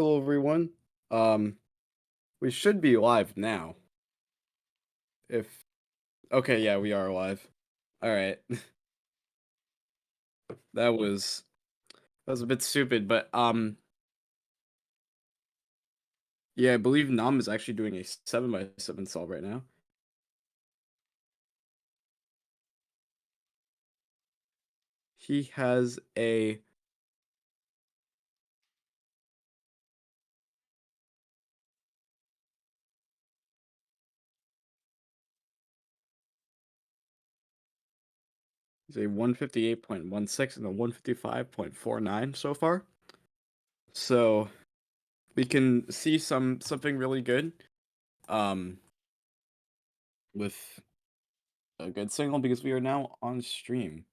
Hello, everyone. Um, we should be live now. If okay, yeah, we are live. All right. That was a bit stupid, but yeah, I believe Nahm is actually doing a 7x7 solve right now. He has a he's a 158.16 and a 155.49 so far. So we can see something really good. Um, with a good signal because we are now on stream.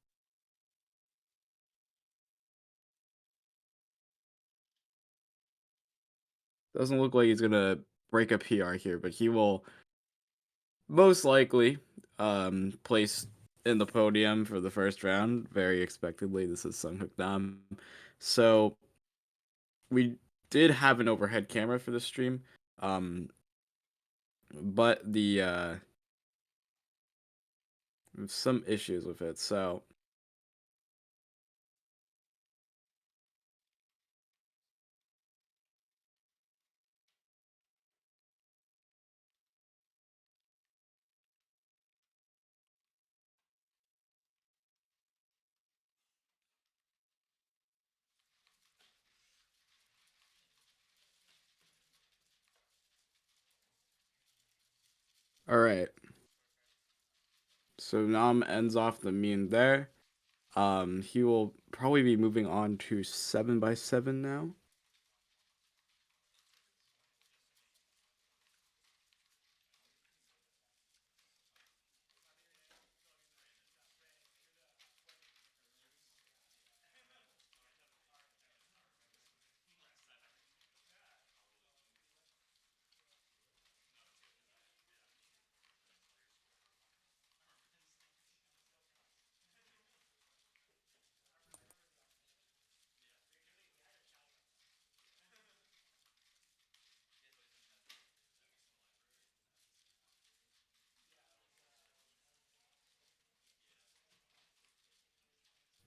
Doesn't look like he's gonna break a PR here, but he will most likely place in the podium for the first round. Very expectedly, this is Seung Nahm. So we did have an overhead camera for the stream, but the some issues with it. So all right. So Nam ends off the mean there. He will probably be moving on to 7x7 now.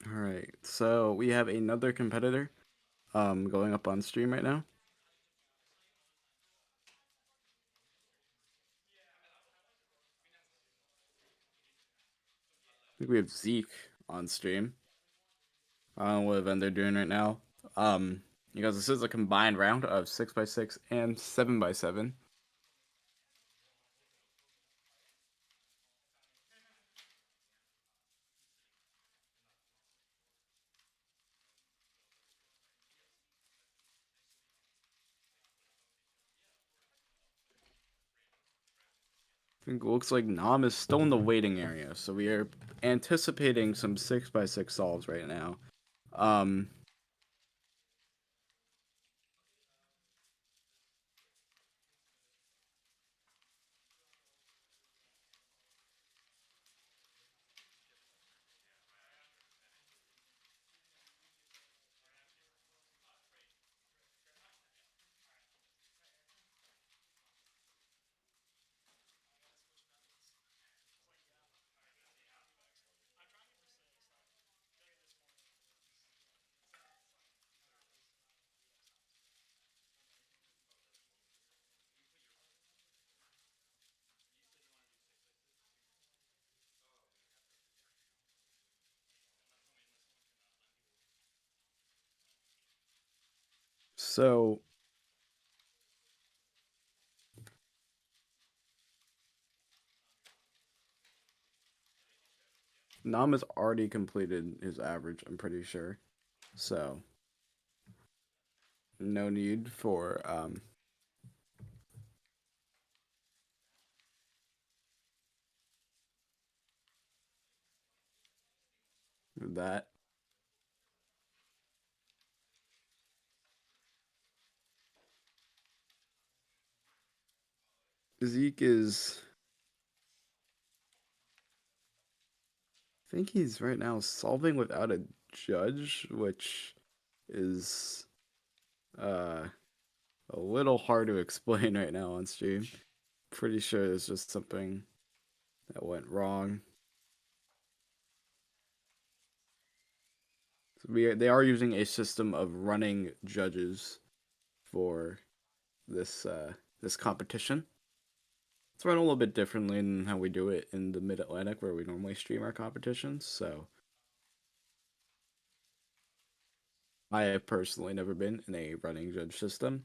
All right. So we have another competitor going up on stream right now. I think we have Zeke on stream. I don't know what event they're doing right now. Because this is a combined round of 6x6 and 7x7. I think it looks like Nahm is still in the waiting area, so we are anticipating some 6x6 solves right now. Um, so Nahm has already completed his average, I'm pretty sure. So no need for that. Zeke is I think he's right now solving without a judge, which is uh a little hard to explain right now on stream. Pretty sure it's just something that went wrong. So they are using a system of running judges for this competition. It's run a little bit differently than how we do it in the Mid Atlantic, where we normally stream our competitions. So I have personally never been in a running judge system.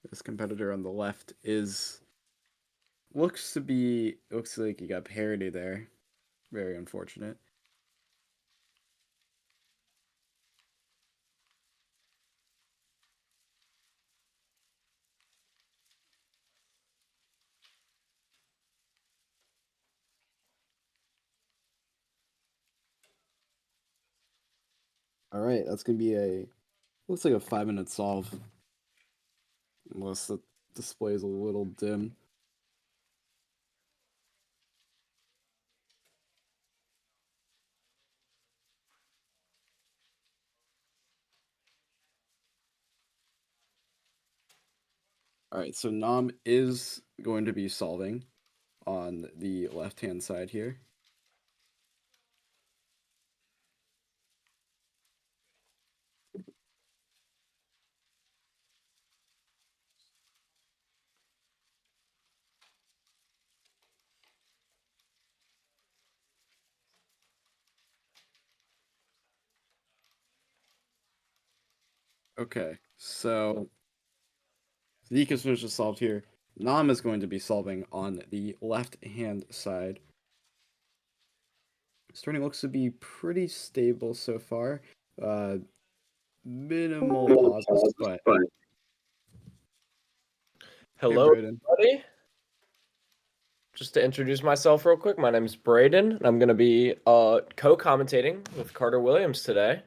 This competitor on the left looks like he got parody there. Very unfortunate. All right, that's gonna be looks like a 5-minute solve, unless the display is a little dim. All right, so Nahm is going to be solving on the left-hand side here. Okay, so the equation is solved here. Nahm is going to be solving on the left-hand side. Starting looks to be pretty stable so far. Minimal pauses, but Hello, Brayden. everybody. Just to introduce myself real quick, my name is Brayden, and I'm gonna be co-commentating with Carter Williams today.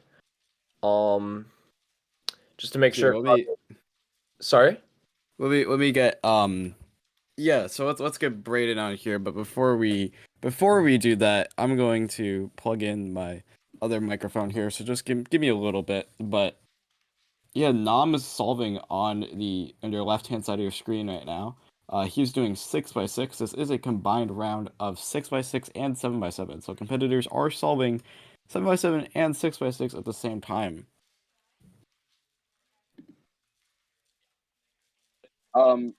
Just to make Here, sure. Sorry. let me get yeah, so let's get Brayden on here, but before we do that, I'm going to plug in my other microphone here, so just give me a little bit. But yeah, Nam is solving on your left-hand side of your screen right now. He's doing 6x6. This is a combined round of 6x6 and 7x7. So competitors are solving 7x7 and 6x6 at the same time. Um,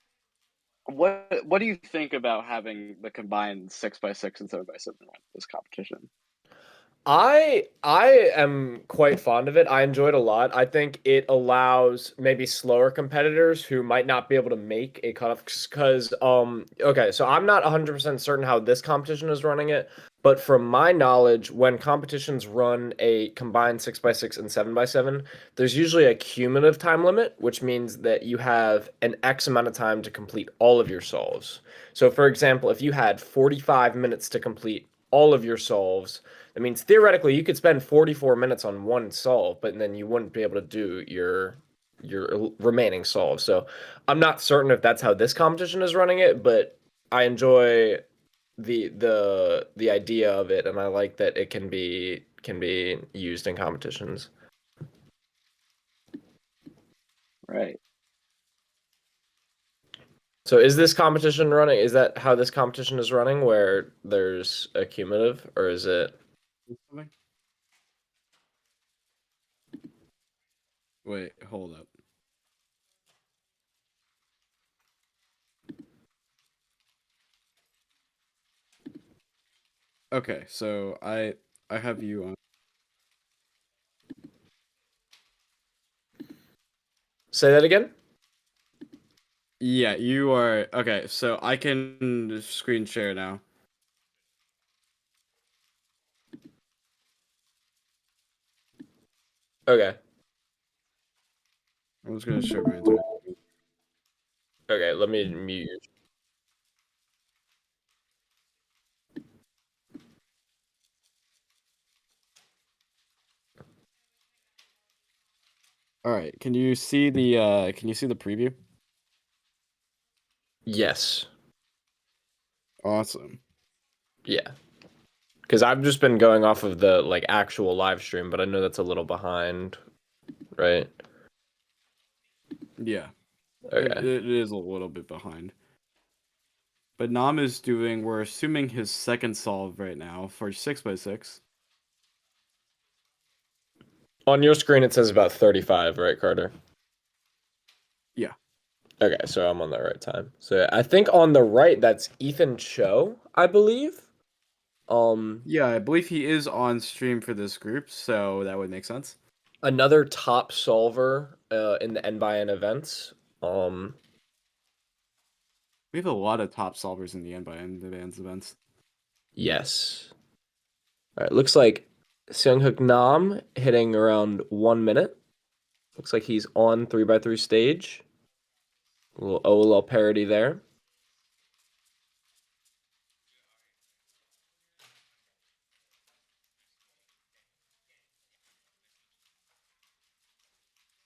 what do you think about having the combined 6x6 and 7x7 round this competition? I am quite fond of it. I enjoy it a lot. I think it allows maybe slower competitors who might not be able to make a cutoff because okay, so I'm not 100% certain how this competition is running it, but from my knowledge, when competitions run a combined 6x6 and 7x7, there's usually a cumulative time limit, which means that you have an X amount of time to complete all of your solves. So for example, if you had 45 minutes to complete all of your solves, that means theoretically you could spend 44 minutes on one solve, but then you wouldn't be able to do your remaining solves. So I'm not certain if that's how this competition is running it, but I enjoy the idea of it, and I like that it can be used in competitions. Right. So is this competition running? Is that how this competition is running, where there's a cumulative, or is it? Wait, hold up. Okay, so I have you on. Say that again? Yeah, you are okay. So I can screen share now. Okay. I'm just gonna share my entire. Okay, let me mute you. All right. Can you see the preview? Yes. Awesome. Yeah. Because I've just been going off of the like actual live stream, but I know that's a little behind, right? Yeah, it Okay. is a little bit behind. But Nahm is doing, we're assuming his second solve right now for 6x6. On your screen, it says about 35, right, Carter? Yeah. Okay, so I'm on the right time. So I think on the right, that's Ethan Cho, I believe. Yeah, I believe he is on stream for this group, so that would make sense. Another top solver in the N by N events. We have a lot of top solvers in the N by N advanced events. Yes. All right, looks like Seung Nam hitting around 1 minute. Looks like he's on 3x3 stage. A little OLL parody there.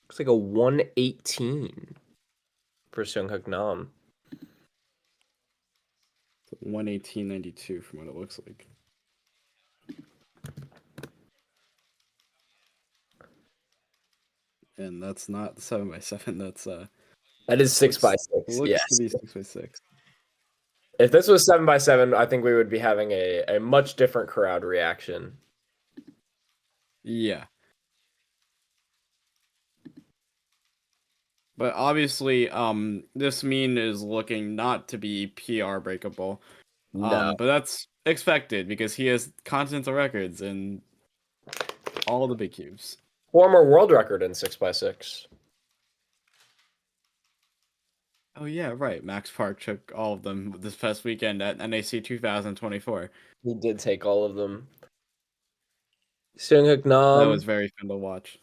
Looks like a 118 for Seung Nam. 118.92 from what it looks like. And that's not 7x7, that's That is 6x6. looks to Yes. be 6x6. If this was 7x7, I think we would be having a much different crowd reaction. Yeah. But obviously, this mean is looking not to be PR breakable. No. But that's expected because he has continental records in all the big cubes. Former world record in 6x6. Oh yeah, right. Max Park took all of them this past weekend at NAC 2024. He did take all of them. Seung That Nam. was very fun to watch.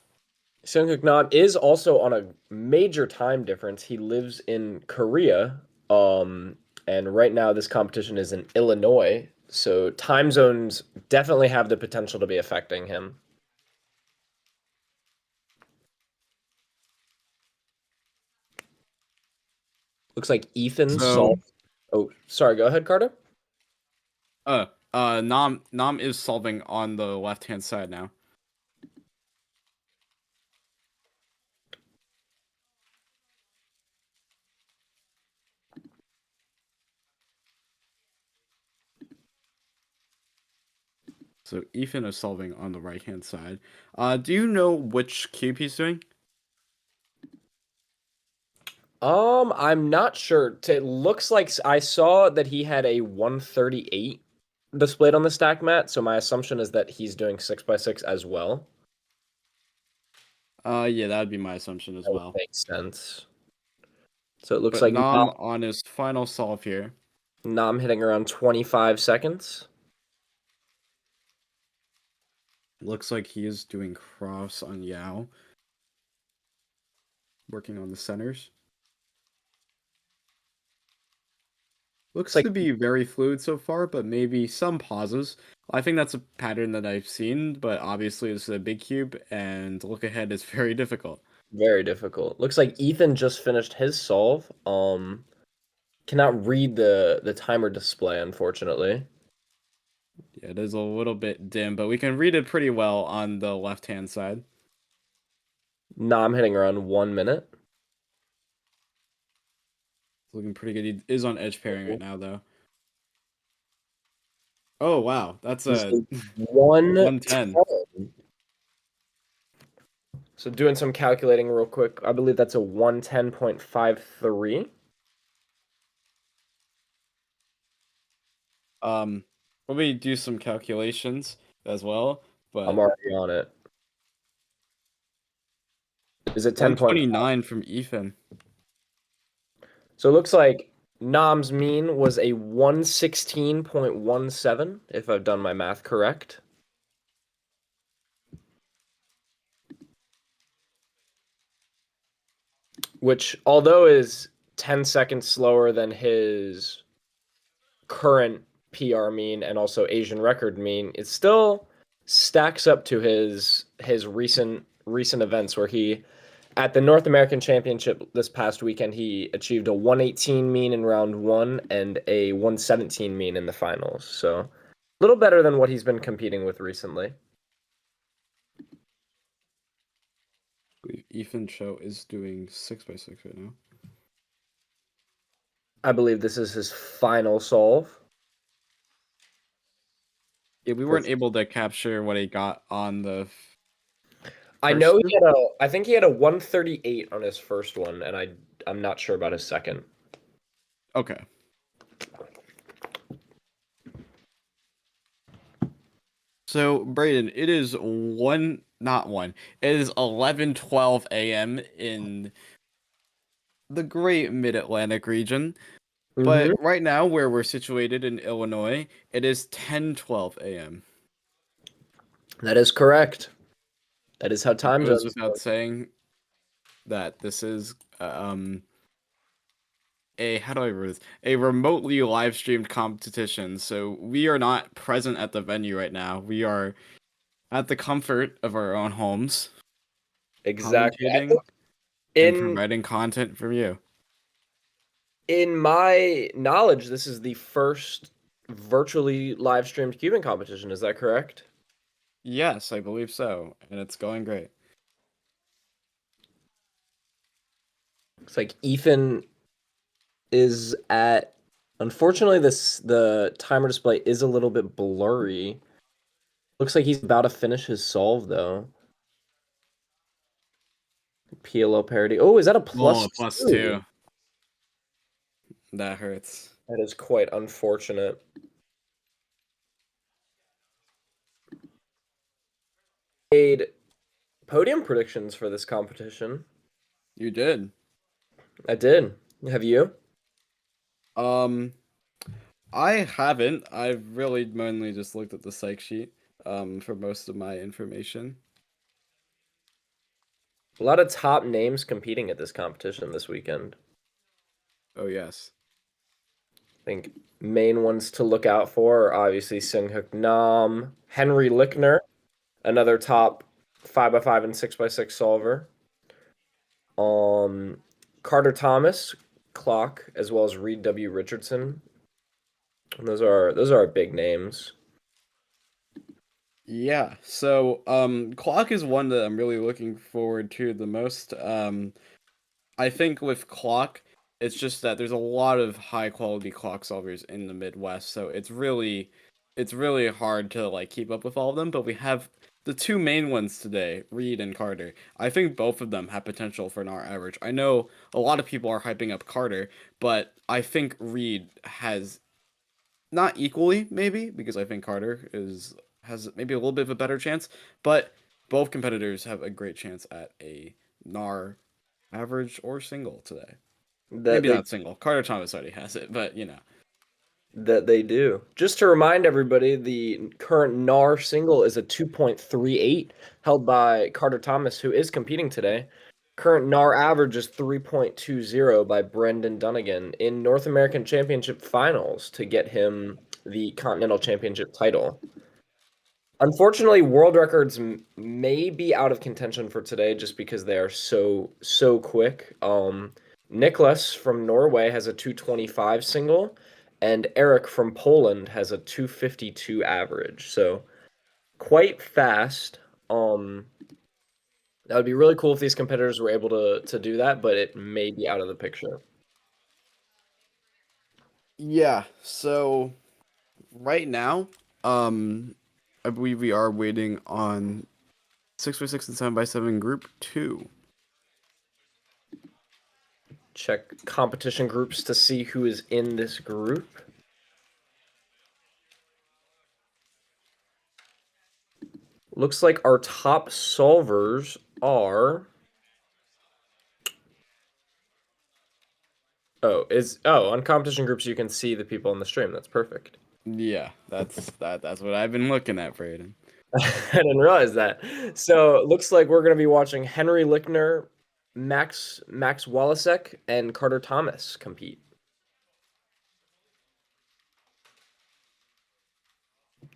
Seung Nam is also on a major time difference. He lives in Korea. And right now this competition is in Illinois. So time zones definitely have the potential to be affecting him. Looks like Ethan So, solved. Oh, sorry. Go ahead, Carter. Nam is solving on the left hand side now. So Ethan is solving on the right hand side. Do you know which cube he's doing? I'm not sure. It looks like I saw that he had a 138 displayed on the stack mat, so my assumption is that he's doing 6x6 as well. Yeah, that would be my assumption as That would well. make sense. So it looks But like Nam on his final solve here. Nam hitting around 25 seconds. Looks like he is doing cross on Yao. Working on the centers. Looks It's like to be very fluid so far, but maybe some pauses. I think that's a pattern that I've seen, but obviously this is a big cube, and look ahead is very difficult. very difficult. Looks like Ethan just finished his solve. Cannot read the timer display, unfortunately. Yeah, it is a little bit dim, but we can read it pretty well on the left-hand side. Nam hitting around 1 minute. It's looking pretty good. He is on edge pairing right now, though. Oh, wow. That's He's a 110. 110. So doing some calculating real quick, I believe that's a 110.53. Let me do some calculations as well, I'm but already on it. Is it 10.5? 129 from Ethan. So it looks like Nam's mean was a 116.17, if I've done my math correct. Which, although is 10 seconds slower than his current PR mean and also Asian record mean, it still stacks up to his recent events where he At the North American Championship this past weekend, he achieved a 118 mean in round 1 and a 117 mean in the finals. So, a little better than what he's been competing with recently. Ethan Cho is doing 6x6 right now. I believe this is his final solve. Yeah, we weren't able to capture what he got on the. I know he had I think he had a 138 on his first one, and I'm not sure about his second. Okay. So, Brayden, it is it is 11:12 a.m. in the great Mid-Atlantic region. But right now, where we're situated in Illinois, it is 10:12 a.m. That is correct. That is how time It goes zones without work. saying that this is a how do I word this? A remotely live streamed competition. So we are not present at the venue right now. We are at the comfort of our own homes, Exactly. commentating and In providing content for you. in my knowledge, this is the first virtually live streamed cubing competition. Is that correct? Yes, I believe so, and it's going great. Looks like Ethan is at. Unfortunately, the timer display is a little bit blurry. Looks like he's about to finish his solve though. PLO parity. Oh, is that a plus Oh, plus 2? 2. That hurts. That is quite unfortunate. Made podium predictions for this competition. You did. I did. Have you? I haven't. I've really mainly just looked at the psych sheet for most of my information. A lot of top names competing at this competition this weekend. Oh yes. I think main ones to look out for are obviously Seung, Nahm, Henry Lickner, another top 5x5 and 6x6 solver. Carter Thomas, Clock, as well as Reed W. Richardson. And those are big names. Yeah. So Clock is one that I'm really looking forward to the most. I think with Clock, it's just that there's a lot of high quality clock solvers in the Midwest, so it's really hard to like keep up with all of them, but we have the two main ones today, Reed and Carter. I think both of them have potential for an R average. I know a lot of people are hyping up Carter, but I think Reed has not equally maybe because I think Carter has maybe a little bit of a better chance, but both competitors have a great chance at a NAR average or single today. That Maybe they not single. Carter Thomas already has it, but you know. that they do. Just to remind everybody, the current NAR single is a 2.38 held by Carter Thomas, who is competing today. Current NAR average is 3.20 by Brendan Dunnigan in North American Championship finals to get him the Continental Championship title. Unfortunately, world records may be out of contention for today just because they are so quick. Nicholas from Norway has a 225 single, and Eric from Poland has a 252 average. So quite fast. That would be really cool if these competitors were able to do that, but it may be out of the picture. Yeah, so right now, I believe we are waiting on 6x6 and 7x7 group 2. Check competition groups to see who is in this group. Looks like our top solvers are. On competition groups you can see the people on the stream. That's perfect. Yeah, that's what I've been looking at, Brayden. I didn't realize that. So it looks like we're gonna be watching Henry Lickner, Max Walasek, and Carter Thomas compete.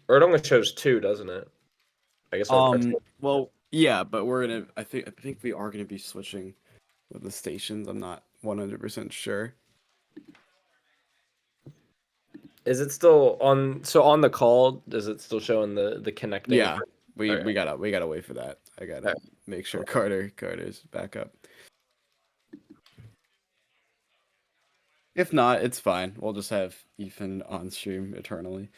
Or it only shows two, doesn't it? I guess I'll press. Well, Yeah, but we're gonna. I think we are gonna be switching with the stations. I'm not 100% sure. Is it still on? So on the call, does it still show in the connecting? Yeah, we Okay. we gotta wait for that. I gotta Okay. make sure Cool. Carter's back up. If not, it's fine. We'll just have Ethan on stream eternally.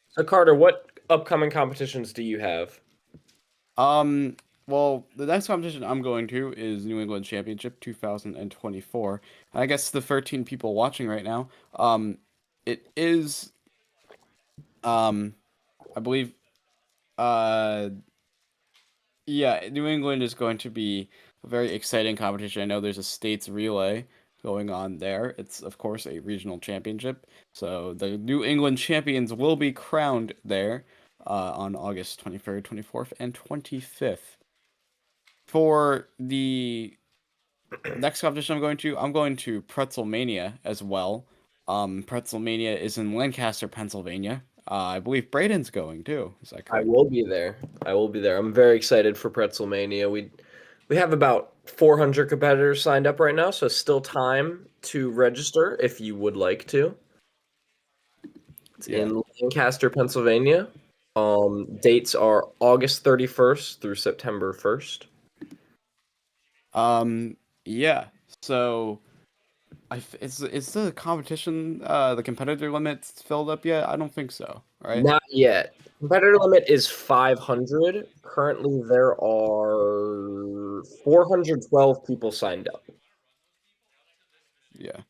So Carter, what upcoming competitions do you have? Well, the next competition I'm going to is New England Championship 2024. I guess the 13 people watching right now, it is, I believe, uh, yeah, New England is going to be a very exciting competition. I know there's a states relay going on there. It's, of course, a regional championship. So the New England champions will be crowned there on August 23rd, 24th, and 25th. For the next competition I'm going to Pretzelmania as well. Pretzelmania is in Lancaster, Pennsylvania. I believe Brayden's going too. Is that I correct? will be there. I will be there. I'm very excited for Pretzelmania. We have about 400 competitors signed up right now, so still time to register if you would like to. It's Yeah. in Lancaster, Pennsylvania. Dates are August 31st through September 1st. Um, yeah. So, is the competition the competitor limits filled up yet? I don't think so, right? Not yet. Competitor limit is 500. Currently, there are 412 people signed up. Yeah.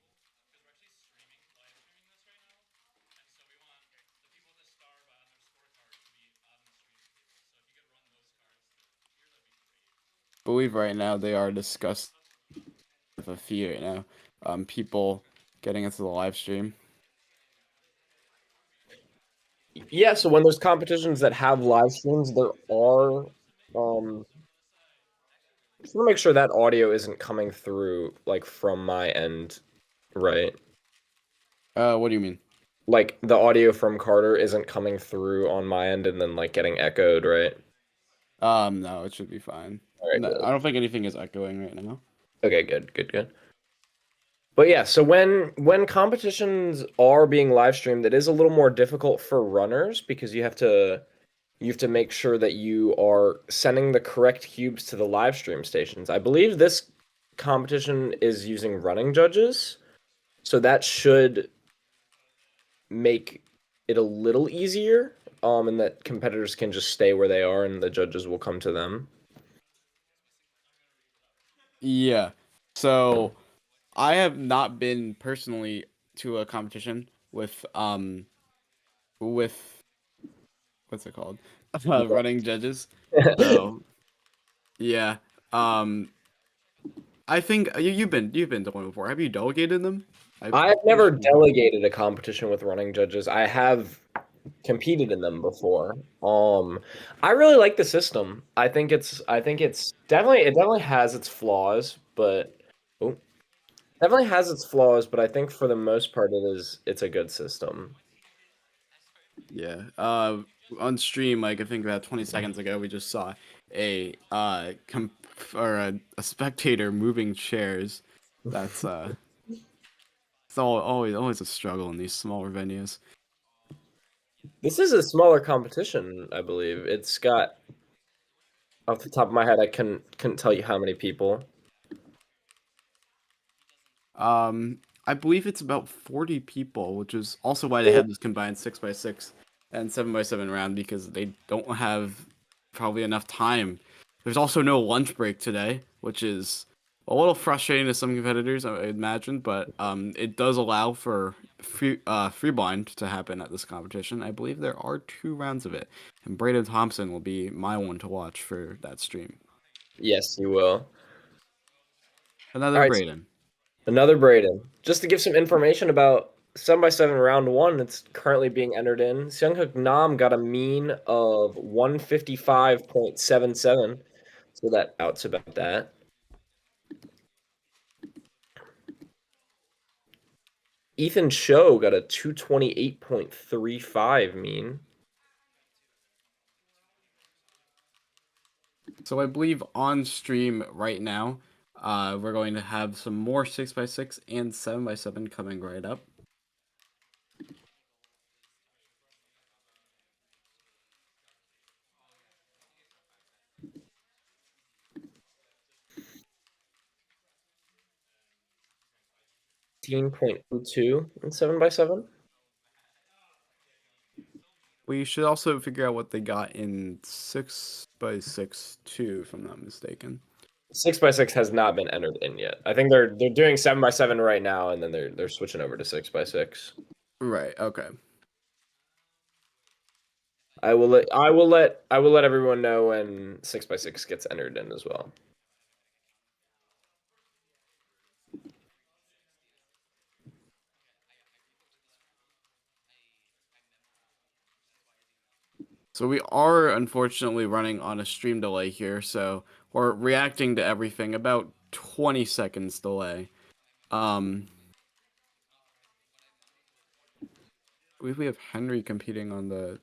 I believe right now they are discussing a fee right now. People getting into the live stream. Yeah, so when there's competitions that have live streams, there are just want to make sure that audio isn't coming through like from my end, right? What do you mean? Like the audio from Carter isn't coming through on my end and then like getting echoed, right? No, it should be fine. All right, No, good. I don't think anything is echoing right now. Okay, good, good, good. But yeah, so when competitions are being live streamed, it is a little more difficult for runners because you have to make sure that you are sending the correct cubes to the live stream stations. I believe this competition is using running judges, so that should make it a little easier, and that competitors can just stay where they are and the judges will come to them. Yeah. So I have not been personally to a competition with what's it called? Running judges. So yeah. Um I think you've been to one before. Have you delegated them? I'm I have pretty never sure you have. delegated a competition with running judges. I have competed in them before. I really like the system. I think it's definitely has its flaws, but oh, definitely has its flaws, but I think for the most part it's a good system. Yeah. On stream, like I think about 20 seconds ago, we just saw a a spectator moving chairs. That's it's always a struggle in these smaller venues. This is a smaller competition, I believe. It's got off the top of my head, I couldn't tell you how many people. I believe it's about 40 people, which is also why they have this combined 6x6 and 7x7 round because they don't have probably enough time. There's also no lunch break today, which is a little frustrating to some competitors, I imagine, but it does allow for free blind to happen at this competition. I believe there are 2 rounds of it, and Brayden Thompson will be my one to watch for that stream. Yes, you will. All Another right, Brayden. another Brayden. Just to give some information about 7x7 round one. It's currently being entered in. Seung Nahm got a mean of 155.77. So that outs about that. Ethan Cho got a 228.35 mean. So I believe on stream right now, we're going to have some more 6x6 and 7x7 coming right up. .02 and 7x7. We should also figure out what they got in 6x6 too, if I'm not mistaken. 6x6 has not been entered in yet. I think they're doing 7x7 right now, and then they're switching over to 6x6. Right. Okay. I will let everyone know when 6x6 gets entered in as well. So we are unfortunately running on a stream delay here, so we're reacting to everything about 20 seconds delay. We have Henry competing on the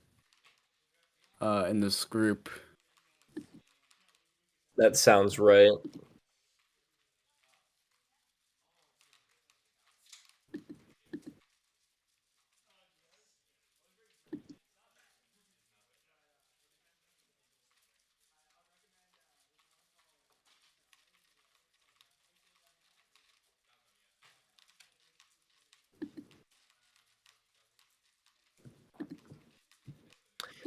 in this group. That sounds right.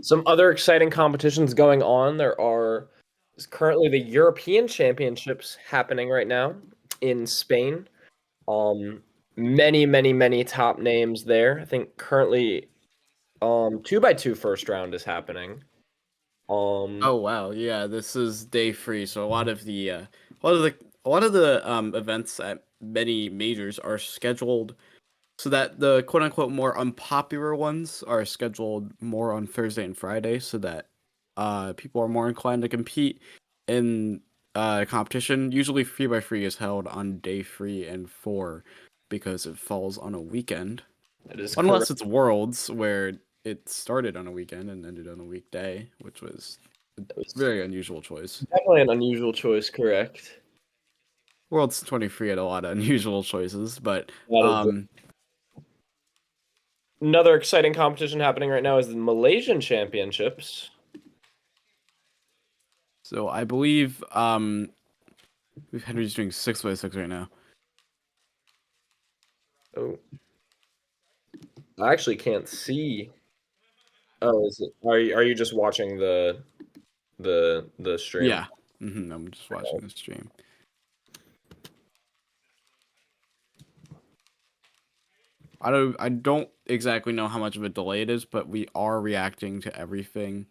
Some other exciting competitions going on. There are currently the European Championships happening right now in Spain. Many top names there. I think currently 2x2 first round is happening. Oh wow, yeah, this is day 3, so a lot of the events at many majors are scheduled so that the quote unquote more unpopular ones are scheduled more on Thursday and Friday, so that people are more inclined to compete in competition. Usually 3x3 is held on day 3 and 4 because it falls on a weekend. That is Unless correct. it's Worlds where it started on a weekend and ended on a weekday, which was a That was very unusual choice. definitely an unusual choice, correct? Worlds 23 had a lot of unusual choices, but That is another exciting competition happening right now is the Malaysian Championships. so I believe Henry's doing 6x6 right now. Oh, I actually can't see. Oh, is it? Are you just watching the stream? Yeah, I'm just watching the stream. I don't exactly know how much of a delay it is, but we are reacting to everything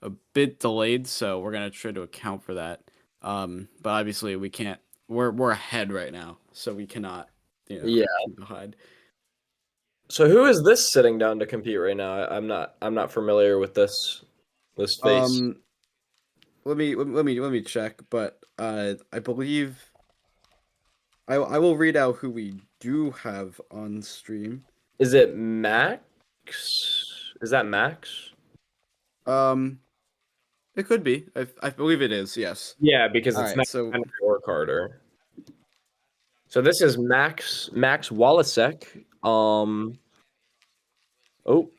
a bit delayed, so we're gonna try to account for that. But obviously we can't. We're ahead right now, so we cannot, Yeah. keep behind. So who is this sitting down to compete right now? I'm not familiar with this face. Let me check, but I believe I will read out who we do have on stream. Is it Max? Is that Max? It could be. I believe it is. Yes. Yeah, because All it's right. not So or Carter. So this is Max Walasek. Oh, all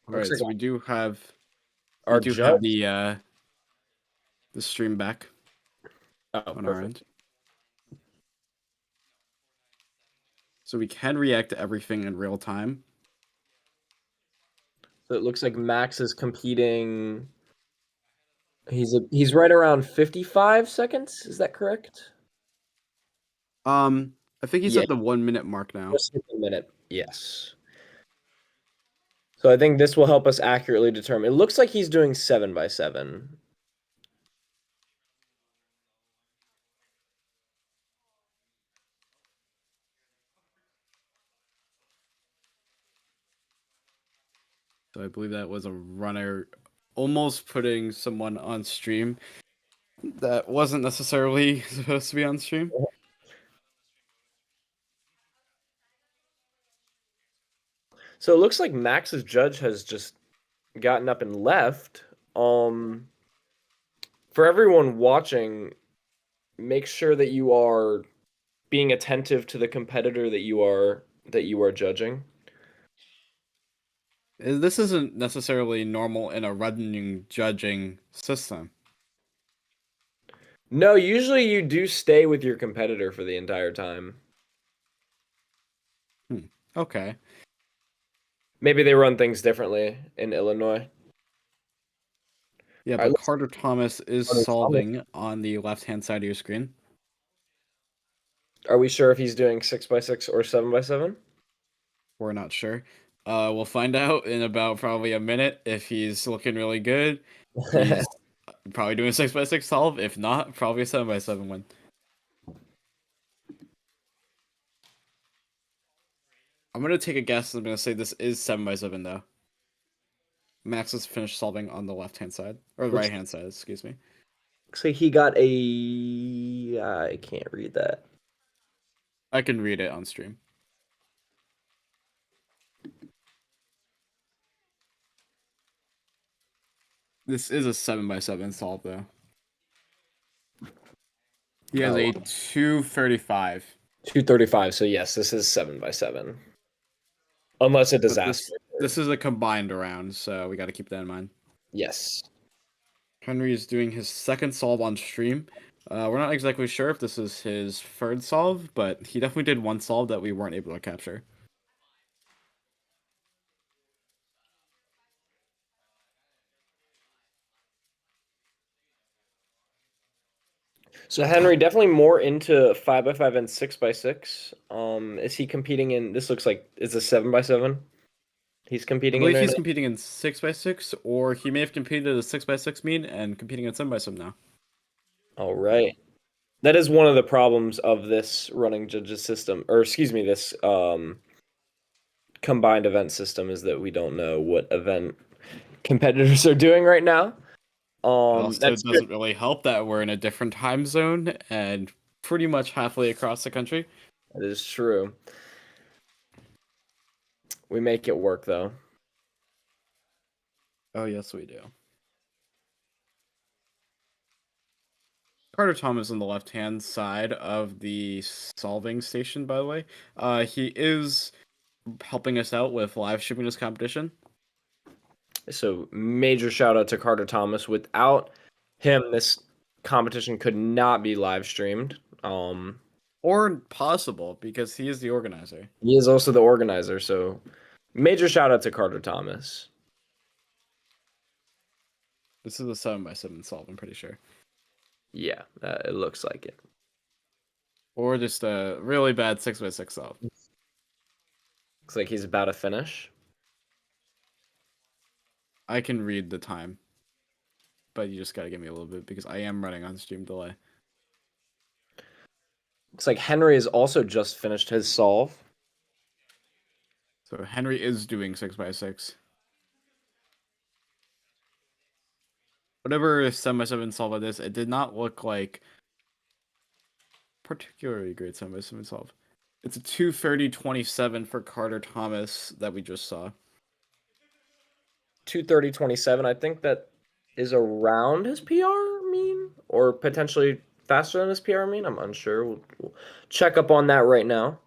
looks right. like So we our do have judge. the stream back Oh, on our perfect. end, so we can react to everything in real time. So it looks like Max is competing. He's right around 55 seconds. Is that correct? I think he's Yeah, at the 1 minute mark now. just hit the minute. Yes. So I think this will help us accurately determine. It looks like he's doing 7x7. So I believe that was a runner almost putting someone on stream that wasn't necessarily supposed to be on stream. So it looks like Max's judge has just gotten up and left. For everyone watching, make sure that you are being attentive to the competitor that you are judging. This isn't necessarily normal in a running judging system. No, usually you do stay with your competitor for the entire time. Okay. Maybe they run things differently in Illinois. Yeah, All right, but Carter Thomas is Carter Thomas. solving on the left-hand side of your screen. Are we sure if he's doing 6x6 or 7x7? We're not sure. We'll find out in about probably a minute. If he's looking really good, he's probably doing a 6x6 solve. If not, probably a 7x7 win. I'm gonna take a guess. I'm gonna say this is 7x7 though. Max is finished solving on the left-hand side or the right-hand side. Excuse me. Looks like he got a. I can't read that. I can read it on stream. This is a 7x7 solve though. He has a 235. 235. So yes, this is 7x7. Unless a But disaster. this is a combined round, so we got to keep that in mind. Yes. Henry is doing his second solve on stream. We're not exactly sure if this is his third solve, but he definitely did one solve that we weren't able to capture. So Henry definitely more into 5x5 and 6x6. Is he competing in? This looks like it's a 7x7. He's I competing in believe right he's now? competing in 6x6, or he may have competed at a 6x6 meet and competing at 7x7 now. All right. That is one of the problems of this running judges system, or excuse me, this combined event system, is that we don't know what event competitors are doing right now. Also, That's it doesn't really help that we're in a different time zone and pretty much halfway across the country. That is true. We make it work though. Oh, yes, we do. Carter Thomas on the left-hand side of the solving station, by the way. He is helping us out with live streaming this competition. So major shout out to Carter Thomas. Without him, this competition could not be live streamed. Or possible, because he is the organizer. He is also the organizer, so major shout out to Carter Thomas. This is a 7x7 solve, I'm pretty sure. Yeah, it looks like it. Or just a really bad 6x6 solve. Looks like he's about to finish. I can read the time. But you just gotta give me a little bit, because I am running on stream delay. Looks like Henry has also just finished his solve. So Henry is doing 6x6. Whatever 7x7 solve it is, it did not look like particularly great 7x7 solve. It's a 230.27 for Carter Thomas that we just saw. 230.27. I think that is around his PR mean, or potentially faster than his PR mean. I'm unsure. We'll check up on that right now.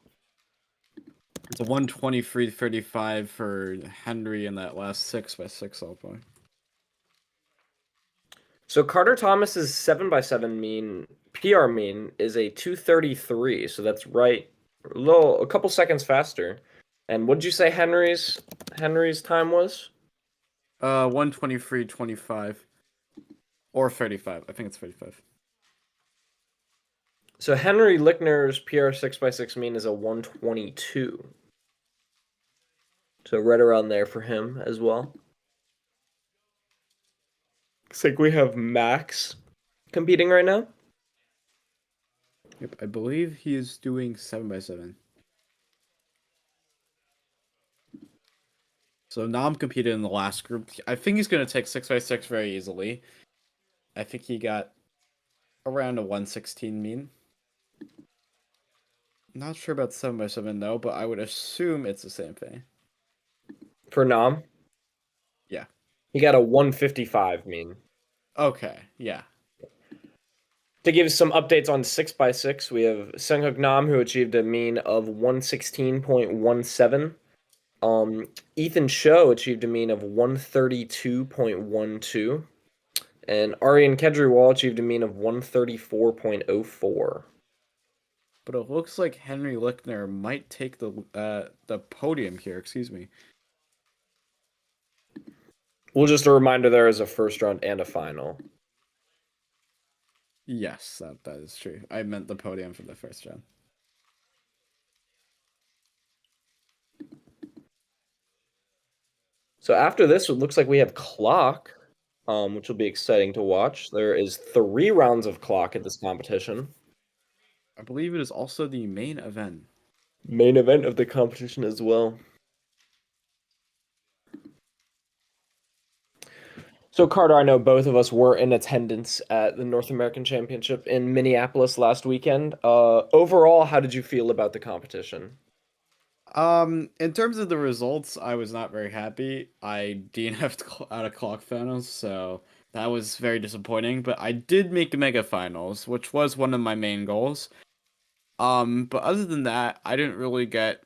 It's a 123.35 for Henry in that last 6x6 solve point. So Carter Thomas's 7x7 mean PR mean is a 233. So that's right, a couple seconds faster. And what did you say Henry's time was? 123.25 or 35. I think it's 35. So Henry Lickner's PR 6x6 mean is a 122. So right around there for him as well. Looks like we have Max competing right now. Yep, I believe he is doing 7x7. So Nahm competed in the last group. I think he's going to take 6x6 very easily. I think he got around a 116 mean. Not sure about 7x7 though, but I would assume it's the same thing. For Nahm, Yeah. he got a 155 mean. Okay. Yeah. To give some updates on 6x6, we have Seung Nahm, who achieved a mean of 116.17. Ethan Cho achieved a mean of 132.12. And Aryan Kejriwal achieved a mean of 134.04. But it looks like Henry Lickner might take the podium here. Excuse me. Well, just a reminder, there is a first round and a final. Yes, that is true. I meant the podium for the first round. So after this, it looks like we have clock, which will be exciting to watch. There is 3 rounds of clock at this competition. I believe it is also the main event. Main event of the competition as well. So, Carter, I know both of us were in attendance at the North American Championship in Minneapolis last weekend. Overall, how did you feel about the competition? In terms of the results, I was not very happy. I DNF'd out of clock finals, so that was very disappointing. But I did make mega finals, which was one of my main goals. But other than that, I didn't really get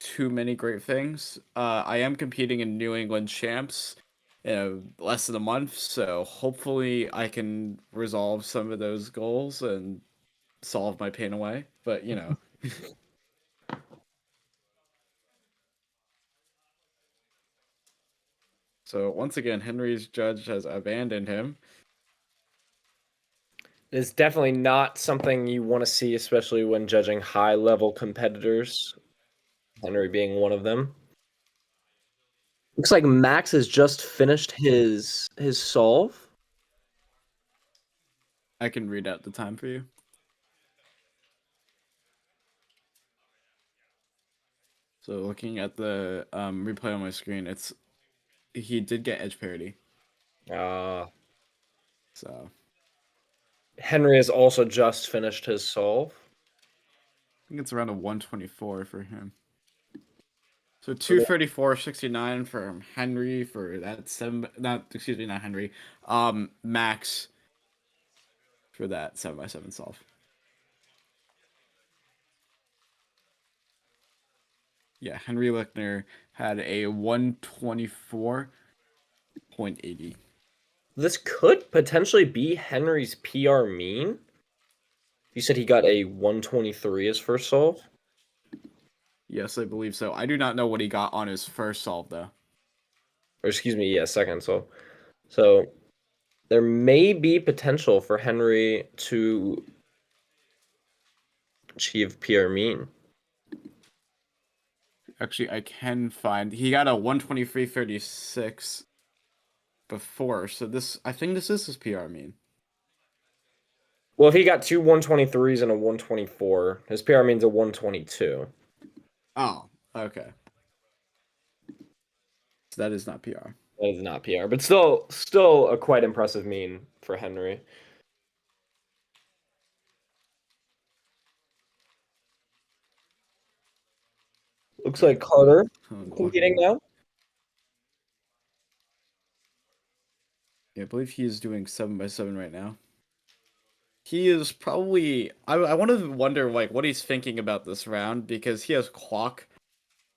too many great things. I am competing in New England Champs in less than a month, so hopefully I can resolve some of those goals and solve my pain away. But you know. So once again, Henry's judge has abandoned him. It's definitely not something you want to see, especially when judging high-level competitors, Henry being one of them. Looks like Max has just finished his solve. I can read out the time for you. So looking at the replay on my screen, he did get edge parity. So Henry has also just finished his solve. I think it's around a 124 for him. So 234.69 from Henry for that not Henry. Max for that 7x7 solve. Yeah, Henry Lickner had a 124.80. This could potentially be Henry's PR mean. You said he got a 123 as first solve? Yes, I believe so. I do not know what he got on his first solve though. Or excuse me, yeah, second solve. So there may be potential for Henry to achieve PR mean. Actually, I can find he got a 123.36 before, so I think this is his PR mean. Well, if he got two 123s and a 124, his PR means a 122. Oh, okay. So that is not PR. That is not PR, but still a quite impressive mean for Henry. Looks like Carter competing now. Yeah, I believe he is doing 7x7 right now. He is probably I want to wonder like what he's thinking about this round because he has clock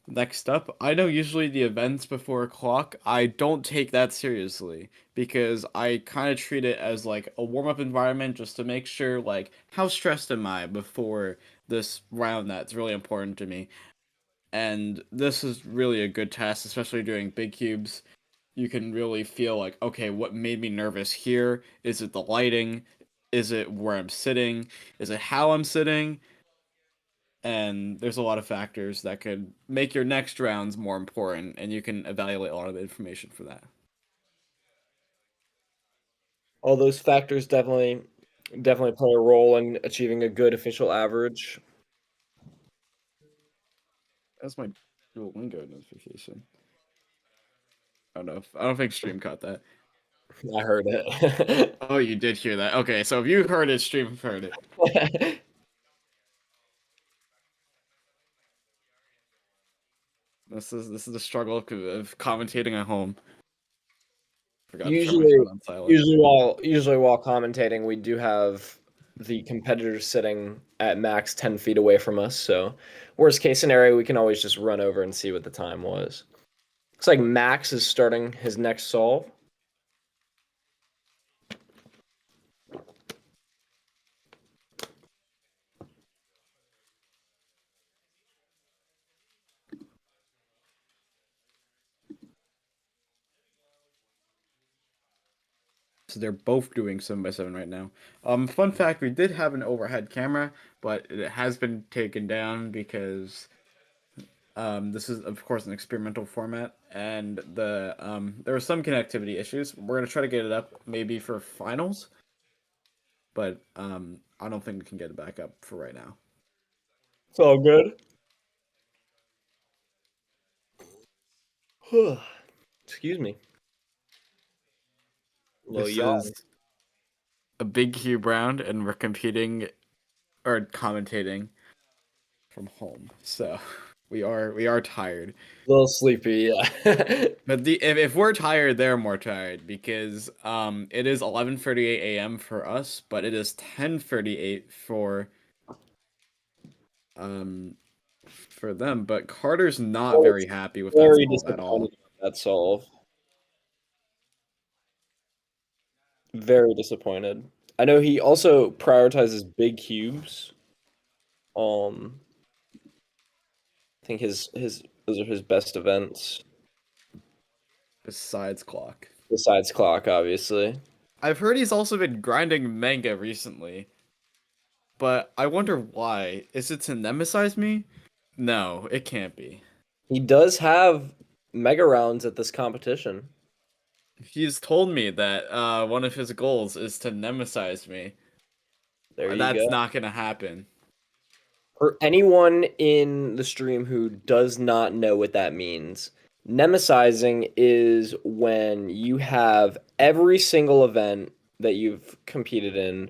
next up. I know usually the events before clock, I don't take that seriously because I kind of treat it as like a warm-up environment just to make sure like how stressed am I before this round that's really important to me. And this is really a good test, especially doing big cubes. You can really feel like, okay, what made me nervous here? Is it the lighting? Is it where I'm sitting? Is it how I'm sitting? And there's a lot of factors that could make your next rounds more important, and you can evaluate a lot of the information for that. All those factors definitely play a role in achieving a good official average. That's my Duolingo notification. I don't think stream caught that. I heard it. Oh, you did hear that. Okay, so if you heard it, stream heard it. This is the struggle of commentating at home. Forgot to turn my Usually, phone on silent. usually while commentating, we do have the competitors sitting at max 10 feet away from us. So, worst case scenario, we can always just run over and see what the time was. Looks like Max is starting his next solve. So they're both doing 7x7 right now. Fun fact: we did have an overhead camera, but it has been taken down because this is of course an experimental format, and there were some connectivity issues. We're gonna try to get it up maybe for finals, but I don't think we can get it back up for right now. It's all good. Excuse me. Little This yawn. is a big cube round, and we're competing or commentating from home, so we are tired. Little sleepy, yeah. But if we're tired, they're more tired because it is 11:38 a.m. for us, but it is 10:38 um for them. But Carter's not very happy with that Very solve at disappointed all. with that solve. Very disappointed. I know he also prioritizes big cubes. I think his those are his best events Besides clock, besides clock, obviously. I've heard he's also been grinding manga recently, but I wonder why. Is it to nemesize me? No, it can't be. He does have mega rounds at this competition. He's told me that one of his goals is to nemesize me. There you That's go. not gonna happen. For anyone in the stream who does not know what that means, nemesizing is when you have every single event that you've competed in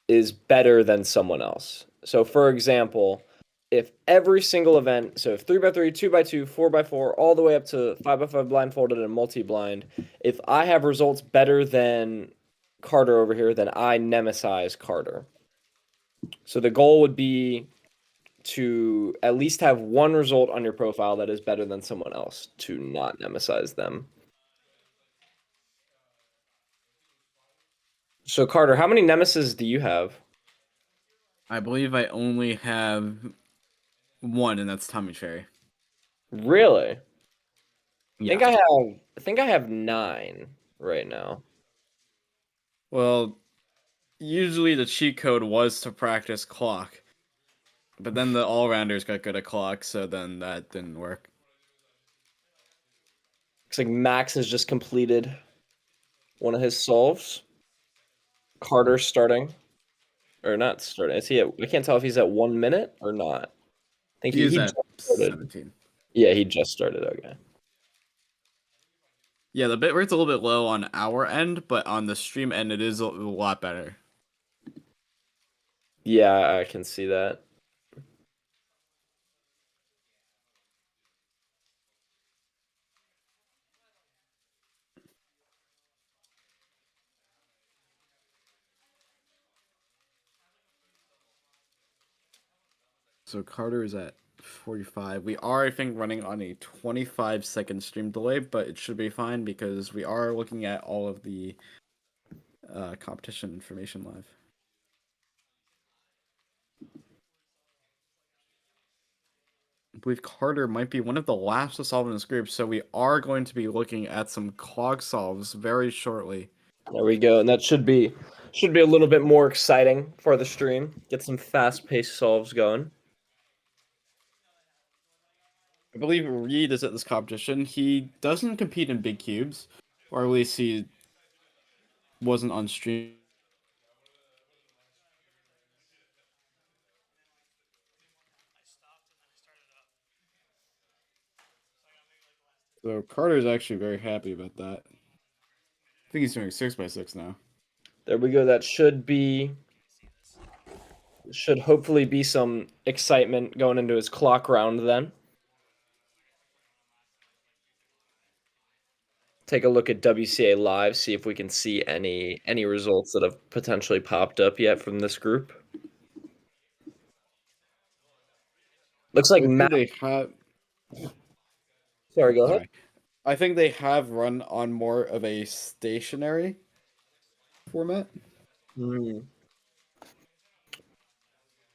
is better than someone else. So, for example, if every single event, so if 3x3, 2x2, 4x4, all the way up to 5x5 blindfolded and multi blind, if I have results better than Carter over here, then I nemesize Carter. So the goal would be to at least have one result on your profile that is better than someone else to not nemesize them. So Carter, how many nemesis do you have? I believe I only have one, and that's Tommy Cherry. Really? Yeah. I think I have 9 right now. Well, usually the cheat code was to practice clock, but then the all-rounders got good at clock, so then that didn't work. Looks like Max has just completed one of his solves. Carter's starting. Or not starting. Is he at, I can't tell if he's at 1 minute or not. I think He is he at just started. 17. Yeah, he just started. Okay. Yeah, the bit rate's a little bit low on our end, but on the stream end, it is a lot better. Yeah, I can see that. So Carter is at 45. We are, I think, running on a 25-second stream delay, but it should be fine because we are looking at all of the competition information live. I believe Carter might be one of the last to solve in this group, so we are going to be looking at some clog solves very shortly. There we go. And that should be a little bit more exciting for the stream. Get some fast-paced solves going. I believe Reed is at this competition. He doesn't compete in big cubes, or at least he wasn't on stream. So Carter's actually very happy about that. I think he's doing 6x6 now. There we go. That should hopefully be some excitement going into his clock round then. Take a look at WCA Live, see if we can see any results that have potentially popped up yet from this group. Looks like I think Matt. they have. Sorry, go ahead. Sorry. I think they have run on more of a stationary format.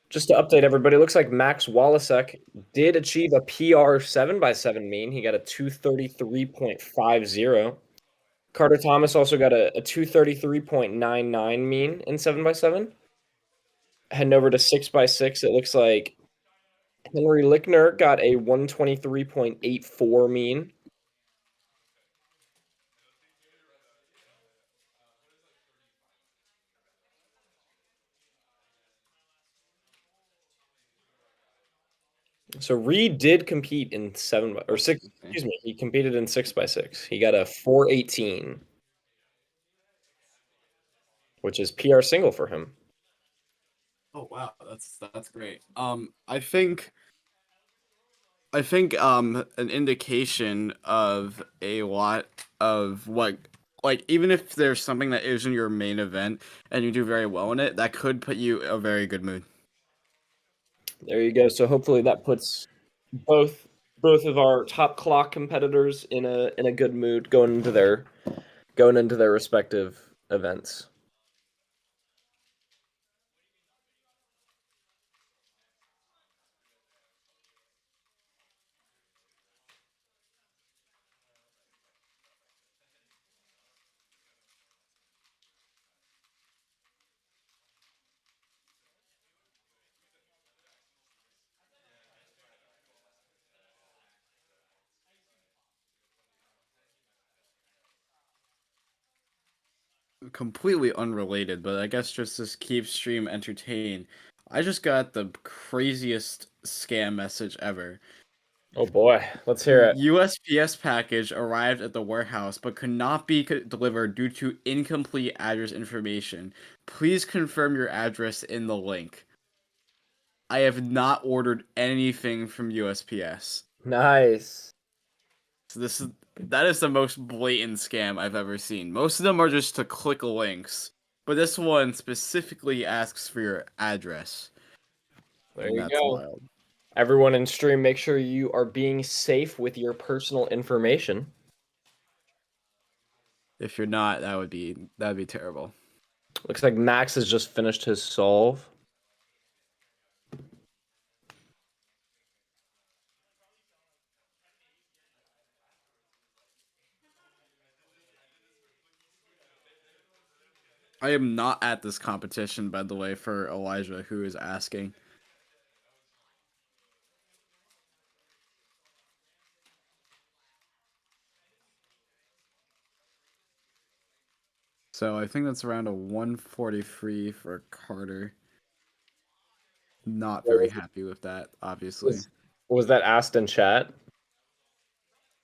Just to update everybody, looks like Max Walasek did achieve a PR 7x7 mean. He got a 233.50. Carter Thomas also got a 233.99 mean in 7x7. Heading over to 6x6, it looks like Henry Lickner got a 123.84 mean. So Reed did compete in 6. Excuse me, he competed in 6x6. He got a 418, which is PR single for him. Oh wow, that's great. I think an indication of a lot of what, like, even if there's something that isn't your main event and you do very well in it, that could put you in a very good mood. There you go. So hopefully that puts both of our top clock competitors in a good mood going into their respective events. Completely unrelated, but I guess just to keep stream entertained, I just got the craziest scam message ever. Oh boy, let's hear it. USPS package arrived at the warehouse but could not be delivered due to incomplete address information. Please confirm your address in the link. I have not ordered anything from USPS. Nice. So that is the most blatant scam I've ever seen. Most of them are just to click links, but this one specifically asks for your address. There And you that's go. wild. Everyone in stream, make sure you are being safe with your personal information. If you're not, that'd be terrible. Looks like Max has just finished his solve. I am not at this competition, by the way, for Elijah, who is asking. So I think that's around a 143 for Carter. Not very happy with that, obviously. Was that asked in chat?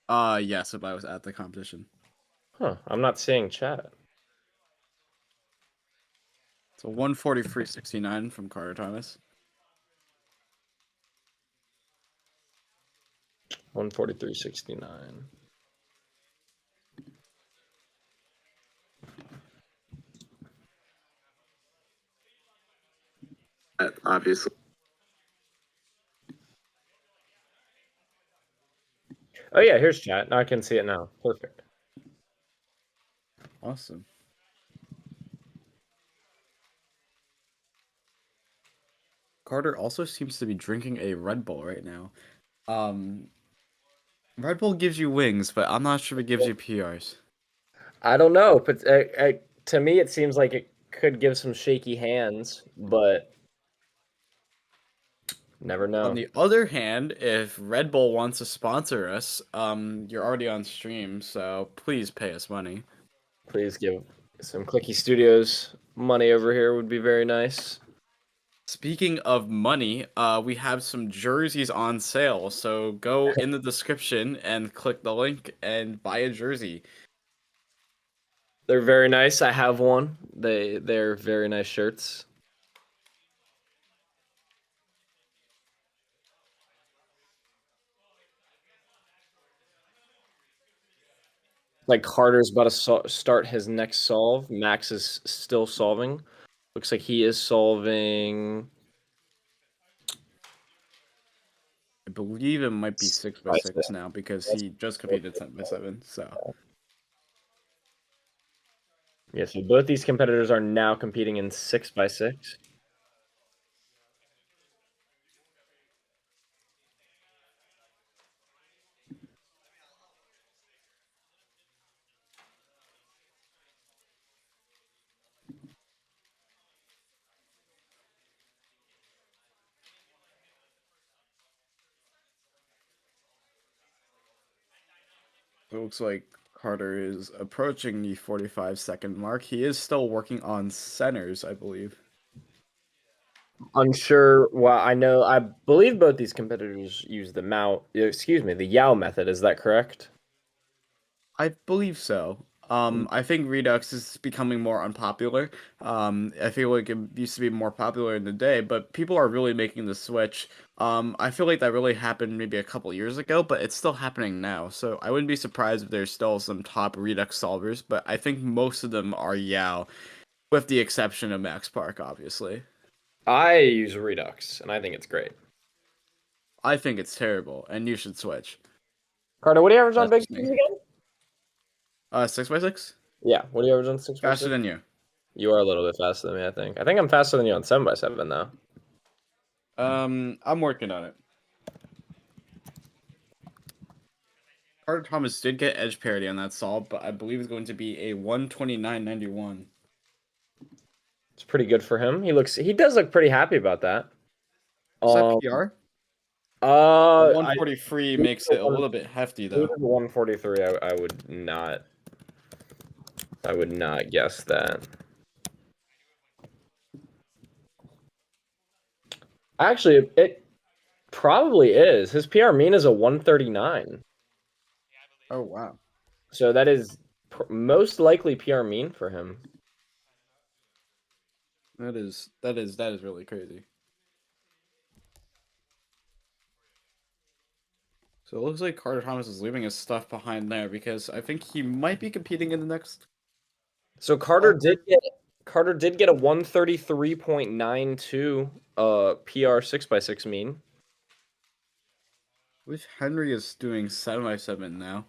Yes, if I was at the competition. Huh, I'm not seeing chat. So 143.69 from Carter Thomas. 143.69. Obviously. Oh yeah, here's chat. Now I can see it now. Perfect. Awesome. Carter also seems to be drinking a Red Bull right now. Red Bull gives you wings, but I'm not sure if it gives you PRs. I don't know, but to me it seems like it could give some shaky hands, but never know. On the other hand, if Red Bull wants to sponsor us, you're already on stream, so please pay us money. Please give some Clicky Studios money over here would be very nice. Speaking of money, we have some jerseys on sale. So go in the description and click the link and buy a jersey. They're very nice. I have one. They're very nice shirts. Like Carter's about to start his next solve. Max is still solving. Looks like he is solving. I believe it might be 6x6 now because he just competed 7x7. So Yeah, so both these competitors are now competing in 6x6. it looks like Carter is approaching the 45-second mark. He is still working on centers, I believe. Unsure. Well, I believe both these competitors use the Yao method. Is that correct? I believe so. I think Redux is becoming more unpopular. I feel like it used to be more popular in the day, but people are really making the switch. I feel like that really happened maybe a couple years ago, but it's still happening now. So I wouldn't be surprised if there's still some top Redux solvers, but I think most of them are Yao, with the exception of Max Park, obviously. I use Redux, and I think it's great. I think it's terrible, and you should switch. Carter, what do you average on That's big just me. cubes again? 6x6? Yeah, what do you average on 6x6? Faster than you. You are a little bit faster than me, I think. I think I'm faster than you on 7x7, though. I'm working on it. Carter Thomas did get edge parity on that solve, but I believe it's going to be a 129.91. It's pretty good for him. He does look pretty happy about that. Is that Um, PR? I 143 makes it a little bit hefty, though. 143. I would not guess that. Actually, it probably is. His PR mean is a 139. Oh, wow. So that is most likely PR mean for him. That is really crazy. So it looks like Carter Thomas is leaving his stuff behind there because I think he might be competing in the next. So Carter did get a 133.92 PR 6x6 mean. I believe Henry is doing 7x7 now.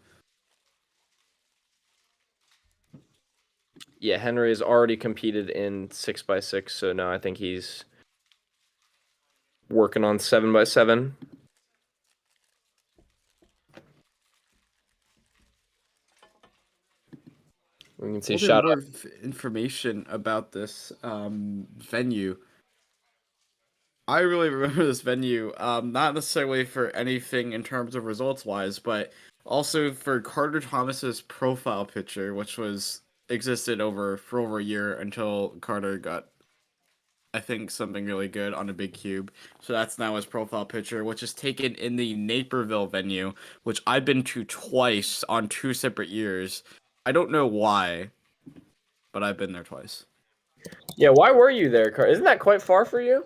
Yeah, Henry has already competed in 6x6, so now I think he's working on 7x7. We can see A little shout bit more out. information about this venue. I really remember this venue, not necessarily for anything in terms of results wise, but also for Carter Thomas's profile picture, which was existed for over a year until Carter got, I think, something really good on a big cube. So that's now his profile picture, which is taken in the Naperville venue, which I've been to twice on 2 separate years. I don't know why, but I've been there twice. Yeah, why were you there, Carter? Isn't that quite far for you?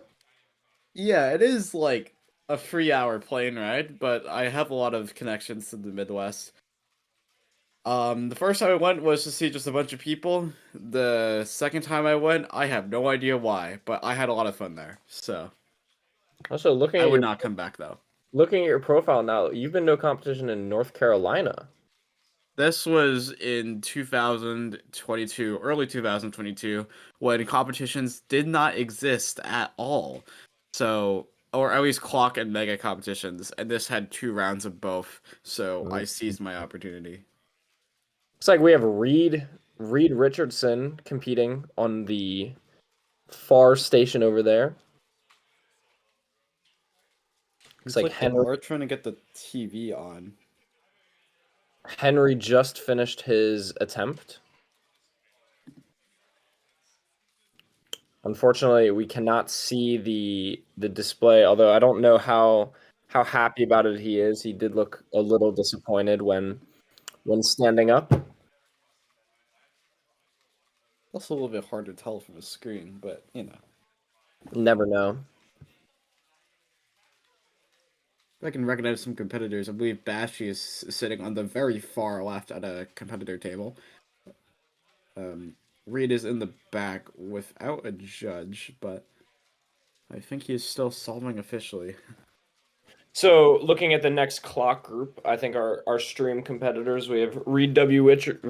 Yeah, it is like a 3 hour plane ride, but I have a lot of connections to the Midwest. The first time I went was to see just a bunch of people. The second time I went, I have no idea why, but I had a lot of fun there. So Also, I would not come back though. looking at your profile now, you've been to a competition in North Carolina. This was in 2022, early 2022, when competitions did not exist at all. So, or at least clock and mega competitions, and this had 2 rounds of both. So I seized my opportunity. Looks like we have Reed Richardson competing on the far station over there. Looks It's like like they are trying to get the TV on. Henry just finished his attempt. Unfortunately, we cannot see the display, although I don't know how happy about it he is. He did look a little disappointed when standing up. Also a little bit hard to tell from the screen, but you know. Never know. If I can recognize some competitors, I believe Bashy is sitting on the very far left at a competitor table. Reed is in the back without a judge, but I think he is still solving officially. So, looking at the next clock group, I think our stream competitors, we have Reed W. Richardson,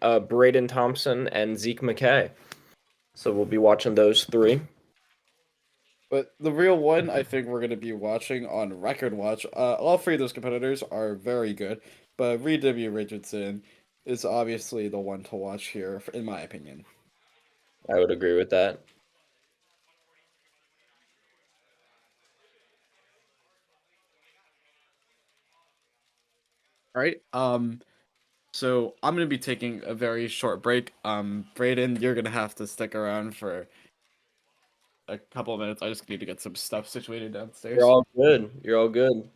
Brayden Thompson, and Zeke McKay. So we'll be watching those three. But the real one, I think we're going to be watching on Record Watch. All three of those competitors are very good, but Reed W. Richardson is obviously the one to watch here, in my opinion. I would agree with that. All right. So I'm gonna be taking a very short break. Brayden, you're gonna have to stick around for a couple of minutes. I just need to get some stuff situated downstairs. You're all good. You're all good.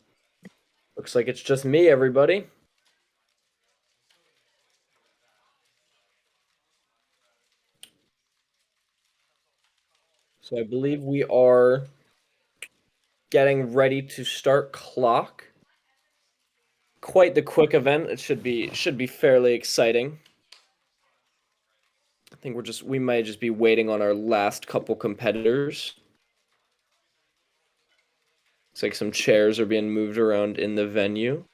Looks like it's just me, everybody. So I believe we are getting ready to start clock. Quite the quick event. It should be fairly exciting. I think we might just be waiting on our last couple competitors. Looks like some chairs are being moved around in the venue.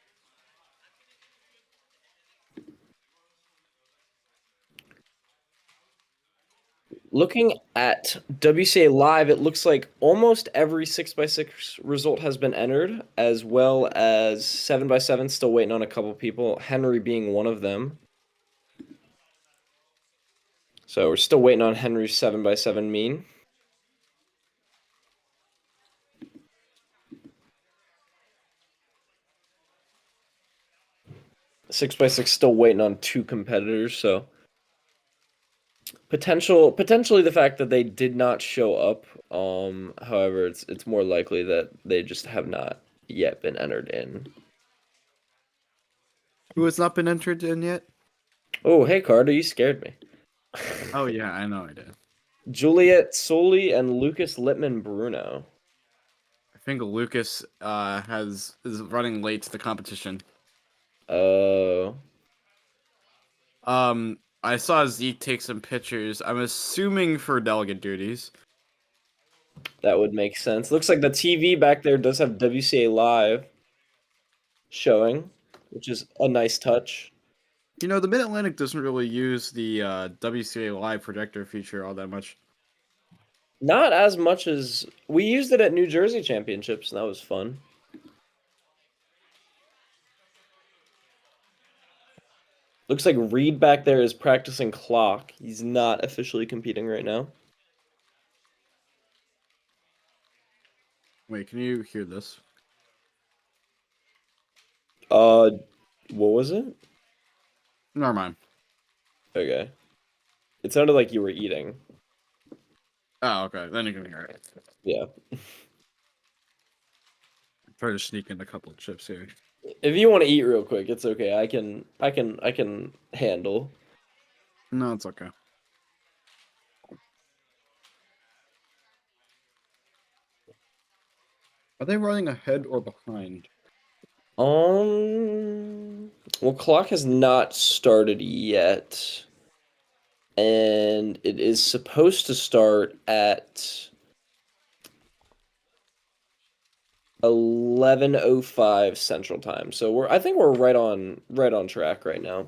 Looking at WCA Live, it looks like almost every 6x6 result has been entered, as well as 7x7 still waiting on a couple people, Henry being one of them. So we're still waiting on Henry's 7x7 mean. Six by six still waiting on two competitors, so potentially the fact that they did not show up. However, it's more likely that they just have not yet been entered in. Who has not been entered in yet? Oh, hey Carter, you scared me. Oh yeah, I know I did. Juliet Soli and Lucas Littman Bruno. I think Lucas is running late to the competition. Oh. I saw Zeke take some pictures. I'm assuming for delegate duties. That would make sense. Looks like the TV back there does have WCA Live showing, which is a nice touch. You know, the Mid-Atlantic doesn't really use the WCA Live projector feature all that much. Not as much as we used it at New Jersey Championships, and that was fun. Looks like Reed back there is practicing clock. He's not officially competing right now. Wait, can you hear this? What was it? Never mind. Okay. It sounded like you were eating. Oh, okay. Then you can hear it. Yeah. Try to sneak in a couple of chips here. If you want to eat real quick, it's okay. I can handle. No, it's okay. Are they running ahead or behind? Well, clock has not started yet. And it is supposed to start at 11:05 Central Time. So I think we're right on track right now.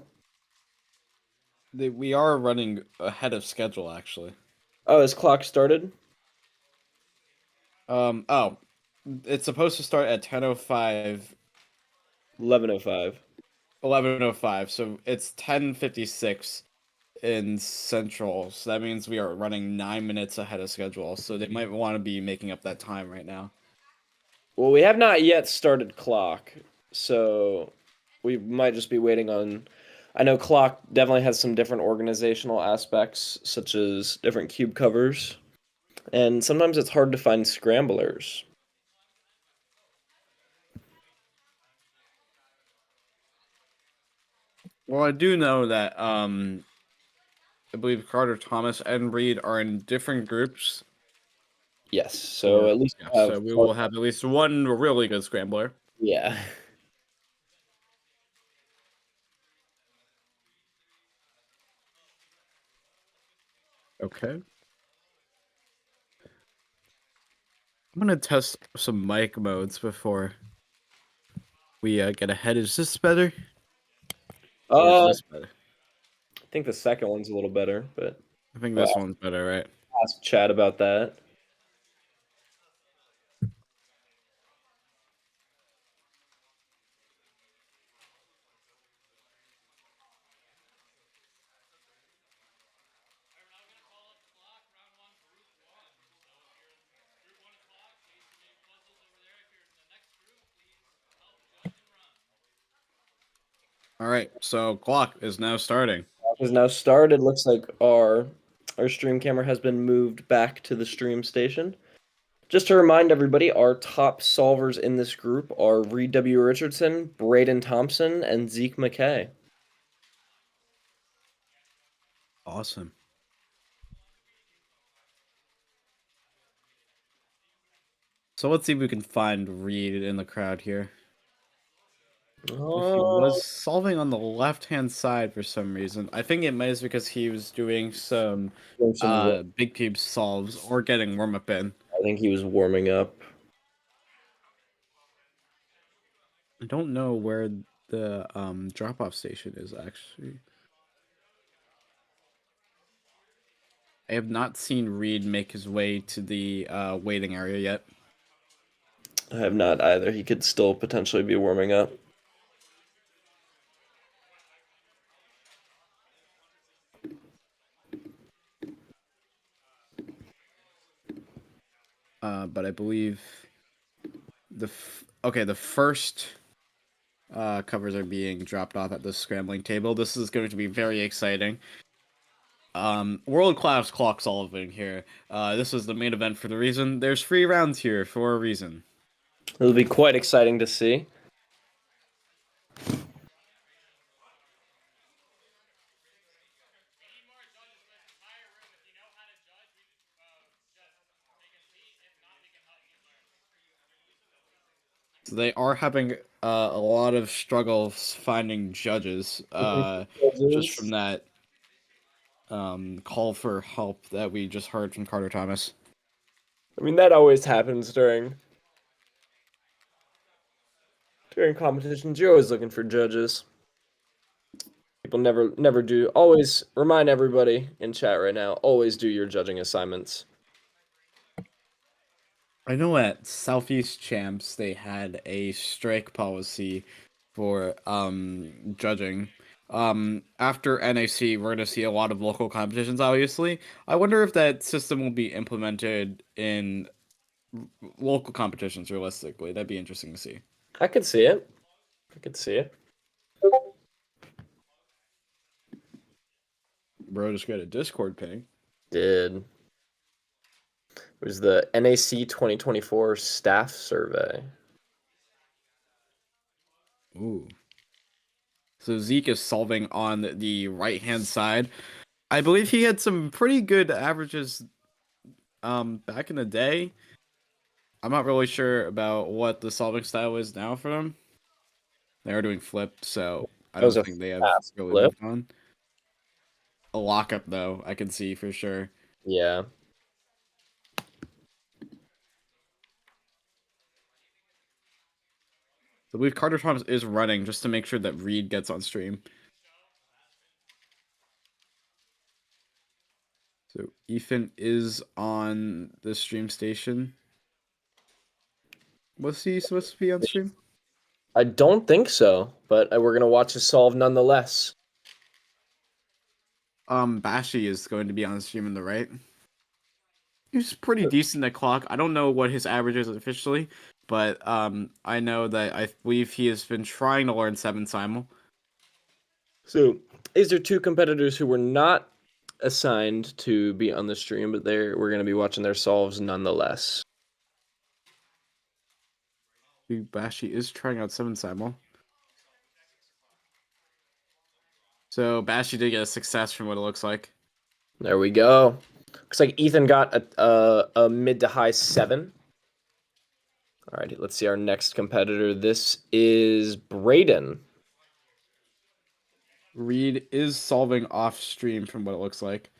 We are running ahead of schedule, actually. Oh, has clock started? Oh, it's supposed to start at 10:05. 11:05. 11:05. So it's 10:56 in Central. So that means we are running 9 minutes ahead of schedule. So they might want to be making up that time right now. Well, we have not yet started clock, so we might just be waiting on I know clock definitely has some different organizational aspects, such as different cube covers, and sometimes it's hard to find scramblers. Well, I do know that I believe Carter Thomas and Reed are in different groups. Yes, so Or at least yeah, we'll have so we will have at least one really good scrambler. yeah. Okay. I'm gonna test some mic modes before we get ahead. Is this better? Or is I this better? think the second one's a little better, but I think I'll this one's better, right? ask Chad about that. All right, so clock is now starting. Has now started. Looks like our stream camera has been moved back to the stream station. Just to remind everybody, our top solvers in this group are Reed W. Richardson, Brayden Thompson, and Zeke McKay. Awesome. So let's see if we can find Reed in the crowd here. If he was solving on the left-hand side for some reason. I think it might be because he was doing some big cube solves or getting warm-up in. I think he was warming up. I don't know where the drop-off station is, actually. I have not seen Reed make his way to the waiting area yet. I have not either. He could still potentially be warming up. But I believe the first covers are being dropped off at the scrambling table. This is going to be very exciting. World-class clock solving here. This is the main event for the reason. There's 3 rounds here for a reason. It'll be quite exciting to see. So they are having a lot of struggles finding judges. Just from that call for help that we just heard from Carter Thomas. I mean, that always happens during competitions. You're always looking for judges. People never do. Always remind everybody in chat right now, always do your judging assignments. I know at Southeast Champs they had a strike policy for judging. After NAC, we're gonna see a lot of local competitions, obviously. I wonder if that system will be implemented in local competitions realistically. That'd be interesting to see. I could see it. I could see it. Bro just got a Discord ping. Did. It was the NAC 2024 staff survey. Ooh. So Zeke is solving on the right-hand side. I believe he had some pretty good averages back in the day. I'm not really sure about what the solving style is now for them. They are doing flip, so I That was don't a think they have fast really flip. moved on. A lockup, though, I can see for sure. Yeah. I believe Carter Thomas is running just to make sure that Reed gets on stream. So Ethan is on the stream station. Was he supposed to be on stream? I don't think so, but we're gonna watch it solve nonetheless. Bashi is going to be on stream in the right. He's pretty decent at clock. I don't know what his average is officially, but I know that I believe he has been trying to learn 7 simul. So these are two competitors who were not assigned to be on the stream, but we're going to be watching their solves nonetheless. Bashi is trying out 7 Simul. So Bashi did get a success from what it looks like. There we go. Looks like Ethan got a mid to high 7. All right, let's see our next competitor. This is Brayden. Reed is solving off stream from what it looks like.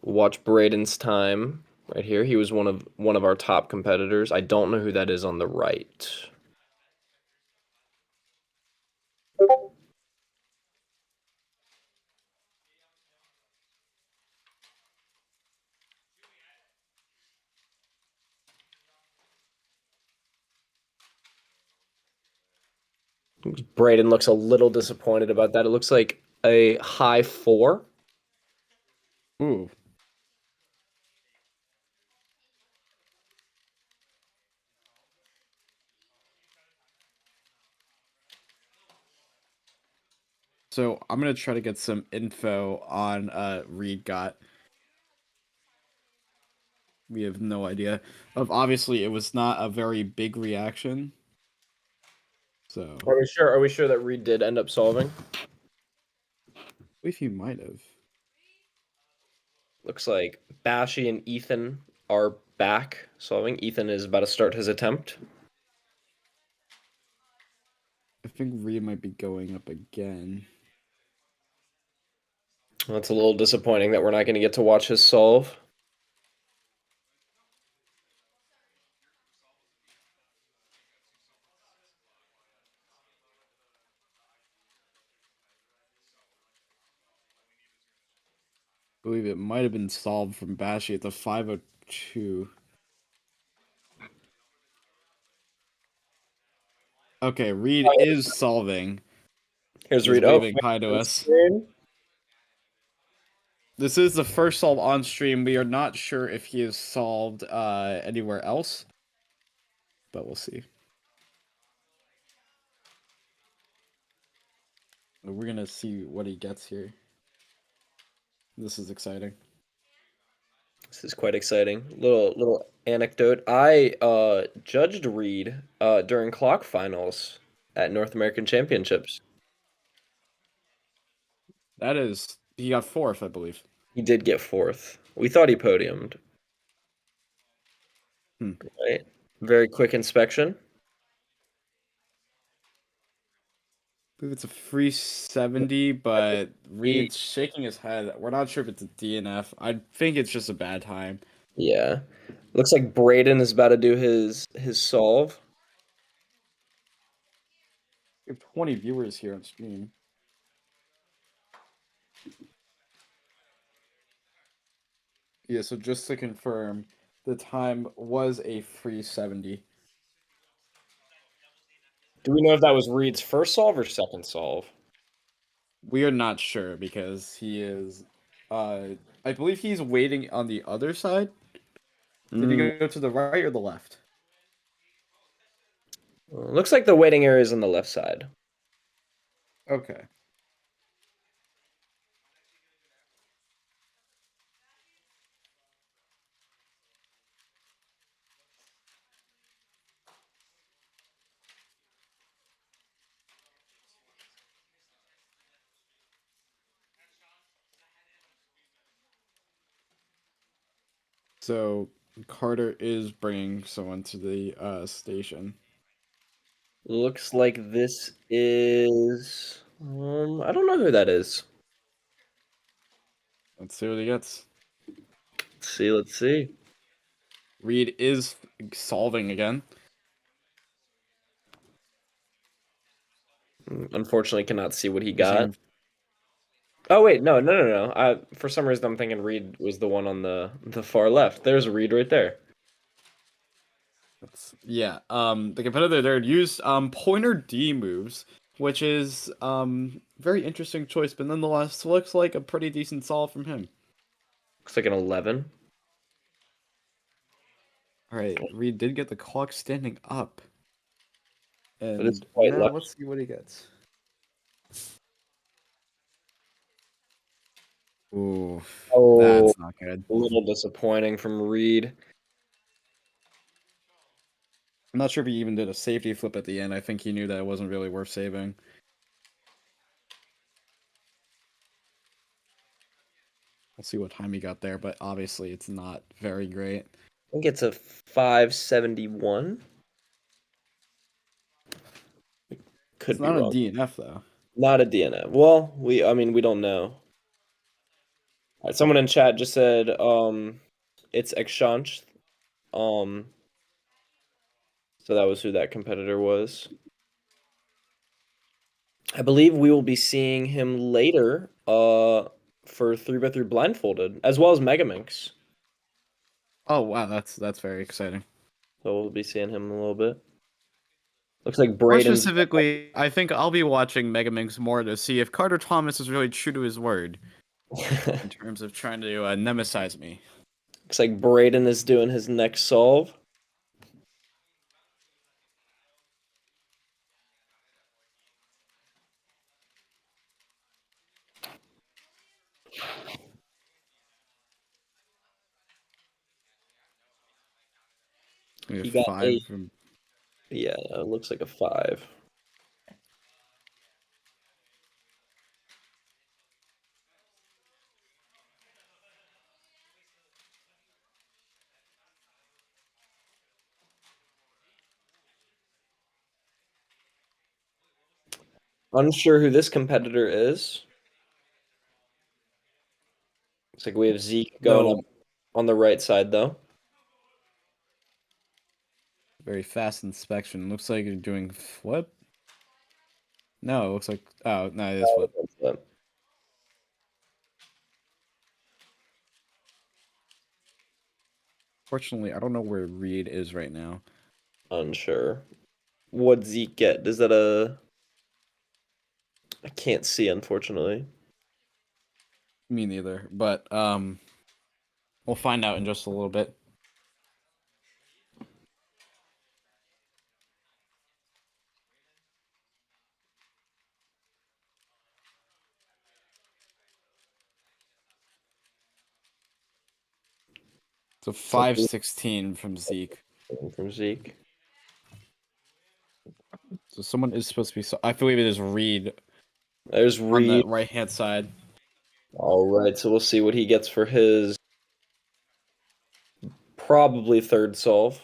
Watch Brayden's time right here. He was one of our top competitors. I don't know who that is on the right. Brayden looks a little disappointed about that. It looks like a high 4. Ooh. So I'm gonna try to get some info on Reed got. We have no idea. Obviously, it was not a very big reaction. So Are we sure? Are we sure that Reed did end up solving? I believe he might have. Looks like Bashi and Ethan are back solving. Ethan is about to start his attempt. I think Reed might be going up again. That's a little disappointing that we're not going to get to watch his solve. I believe it might have been solved from Bashi at the 502. Okay, Reed is solving. Here's He's Reed. waving hi to us. This is the first solve on stream. We are not sure if he is solved anywhere else, but we'll see. We're gonna see what he gets here. This is exciting. This is quite exciting. Little anecdote. I judged Reed during clock finals at North American Championships. That is, he got 4th, I believe. He did get 4th. We thought he podiumed. Right. Very quick inspection. I believe it's a free 70, but Reed's shaking his head. We're not sure if it's a DNF. I think it's just a bad time. Yeah. Looks like Brayden is about to do his solve. We have 20 viewers here on stream. Yeah, so just to confirm, the time was a free 70. Do we know if that was Reed's first solve or second solve? We are not sure because he is, I believe he's waiting on the other side. Did he go to the right or the left? Looks like the waiting area is on the left side. Okay. So Carter is bringing someone to the station. Looks like this is I don't know who that is. Let's see what he gets. Let's see. Reed is solving again. Unfortunately, cannot see what he got. Oh wait, no. For some reason, I'm thinking Reed was the one on the far left. There's Reed right there. Yeah. The competitor there used pointer D moves, which is very interesting choice, but nonetheless looks like a pretty decent solve from him. Looks like an 11. All right, Reed did get the clock standing up. But it's And quite yeah, lucky. let's see what he gets. Ooh, Oh, that's not good. a little disappointing from Reed. I'm not sure if he even did a safety flip at the end. I think he knew that it wasn't really worth saving. We'll see what time he got there, but obviously it's not very great. I think it's a 571. Could It's be not a wrong. DNF though. Not a DNF. Well, we don't know. All right, someone in chat just said it's exchange. So that was who that competitor was. I believe we will be seeing him later for 3x3 blindfolded, as well as Megaminx. Oh wow, that's very exciting. So we'll be seeing him in a little bit. Looks like More Brayden's specifically, I think I'll be watching Megaminx more to see if Carter Thomas is really true to his word in terms of trying to nemesize me. looks like Brayden is doing his next solve. We have He got 5 8. from. Yeah, it looks like a 5. Unsure who this competitor is. Looks like we have Zeke going No. up on the right side, though. Very fast inspection. Looks like you're doing flip. No, it looks like no, it is flip. Fortunately, I don't know where Reed is right now. Unsure. What'd Zeke get? Is that a... I can't see, unfortunately. Me neither, but we'll find out in just a little bit. So 516 from Zeke. From Zeke. So someone is supposed to be. I believe it is Reed There's on Reed. the right hand side. All right, so we'll see what he gets for his probably third solve.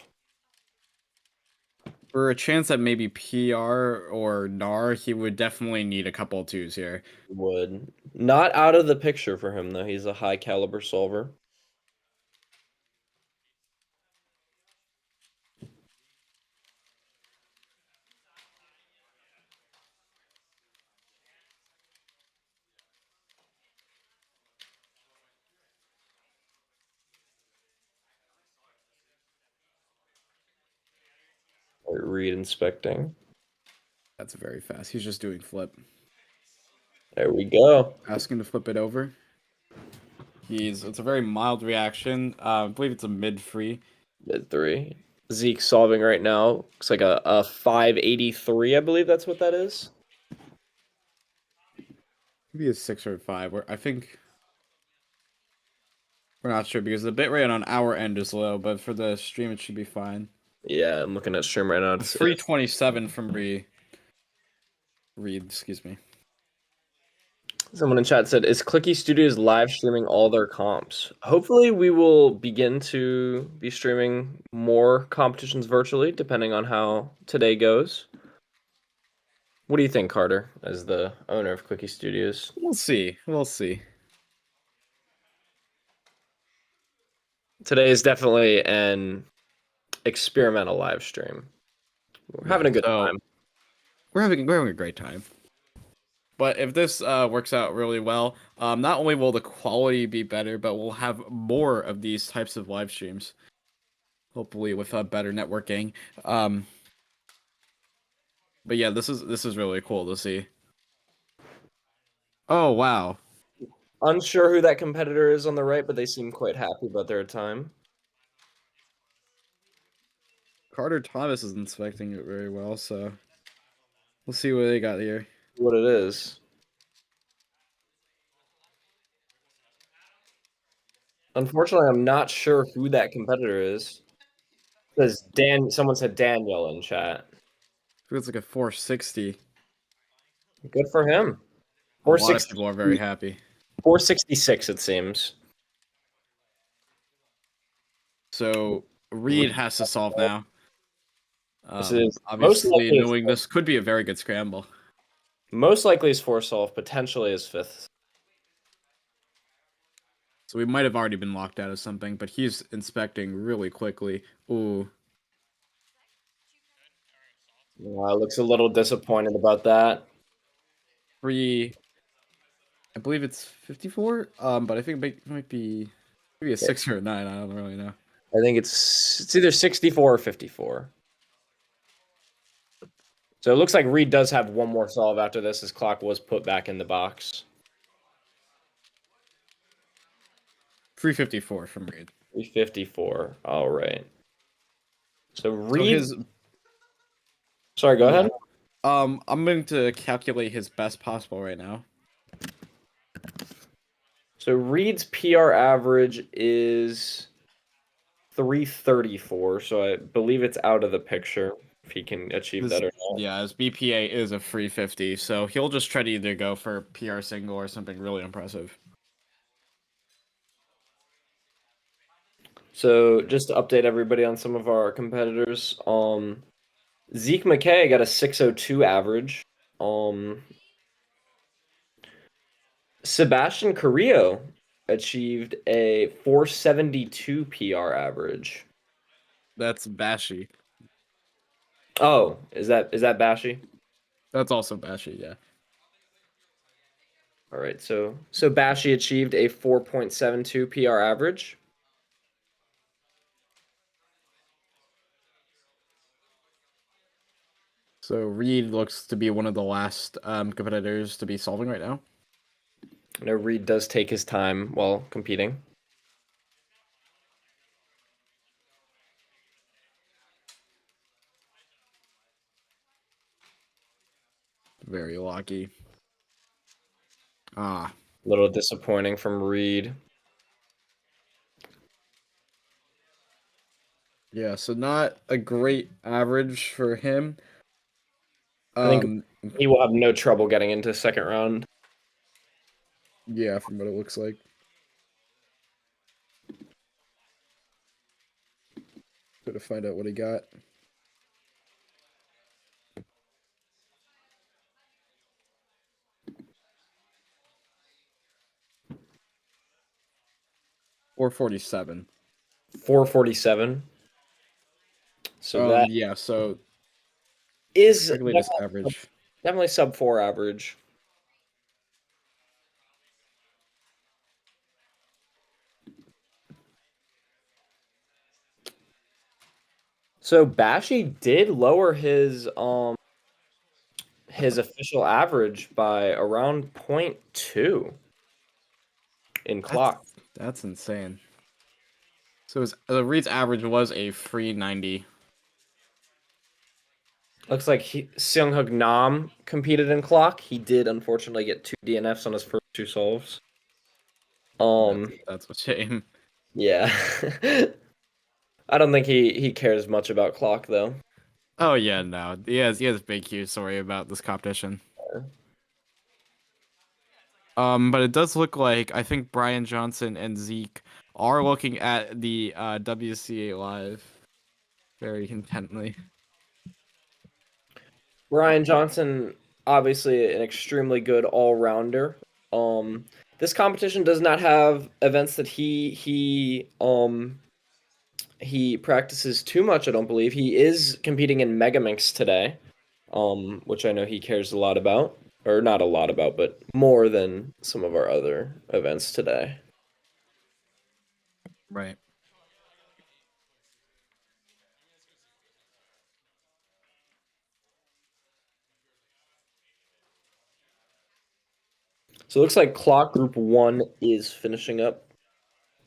For a chance at maybe PR or NAR, he would definitely need a couple of 2s here. Would. Not out of the picture for him, though. He's a high caliber solver. Reed inspecting. That's very fast. He's just doing flip. There we go. Asking to flip it over. It's a very mild reaction. I believe it's a mid-free. Mid 3. Zeke solving right now. Looks like a 583, I believe that's what that is. Maybe a 6 or a 5. I think we're not sure because the bitrate on our end is low, but for the stream it should be fine. Yeah, I'm looking at stream right now. It's 327 from Reed, excuse me. Someone in chat said, is Clicky Studios live streaming all their comps? Hopefully we will begin to be streaming more competitions virtually, depending on how today goes. What do you think, Carter, as the owner of Clicky Studios? We'll see. We'll see. Today is definitely an experimental live stream. We're having a good time. We're having a great time. But if this works out really well, not only will the quality be better, but we'll have more of these types of live streams. Hopefully with better networking. But yeah, this is really cool to see. Oh wow. Unsure who that competitor is on the right, but they seem quite happy about their time. Carter Thomas is inspecting it very well, so we'll see what they got here. What it is. Unfortunately, I'm not sure who that competitor is. Because someone said Daniel in chat. Feels like a 460. Good for him. A lot of 460, people are very happy. 466, it seems. So Reed has to solve now. This is most Obviously, knowing this could be a very good scramble. most likely is 4 solve, potentially is 5th. So we might have already been locked out of something, but he's inspecting really quickly. Ooh. Looks a little disappointed about that. I believe it's 54. But I think it might be maybe a 6 or a 9. I don't really know. I think it's either 64 or 54. So it looks like Reed does have one more solve after this. His clock was put back in the box. 354 from Reed. 354. All right. So So Reed. Sorry, go ahead. I'm going to calculate his best possible right now. So Reed's PR average is 334. So I believe it's out of the picture if he can achieve that or not. Yeah, his BPA is a free 50, so he'll just try to either go for PR single or something really impressive. So just to update everybody on some of our competitors, Zeke McKay got a 602 average. Sebastian Carrillo achieved a 472 PR average. That's Bashy. Oh, is that Bashy? That's also Bashy, yeah. All right, so Bashy achieved a 4.72 PR average. So Reed looks to be one of the last competitors to be solving right now. I know Reed does take his time while competing. Very lucky. Ah. A little disappointing from Reed. Yeah, so not a great average for him. I think he will have no trouble getting into second round. Yeah, from what it looks like. Gotta find out what he got. $447. 447. So that yeah, so is calculate his average. definitely sub 4 average. So Bashy did lower his official average by around 0.2 in clock. That's insane. So Reed's average was a free 90. Looks like Seung Nahm competed in clock. He did unfortunately get 2 DNFs on his first 2 solves. That's a shame. Yeah. I don't think he cares much about clock though. Oh yeah, no. He has a big huge story about this competition. But it does look like I think Brian Johnson and Zeke are looking at the WCA live very intently. Brian Johnson, obviously an extremely good all-rounder. This competition does not have events that he practices too much, I don't believe. He is competing in Megaminx today, which I know he cares a lot about. Or not a lot about, but more than some of our other events today. Right. So it looks like Clock Group 1 is finishing up.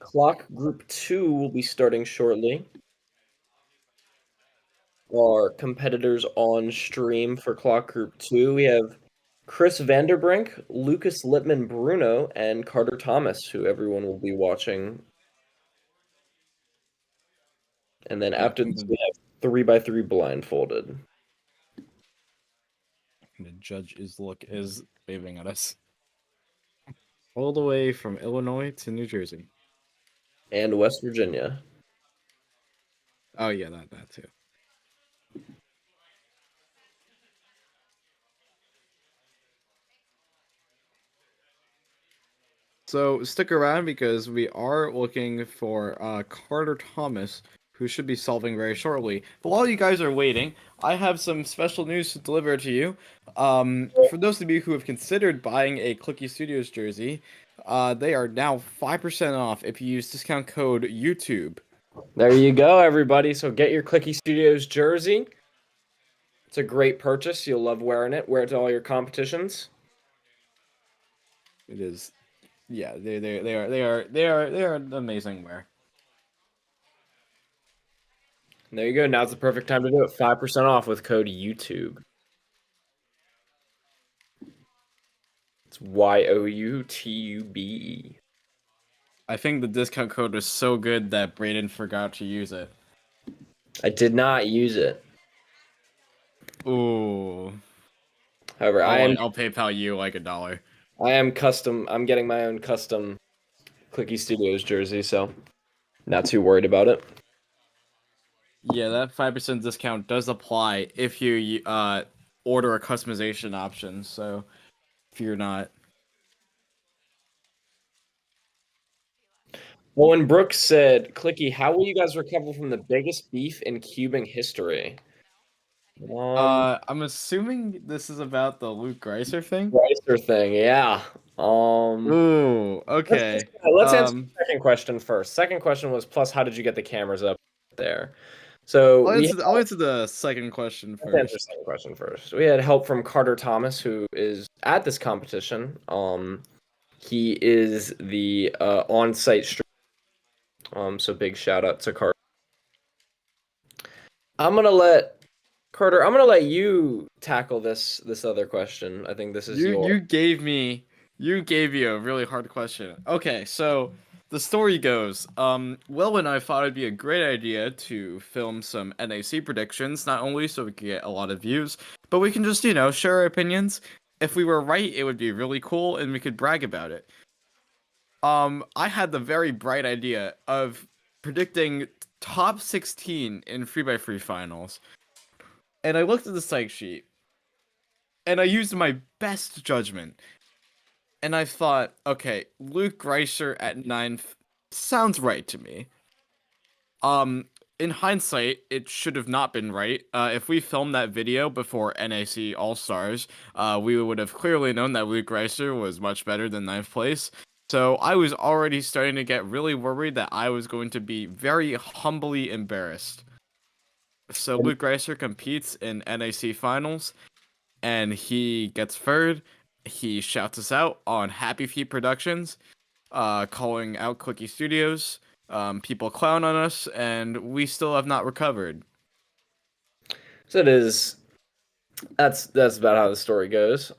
Clock Group 2 will be starting shortly. Our competitors on stream for Clock Group 2. We have Chris Vanderbrink, Lucas Littman Bruno, and Carter Thomas, who everyone will be watching And then Yeah, after this, we have 3x3 blindfolded. the judge is waving at us. All the way from Illinois to New Jersey. And West Virginia. Oh yeah, that too. So stick around because we are looking for Carter Thomas, who should be solving very shortly. But while you guys are waiting, I have some special news to deliver to you. For those of you who have considered buying a Clicky Studios jersey, they are now 5% off if you use discount code YouTube. There you go, everybody. So get your Clicky Studios jersey. It's a great purchase. You'll love wearing it. Wear it to all your competitions. It is, yeah. They are an amazing wear. And there you go. Now's the perfect time to do it. 5% off with code YouTube. It's YOUTUBE. I think the discount code was so good that Brayden forgot to use it. I did not use it. Ooh. However, I'll PayPal you like $1. I am custom. I'm getting my own custom Clicky Studios jersey, so not too worried about it. Yeah, that 5% discount does apply if you order a customization option. So if you're not, Well, when Brooks said, "Clicky, how will you guys recover from the biggest beef in cubing history?" I'm assuming this is about the Luke Greiser thing. Greiser thing, yeah. Ooh, okay. Let's answer the second question first. Second question was, plus, how did you get the cameras up there? So I'll answer the second question let's answer the first. second question first. We had help from Carter Thomas, who is at this competition. He is the on-site streamer. So big shout out to Carter. I'm gonna let you tackle this other question. I think this is You gave me a really hard question. Okay, so the story goes, Will and I thought it'd be a great idea to film some NAC predictions, not only so we could get a lot of views, but we can just, share our opinions. If we were right, it would be really cool and we could brag about it. I had the very bright idea of predicting top 16 in 3x3 finals. And I looked at the site sheet and I used my best judgment. And I thought, okay, Luke Greiser at 9th sounds right to me. In hindsight, it should have not been right. If we filmed that video before NAC All Stars, we would have clearly known that Luke Greiser was much better than 9th place. So I was already starting to get really worried that I was going to be very humbly embarrassed. So Luke Greiser competes in NAC finals, and he gets third. He shouts us out on Happy Feet Productions, calling out Clicky Studios. People clown on us, and we still have not recovered. So it is. That's about how the story goes.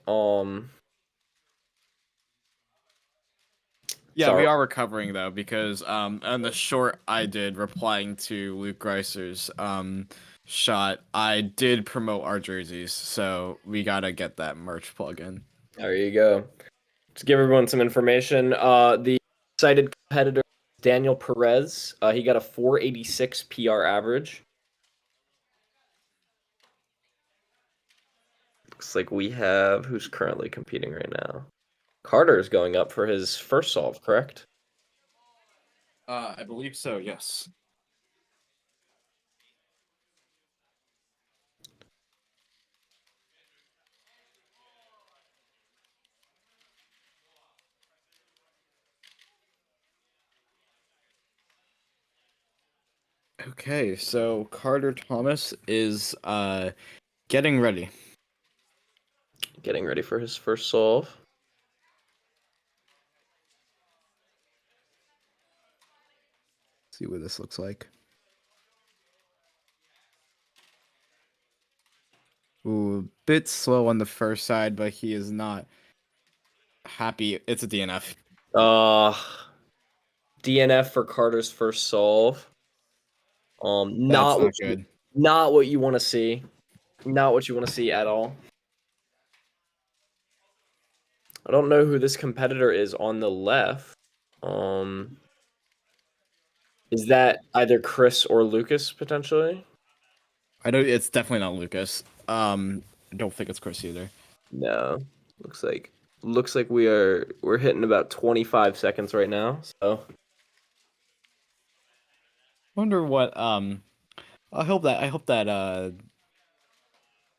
Yeah, sorry. we are recovering though, because on the short I did replying to Luke Greiser's shot, I did promote our jerseys, so we gotta get that merch plug-in. There you go. To give everyone some information, the cited competitor Daniel Perez, he got a 486 PR average. Looks like we have who's currently competing right now. Carter is going up for his first solve, correct? I believe so, yes. Okay, so Carter Thomas is getting ready. Getting ready for his first solve. See what this looks like. Ooh, bit slow on the first side, but he is not happy. It's a DNF. DNF for Carter's first solve. That's Not not good. not what you want to see. Not what you want to see at all. I don't know who this competitor is on the left. Is that either Chris or Lucas potentially? I know it's definitely not Lucas. I don't think it's Chris either. No. Looks like we're hitting about 25 seconds right now. So Wonder what I hope that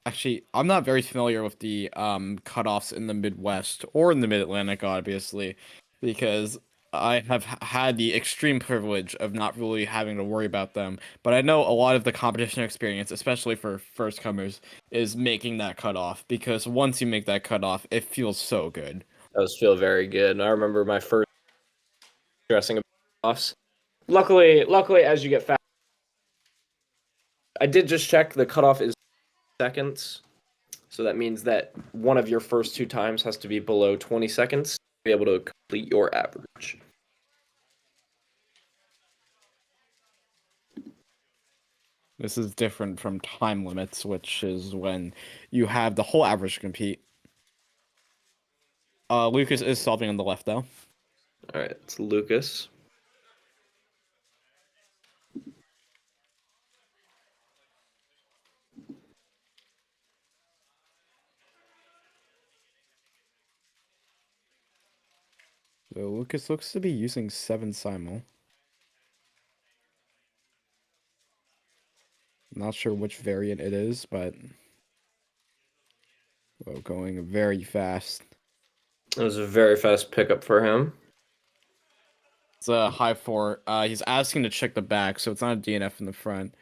actually I'm not very familiar with the cutoffs in the Midwest or in the Mid-Atlantic, obviously, because I have had the extreme privilege of not really having to worry about them. But I know a lot of the competition experience, especially for first comers, is making that cutoff, because once you make that cutoff, it feels so good. those feel very good. I remember my first dressing offs. Luckily, as you get fast, I did just check. The cutoff is seconds, so that means that one of your first two times has to be below 20 seconds to be able to complete your average. This is different from time limits, which is when you have the whole average to compete. Lucas is solving on the left though. All right, it's Lucas. So Lucas looks to be using 7 simul. Not sure which variant it is, but going very fast. It was a very fast pickup for him. It's a high 4. He's asking to check the back, so it's not a DNF in the front.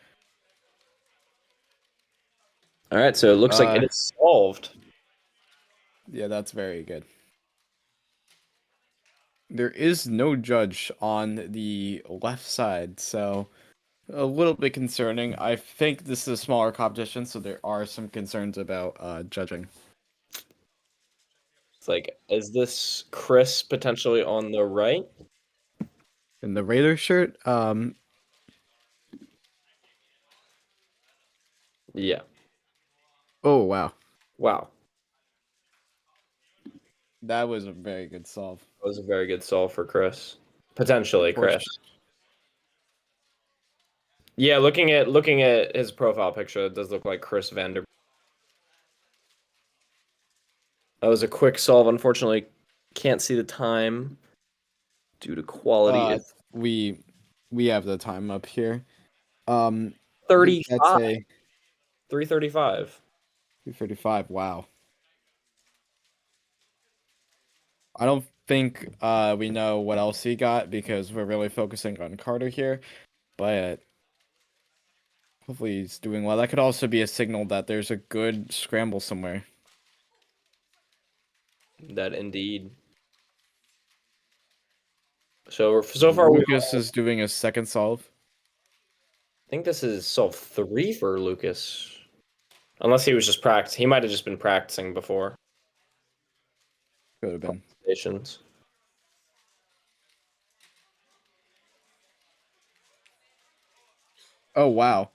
All right, so it looks like it is solved. Yeah, that's very good. There is no judge on the left side, so a little bit concerning. I think this is a smaller competition, so there are some concerns about judging. It's like, is this Chris potentially on the right? In the Raider shirt, Yeah. oh wow, Wow. that was a very good solve. That was a very good solve for Chris. Potentially, Chris. Yeah, looking at his profile picture, it does look like Chris Vander. That was a quick solve. Unfortunately, can't see the time due to quality. We have the time up here. I think that's 35. a 3:35. 235. Wow. I don't think we know what else he got because we're really focusing on Carter here, but hopefully he's doing well. That could also be a signal that there's a good scramble somewhere. That indeed. So far, Lucas is doing a second solve. I think this is solve 3 for Lucas. Unless he was just practicing. He might have just been practicing before. Could have been. Stations. Oh wow.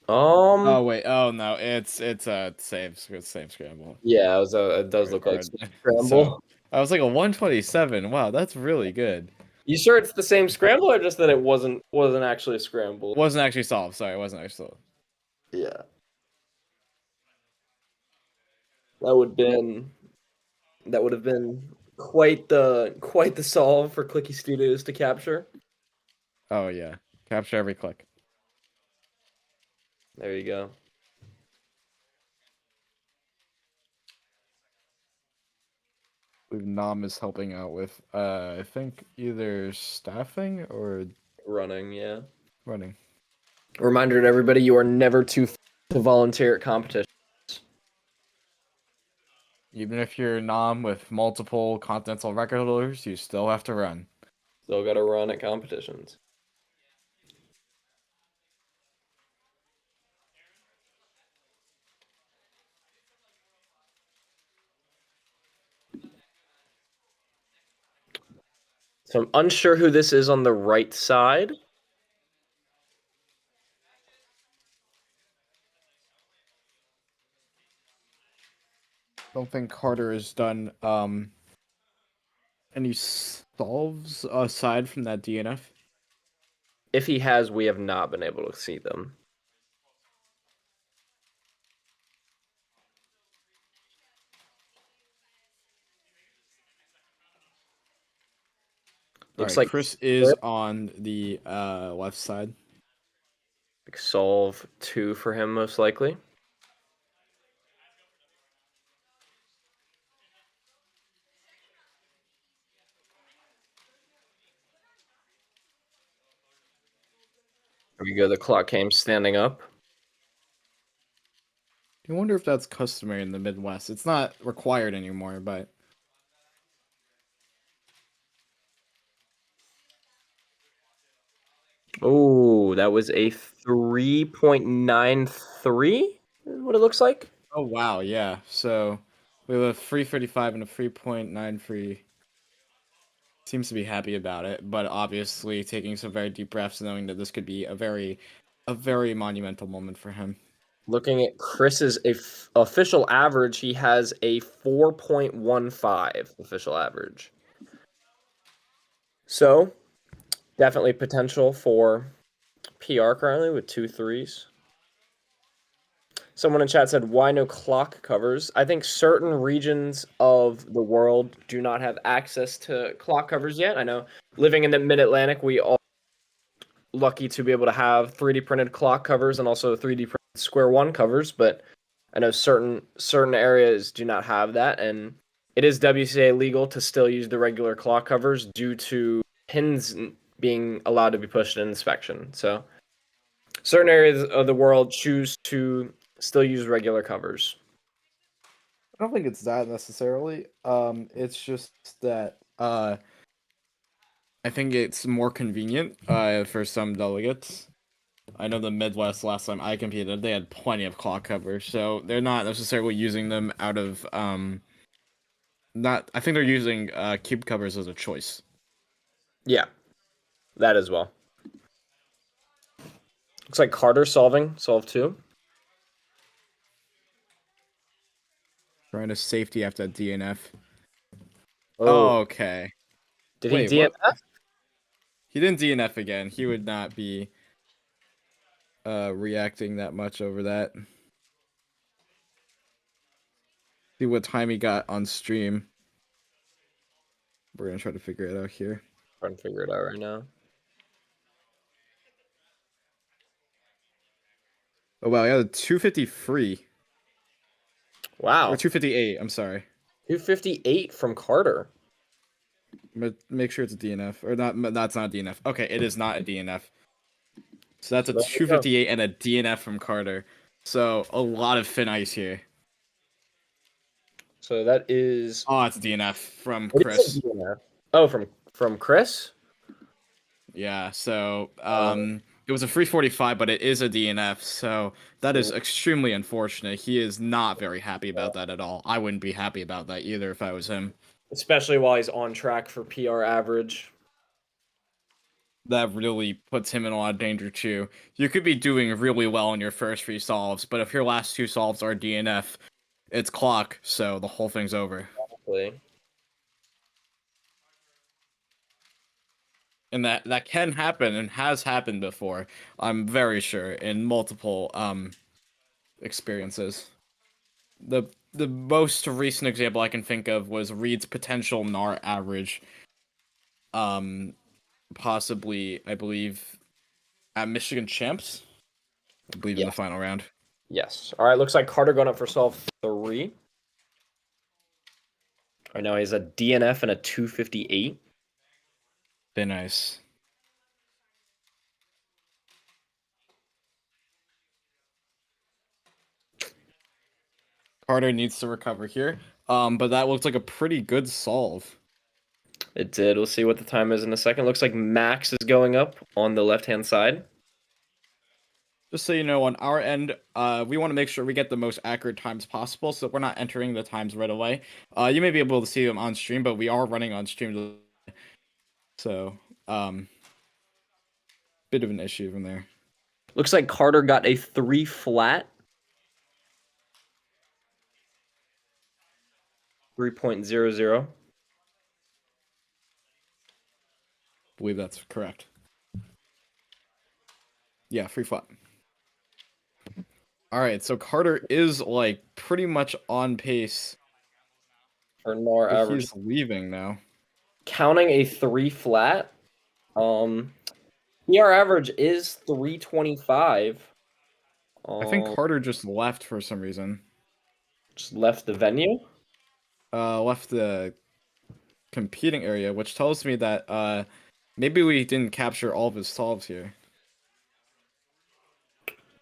Oh wait. Oh no. It's a same scramble. Yeah, it does look like scramble. So, I was like a 127. Wow, that's really good. You sure it's the same scramble or just that it wasn't actually a scramble? It wasn't actually solved. Sorry, it wasn't actually solved. Yeah. That would have been quite the solve for Clicky Studios to capture. Oh yeah. Capture every click. There you go. I believe Nahm is helping out with I think either staffing or Running, yeah. running. Reminder to everybody, you are never too to volunteer at competition. Even if you're Nahm with multiple continental record holders, you still have to run. Still got to run at competitions. So I'm unsure who this is on the right side. don't think Carter has done any solves aside from that DNF. If he has, we have not been able to see them. Looks like Chris is on the left side. solve 2 for him, most likely. Here we go. The clock came standing up. I wonder if that's customary in the Midwest. It's not required anymore, but Oh, that was a 3.93, is what it looks like. oh wow, yeah. So we have a 3:35 and a 3.93. Seems to be happy about it, but obviously taking some very deep breaths, knowing that this could be a very monumental moment for him. Looking at Chris's official average, he has a 4.15 official average. So, definitely potential for PR currently with 2 threes. Someone in chat said, why no clock covers? I think certain regions of the world do not have access to clock covers yet. I know living in the mid-Atlantic, we are lucky to be able to have 3D printed clock covers and also 3D printed square one covers, but I know certain areas do not have that, and it is WCA legal to still use the regular clock covers due to pins being allowed to be pushed in inspection. So certain areas of the world choose to still use regular covers. I don't think it's that necessarily. It's just that I think it's more convenient for some delegates. I know the Midwest last time I competed, they had plenty of clock covers, so they're not necessarily using them out of not. I think they're using cube covers as a choice. Yeah, that as well. Looks like Carter solve 2. Trying to safety after that DNF. Oh, Okay. did Wait, he DNF? what? He didn't DNF again. He would not be reacting that much over that. See what time he got on stream. We're gonna try to figure it out here. Trying to figure it out right now. Oh wow, he had a 253. Wow. Or 258, I'm sorry. 258 from Carter. But make sure it's a DNF. Or not, that's not a DNF. Okay, it is not a DNF. So that's a There we go. 258 and a DNF from Carter. So a lot of thin ice here. So that is. Oh, it's a DNF from It is a Chris. DNF. Oh, from Chris? Yeah, so it was a 345, but it is a DNF, so that is extremely unfortunate. He is not very happy about that at all. I wouldn't be happy about that either if I was him. Especially while he's on track for PR average. That really puts him in a lot of danger too. You could be doing really well in your first 3 solves, but if your last 2 solves are DNF, it's clock, so the whole thing's over. Exactly. And that can happen and has happened before. I'm very sure in multiple experiences. The most recent example I can think of was Reed's potential NAR average. Possibly, I believe, at Michigan Champs. I believe in the final round. Yes. All right. Looks like Carter going up for solve 3. Right now he has a DNF and a 258. Very nice. Carter needs to recover here. But that looks like a pretty good solve. It did. We'll see what the time is in a second. Looks like Max is going up on the left-hand side. Just so you know, on our end, we want to make sure we get the most accurate times possible, so we're not entering the times right away. You may be able to see them on stream, but we are running on stream, so bit of an issue from there. Looks like Carter got a 3 flat. 3.00. Believe that's correct. Yeah, free flat. All right, so Carter is like pretty much on pace. For NAR But average. he's leaving now. Counting a 3 flat, PR average is 325. I think Carter just left for some reason. Just left the venue. Left the competing area, which tells me that maybe we didn't capture all of his solves here.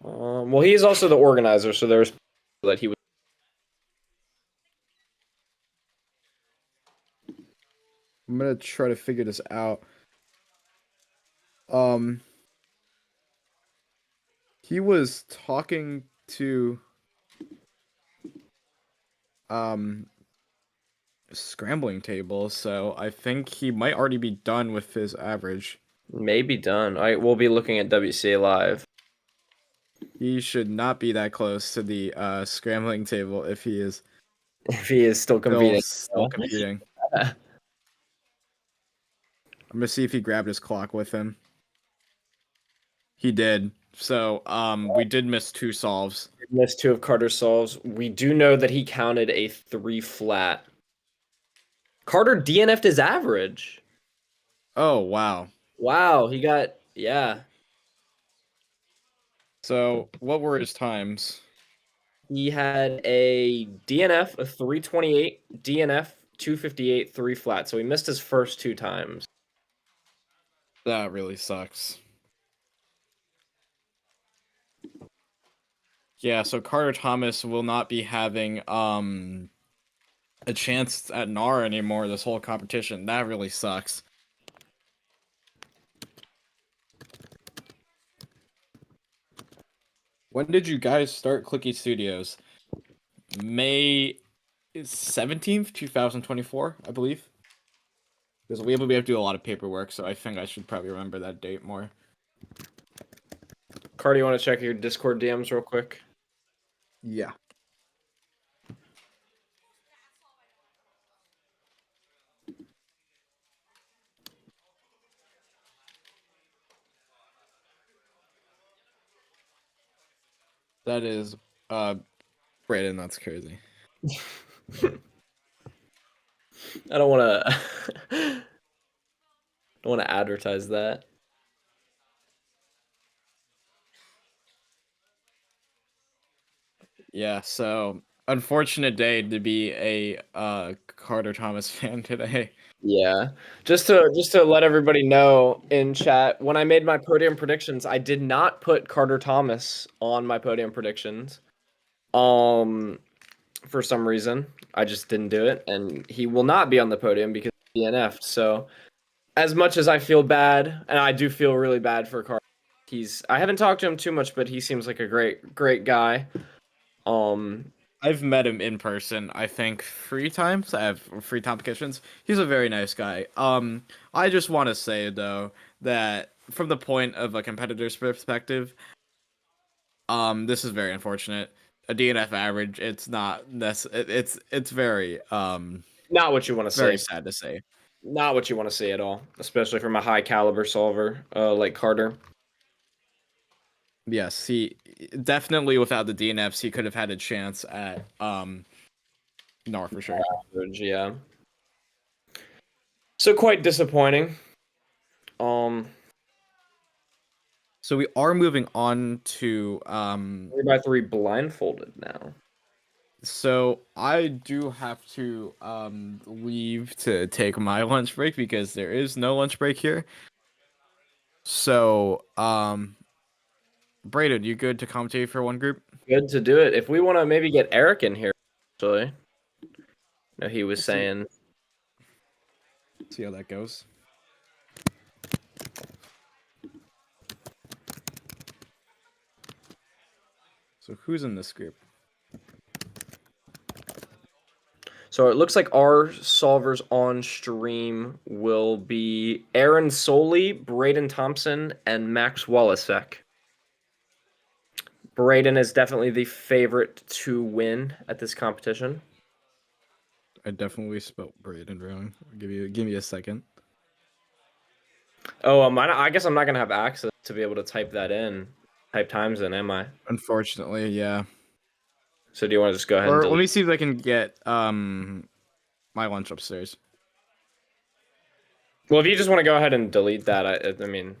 Well, he's also the organizer, so there's that he was. I'm gonna try to figure this out. He was talking to scrambling table, so I think he might already be done with his average. Maybe done. All right, we'll be looking at WCA live. He should not be that close to the scrambling table if he is If he is still competing. still competing. I'm gonna see if he grabbed his clock with him. He did. So we did miss 2 solves. Missed 2 of Carter's solves. We do know that he counted a 3 flat. Carter DNF'd his average. Oh wow. Wow, he got yeah. So what were his times? He had a DNF, a 328, DNF, 258, 3 flat. So he missed his first 2 times. That really sucks. Yeah, so Carter Thomas will not be having a chance at NAR anymore this whole competition. That really sucks. When did you guys start Clicky Studios? May 17th, 2024, I believe. Because we have to do a lot of paperwork, so I think I should probably remember that date more. Carter, you want to check your Discord DMs real quick? Yeah. That is Brayden, that's crazy. I don't want to don't want to advertise that. Yeah, so unfortunate day to be a Carter Thomas fan today. Yeah. Just to let everybody know in chat, when I made my podium predictions, I did not put Carter Thomas on my podium predictions. For some reason, I just didn't do it, and he will not be on the podium because he DNF'd. So, as much as I feel bad, and I do feel really bad for Carter, I haven't talked to him too much, but he seems like a great guy. I've met him in person, I think 3 times. I have 3 competitions. He's a very nice guy. I just want to say though that from the point of a competitor's perspective, this is very unfortunate. A DNF average, it's not it's very not what you want to say. Very sad to say. Not what you want to see at all, especially from a high caliber solver like Carter. Yes, he definitely without the DNFs, he could have had a chance at NAR for sure. Average, yeah. So quite disappointing. So we are moving on to 3x3 blindfolded now. So I do have to leave to take my lunch break because there is no lunch break here. So Brayden, you good to commentate for one group? Good to do it. If we want to maybe get Eric in here, actually. No, he was saying. See how that goes. So who's in this group? So it looks like our solvers on stream will be Aaron Soley, Brayden Thompson, and Max Walasek. Brayden is definitely the favorite to win at this competition. I definitely spelled Brayden wrong. Give me a second. Oh, I guess I'm not gonna have access to be able to type times in, am I? Unfortunately, yeah. So do you want to just go ahead and Or delete? let me see if I can get my lunch upstairs. Well, if you just want to go ahead and delete that, I mean,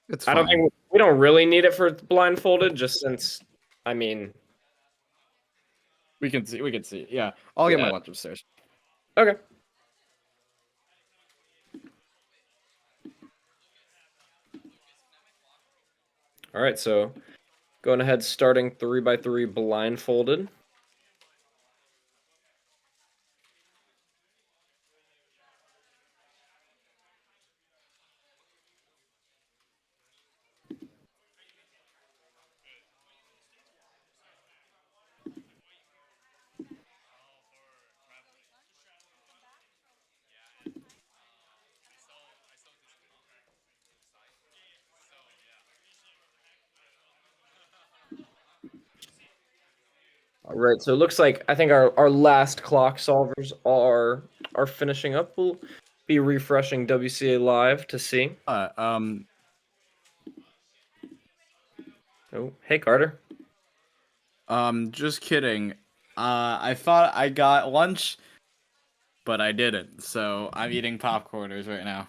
It's I fine. don't think we don't really need it for blindfolded, just since, I mean, we can see. We can see. Yeah, I'll get my Yeah. lunch upstairs. okay. All right, so going ahead, starting 3x3 blindfolded. All right, so it looks like I think our last clock solvers are finishing up. We'll be refreshing WCA Live to see. Oh, hey Carter. Just kidding. I thought I got lunch, but I didn't. So I'm eating popcorners right now.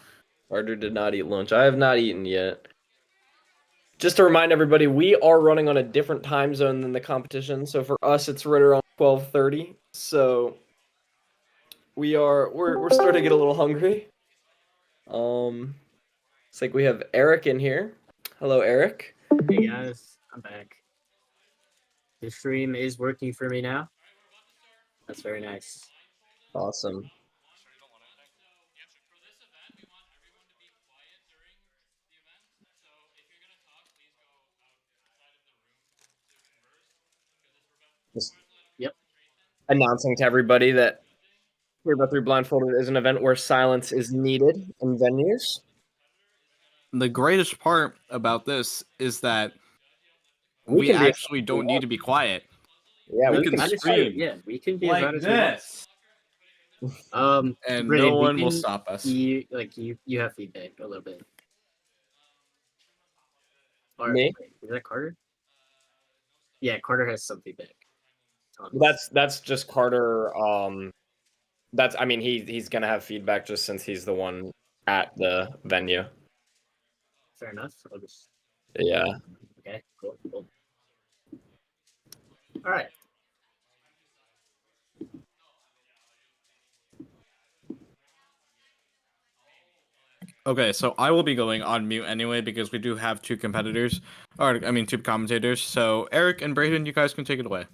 Carter did not eat lunch. I have not eaten yet. Just to remind everybody, we are running on a different time zone than the competition. So for us, it's right around 12:30. So we're starting to get a little hungry. It's like we have Eric in here. Hello, Eric. Hey guys, I'm back. The stream is working for me now. That's very nice. Awesome. Just Yep. announcing to everybody that 3x3 Blindfolded is an event where silence is needed in venues. The greatest part about this is that We we can be actually don't need to be quiet. Yeah, we can That is stream true. Yeah, we can be like as loud as we want. this, And and Brayden, no we one will can- stop us. You have feedback a little bit. Or, Me? wait, is that Carter? Yeah, Carter has some feedback. on this. That's just Carter. I mean he's gonna have feedback just since he's the one at the venue. Fair enough. I'll just... Yeah. Okay, cool. All right. Okay, so I will be going on mute anyway because we do have two competitors, or I mean two commentators. So Eric and Brayden, you guys can take it away.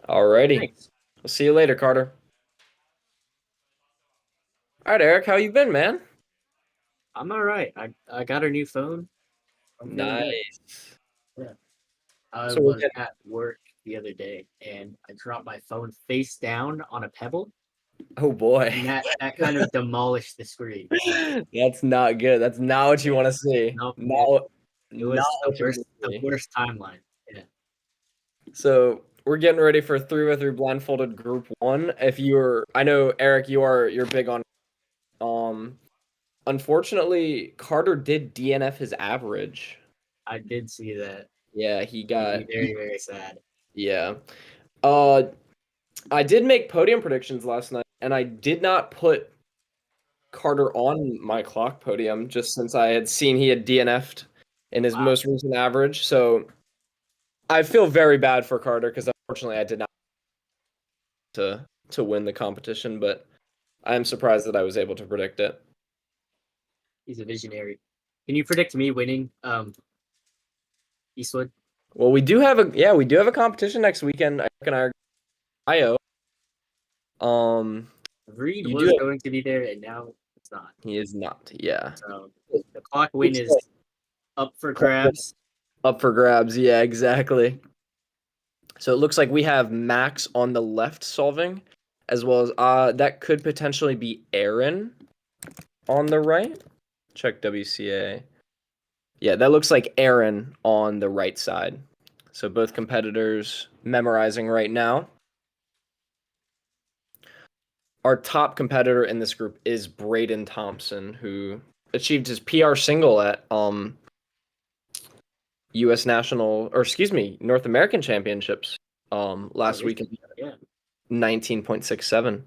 Alrighty. Thanks. We'll see you later, Carter. All right, Eric, how you been, man? I'm all right. I got a new phone. I'm feeling good. Nice. I So we're was at work the other day and I dropped my phone face down on a pebble, Oh and boy. that kind of demolished the screen. That's not good. That's not what you want to see. Nope. Not, It was not the what you worst, wanna the see. worst timeline. Yeah. So we're getting ready for 3x3 blindfolded group 1. I know Eric, you're big on. Unfortunately, Carter did DNF his average. I did see that. Yeah, he Made got. me very, very sad. Yeah. I did make podium predictions last night, and I did not put Carter on my clock podium just since I had seen he had DNF'd in his Wow. most recent average. So I feel very bad for Carter because unfortunately I did not to win the competition, but I'm surprised that I was able to predict it. He's a visionary. Can you predict me winning Eastwood? Well, we do have a competition next weekend. Eric and I are IO. Reed You was do- going to be there, and now it's not. He is not. Yeah. So the clock win is up for grabs. Up for grabs. Yeah, exactly. So it looks like we have Max on the left solving, as well as that could potentially be Aaron on the right. Check WCA. Yeah, that looks like Aaron on the right side. So both competitors memorizing right now. our top competitor in this group is Brayden Thompson, who achieved his PR single at U.S. National, or excuse me, North American Championships last week. Yeah. 19.67.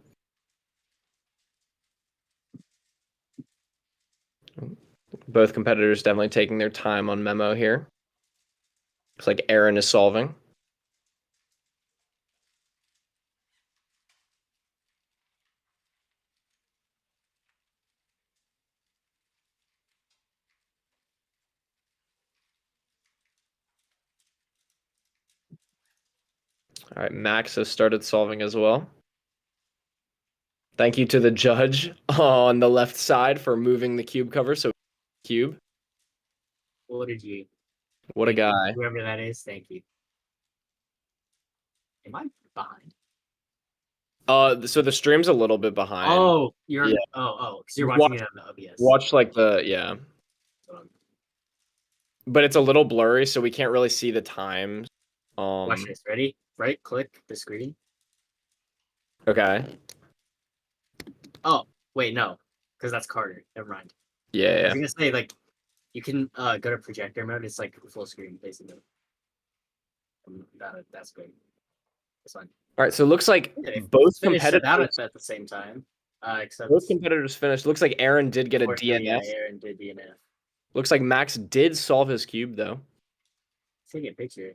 Both competitors definitely taking their time on memo here. Looks like Aryan is solving. All right, Max has started solving as well. Thank you to the judge on the left side for moving the cube cover. So cube. What did you? What a Thank you, guy. whoever that is, thank you. Am I behind? So the stream's a little bit behind. Oh, you're Yeah. because you're watching it on the OBS. Watch like yeah. But it's a little blurry, so we can't really see the times. Watch this. Ready? Right click the screen. Okay. Oh, wait, no. Because that's Carter. Never mind. I Yeah. was gonna say, like, you can go to projector mode. It's like full screen, basically. That's great. That's fine. All right, so it looks like Yeah, both finished competitors at the same time. Except both competitors finished. Looks like Aryan did get a unfortunately, DNF. Yeah, Aaron did DNF. Looks like Max did solve his cube though. Take a picture.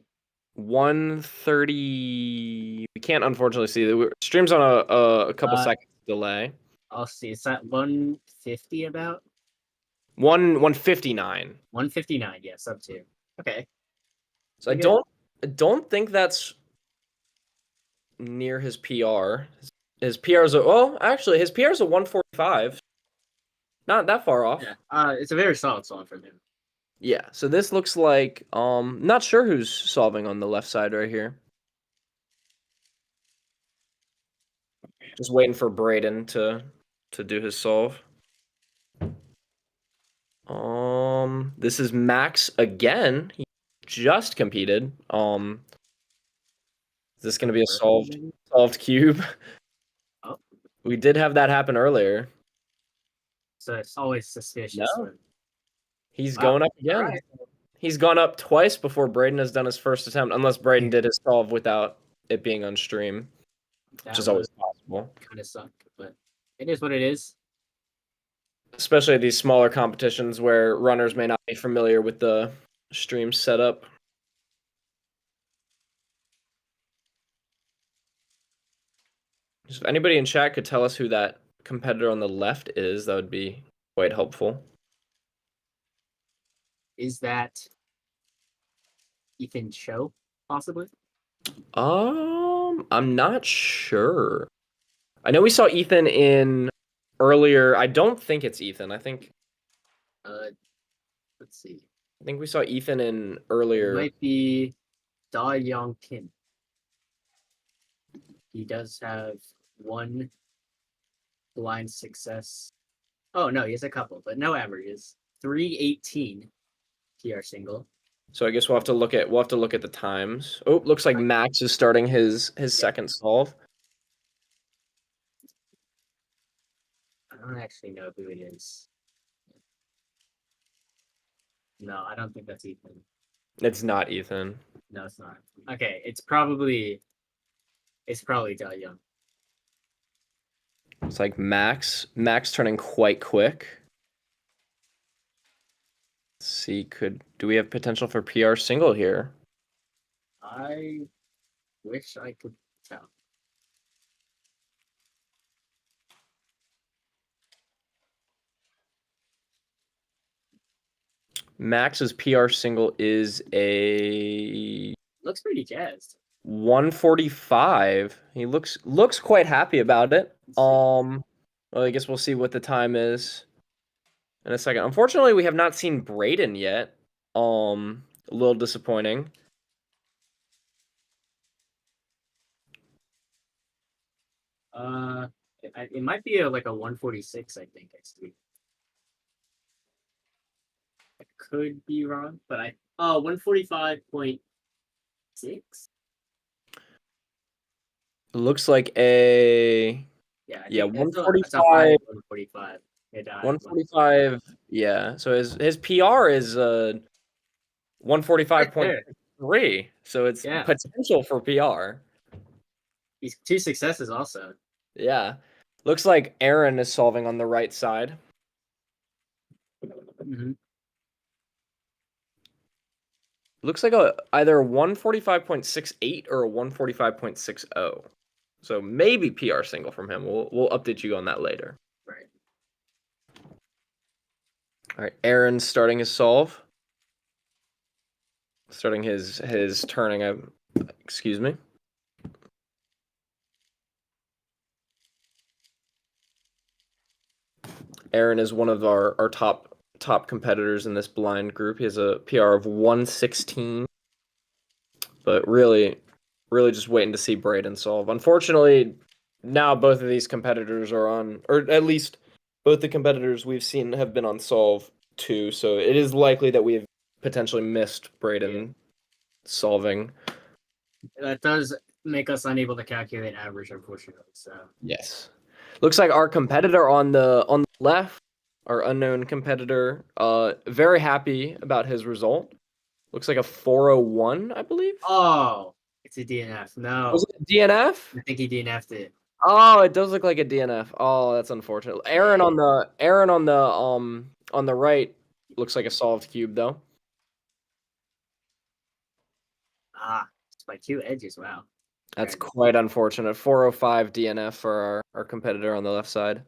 130. We can't unfortunately see the stream's on a couple seconds delay. I'll see. It's at 150 about. 159. 159. Yes, up to. Okay. So I don't think that's near his PR. His PR is actually his PR is a 145. Not that far off. Yeah. It's a very solid song from him. Yeah. So this looks like not sure who's solving on the left side right here. Just waiting for Brayden to do his solve. This is Max again. He just competed. Is this gonna be a solved cube? Oh. We did have that happen earlier. So it's always suspicious. No. He's going up again. Right. He's gone up twice before Brayden has done his first attempt, unless Brayden did his solve without it being on stream, which is always possible. Kind of sucked, but it is what it is. Especially these smaller competitions where runners may not be familiar with the stream setup. If anybody in chat could tell us who that competitor on the left is, that would be quite helpful. Is that Ethan Cho, possibly? I'm not sure. I know we saw Ethan in earlier. I don't think it's Ethan. I think. Let's see. I think we saw Ethan in earlier. It might be Da Young Kim. He does have one blind success. Oh no, he has a couple, but no averages. 318 PR single. So I guess we'll have to look at the times. Oh, looks like Max is starting his second solve. I don't actually know who it is. No, I don't think that's Ethan. It's not Ethan. No, it's not. Okay, it's probably Da Young. It's like Max turning quite quick. Let's see, do we have potential for PR single here? I wish I could tell. Max's PR single is a Looks pretty jazzed. 145. He looks quite happy about it. Well, I guess we'll see what the time is in a second. Unfortunately, we have not seen Brayden yet. A little disappointing. It might be like a 146, I think, next week. I could be wrong, but 145.6. Looks like a Yeah, I Yeah, think that's a high 145. 145. Yeah. So his PR is Right 145.3. So it's Yeah. potential for PR. He's 2 successes also. Yeah. Looks like Aaron is solving on the right side. Mhm. Looks like either a 145.68 or a 145.60. So maybe PR single from him. We'll update you on that later. Right. All right, Aaron's starting his solve. Starting his turning. Excuse me. Aaron is one of our top competitors in this blind group. He has a PR of 116. But really just waiting to see Brayden solve. Unfortunately, now both of these competitors are on, or at least both the competitors we've seen have been on solve 2, so it is likely that we have potentially missed Brayden solving. That does make us unable to calculate average, unfortunately. So Yes. Looks like our competitor on the left, our unknown competitor, very happy about his result. Looks like a 401, I believe. oh, it's a DNF. No, Was it a DNF? I think he DNF'd it. Oh, it does look like a DNF. Oh, that's unfortunate. Aaron on the right looks like a solved cube though. Ah, it's by 2 edges. Wow. That's Right. quite unfortunate. 405 DNF for our competitor on the left side.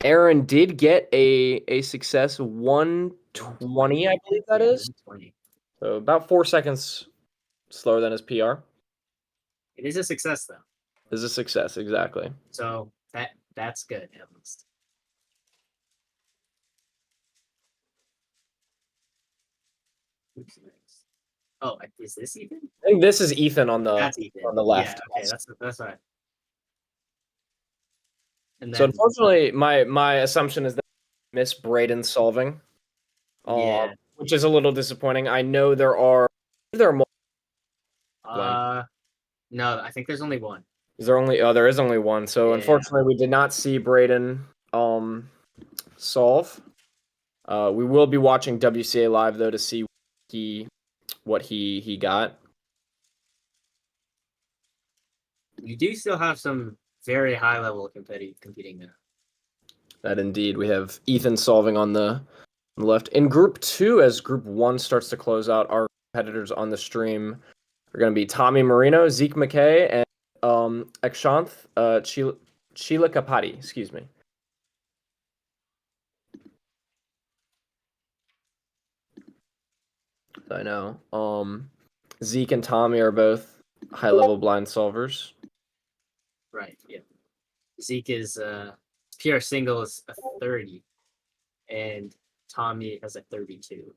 Aaron did get a success 120, I believe that is. 120. So about 4 seconds slower than his PR. It is a success though. Is a success, exactly. So that's good at least. Oops, next. Oh, is this Ethan? I think this is Ethan on the That's Ethan. left. Yeah, okay, that's right. And So then unfortunately, my assumption is that I miss Brayden solving. yeah. Which is a little disappointing. I know there are multiple. No, I think there's only one. Is there only there is only one. So Yeah. unfortunately we did not see Brayden solve. We will be watching WCA live though to see what he got. You do still have some very high level competing now. That indeed. We have Ethan solving on the left. In group 2, as group 1 starts to close out, our competitors on the stream are going to be Tommy Marino, Zeke McKay, and Akshanth Chilakapati, excuse me. I know. Zeke and Tommy are both high-level blind solvers. Right, yeah. Zeke is PR single is a 30, and Tommy has a 32.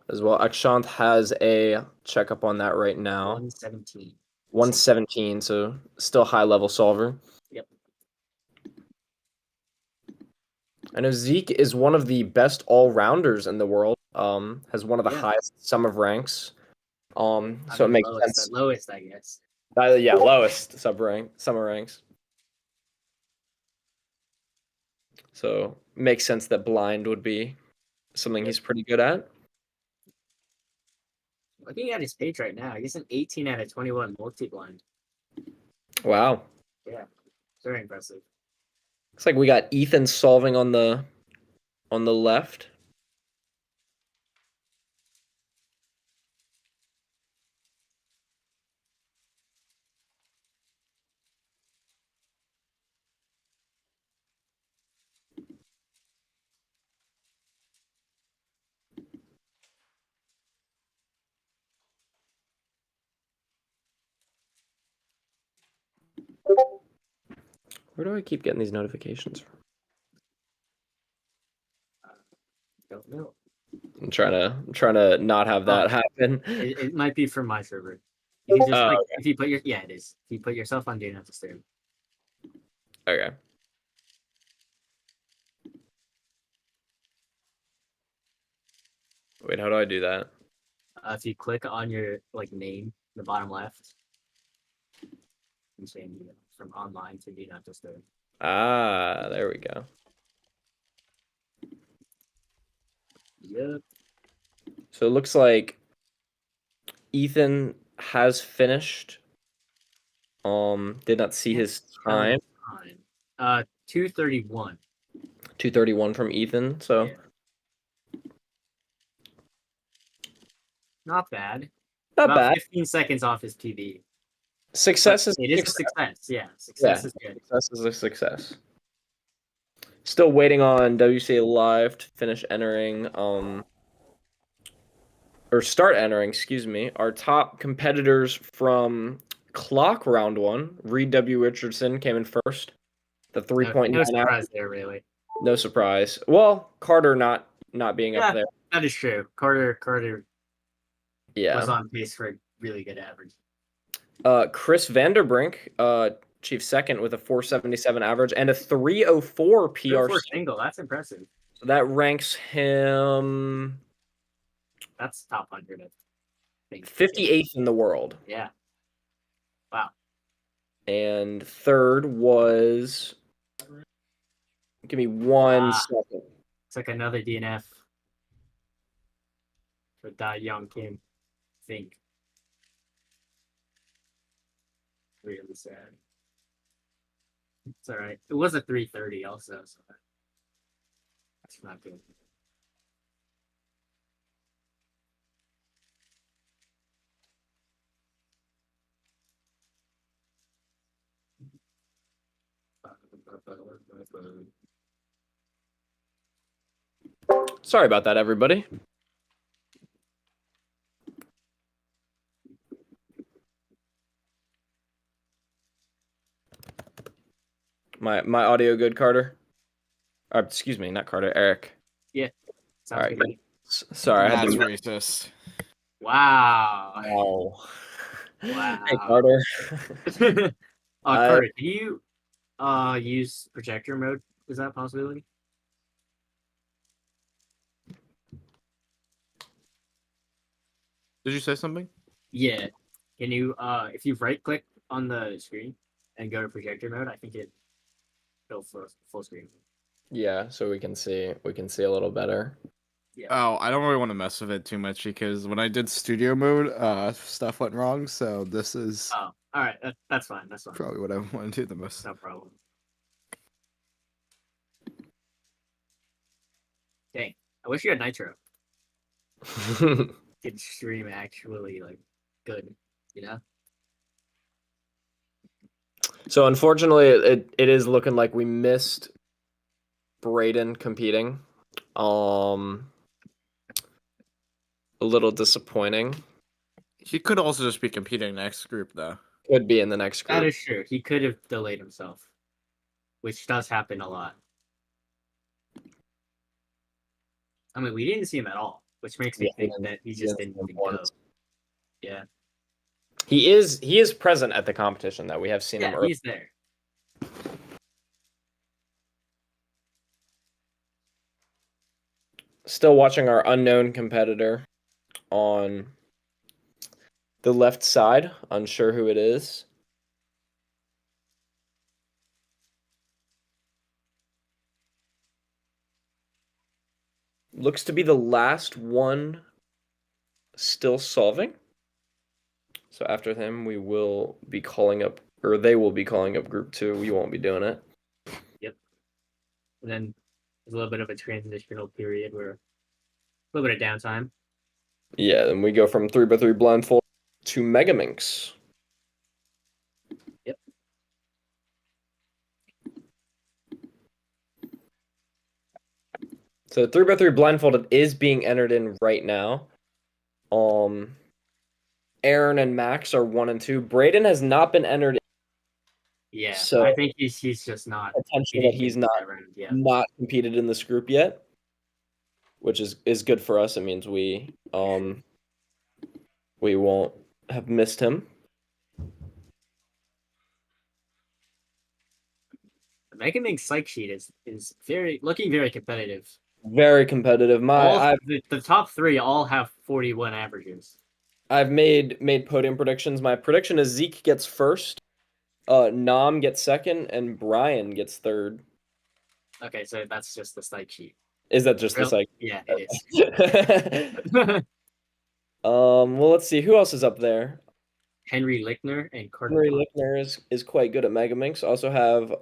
As well, Akshanth has a checkup on that right now. 117. 117, so still high-level solver. Yep. I know Zeke is one of the best all-rounders in the world. Has one of the highest sum of ranks. So it makes sense. Lowest, I guess. Yeah, lowest summer ranks. So makes sense that blind would be something he's pretty good at. Looking at his page right now, he's an 18 out of 21 multi-blind. Wow. Yeah, very impressive. Looks like we got Ethan solving on the left. Where do I keep getting these notifications from? Don't know. I'm trying to not have that happen. It might be from my server. You can just if you put it is. If you put yourself on Do Not Disturb. Okay. Wait, how do I do that? If you click on your name, the bottom left, I'm saying from online to do not disturb. Ah, there we go. Yep. So it looks like Ethan has finished. Did not see his time. 2:31. 2:31 from Ethan. So Yeah. Not bad. not About bad. 15 seconds off his TV. Success But is it is a success. success. Yeah, success is good. Success is a success. Still waiting on WCA Live to finish entering, or start entering, excuse me. Our top competitors from Clock Round 1, Reed W. Richardson came in first. The 3.9 No hours. surprise there, really. No surprise. Well, Carter not being Yeah, up there. that is true. Carter Yeah. was on pace for a really good average. Chris Vanderbrink, chief second with a 477 average and a 304 PR. 304 single, that's impressive. So that ranks him That's top 100, I think. 58th in the world. Yeah. Wow. And third was, give me one second. It's like another DNF for Da Young Kim, I think. Really sad. It's all right. It was a 330 also, so that's not good. Sorry about that, everybody. My audio good, Carter? Excuse me, not Carter, Eric. Yeah. Sounds All right, good. Sorry, I had That's to. racist. Wow. Wow. Wow. Hey, Carter. Carter, can you use projector mode? Is that a possibility? Did you say something? Yeah. Can you if you right click on the screen and go to projector mode, I think it'll full screen. Yeah, so we can see a little better. Yeah. Oh, I don't really want to mess with it too much because when I did studio mode, stuff went wrong. So this is Oh, all right. That's fine. That's fine. probably what I want to do the most. No problem. Dang. I wish you had Nitro. Could stream actually like good, you know? So unfortunately, it is looking like we missed Brayden competing. A little disappointing. He could also just be competing next group though. Could be in the next group. That is true. He could have delayed himself, which does happen a lot. I mean, we didn't see him at all, which makes me think that he just didn't even go. Yeah. He is present at the competition though. We have seen him Yeah, earlier. he's there. Still watching our unknown competitor on the left side. Unsure who it is. Looks to be the last one still solving. So after him, we will be calling up, or they will be calling up group 2. We won't be doing it. Yep. And then there's a little bit of a transitional period where a little bit of downtime. Yeah, then we go from 3x3 blindfold to Megaminx. Yep. So 3x3 blindfolded is being entered in right now. Aaron and Max are 1 and 2. Brayden has not been entered. Yeah, So I think he's just not. Potential that he's not competed in this group yet, which is good for us. It means we won't have missed him. The Mega Mix psych sheet is looking very competitive. Very competitive. The top 3 all have 41 averages. I've made podium predictions. My prediction is Zeke gets first, Nahm gets second, and Bryan gets third. Okay, so that's just the site sheet. Is that just the Real- site? Yeah, it is. Well, let's see who else is up there. Henry Lickner and Carter. Henry Thomas. Lickner is quite good at Megaminx. Also have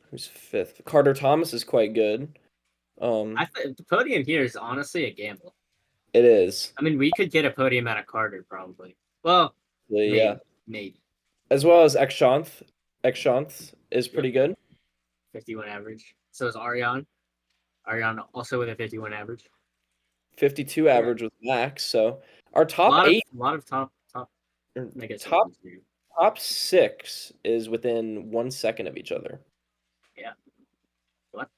who's fifth? Carter Thomas is quite good. The podium here is honestly a gamble. It is. I mean, we could get a podium out of Carter probably. Well, Yeah. maybe. As well as Exshanth. Exshanth is pretty good. 51 average. So is Aryan. Aryan also with a 51 average. 52 average with Max. So our top eight, A lot of top. I guess top 6 is within 1 second of each other. Yeah. What?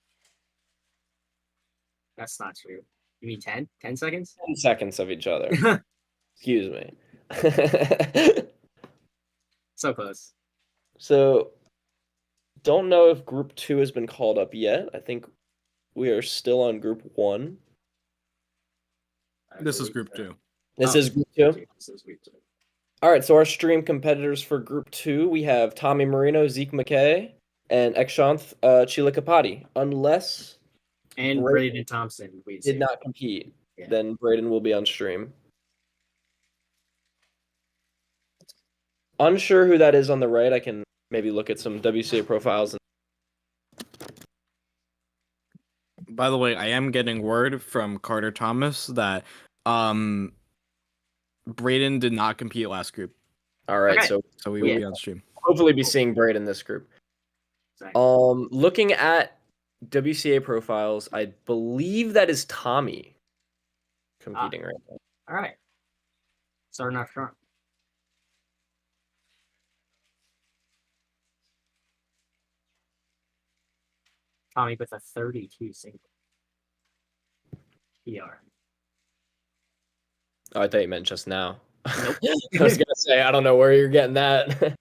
That's not true. You mean 10? 10 seconds? 10 seconds of each other. Excuse me. So close. So, don't know if Group 2 has been called up yet. I think we are still on Group 1. This is Group 2. This is Group 2? This is Group 2. All right, so our stream competitors for Group 2, we have Tommy Marino, Zeke McKay, and Exshanth Chilikapati. Unless And Brayden Thompson. We did not compete, Yeah. then Brayden will be on stream. Unsure who that is on the right. I can maybe look at some WCA profiles. By the way, I am getting word from Carter Thomas that Brayden did not compete last group, All right, Okay. so we will be on stream. hopefully be seeing Brayden in this group. Exactly. Looking at WCA profiles, I believe that is Tommy competing right now. All right. Starting off strong. Tommy with a 32 single. PR. Oh, I thought you meant just now. Nope. I was gonna say I don't know where you're getting that.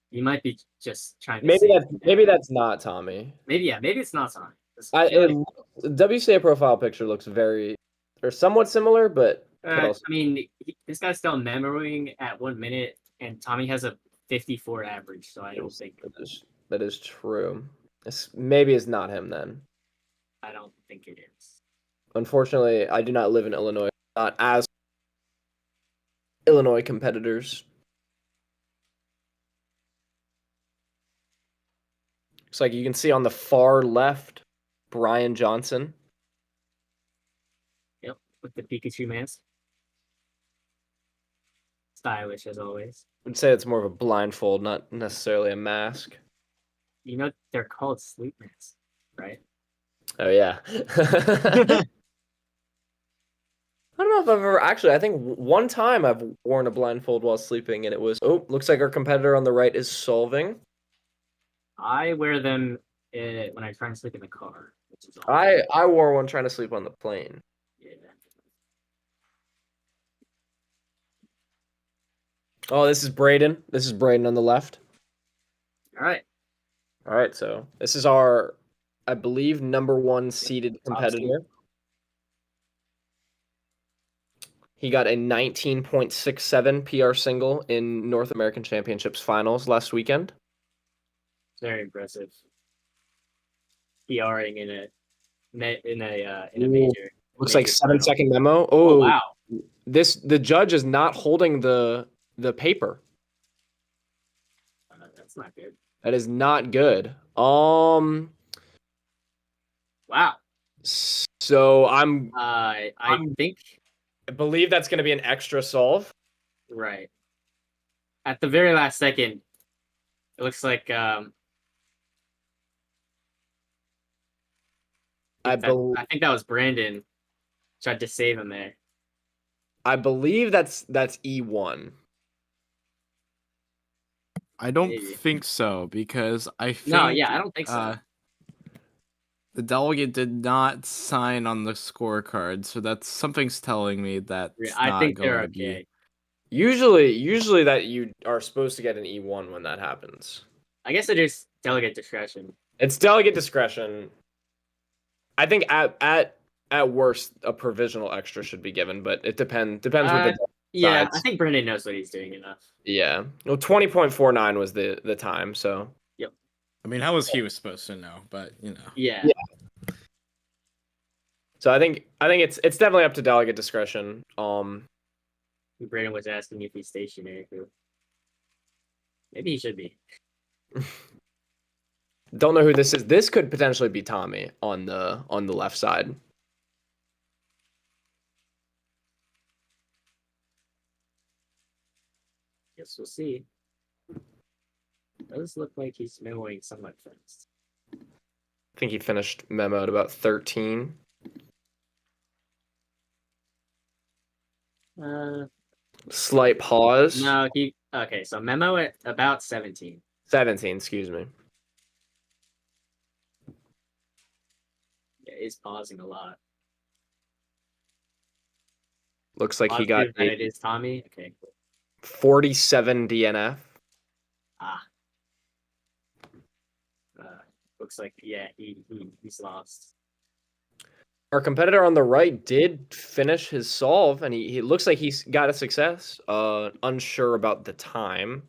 You might be just trying to maybe that's not Tommy. maybe it's not Tommy. WCA profile picture looks very or somewhat similar, but could I also, mean, this guy's still memoing at 1 minute, and Tommy has a 54 average, so I don't think that is true. Maybe it's not him then. I don't think it is. Unfortunately, I do not live in Illinois. Not as Illinois competitors. Looks like you can see on the far left, Brian Johnson. Yep, with the Pikachu mask. Stylish as always. I'd say it's more of a blindfold, not necessarily a mask. You know they're called sleep masks, right? Oh yeah. I don't know if I've ever actually. I think one time I've worn a blindfold while sleeping, and it was. Oh, looks like our competitor on the right is solving. I wear them when I try and sleep in the car. Which is I wore one trying to sleep on the plane. Yeah. Oh, this is Brayden. This is Brayden on the left. All right. All right, so this is our, I believe, #1 seeded competitor. He got a 19.67 PR single in North American Championships finals last weekend. Very impressive. PRing in a major. Looks like 7-second memo. Oh wow. The judge is not holding the paper. That's not good. That is not good. Wow. So I believe that's going to be an extra solve. Right. At the very last second, it looks like I think that was Brayden tried to save him there. I believe that's E1. I don't Maybe. think so because I think I don't think so. The delegate did not sign on the scorecard, so that's something's telling me that I think they're going to okay. be. Usually that you are supposed to get an E1 when that happens. I guess it is delegate discretion. It's delegate discretion. I think at worst a provisional extra should be given, but it depends what the Yeah, I Besides- think Brayden knows what he's doing enough. Yeah. Well, 20.49 was the time, so I mean, how was he was supposed to know? But Yeah. Yeah. so I think it's definitely up to delegate discretion. Brayden was asking if he's stationary. Maybe he should be. Don't know who this is. This could potentially be Tommy on the left side. Guess we'll see. Does look like he's memoing somewhat fast. I think he finished memo at about 13. Slight pause. No, okay, so memo at about 17. 17, excuse me. Yeah, he's pausing a lot. Looks like he got Positive that it is Tommy. Okay, cool. 47 DNF. Ah. Looks like he's lost. Our competitor on the right did finish his solve, and he looks like he's got a success. Unsure about the time.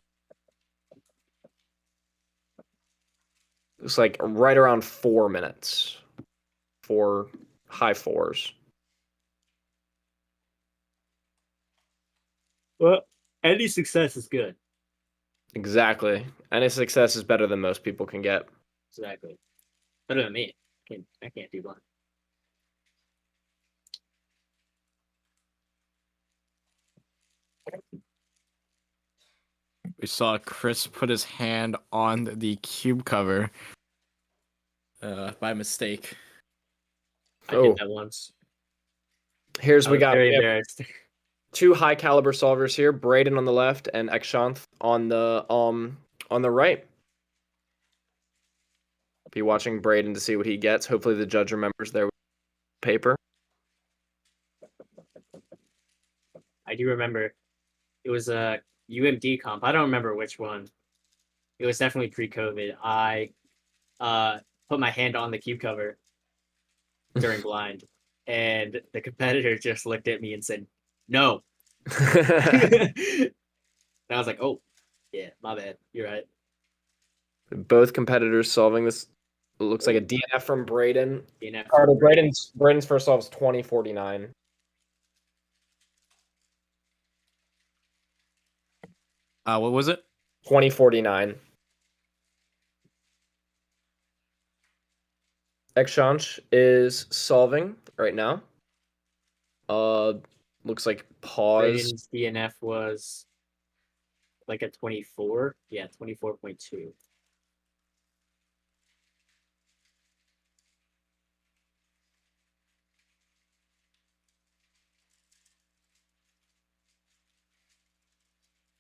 Looks like right around 4 minutes. 4 high 4s. Well, any success is good. Exactly. Any success is better than most people can get. Exactly. Better than me. I can't do one. we saw Chris put his hand on the cube cover by mistake. I did that once. Here's I we was got very embarrassed. 2 high caliber solvers here, Brayden on the left and Ekshanth on the right. Be watching Brayden to see what he gets. Hopefully the judge remembers their paper. I do remember it was a UMD comp. I don't remember which one. It was definitely pre-COVID. I put my hand on the cube cover during blind, and the competitor just looked at me and said, "No." And I was like, "Oh, yeah, my bad. You're right." Both competitors solving this. It looks like a DNF from Brayden. DNF. Carter, Brayden's first solve is 2049. What was it? 2049. Ekshanth is solving right now. Looks like pause. Brayden's DNF was like a 24. Yeah, 24.2.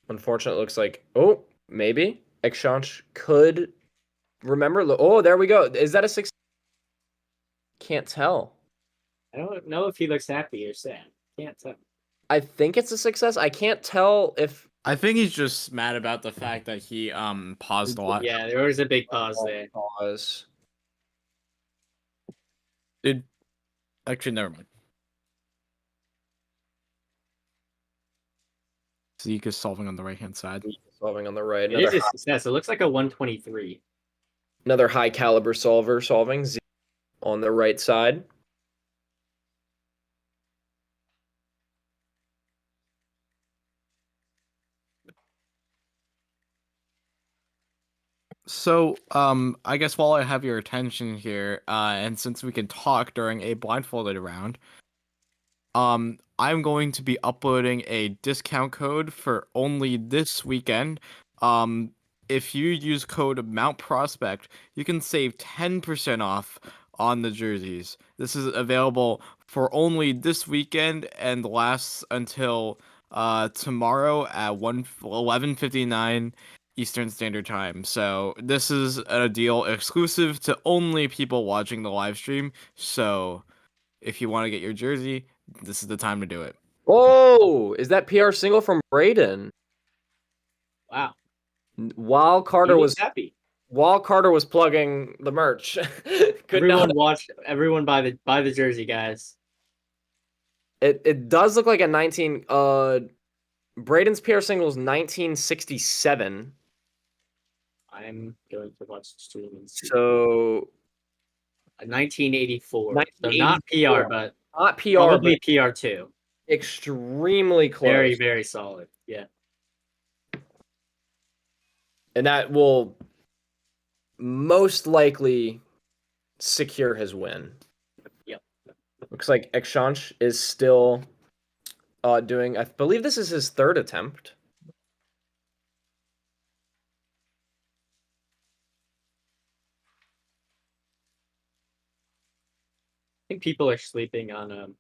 Unfortunately, it looks like maybe Ekshanth could remember. Oh, there we go. Is that a 6? Can't tell. I don't know if he looks happy or sad. Can't tell. I think it's a success. I can't tell if I think he's just mad about the fact that he paused a lot. Yeah, there was a big pause there. pause. Actually, never mind. Zeke is solving on the right hand side. Solving on the right. It is a success. It looks like a 123. Another high caliber solver solving Z on the right side. So, I guess while I have your attention here, and since we can talk during a blindfolded round, I'm going to be uploading a discount code for only this weekend. If you use code Mount Prospect, you can save 10% off on the jerseys. This is available for only this weekend and lasts until tomorrow at 11:59 Eastern Standard Time. So this is a deal exclusive to only people watching the live stream. So if you want to get your jersey, this is the time to do it. Oh, is that PR single from Brayden? Wow. While Carter was happy. While Carter was plugging the merch. Everyone buy the jersey, guys. It does look like a 19 Brayden's PR single is 1967. I'm going to watch the stream and see. So 1984. So not 1984. PR, but not PR, probably but PR2. extremely close. Very, very solid. Yeah. And that will most likely secure his win. Yep. Looks like Ekshant is still doing, I believe this is his third attempt. I think people are sleeping on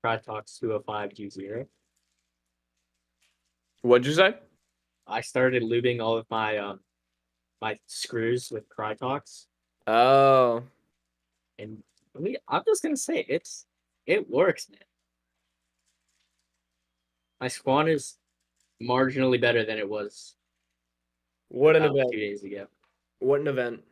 Crytalks 205G0. What'd you say? I started lubing all of my my screws with Crytalks, Oh. and I'm just gonna say it works, man. My Squan is marginally better than it was What an about event. 2 days ago. What an event.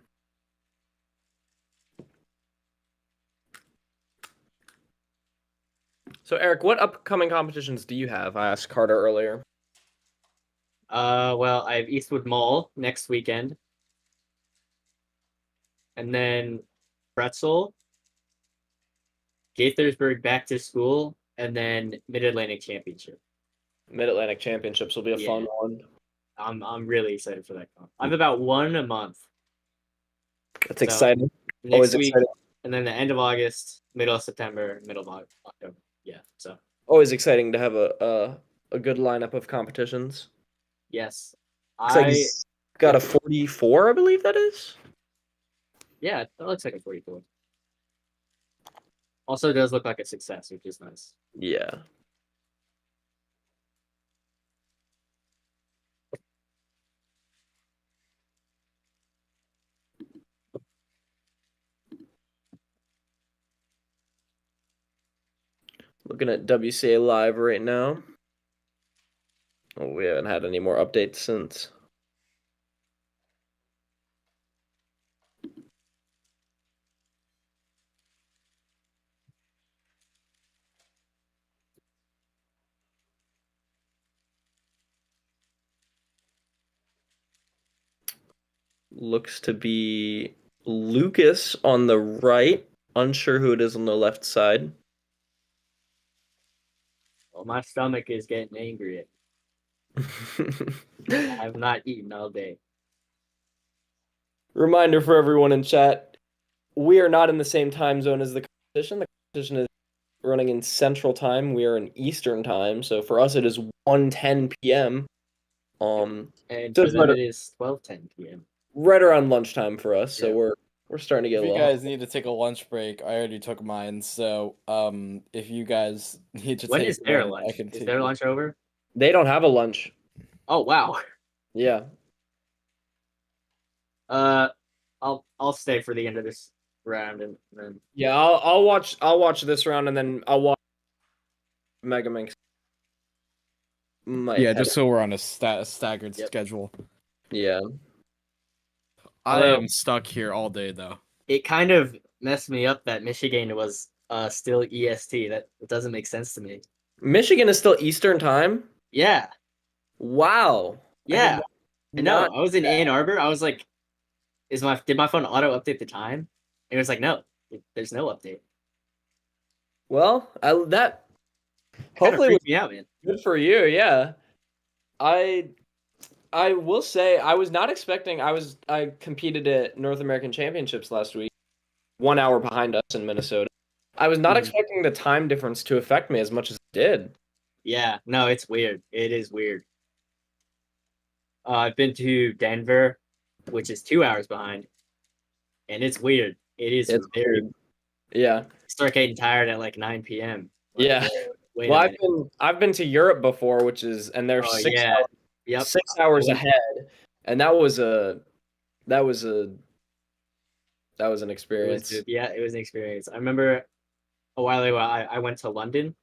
So, Eric, what upcoming competitions do you have? I asked Carter earlier. Well, I have Eastwood Mall next weekend, and then Pretzel, Gaithersburg back to school, and then Mid Atlantic Championship. Mid-Atlantic Championships will be a Yeah. fun one. I'm really excited for that comp. I have about one a month. That's So, exciting. Next Always week, exciting. and then the end of August, middle of September, middle of October. Yeah. So Always exciting to have a good lineup of competitions. yes, Looks like he's got a 44, I believe that is. yeah, that looks like a 44. Also, does look like a success, which is nice. Yeah. Looking at WCA Live right now. Oh, we haven't had any more updates since. Looks to be Lucas on the right. Unsure who it is on the left side. Well, my stomach is getting angry. I have not eaten all day. Reminder for everyone in chat, we are not in the same time zone as the competition. The competition is running in Central Time. We are in Eastern Time, so for us it is 1:10 p.m. And so for them, it is 12:10 p.m. right around lunchtime for us. So Yeah. we're starting to get If a you little. guys need to take a lunch break, I already took mine. So if you guys need to When take is their one, I lunch? can Is take their it. lunch over? They don't have a lunch. Oh wow. Yeah. I'll stay for the end of this round and then. Yeah, I'll watch this round and then I'll watch Mega Minx. Yeah, just so we're on a staggered Yep. schedule. Yeah. I Although- am stuck here all day though. It kind of messed me up that Michigan was still EST. That it doesn't make sense to me. Michigan is still Eastern Time? Yeah. Wow. Yeah. I know. not I was in Ann Arbor. I was like, did my phone auto update the time? And it was like, no, there's no update. Well, that Kinda hopefully freaked me out, man. good for you. Yeah. I will say I was not expecting. I competed at North American Championships last week, 1 hour behind us in Minnesota. I was not Mhm. expecting the time difference to affect me as much as it did. Yeah, no, it's weird. It is weird. I've been to Denver, which is 2 hours behind, and it's weird. It's very. Weird. Yeah. Start getting tired at like 9 p.m. Yeah. Wait Well, a minute. I've been to Europe before, and they're Oh, 6 yeah. hours, Yep. 6 hours I went- ahead, and that was an It was experience. good. Yeah, it was an experience. I remember a while ago I went to London,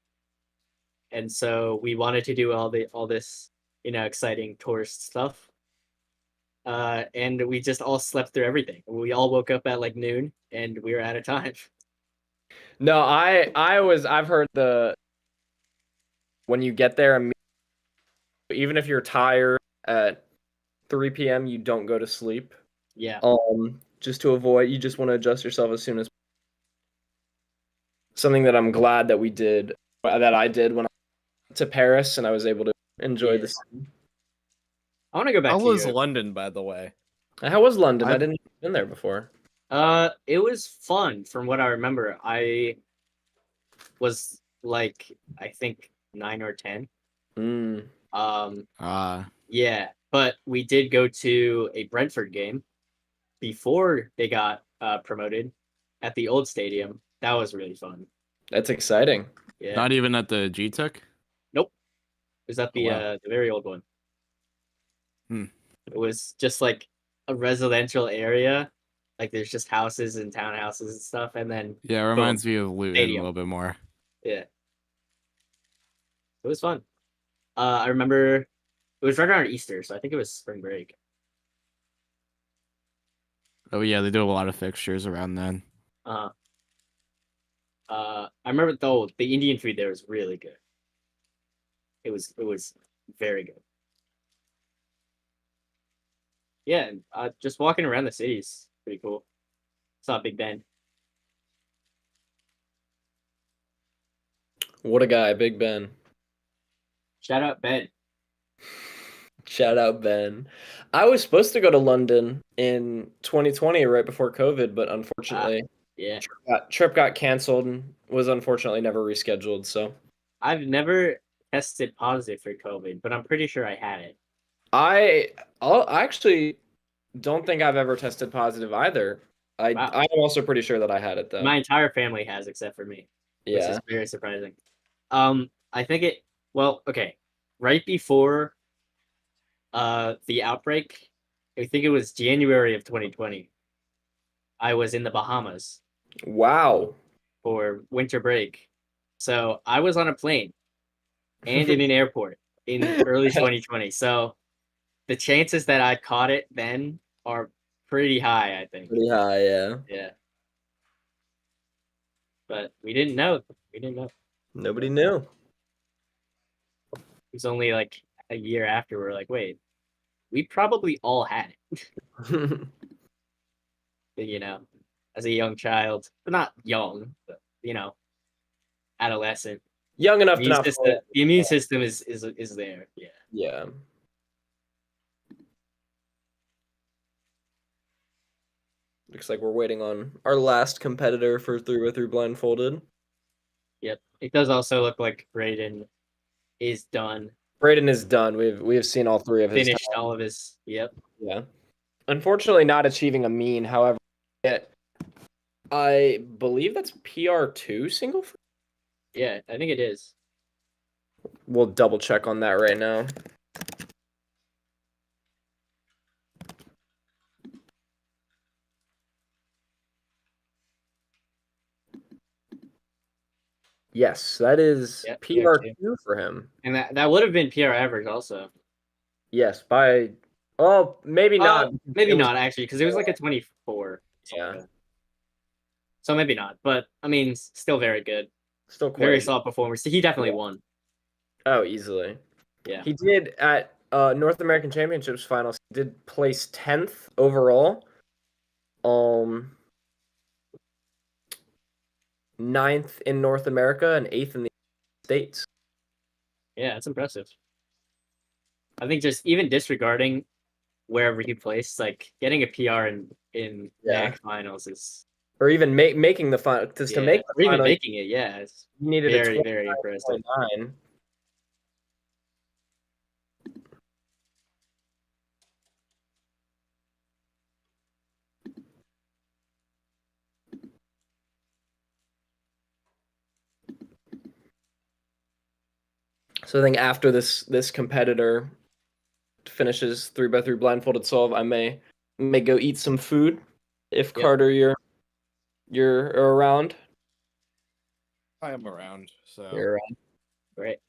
and so we wanted to do all this exciting tourist stuff. And we just all slept through everything. We all woke up at like noon, and we were out of time. No, I've heard when you get there, Even if you're tired at 3 p.m., you don't go to sleep. Yeah. Just to avoid, you just want to adjust yourself as soon as. Something that I'm glad that I did when I went to Paris and I was able to enjoy the city. I want to go back How to was Europe. London, by the way? How was London? I I've- didn't been there before. It was fun from what I remember. I was like, I think 9 or 10. Yeah, but we did go to a Brentford game before they got promoted at the old stadium. That was really fun. That's exciting. Yeah. Not even at the G-Tech? Nope. It was at the wow. the very old one. Hmm. It was just like a residential area. Like there's just houses and townhouses and stuff, and then Yeah, it reminds me of Luton Stadium. a little bit more. yeah, it was fun. I remember it was right around Easter, so I think it was spring break. Oh yeah, they do a lot of fixtures around then. I remember though the Indian food there was really good. It was very good. Yeah, and, just walking around the city is pretty cool. Saw Big Ben. What a guy, Big Ben. Shout out Ben. Shout out Ben. I was supposed to go to London in 2020, right before COVID, but unfortunately, Yeah, trip got canceled and was unfortunately never rescheduled. So I've never tested positive for COVID, but I'm pretty sure I had it. I actually don't think I've ever tested positive either. I'm also pretty sure that I had it though. My entire family has, except for me, which Yeah. is very surprising. I think it. Well, okay, right before the outbreak, I think it was January of 2020. I was in the Bahamas Wow. for winter break, so I was on a plane and in an airport in early 2020. So the chances that I caught it then are pretty high, I think. Pretty high, yeah. Yeah. But we didn't know. We didn't know. Nobody knew. It was only like a year after we're like, wait, we probably all had it. You know, as a young child, but not young, but adolescent. Young enough to not The immune system is there. Yeah. Yeah. Looks like we're waiting on our last competitor for 3x3 blindfolded. Yep. It does also look like Brayden is done. Brayden is done. We have seen all three of his. Finished all of his. Yep. Yeah. Unfortunately, not achieving a mean. However, I believe that's PR2 single. Yeah, I think it is. We'll double check on that right now. Yes, that is Yep, PR2 for him. And that would have been PR average also. Yes, by maybe not. Maybe not actually, because it was like a 24. Yeah. Like so maybe not, but I mean, still very good. Still quite Very solid performance. He definitely won. Oh, easily. Yeah. He did at North American Championships finals. He did place 10th overall. 9th in North America and 8th in the States. Yeah, that's impressive. I think just even disregarding wherever he placed, like getting a PR in MAC finals is, or even making the final, to make the or even final, making it. Yeah, it's you needed very very impressive. 29. So I think after this competitor finishes 3x3 blindfolded solve, I may go eat some food. If Carter, you're around. I am around, so You're around. Great.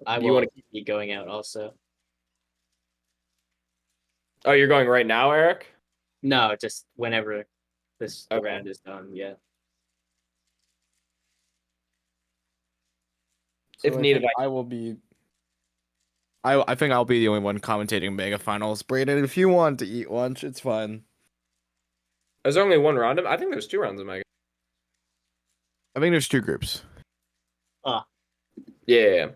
I You will wanna- be going out also. Oh, you're going right now, Eric? No, just whenever this Okay. round is done. Yeah. If needed, I will be I think I'll be the only one commentating Mega Finals. Brayden, if you want to eat lunch, it's fine. Is there only one round? I think there's 2 rounds of Mega. I think there's 2 groups. Yeah.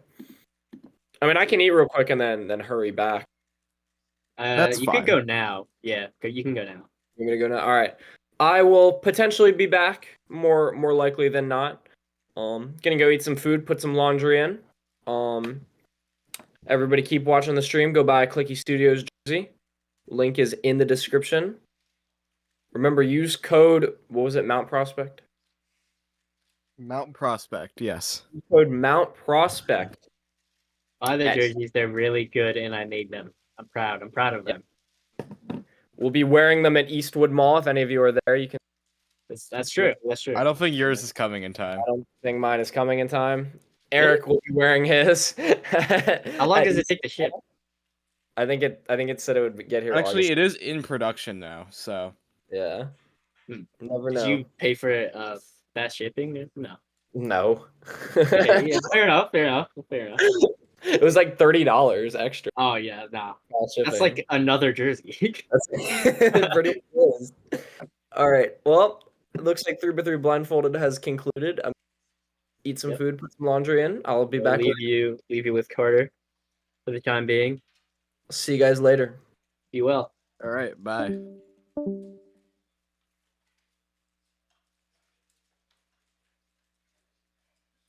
I mean, I can eat real quick and then hurry back. That's You fine. could go now. Yeah, you can go now. I'm gonna go now. All right. I will potentially be back more likely than not. Gonna go eat some food, put some laundry in. Everybody keep watching the stream. Go buy a Clicky Studios jersey. Link is in the description. Remember, use code, what was it, Mount Prospect? Mount Prospect, yes. Code Mount Prospect. Buy the Yes. jerseys. They're really good, and I made them. I'm proud. I'm proud of them. We'll be wearing them at Eastwood Mall. If any of you are there, you can. That's true. That's true. I don't think yours is coming in time. I don't think mine is coming in time. Eric will be wearing his. How long does it take to ship? I think it said it would get here. Actually, August. it is in production now, so. Yeah. Hmm. Never Did know. you pay for fast shipping? No. No. Okay, yeah, fair enough. Fair enough. Fair enough. It was like $30 extra. Oh yeah, nah. Fast That's shipping. like another jersey. That's pretty cool. All right. Well, it looks like 3x3 blindfolded has concluded. I'm eat some Yep. food, put some laundry in. I'll be I'll back. leave you with Carter for the time being. See you guys later. Be well. All right, bye.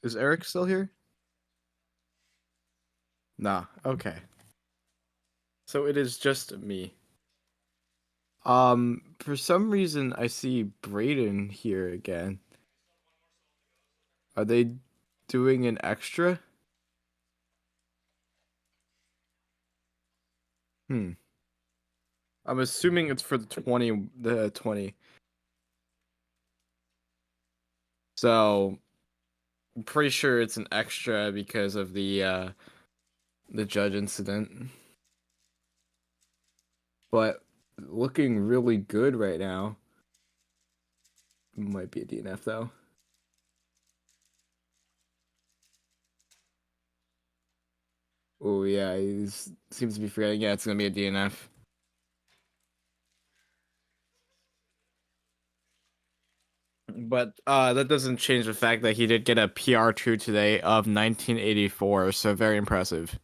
Is Eric still here? Nah, okay. So it is just me. For some reason I see Brayden here again. Are they doing an extra? I'm assuming it's for the 20. So I'm pretty sure it's an extra because of the judge incident. But looking really good right now. Might be a DNF though. Oh yeah, he seems to be forgetting. Yeah, it's gonna be a DNF. But that doesn't change the fact that he did get a PR2 today of 1984, so very impressive.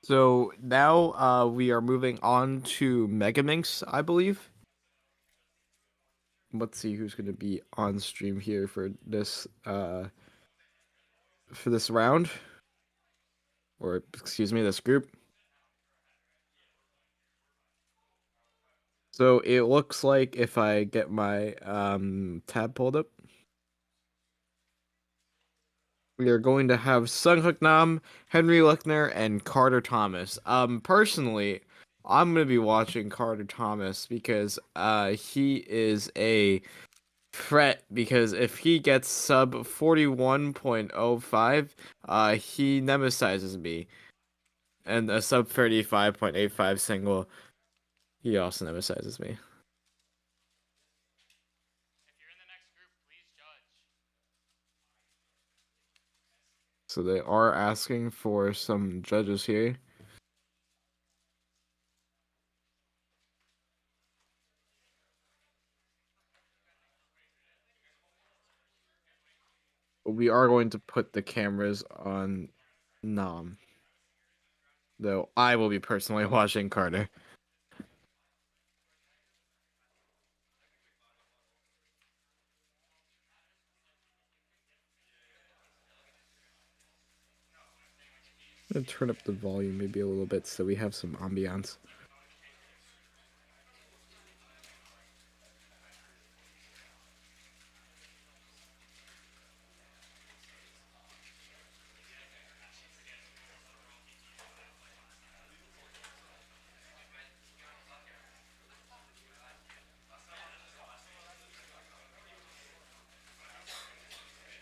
So now we are moving on to Megaminx, I believe. Let's see who's going to be on stream here for this round, or excuse me, this group. So it looks like if I get my tab pulled up, we are going to have Seung Nahm, Henry Lechner, and Carter Thomas. Personally, I'm going to be watching Carter Thomas because he is a threat, because if he gets sub 41.05, he nemesizes me. And a sub 35.85 single, he also nemesizes me. So they are asking for some judges here. we are going to put the cameras on Nahm. Though I will be personally watching Carter. I'm gonna turn up the volume maybe a little bit so we have some ambiance.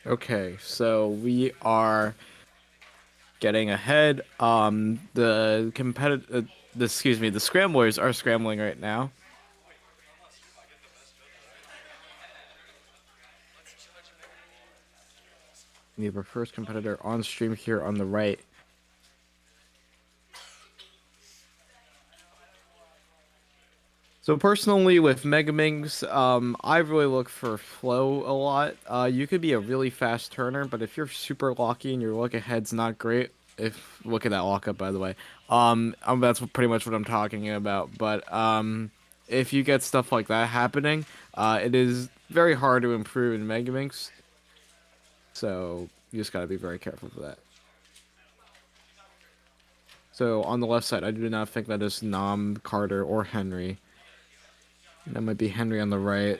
Okay, so we are getting ahead. The the scramblers are scrambling right now. We have our first competitor on stream here on the right. So personally, with Megaminx, I really look for flow a lot. You could be a really fast turner, but if you're super locky and your look ahead's not great, look at that lockup by the way. That's pretty much what I'm talking about. But if you get stuff like that happening, it is very hard to improve in Megaminx. So you just gotta be very careful for that. So on the left side, I do not think that is Nahm, Carter, or Henry. That might be Henry on the right.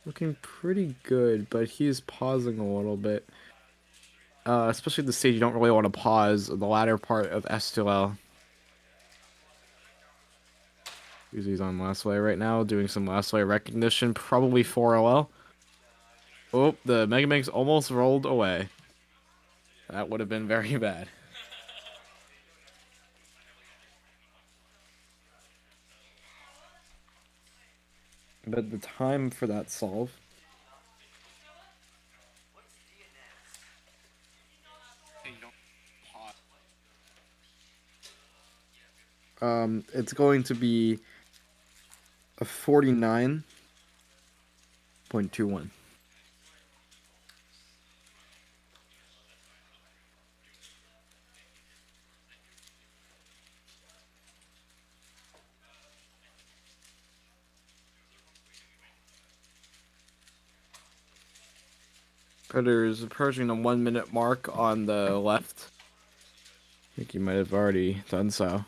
Looking pretty good, but he's pausing a little bit. Especially the stage you don't really want to pause, the latter part of S2L. He's on last lay right now, doing some last lay recognition, probably 4LL. Oh, the Megaminx almost rolled away. That would have been very bad. But the time for that solve. It's going to be a 49.21. Predator is approaching the 1 minute mark on the left. I think he might have already done so.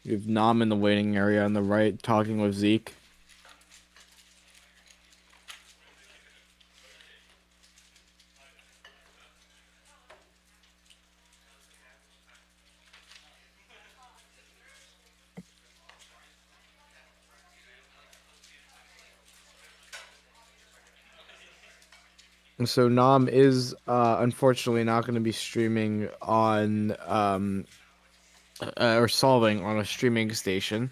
You have Nahm in the waiting area on the right, talking with Zeke. And so Nahm is unfortunately not going to be streaming on or solving on a streaming station.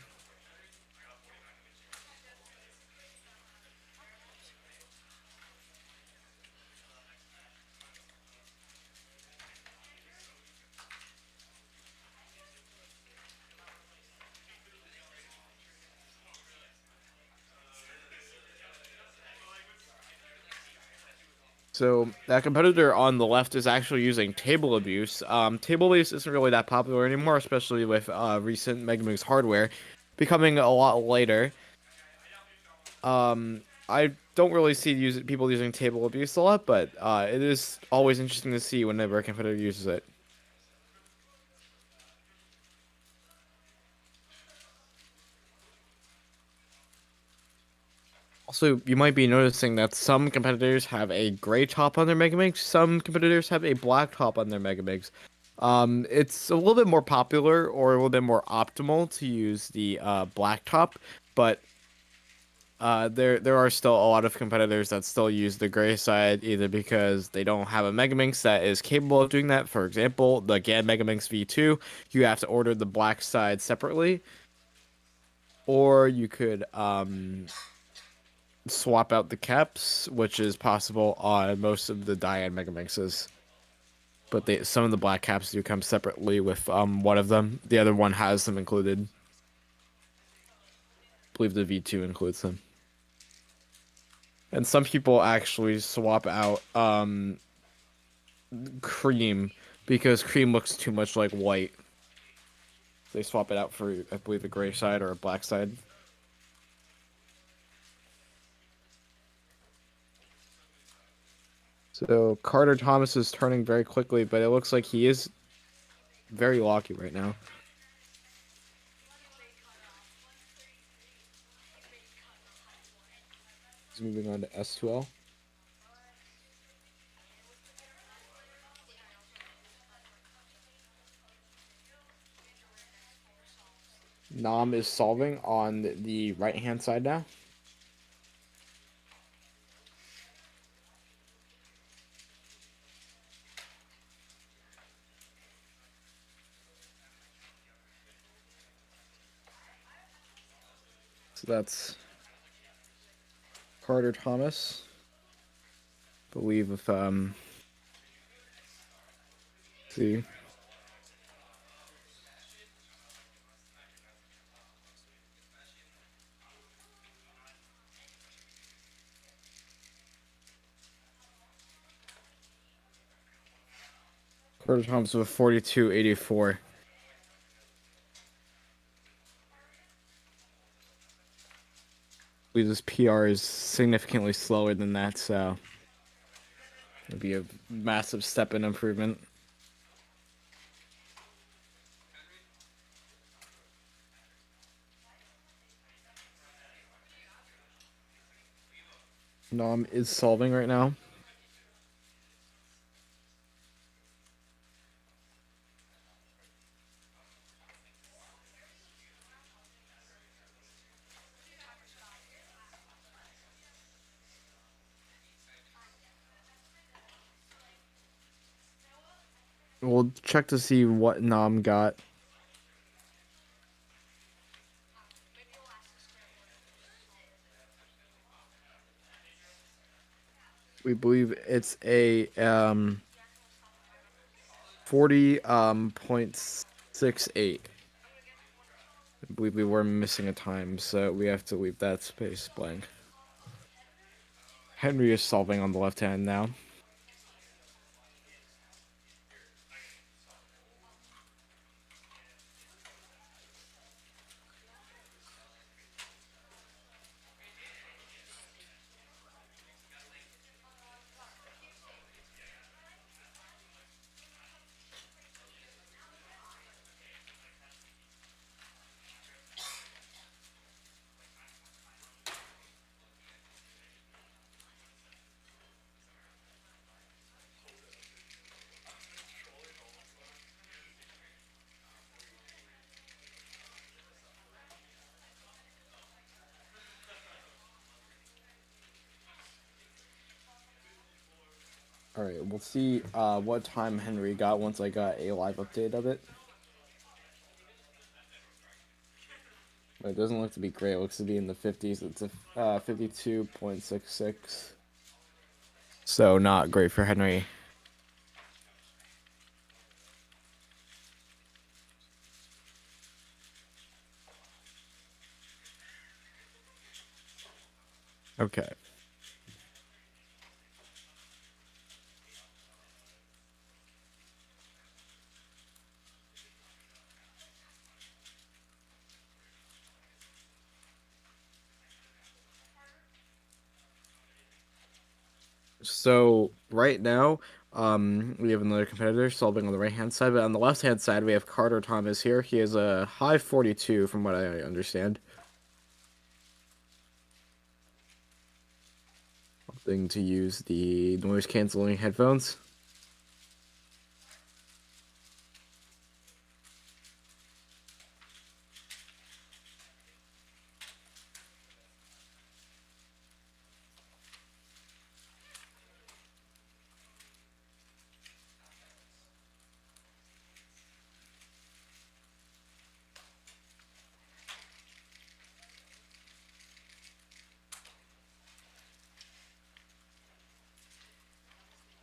So that competitor on the left is actually using table abuse. Table abuse isn't really that popular anymore, especially with recent Megaminx hardware becoming a lot lighter. I don't really see people using table abuse a lot, but it is always interesting to see whenever a competitor uses it. Also, you might be noticing that some competitors have a gray top on their Megaminx, some competitors have a black top on their Megaminx. It's a little bit more popular or a little bit more optimal to use the black top, but there are still a lot of competitors that still use the gray side, either because they don't have a Megaminx that is capable of doing that. For example, the GAN Megaminx V2, you have to order the black side separately, or you could swap out the caps, which is possible on most of the Diane Megaminxes. but some of the black caps do come separately with one of them. The other one has them included. I believe the V2 includes them. And some people actually swap out cream because cream looks too much like white. They swap it out for, I believe, a gray side or a black side. So Carter Thomas is turning very quickly, but it looks like he is very locky right now. He's moving on to S2L. Nahm is solving on the right-hand side now. So that's Carter Thomas. I believe if see. Carter Thomas with 42.84. I believe this PR is significantly slower than that, so it'll be a massive step in improvement. Nahm is solving right now. We'll check to see what Nahm got. We believe it's a 40.68. I believe we were missing a time, so we have to leave that space blank. Henry is solving on the left hand now. All right, we'll see what time Henry got once I got a live update of it. But it doesn't look to be great. It looks to be in the 50s. It's a 52.66. So not great for Henry. Okay. So right now, we have another competitor solving on the right-hand side, but on the left-hand side, we have Carter Thomas here. He has a high 42, from what I understand. Opting to use the noise-canceling headphones.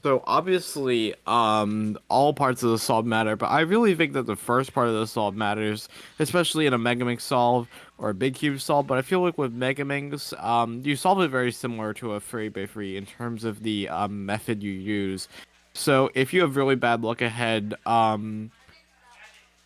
So obviously, all parts of the solve matter, but I really think that the first part of the solve matters, especially in a Megaminx solve or a big cube solve. But I feel like with Megaminx, you solve it very similar to a 3x3 in terms of the method you use. So if you have really bad luck ahead,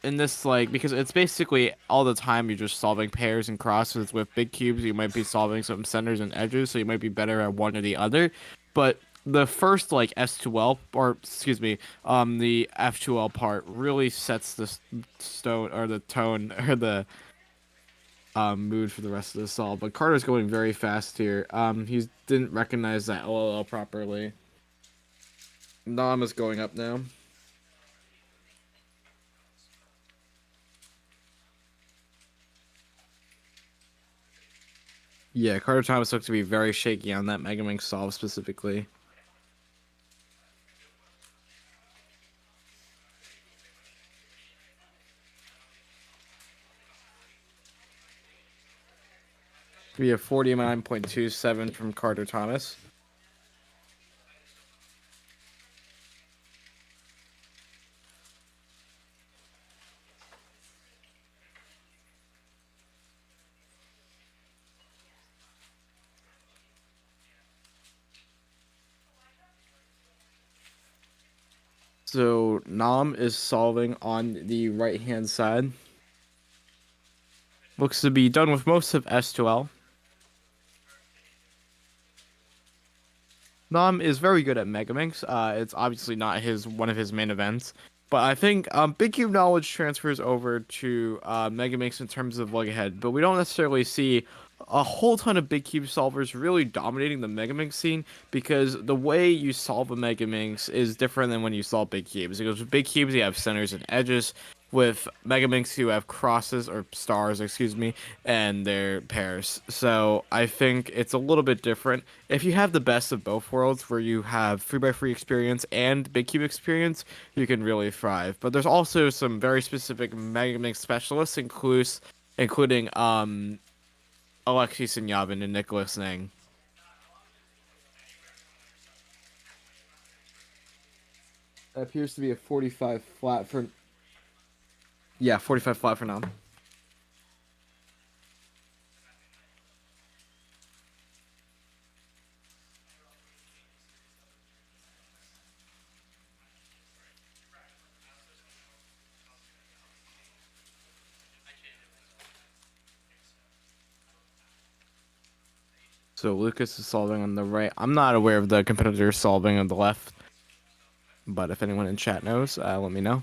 in this, like, because it's basically all the time you're just solving pairs and crosses. With big cubes you might be solving some centers and edges, so you might be better at one or the other. But the first, like, S2L, or excuse me, the F2L part really sets the stone, or the tone, or the mood for the rest of the solve. But Carter's going very fast here. He didn't recognize that LLL properly. Nahm is going up now. Yeah, Carter Thomas looked to be very shaky on that Megaminx solve specifically. We have 49.27 from Carter Thomas. So Nahm is solving on the right-hand side. Looks to be done with most of S2L. Nahm is very good at Megaminx. It's obviously not one of his main events, but I think Big Cube knowledge transfers over to Megaminx in terms of look ahead. But we don't necessarily see a whole ton of Big Cube solvers really dominating the Megaminx scene, because the way you solve a Megaminx is different than when you solve Big Cubes. Because with Big Cubes you have centers and edges. With Megaminx you have crosses, or stars, excuse me, and their pairs. So I think it's a little bit different. If you have the best of both worlds, where you have 3x3 experience and big cube experience, you can really thrive. But there's also some very specific Megaminx specialists, including Alexei Sinyavin and Nicholas Nang. That appears to be a 45 flat for. Yeah, 45 flat for now. So Lucas is solving on the right. I'm not aware of the competitors solving on the left, but if anyone in chat knows, let me know.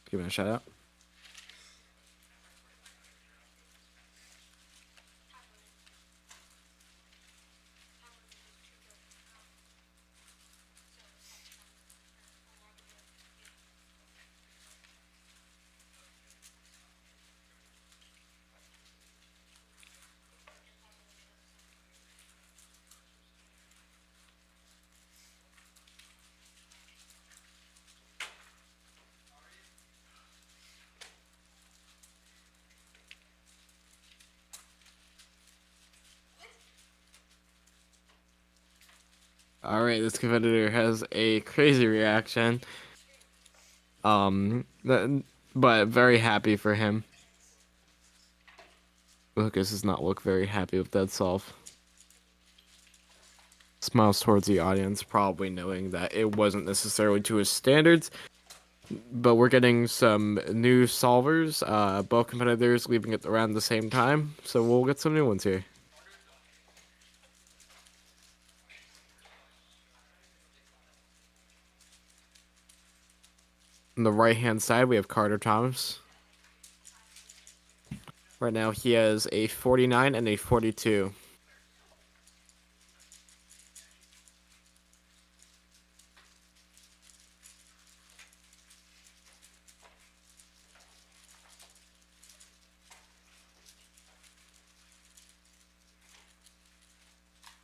Give it a shout out. All right, this competitor has a crazy reaction. But very happy for him. Lucas does not look very happy with that solve. Smiles towards the audience, probably knowing that it wasn't necessarily to his standards. But we're getting some new solvers, both competitors leaving it around the same time, so we'll get some new ones here. On the right-hand side, we have Carter Thomas. Right now, he has a 49 and a 42.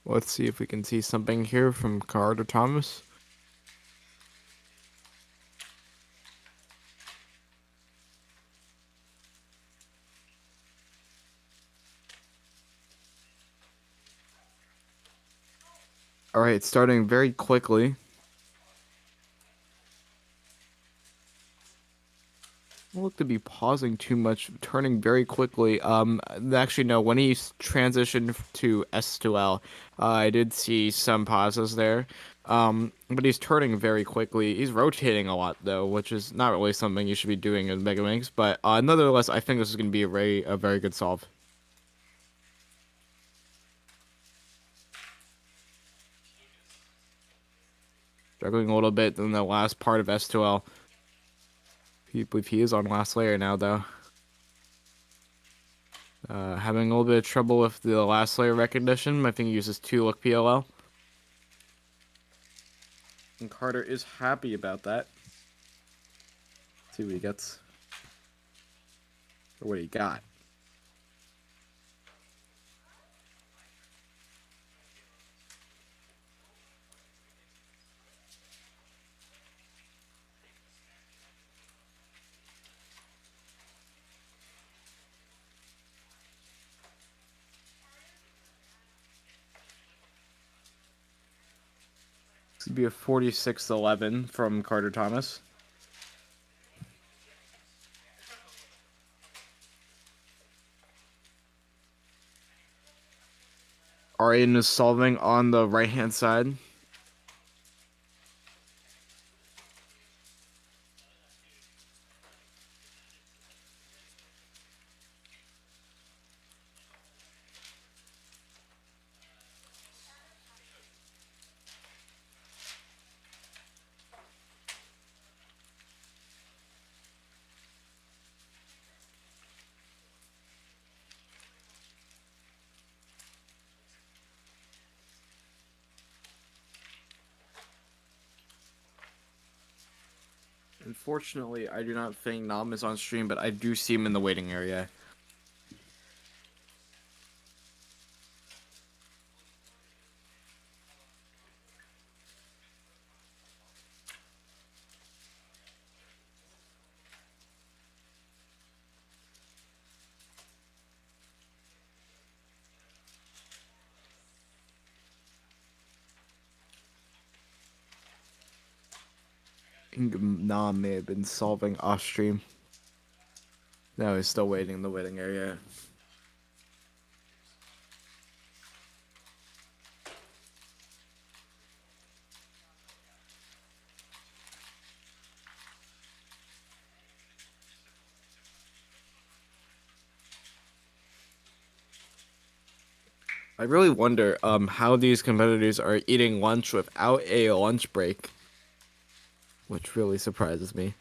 Let's see if we can see something here from Carter Thomas. All right, starting very quickly. Don't look to be pausing too much, turning very quickly. Actually, no. When he transitioned to S to L, I did see some pauses there. But he's turning very quickly. He's rotating a lot though, which is not really something you should be doing in Mega Minx. But nonetheless, I think this is going to be a very good solve. Struggling a little bit in the last part of S2L. I believe he is on last layer now, though. Having a little bit of trouble with the last layer recognition. I think he uses 2 look PLL. And Carter is happy about that. Let's see what he gets. Or what he got. This would be a 46-11 from Carter Thomas. Aryan is solving on the right-hand side. Unfortunately, I do not think Nahm is on stream, but I do see him in the waiting area. I think Nahm may have been solving off stream. No, he's still waiting in the waiting area. I really wonder how these competitors are eating lunch without a lunch break, which really surprises me.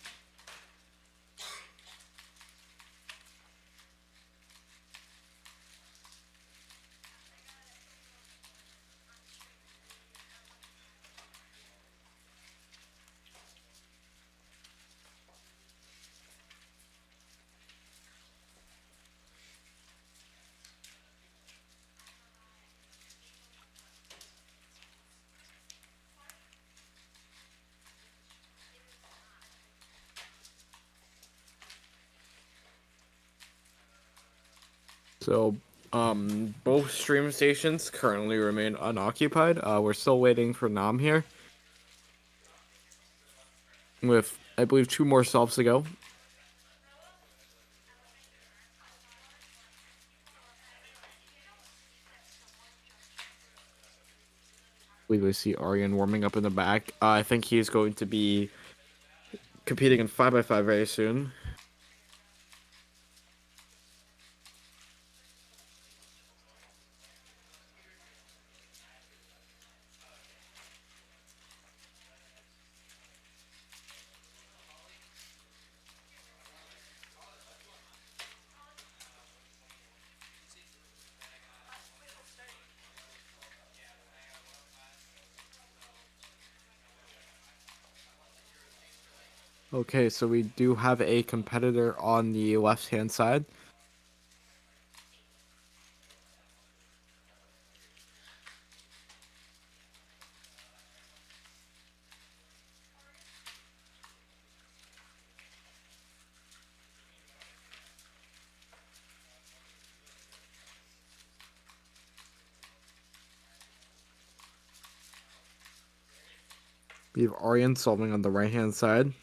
So, both stream stations currently remain unoccupied. We're still waiting for Nahm here. With, I believe, 2 more solves to go. We see Aryan warming up in the back. I think he's going to be competing in 5x5 very soon. Okay, so we do have a competitor on the left-hand side. We have Aryan solving on the right-hand side.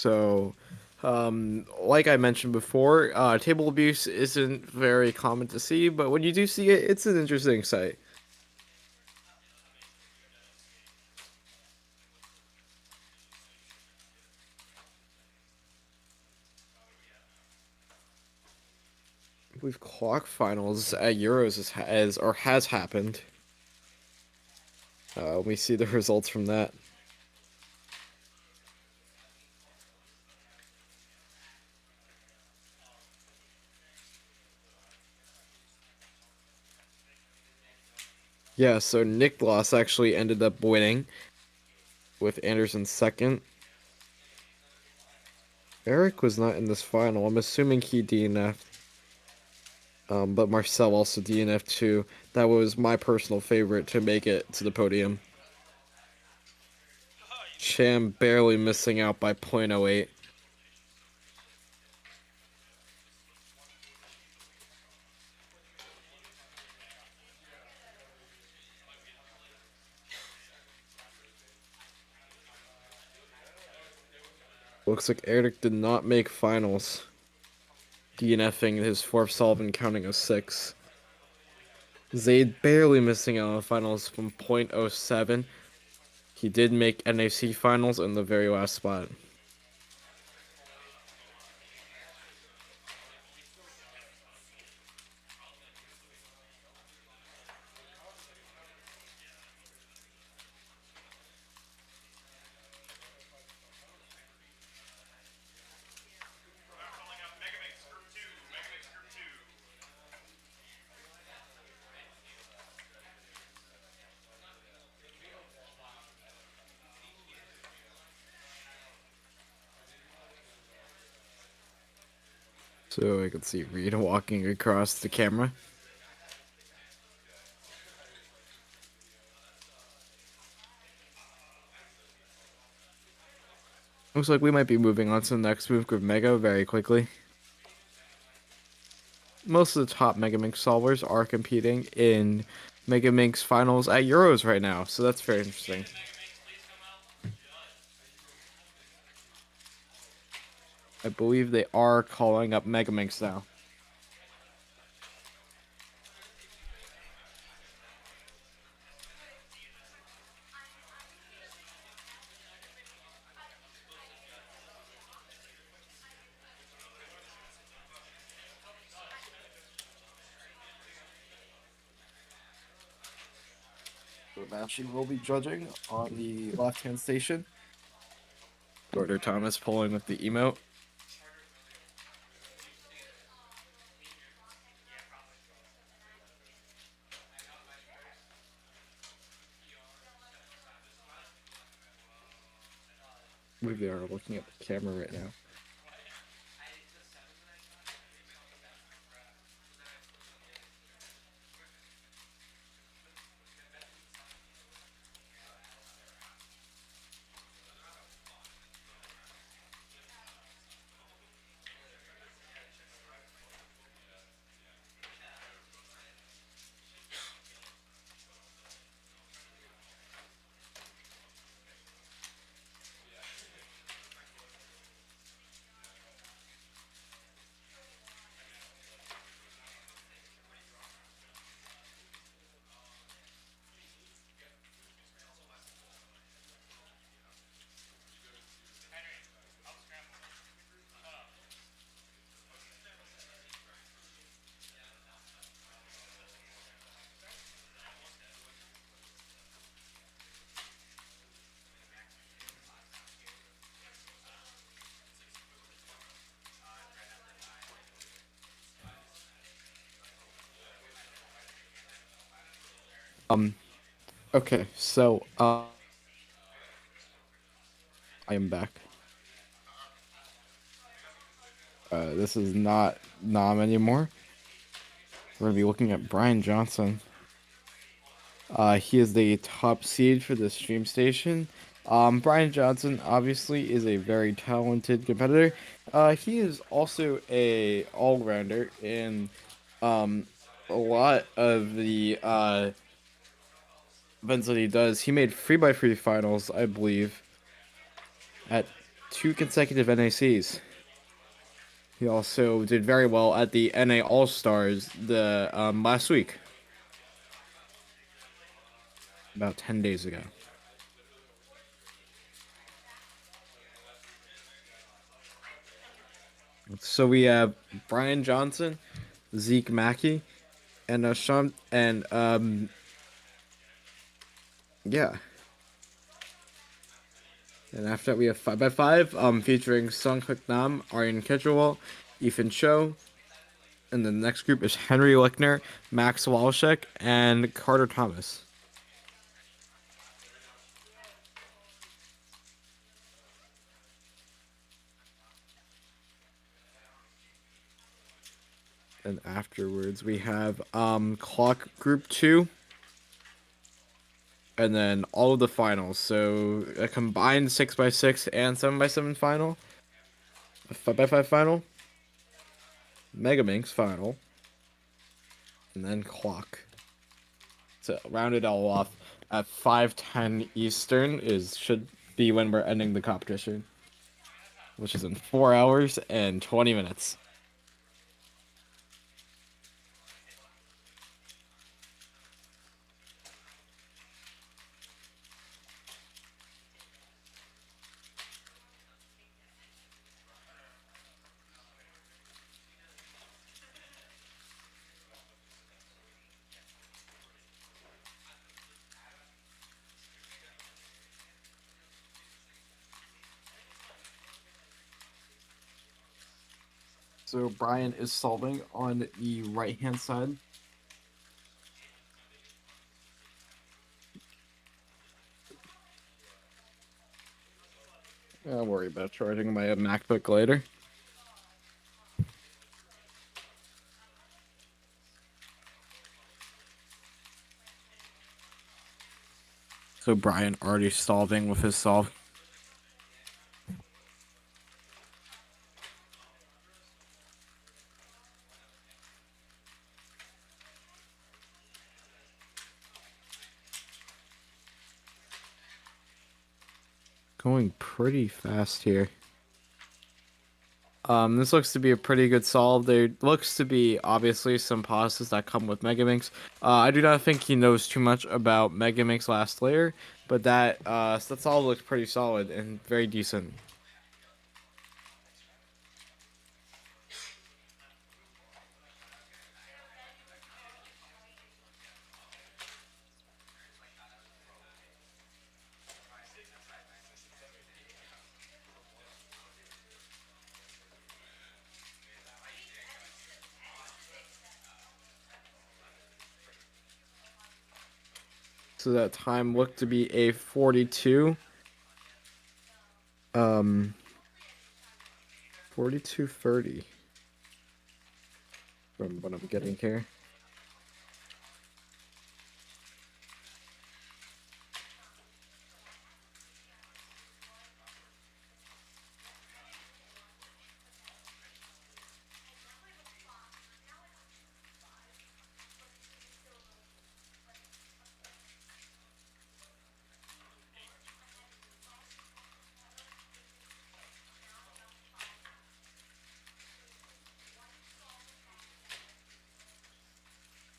So, like I mentioned before, table abuse isn't very common to see, but when you do see it, it's an interesting sight. I believe clock finals at Euros has happened. We see the results from that. Yeah, so Niklas actually ended up winning with Anderson second. Eric was not in this final. I'm assuming he DNF'd. But Marcel also DNF'd too. That was my personal favorite to make it to the podium. Cham barely missing out by 0.08. Looks like Eric did not make finals. DNFing his fourth solve and counting a 6. Zayd barely missing out on the finals from 0.07. He did make NAC finals in the very last spot. So I can see Rita walking across the camera. Looks like we might be moving on to the next move group Mega very quickly. Most of the top Megaminx solvers are competing in Megaminx finals at Euros right now, so that's very interesting. I believe they are calling up Megaminx now. So now she will be judging on the left-hand station. Gordon Thomas pulling with the emote. I believe they are looking at the camera right now. Okay, so I am back. This is not Nahm anymore. We're gonna be looking at Brian Johnson. He is the top seed for the stream station. Brian Johnson obviously is a very talented competitor. He is also a all-rounder in a lot of the events that he does. He made 3x3 finals, I believe, at 2 consecutive NACs. He also did very well at the NA All Stars the last week, about 10 days ago. So we have Brian Johnson, Zeke Mackey, and Sean, and yeah. And after that we have 5x5, featuring Seung, Hyuk, Nahm, Aryan, Kejriwal, Ethan Cho. And the next group is Henry Lickner, Max Walshek, and Carter Thomas. And afterwards we have Clock Group 2. And then all of the finals. So a combined 6x6 and 7x7 final. A 5x5 final. Megaminx final. And then Clock. To round it all off at 5:10 Eastern should be when we're ending the competition. Which is in 4 hours and 20 minutes. So Brian is solving on the right-hand side. I'll worry about charging my MacBook later. So Brian already solving with his solve. Going pretty fast here. This looks to be a pretty good solve. There looks to be obviously some pauses that come with Megaminx. I do not think he knows too much about Megaminx last layer, but that solve looks pretty solid and very decent. So that time looked to be a 42. 42:30 from what I'm getting here.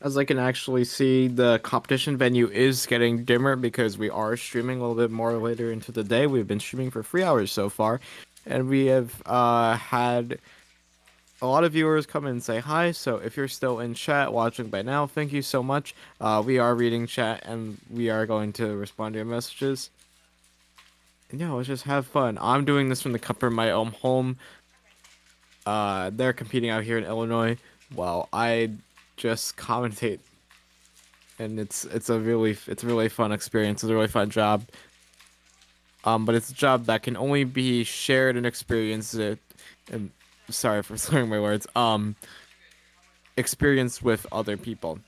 As I can actually see, the competition venue is getting dimmer because we are streaming a little bit more later into the day. We've been streaming for 3 hours so far, and we have had a lot of viewers come in and say hi. So if you're still in chat watching by now, thank you so much. We are reading chat, and we are going to respond to your messages. And yeah, let's just have fun. I'm doing this from the comfort of my own home. They're competing out here in Illinois, while I just commentate, and it's a really fun experience. It's a really fun job, but it's a job that can only be shared and experienced and sorry for slurring my words, experienced with other people.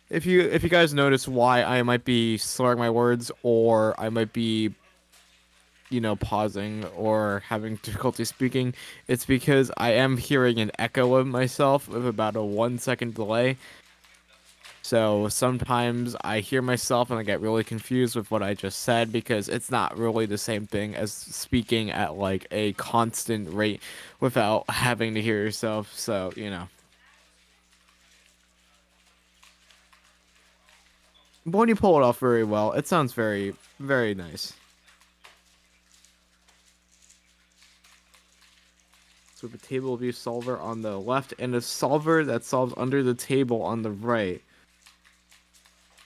If you guys notice why I might be slurring my words, or I might be pausing or having difficulty speaking, it's because I am hearing an echo of myself with about a 1 second delay. So sometimes I hear myself and I get really confused with what I just said because it's not really the same thing as speaking at like a constant rate without having to hear yourself. So, you know. But when you pull it off very well, it sounds very, very nice. So the table view solver on the left and a solver that solves under the table on the right.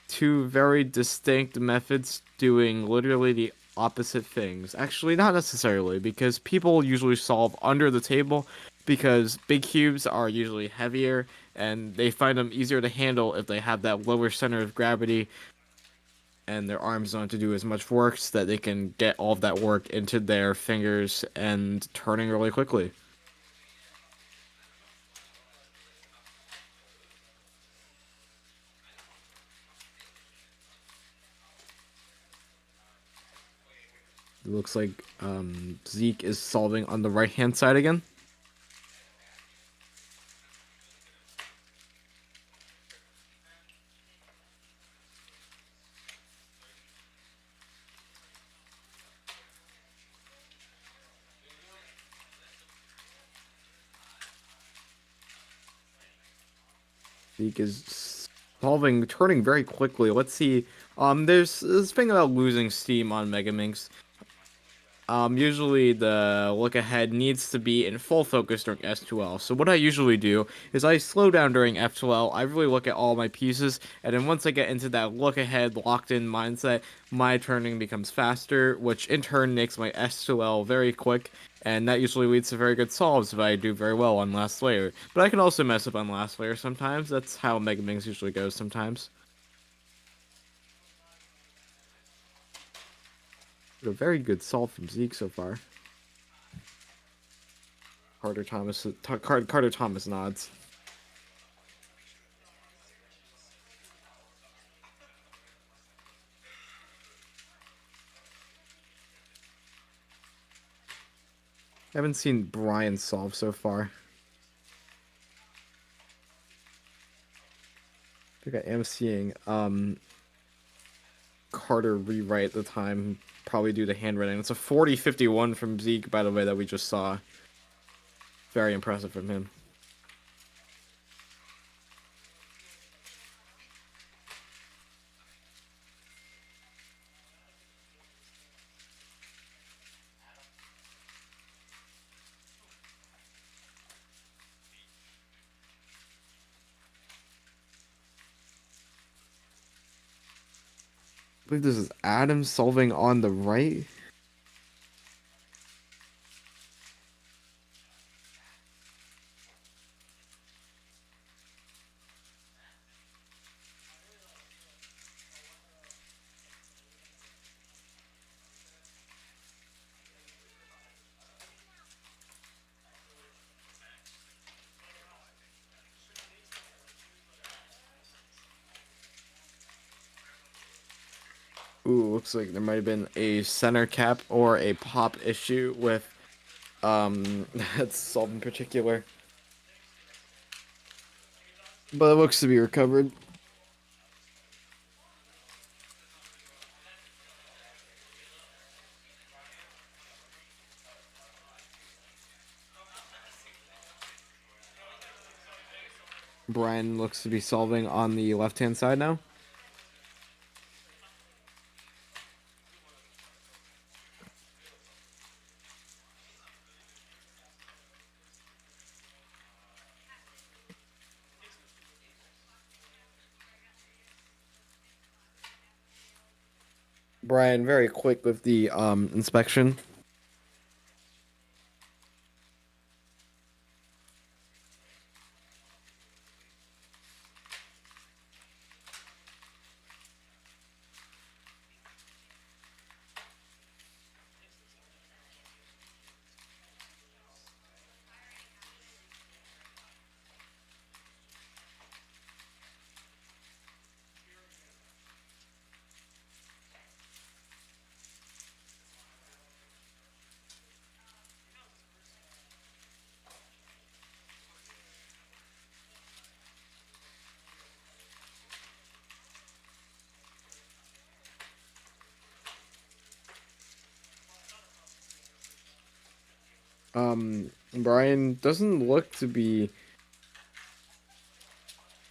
Two very distinct methods doing literally the opposite things. Actually, not necessarily, because people usually solve under the table because big cubes are usually heavier and they find them easier to handle if they have that lower center of gravity and their arms don't have to do as much work so that they can get all of that work into their fingers and turning really quickly. It looks like Zeke is solving on the right-hand side again. Zeke is solving, turning very quickly. Let's see. There's this thing about losing steam on Mega Minx. Usually the look ahead needs to be in full focus during S2L. So what I usually do is I slow down during F2L. I really look at all my pieces, and then once I get into that look ahead, locked in mindset, my turning becomes faster, which in turn makes my S2L very quick, and that usually leads to very good solves if I do very well on last layer. But I can also mess up on last layer sometimes. That's how Mega Minx usually goes sometimes. A very good solve from Zeke so far. Carter Thomas nods. I haven't seen Brian solve so far. I think I am seeing Carter rewrite the time, probably due to handwriting. It's a 40-51 from Zeke, by the way, that we just saw. Very impressive from him. I believe this is Adam solving on the right. Ooh, looks like there might have been a center cap or a pop issue with that solve in particular. But it looks to be recovered. Brian looks to be solving on the left-hand side now. Brian very quick with the inspection. Brian doesn't look to be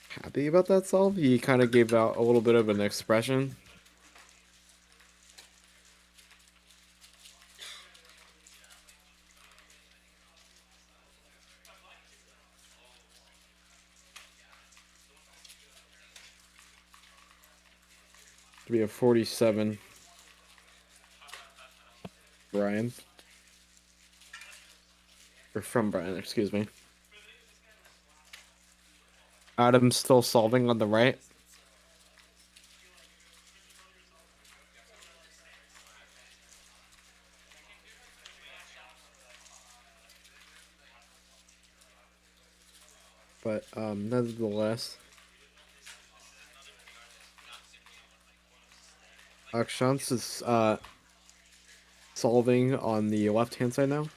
happy about that solve. He kind of gave out a little bit of an expression. To be a 47. Brian. Or from Brian, excuse me. Adam's still solving on the right. But nevertheless, Akshant's is solving on the left-hand side now.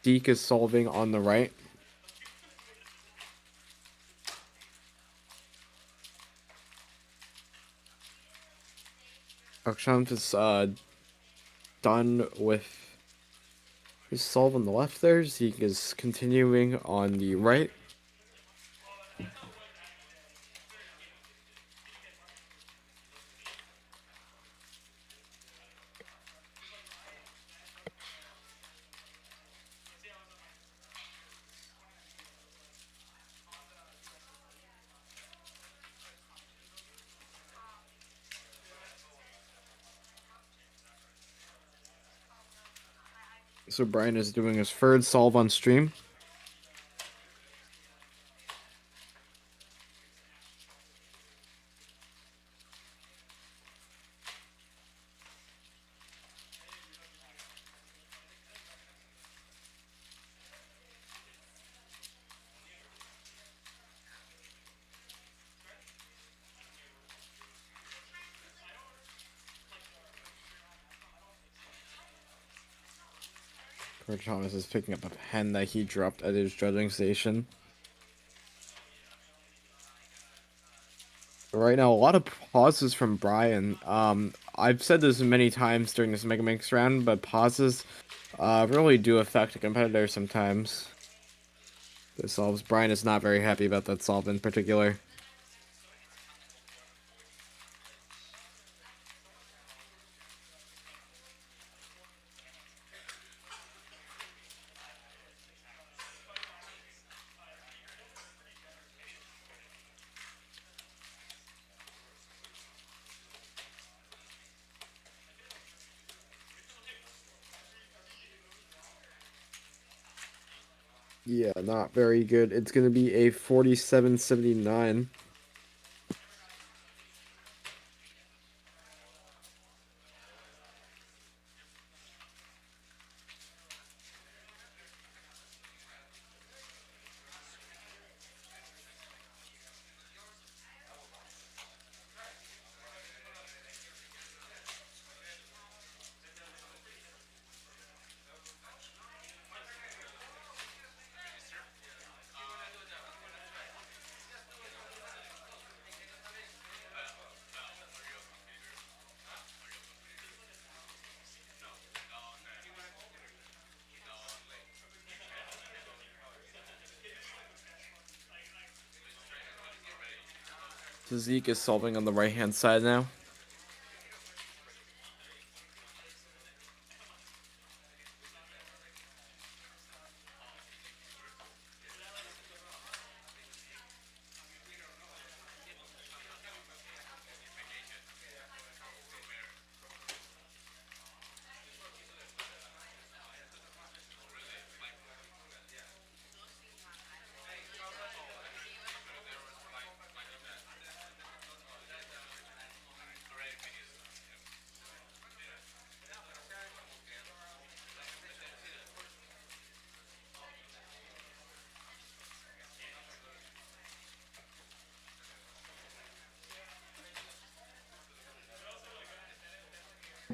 Deke is solving on the right. Akshant is done with his solve on the left there. Zeke is continuing on the right. So Brian is doing his third solve on stream. Coach Thomas is picking up a pen that he dropped at his judging station. Right now, a lot of pauses from Brian. I've said this many times during this Mega Mix round, but pauses really do affect a competitor sometimes. This solves. Brian is not very happy about that solve in particular. Yeah, not very good. It's going to be a 47-79. So Zeke is solving on the right-hand side now.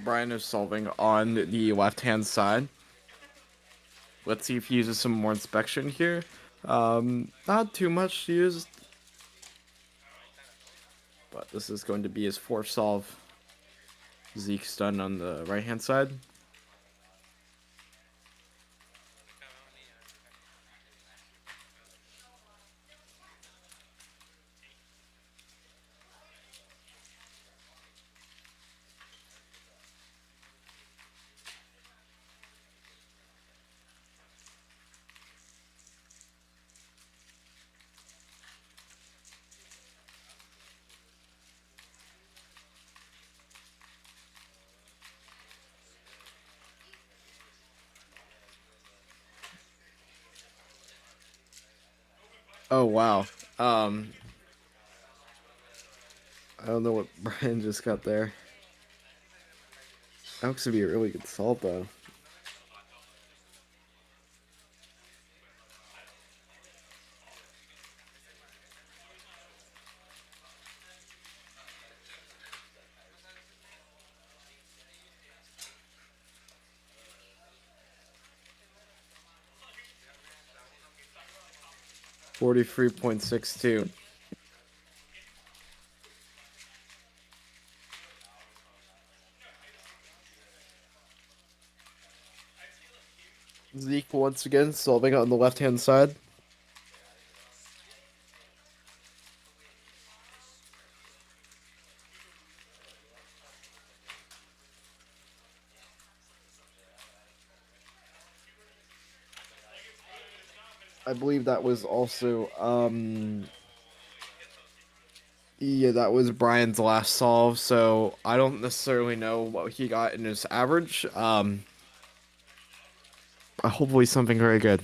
Brayden is solving on the left-hand side. Let's see if he uses some more inspection here. Not too much used, but this is going to be his fourth solve. Zeke's done on the right-hand side. Oh wow. I don't know what Brayden just got there. That looks to be a really good solve though. .62. Zeke once again solving on the left-hand side. I believe that was also yeah, that was Brian's last solve, so I don't necessarily know what he got in his average. Hopefully something very good.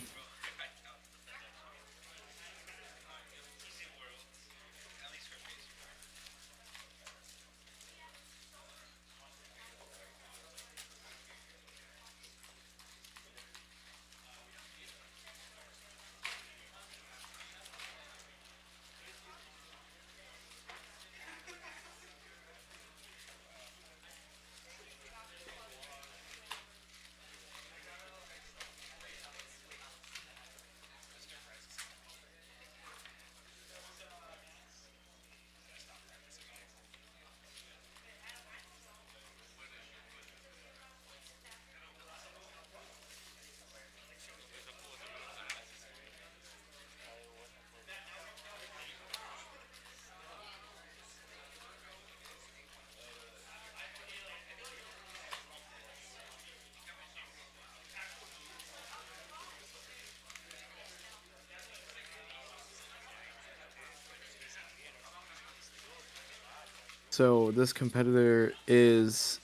So this competitor is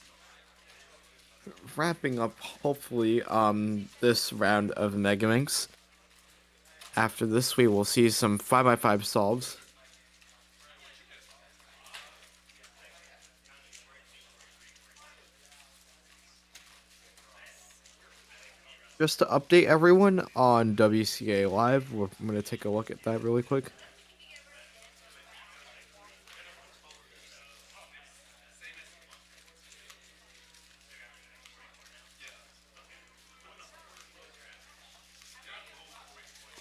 wrapping up, hopefully, this round of Megaminx. After this, we will see some 5x5 solves. Just to update everyone on WCA Live, I'm going to take a look at that really quick.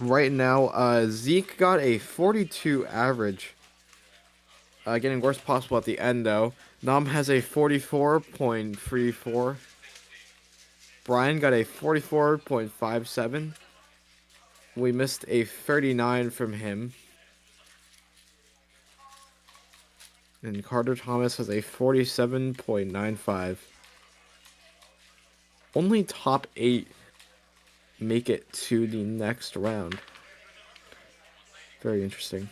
Right now, Zeke got a 42 average. Getting worse possible at the end, though. Nahm has a 44.34. Brayden got a 44.57. We missed a 39 from him. And Carter Thomas has a 47.95. Only top 8 make it to the next round. Very interesting.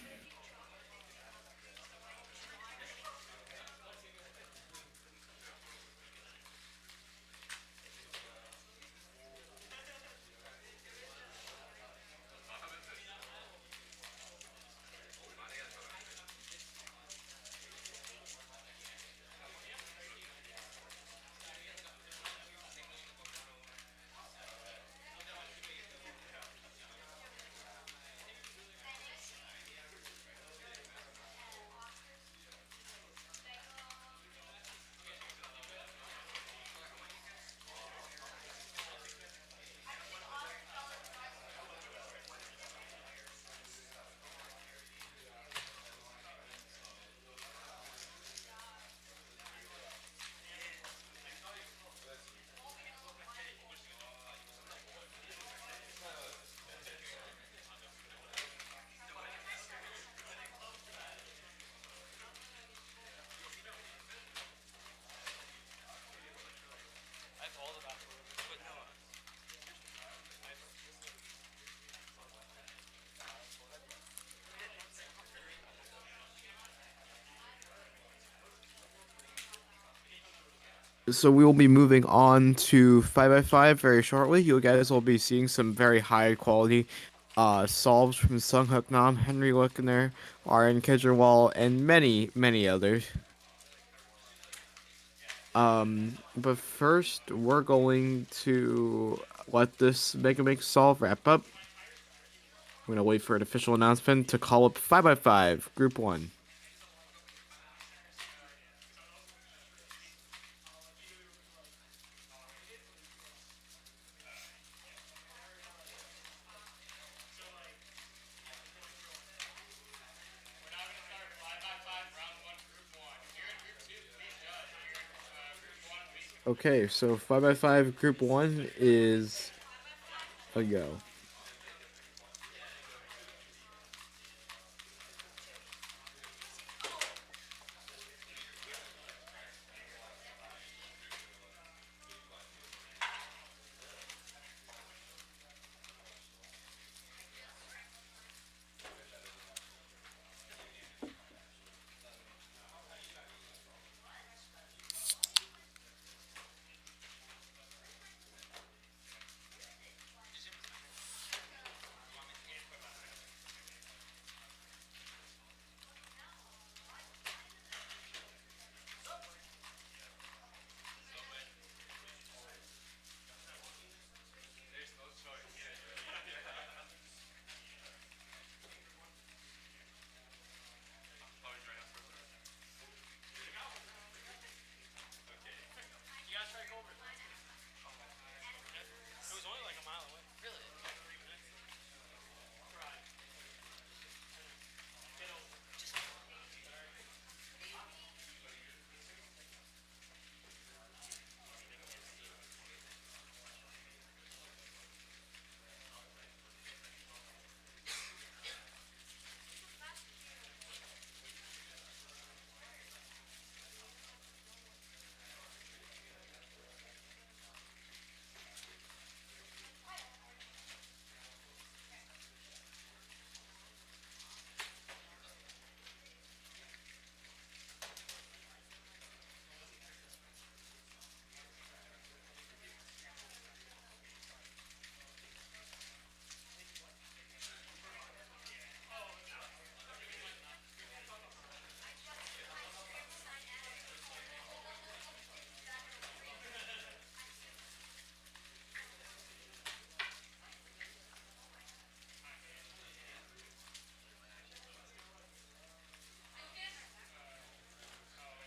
So we will be moving on to 5x5 very shortly. You guys will be seeing some very high quality solves from Seung, Hyuk, Nahm, Henry Wickner, Aryan, Kejriwal, and many others. But first we're going to let this Mega Mix solve wrap up. We're gonna wait for an official announcement to call up 5x5 Group 1. Okay, so 5x5 Group 1 is a go.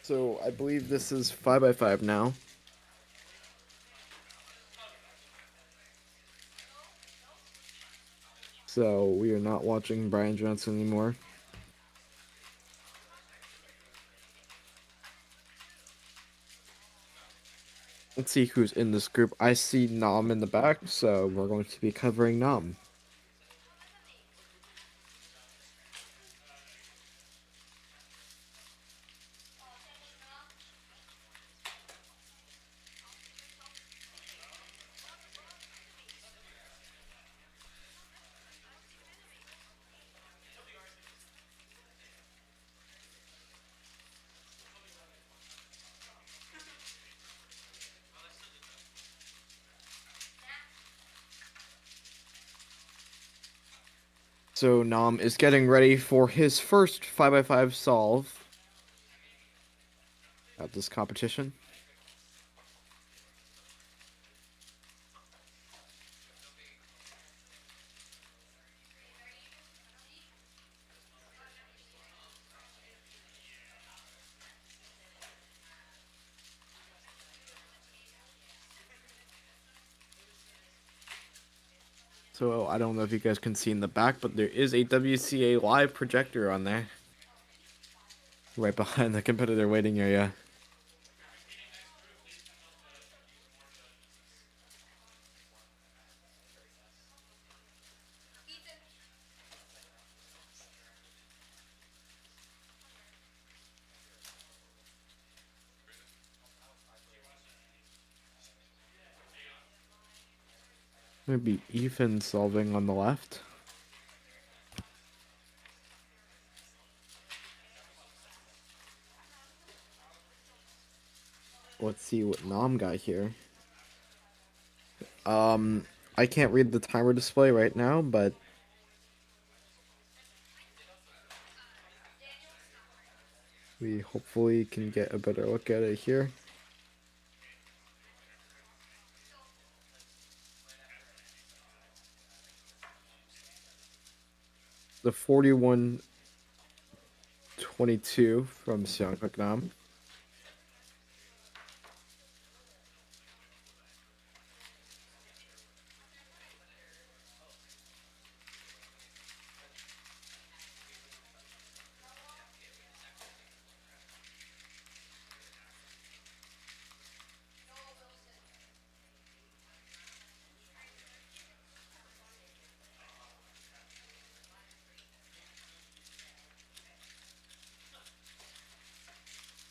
So I believe this is 5x5 now. So we are not watching Bryan Johnson anymore. Let's see who's in this group. I see Nahm in the back, so we're going to be covering Nahm. So Nahm is getting ready for his first 5x5 solve at this competition. So I don't know if you guys can see in the back, but there is a WCA live projector on there. Right behind the competitor waiting area. Maybe Ethan solving on the left. Let's see what Nahm got here. I can't read the timer display right now, but we hopefully can get a better look at it here. The 41-22 from Seung Nahm.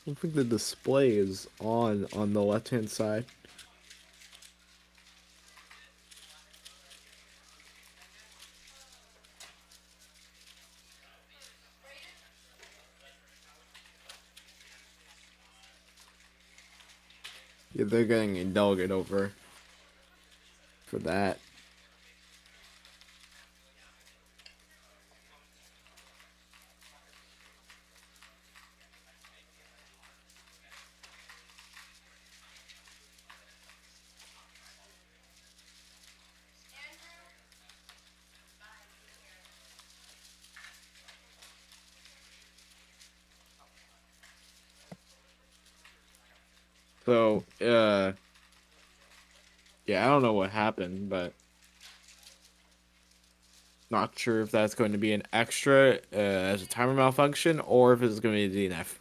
I don't think the display is on the left-hand side. Yeah, they're getting a delegate over for that. So, yeah, I don't know what happened, but not sure if that's going to be an extra as a timer malfunction or if it's going to be a DNF.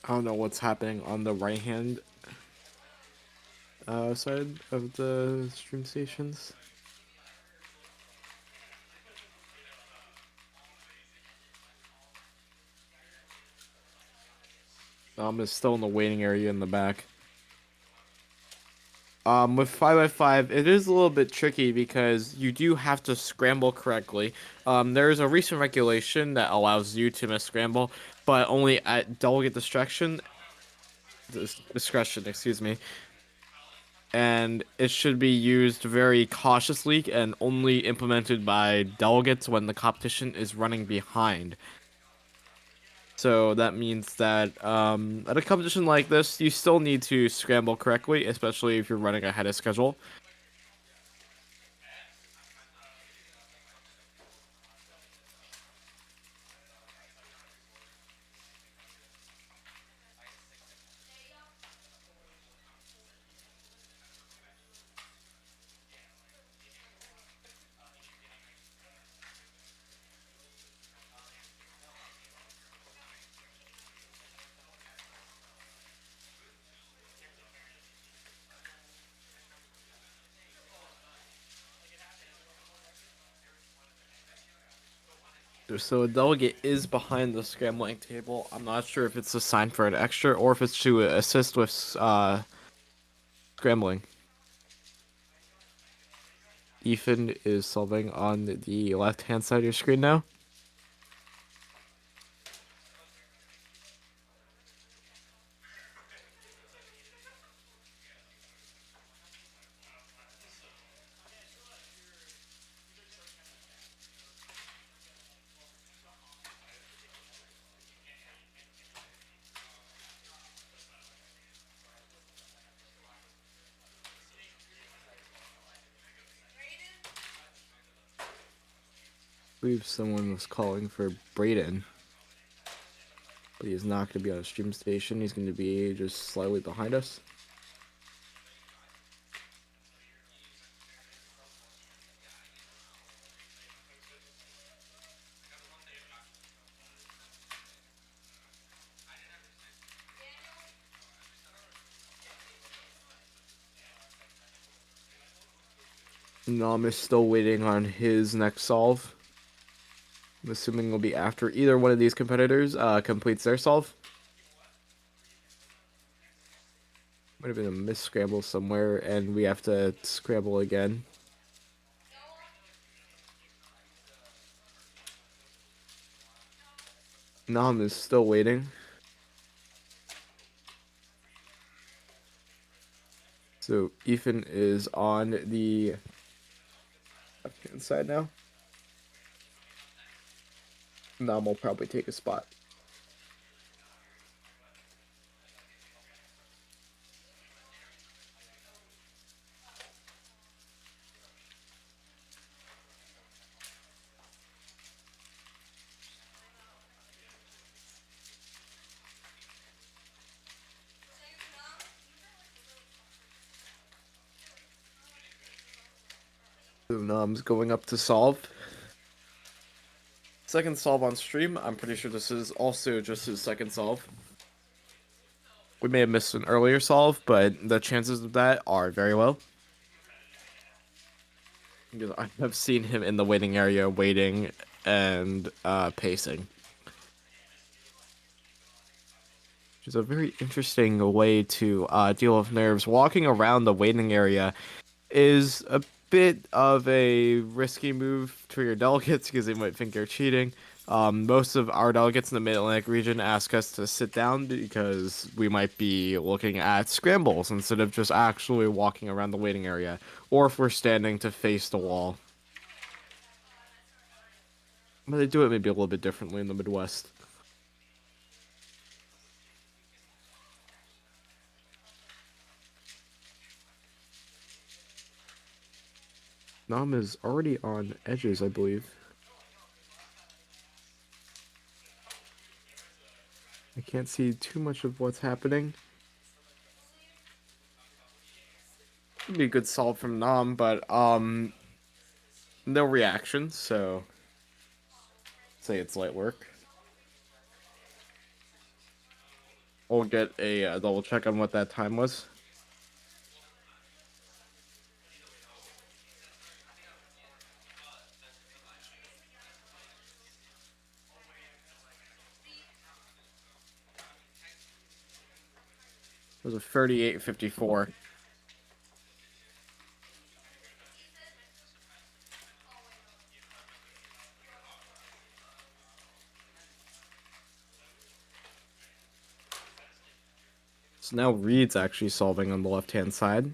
I don't know what's happening on the right hand side of the stream stations. Is still in the waiting area in the back. With 5x5, it is a little bit tricky because you do have to scramble correctly. There is a recent regulation that allows you to miss scramble, but only at delegate discretion, excuse me. And it should be used very cautiously and only implemented by delegates when the competition is running behind. So that means that at a competition like this, you still need to scramble correctly, especially if you're running ahead of schedule. So a delegate is behind the scrambling table. I'm not sure if it's a sign for an extra or if it's to assist with scrambling. Ethan is solving on the left-hand side of your screen now. I believe someone was calling for Brayden, but he's not going to be on a stream station. He's going to be just slightly behind us. Nahm is still waiting on his next solve. I'm assuming it'll be after either one of these competitors completes their solve. Might have been a misscramble somewhere, and we have to scramble again. Nahm is still waiting. So Ethan is on the left-hand side now. Nahm will probably take a spot. So Nam's going up to solve. Second solve on stream. I'm pretty sure this is also just his second solve. We may have missed an earlier solve, but the chances of that are very low. Because I have seen him in the waiting area waiting and pacing. Which is a very interesting way to deal with nerves. Walking around the waiting area is a bit of a risky move to your delegates because they might think you're cheating. Most of our delegates in the Mid-Atlantic region ask us to sit down because we might be looking at scrambles instead of just actually walking around the waiting area, or if we're standing to face the wall. But they do it maybe a little bit differently in the Midwest. Nahm is already on edges, I believe. I can't see too much of what's happening. Could be a good solve from Nahm, but no reaction, so say it's light work. We'll get a double check on what that time was. It was a 38:54. So now Reed's actually solving on the left-hand side.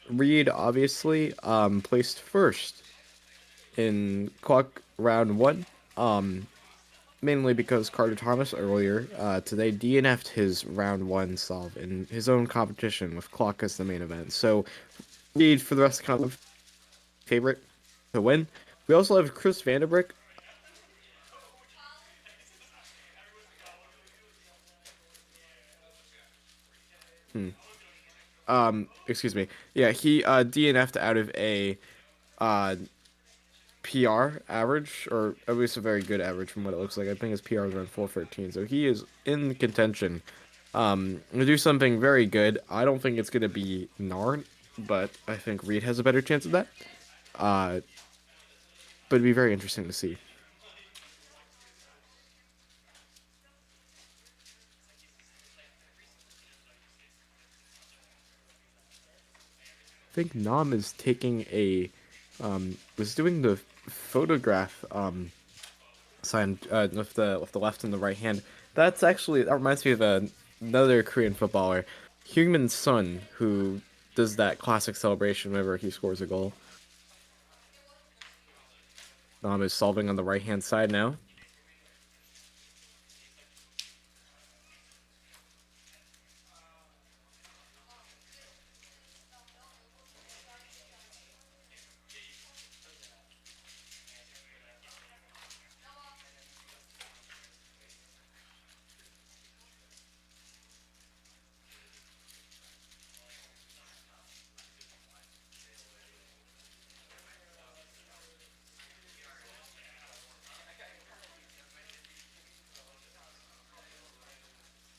Reed obviously placed first in clock round 1. Mainly because Carter Thomas earlier today DNF'd his round 1 solve in his own competition with clock as the main event. So Reed for the rest of the favorite to win. We also have Chris Vanderbrick. Excuse me. Yeah, he DNF'd out of a PR average, or at least a very good average from what it looks like. I think his PR is around 413, so he is in contention. To do something very good. I don't think it's gonna be Narn, but I think Reed has a better chance of that. But it'd be very interesting to see. I think Nahm is taking a was doing the photograph sign with the left and the right hand. That's actually, that reminds me of another Korean footballer, Hyuk Sun, who does that classic celebration whenever he scores a goal. Nahm is solving on the right hand side now.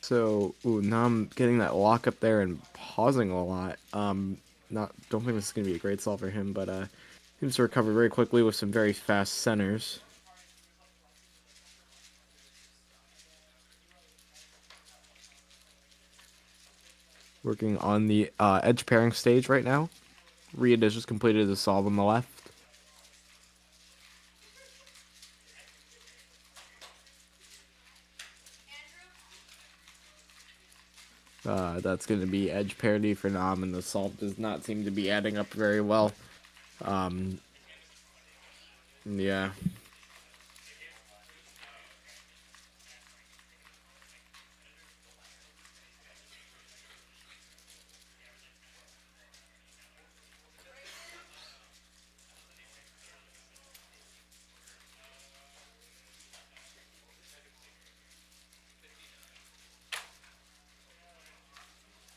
So, Nahm getting that lock up there and pausing a lot. Don't think this is gonna be a great solve for him, but seems to recover very quickly with some very fast centers. Working on the edge pairing stage right now. Reed has just completed the solve on the left. That's going to be edge parity for Nahm, and the solve does not seem to be adding up very well. Yeah.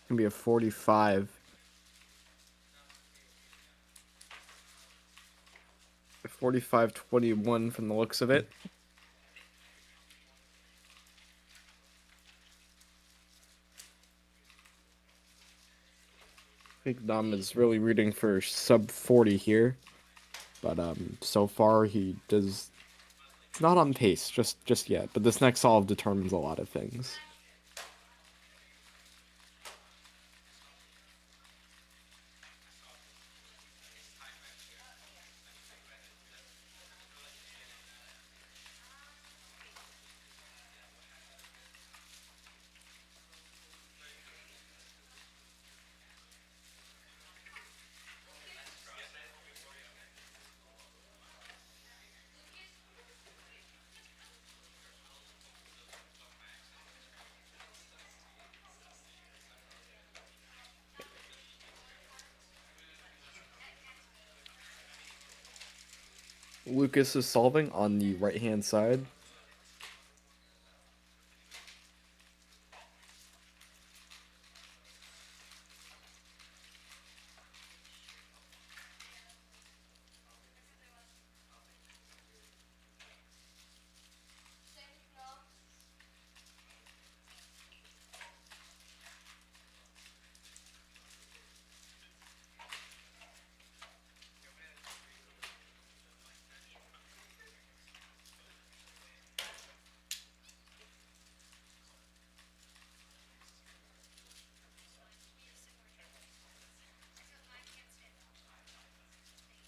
Gonna be a 45. 45-21 from the looks of it. I think Nahm is really rooting for sub 40 here, but so far he does. It's not on pace just yet, but this next solve determines a lot of things. Lucas is solving on the right-hand side.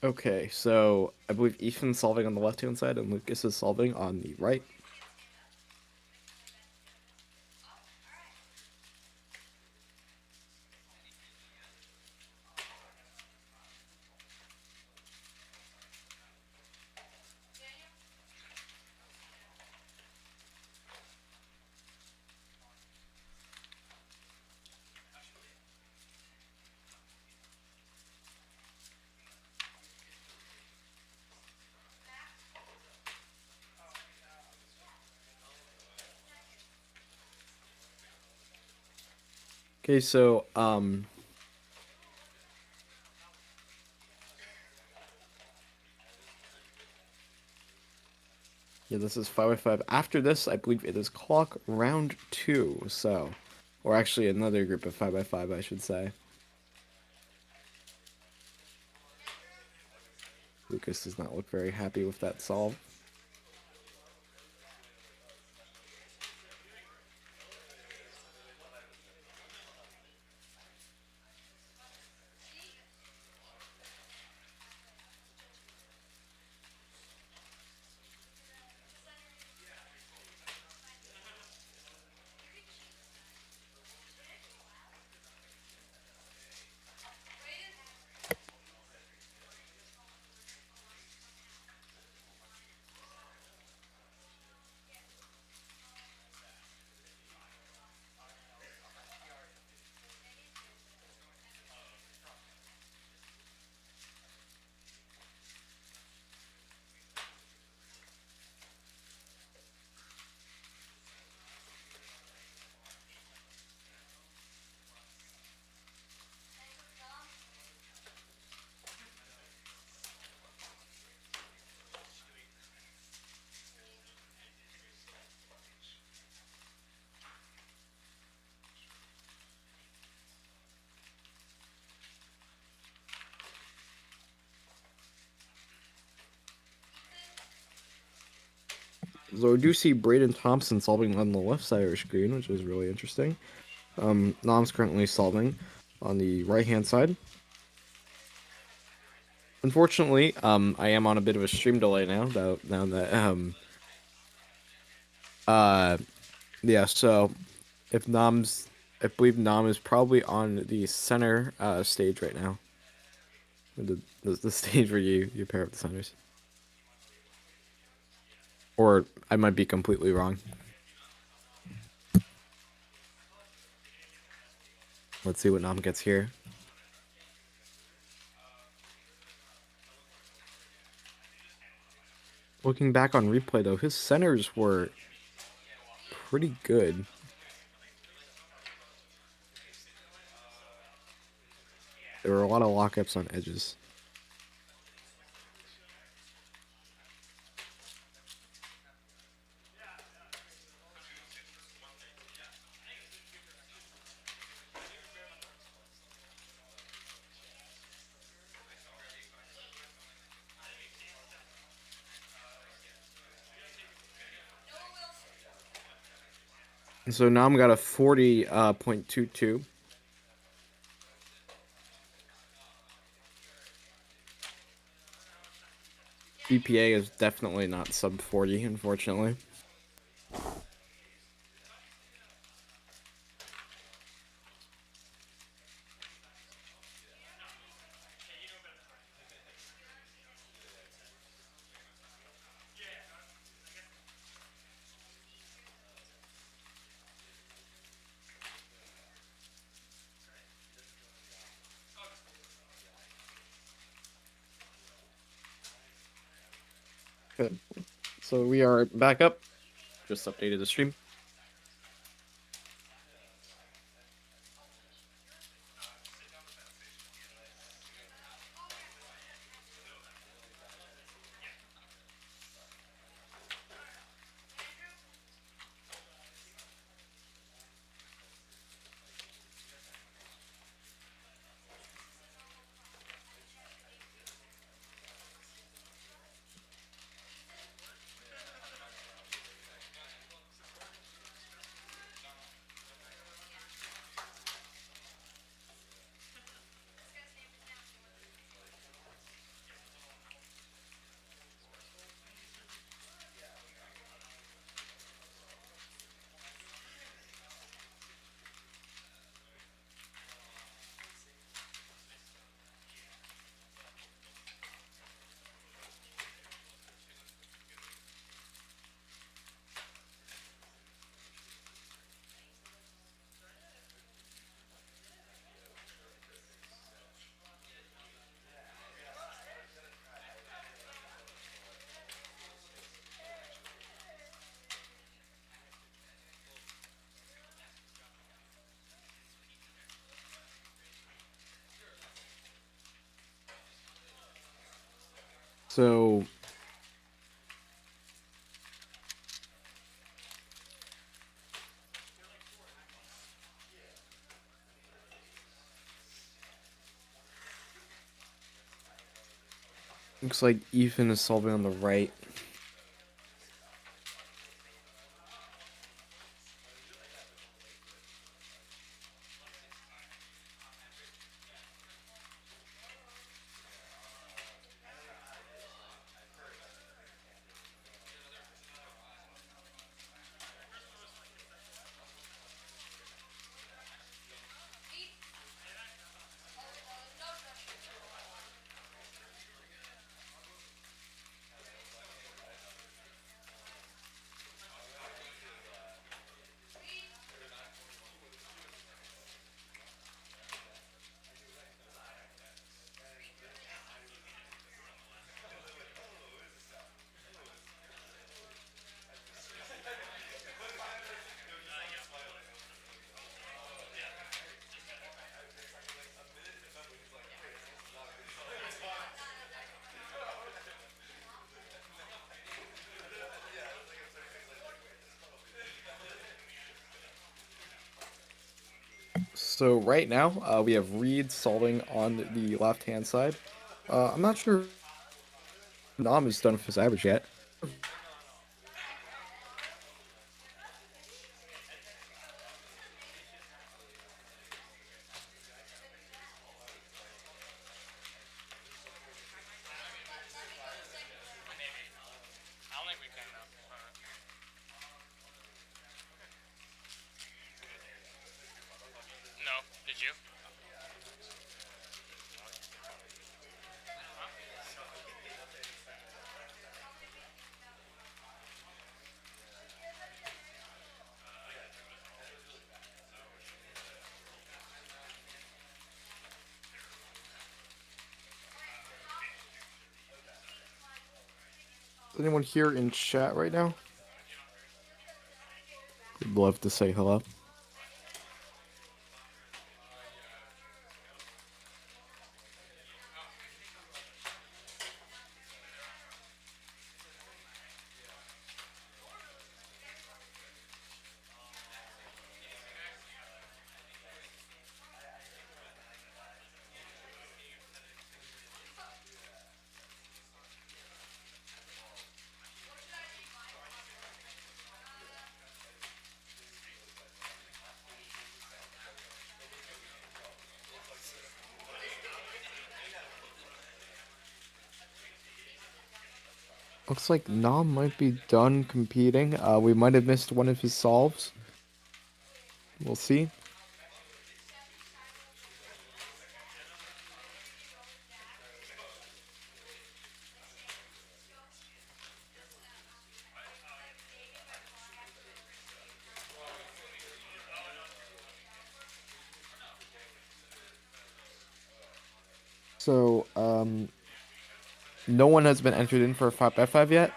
Okay, so I believe Ethan's solving on the left-hand side and Lucas is solving on the right. Okay, so yeah, this is 5x5. After this, I believe it is clock round 2, so, or actually another group of 5x5, I should say. Lucas does not look very happy with that solve. So I do see Brayden Thompson solving on the left side of our screen, which is really interesting. Nam's currently solving on the right-hand side. Unfortunately, I am on a bit of a stream delay now that yeah, so if I believe Nahm is probably on the center stage right now. The stage where you pair up the centers. Or I might be completely wrong. Let's see what Nahm gets here. Looking back on replay though, his centers were pretty good. There were a lot of lockups on edges. So Nam got a 40.22. EPA is definitely not sub 40, unfortunately. Good. So we are back up. Just updated the stream. So looks like Ethan is solving on the right. So right now, we have Reed solving on the left-hand side. I'm not sure if Nam is done with his average yet. anyone here in chat right now? Would love to say hello. Looks like Nahm might be done competing. We might have missed one of his solves. We'll see. So, no one has been entered in for a 5x5 yet.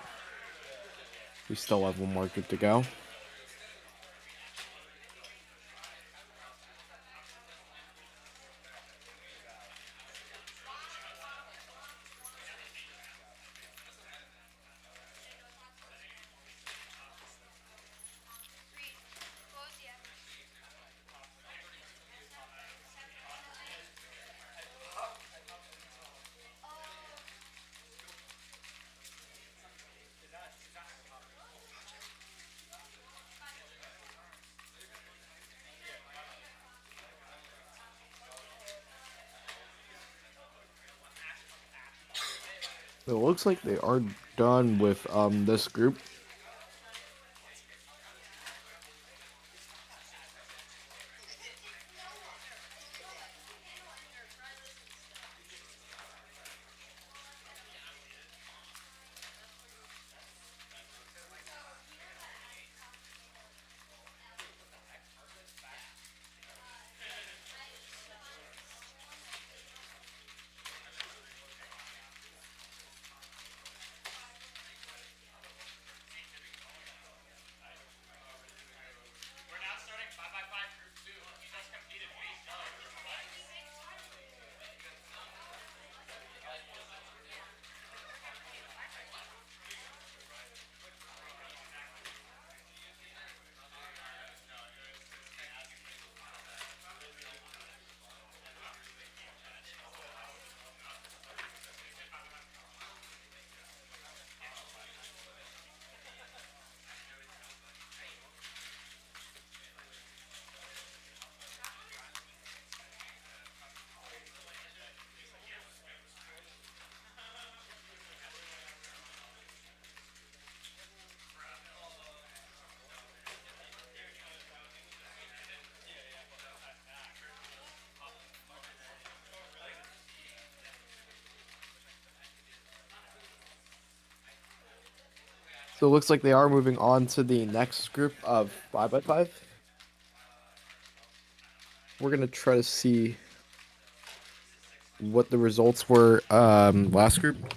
We still have one more group to go. It looks like they are done with this group. So it looks like they are moving on to the next group of 5x5. We're gonna try to see what the results were last group.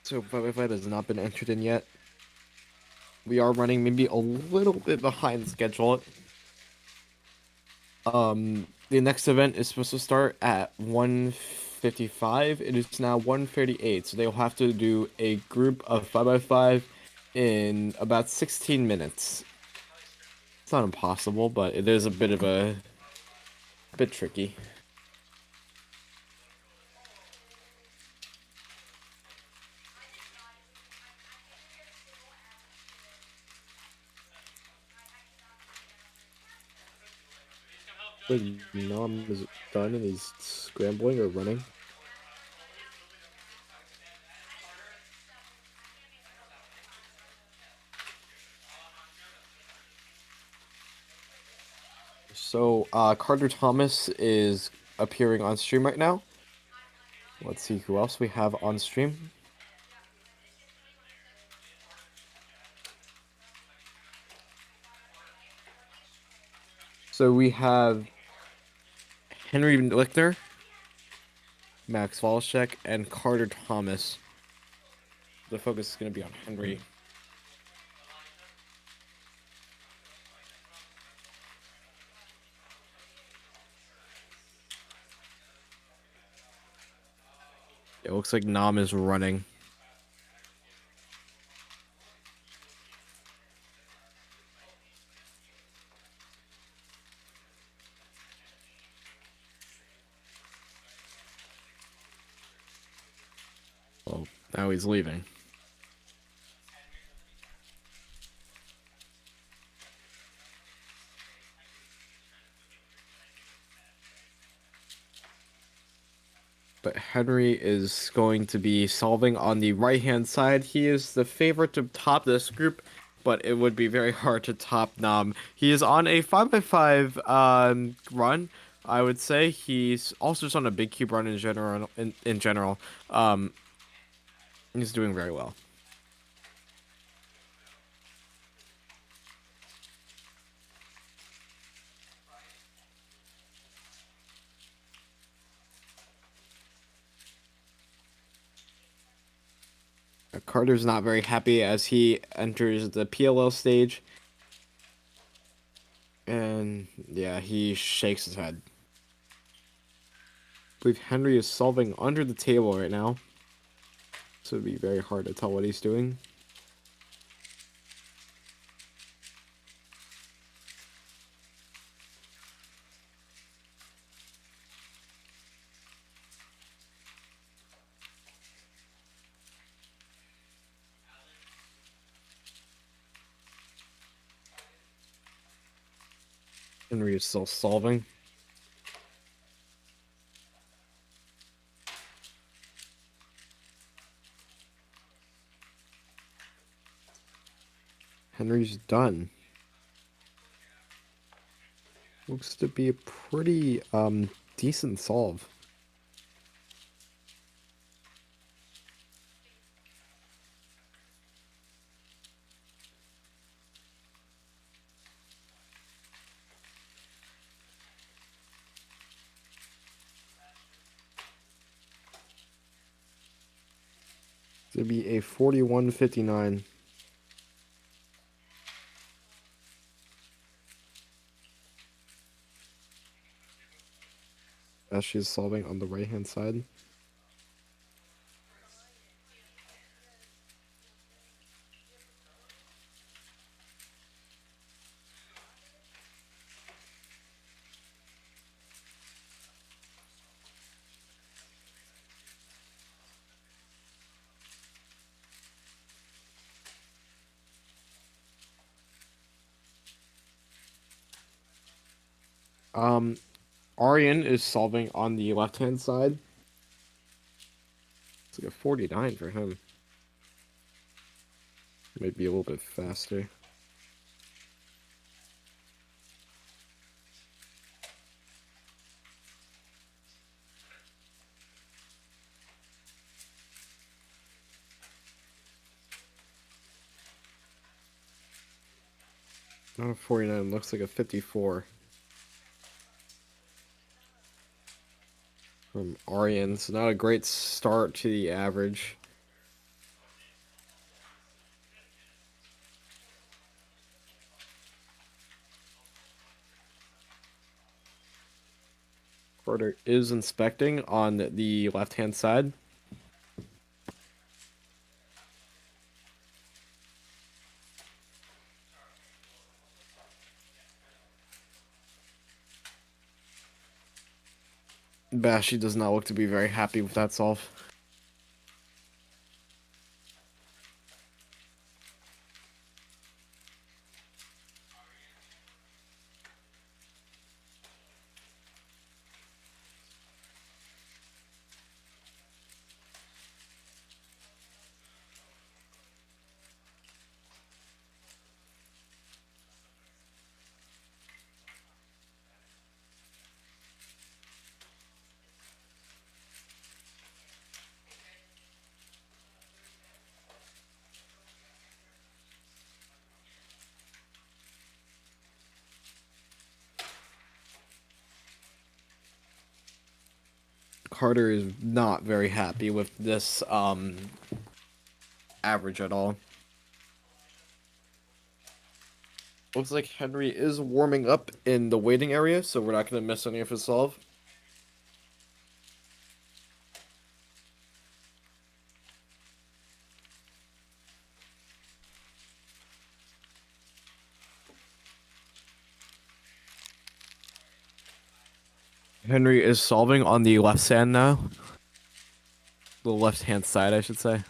So 5x5 has not been entered in yet. We are running maybe a little bit behind schedule. The next event is supposed to start at 1:55. It is now 1:38, so they'll have to do a group of 5x5 in about 16 minutes. It's not impossible, but it is a bit tricky. Like Nahm is done and he's scrambling or running. So, Carter Thomas is appearing on stream right now. Let's see who else we have on stream. So we have Henry Lichtner, Max Volchek, and Carter Thomas. The focus is going to be on Henry. It looks like Nahm is running. Well, now he's leaving. But Henry is going to be solving on the right-hand side. He is the favorite to top this group, but it would be very hard to top Nahm. He is on a 5x5 run, I would say. He's also just on a big cube run in general. In general, he's doing very well. Carter's not very happy as he enters the PLL stage. And yeah, he shakes his head. I believe Henry is solving under the table right now. So it'd be very hard to tell what he's doing. Henry is still solving. Henry's done. Looks to be a pretty decent solve. It's gonna be a 41-59. As she's solving on the right hand side. Aryan is solving on the left hand side. It's like a 49 for him. Maybe a little bit faster. Not a 49, looks like a 54. From Aryan, so not a great start to the average. Carter is inspecting on the left-hand side. Bashi does not look to be very happy with that solve. Carter is not very happy with this average at all. Looks like Henry is warming up in the waiting area, so we're not going to miss any of his solve. Henry is solving on the left sand now. The left-hand side, I should say.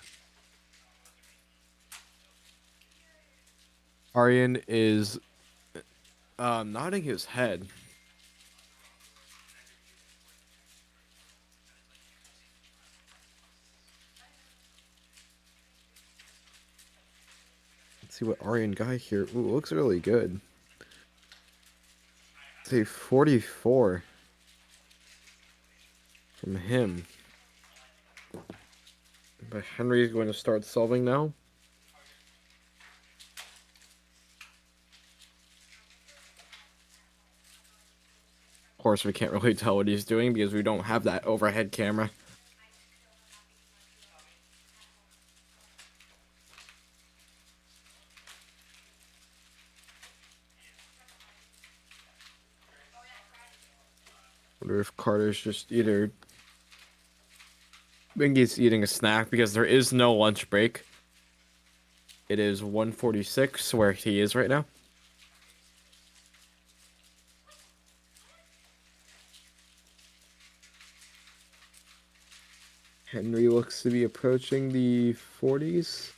Aryan is nodding his head. Let's see what Aryan got here. Ooh, looks really good. Say 44 from him. But Henry is going to start solving now. Of course, we can't really tell what he's doing because we don't have that overhead camera. Wonder if Carter's just either... I think he's eating a snack because there is no lunch break. It is 1:46 where he is right now. Henry looks to be approaching the 40s.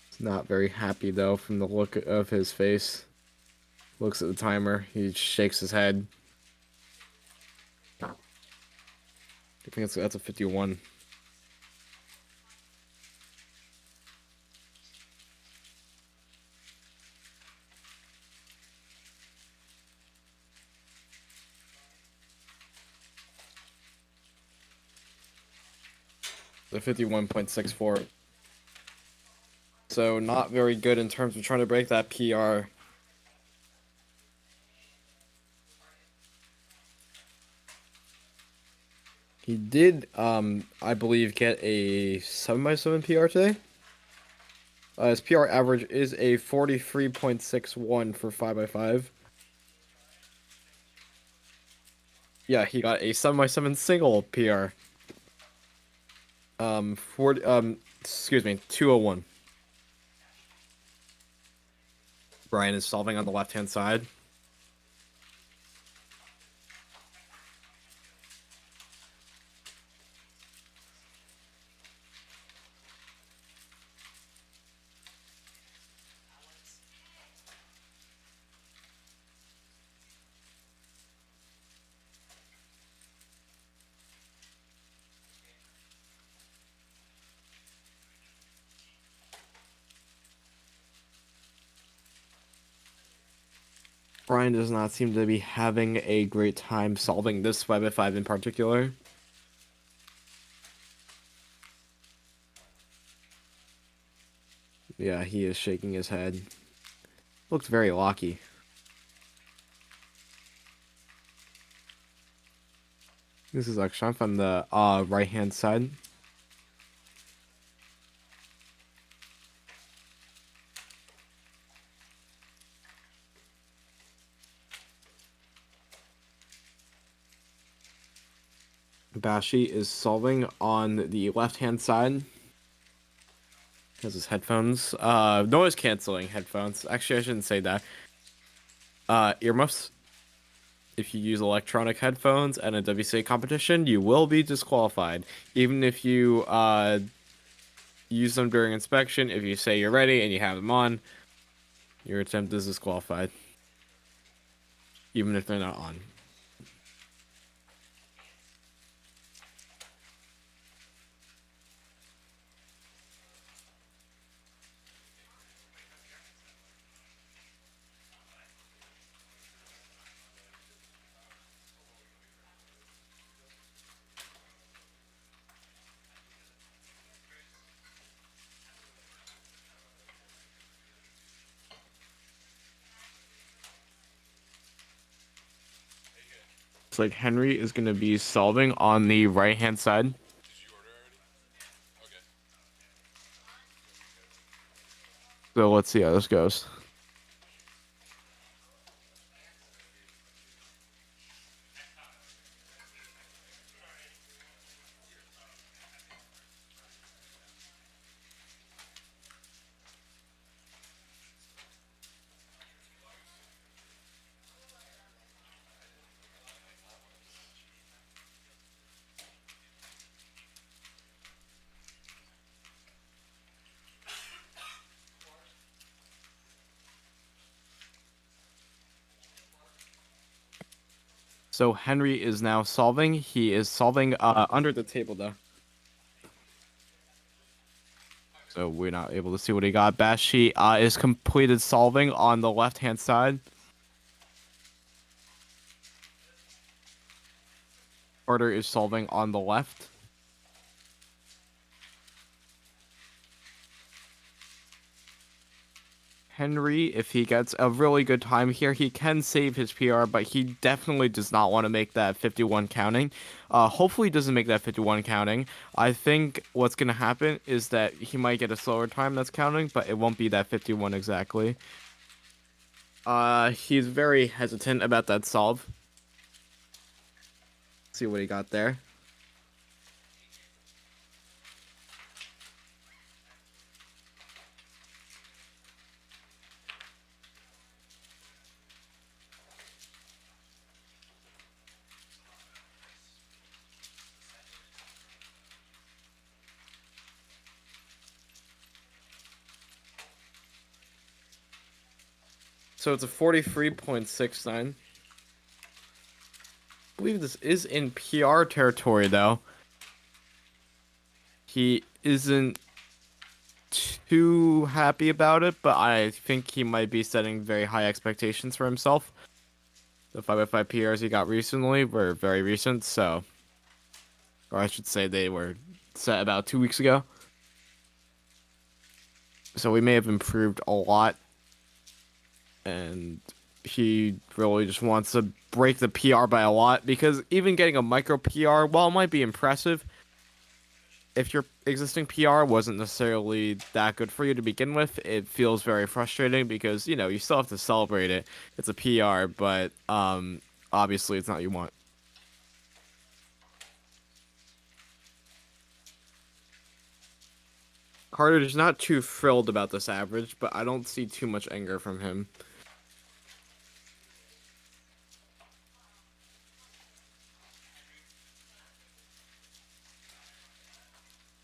He's not very happy though from the look of his face. Looks at the timer. He shakes his head. I think that's a 51. The 51.64. So not very good in terms of trying to break that PR. He did, I believe, get a 7x7 PR today. His PR average is a 43.61 for 5x5. Yeah, he got a 7x7 single PR. Excuse me, 201. Brayden is solving on the left-hand side. Brayden does not seem to be having a great time solving this 5x5 in particular. Yeah, he is shaking his head. Looks very locky. This is Akshan from the right-hand side. Bashi is solving on the left-hand side. He has his headphones. Noise canceling headphones. Actually, I shouldn't say that. Earmuffs. If you use electronic headphones at a WCA competition, you will be disqualified. Even if you use them during inspection, if you say you're ready and you have them on, your attempt is disqualified. Even if they're not on. Looks like Henry is going to be solving on the right-hand side. So let's see how this goes. So Henry is now solving. He is solving under the table, though. So we're not able to see what he got. Bashi is completed solving on the left-hand side. Carter is solving on the left. Henry, if he gets a really good time here, he can save his PR, but he definitely does not want to make that 51 counting. Hopefully he doesn't make that 51 counting. I think what's going to happen is that he might get a slower time that's counting, but it won't be that 51 exactly. He's very hesitant about that solve. See what he got there. So it's a 43.69. I believe this is in PR territory, though. He isn't too happy about it, but I think he might be setting very high expectations for himself. The 5x5 PRs he got recently were very recent, so... Or I should say they were set about 2 weeks ago. So we may have improved a lot. And he really just wants to break the PR by a lot, because even getting a micro PR, while it might be impressive, if your existing PR wasn't necessarily that good for you to begin with, it feels very frustrating because, you know, you still have to celebrate it. It's a PR, but obviously it's not what you want. Carter is not too thrilled about this average, but I don't see too much anger from him.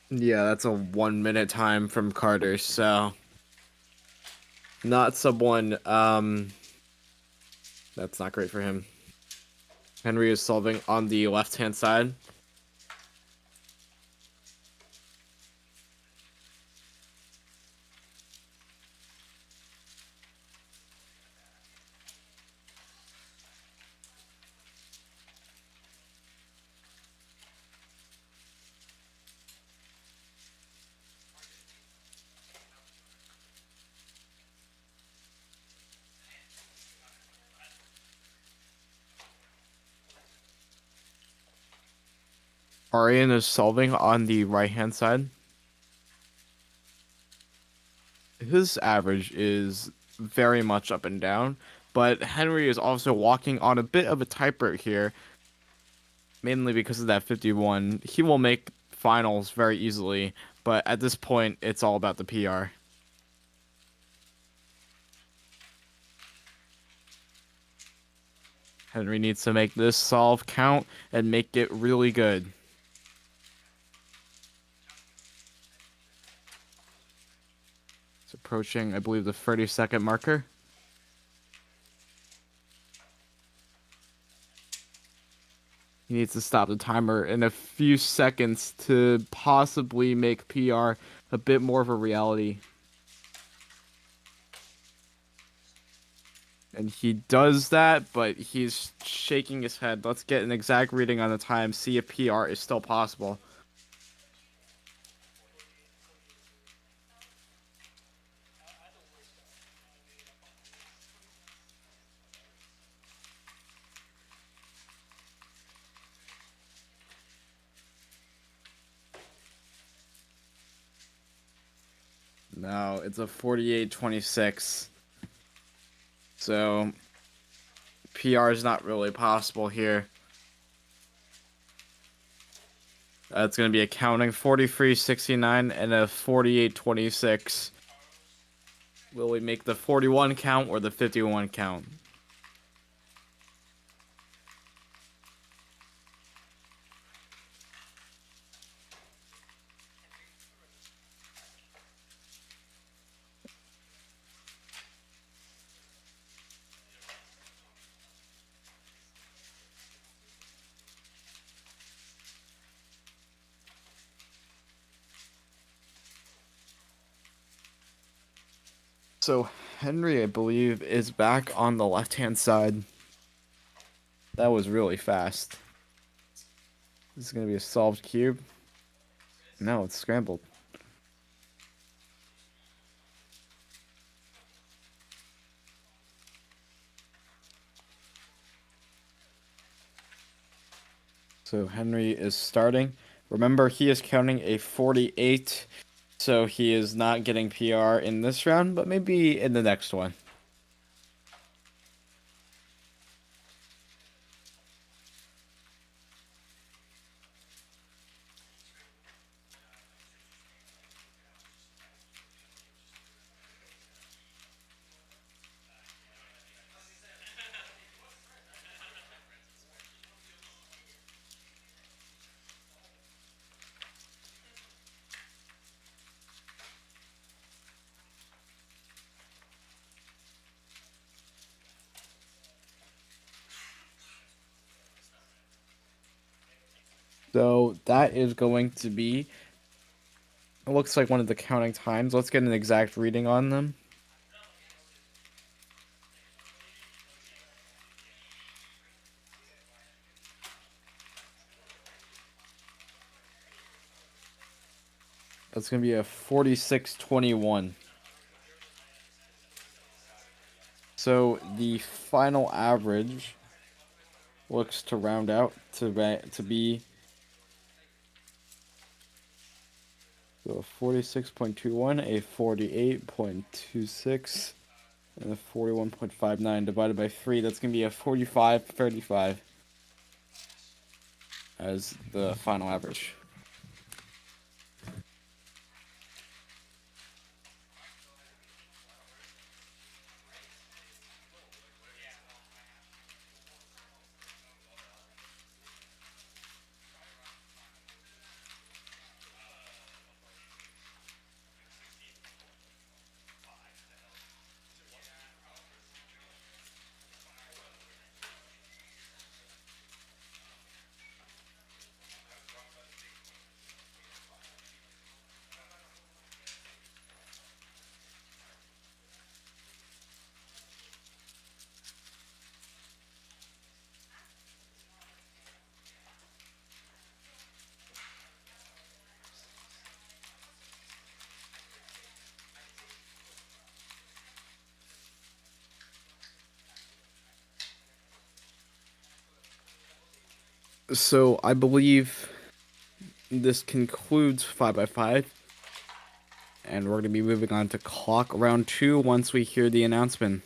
Yeah, that's a 1 minute time from Carter, so not someone, that's not great for him. Henry is solving on the left-hand side. Aryan is solving on the right-hand side. His average is very much up and down, but Henry is also walking on a bit of a tightrope here, mainly because of that 51. He will make finals very easily, but at this point, it's all about the PR. Henry needs to make this solve count and make it really good. It's approaching, I believe, the 30-second marker. He needs to stop the timer in a few seconds to possibly make PR a bit more of a reality. And he does that, but he's shaking his head. Let's get an exact reading on the time, see if PR is still possible. No, it's a 48-26. So PR is not really possible here. It's going to be a counting 43-69 and a 48-26. Will we make the 41 count or the 51 count? So Henry, I believe, is back on the left-hand side. That was really fast. This is going to be a solved cube. No, it's scrambled. So Henry is starting. Remember, he is counting a 48, so he is not getting PR in this round, but maybe in the next one. So that is going to be, it looks like one of the counting times. Let's get an exact reading on them. That's going to be a 46-21. So the final average looks to round out to be so a 46.21, a 48.26, and a 41.59 divided by 3. That's going to be a 45.35 as the final average. So I believe this concludes 5x5, and we're going to be moving on to clock round 2 once we hear the announcement.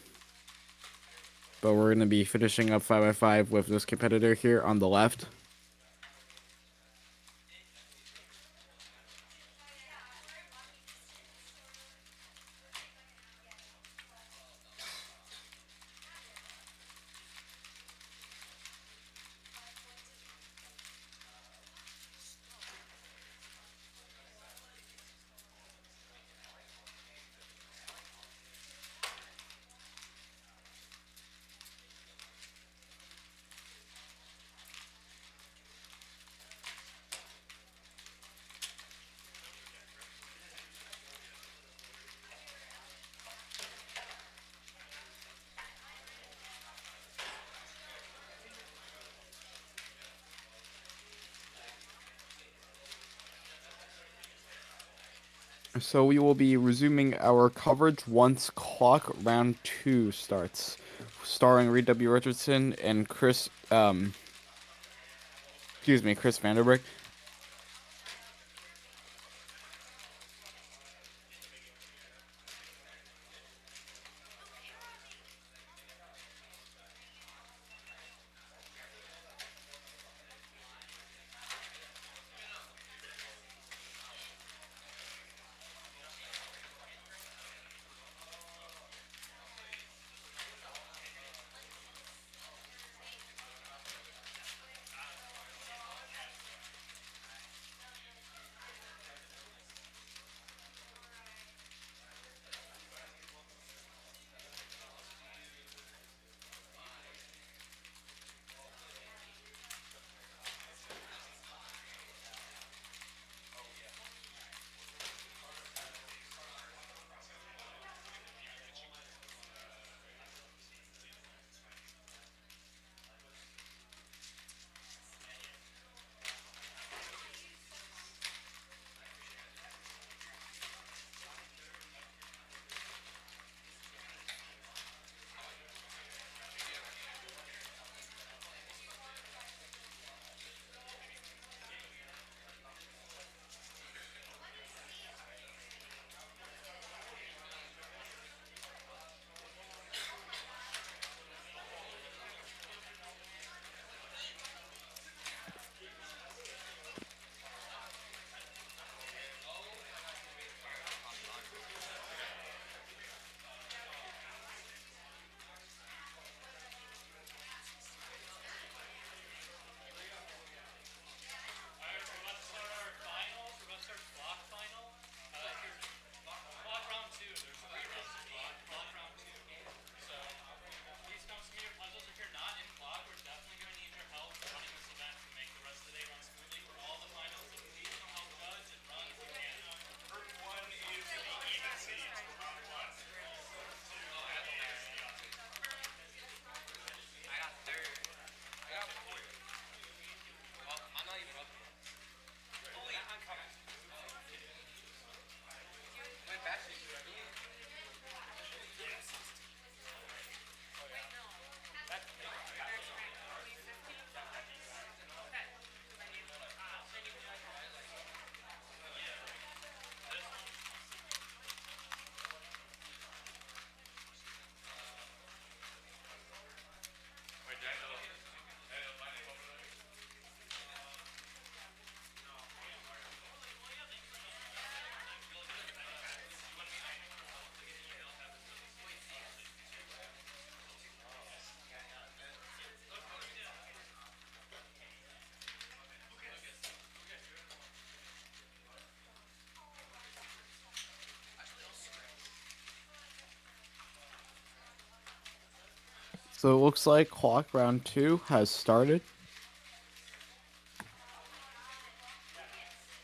But we're going to be finishing up 5x5 with this competitor here on the left. So we will be resuming our coverage once clock round 2 starts, starring Reed W. Richardson and Chris Vanderbrick. So it looks like clock round 2 has started.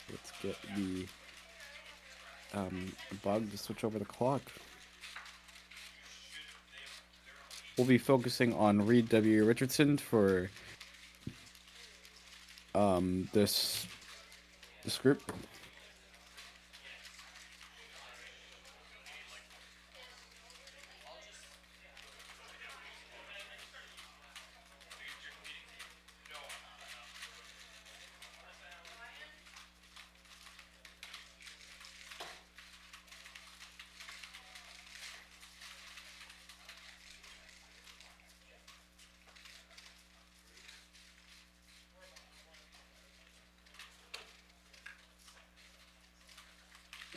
Let's get the bug to switch over the clock. We'll be focusing on Reed W. Richardson for this group.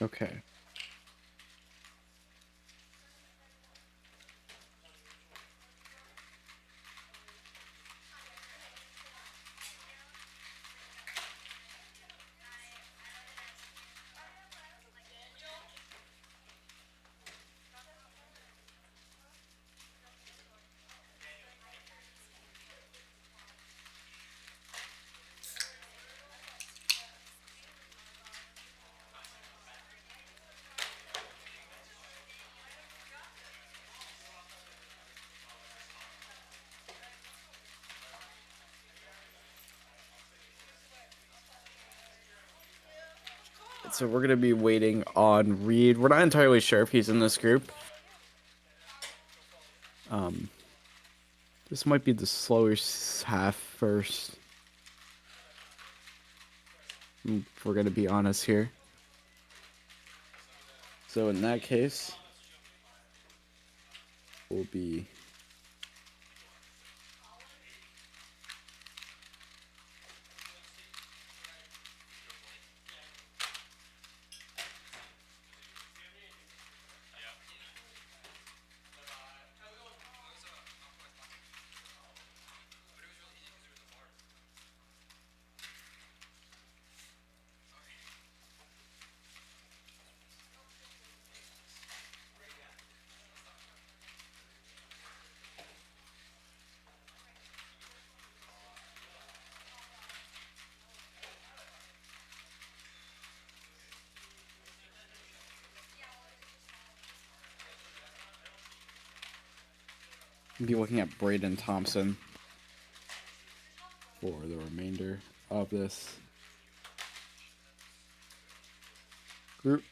Okay. So we're going to be waiting on Reed. We're not entirely sure if he's in this group. This might be the slower half first. If we're going to be honest here. So in that case, we'll be... be looking at Brayden Thompson for the remainder of this group.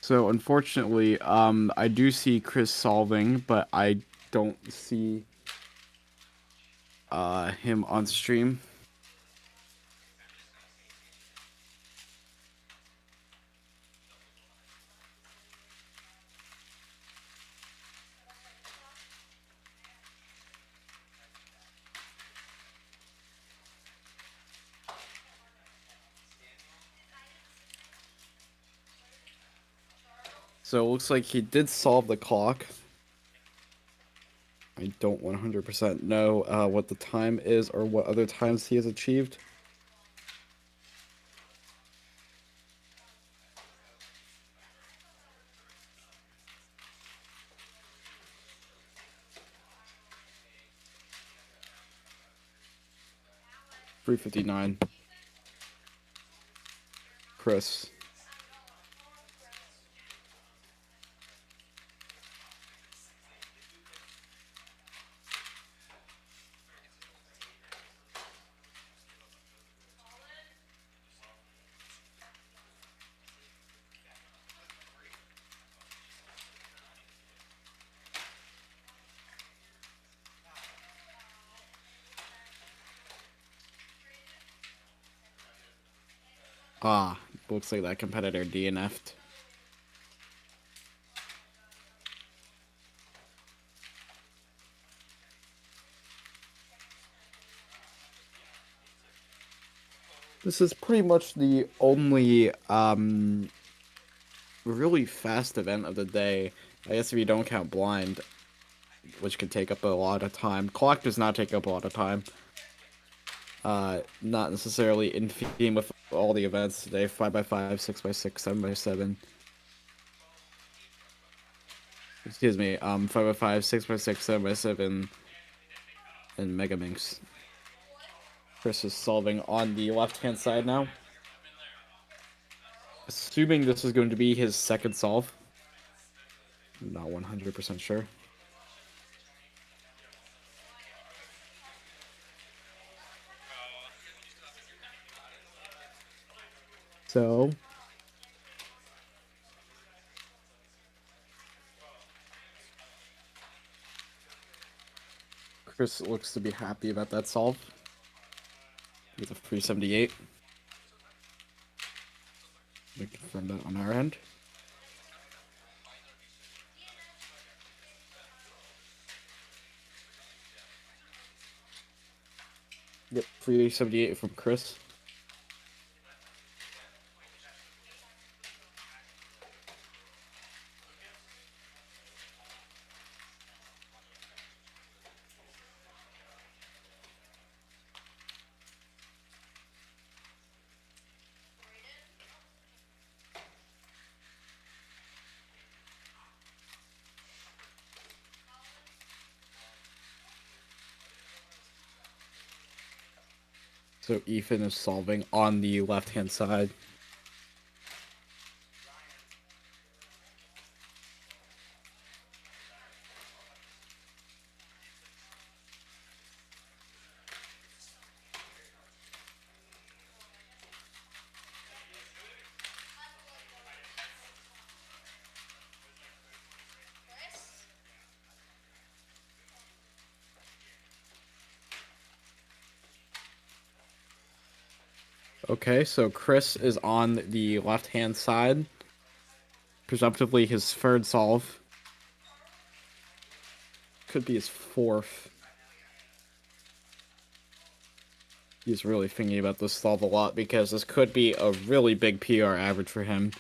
So unfortunately, I do see Chris solving, but I don't see him on stream. So it looks like he did solve the clock. I don't 100% know what the time is or what other times he has achieved. $3:59. Chris. Ah, looks like that competitor DNF'd. This is pretty much the only really fast event of the day. I guess if you don't count blind, which could take up a lot of time. Clock does not take up a lot of time. Not necessarily in theme with all the events today. 5x5, 6x6, 7x7. Excuse me, 5x5, 6x6, 7x7, and Mega Minx. Chris is solving on the left-hand side now. Assuming this is going to be his second solve. I'm not 100% sure. So... Chris looks to be happy about that solve. With a 378. We confirm that on our end. Yep, 378 from Chris. So Ethan is solving on the left-hand side. Okay, so Chris is on the left-hand side. Presumptively his third solve. Could be his fourth. He's really thinking about this solve a lot because this could be a really big PR average for him.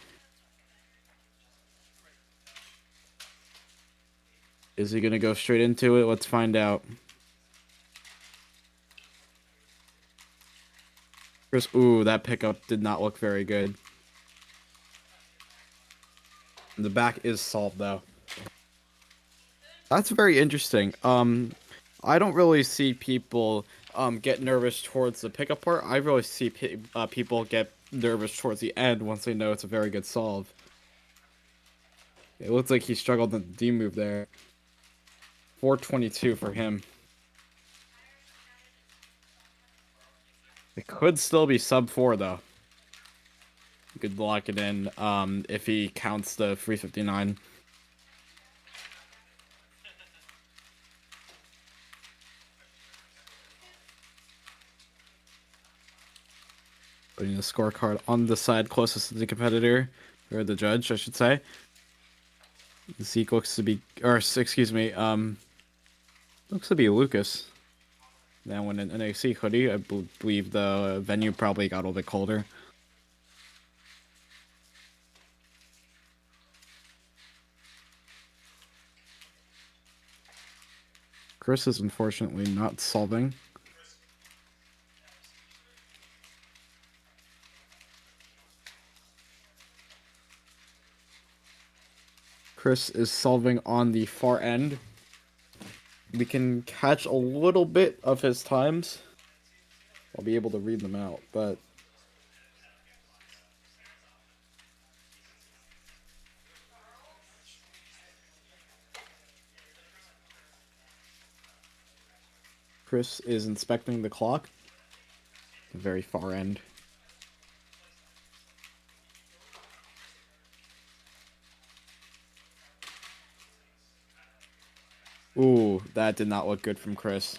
Is he gonna go straight into it? Let's find out. Chris, ooh, that pickup did not look very good. The back is solved though. That's very interesting. I don't really see people get nervous towards the pickup part. I really see people get nervous towards the end once they know it's a very good solve. It looks like he struggled in the D move there. 422 for him. It could still be sub 4 though. You could lock it in if he counts the 359. Putting the scorecard on the side closest to the competitor, or the judge, I should say. Zeke looks to be, or excuse me, looks to be Lucas. Now in an AC hoodie, I believe the venue probably got a little bit colder. Chris is unfortunately not solving. Chris is solving on the far end. We can catch a little bit of his times. I'll be able to read them out, but... Chris is inspecting the clock. The very far end. Ooh, that did not look good from Chris.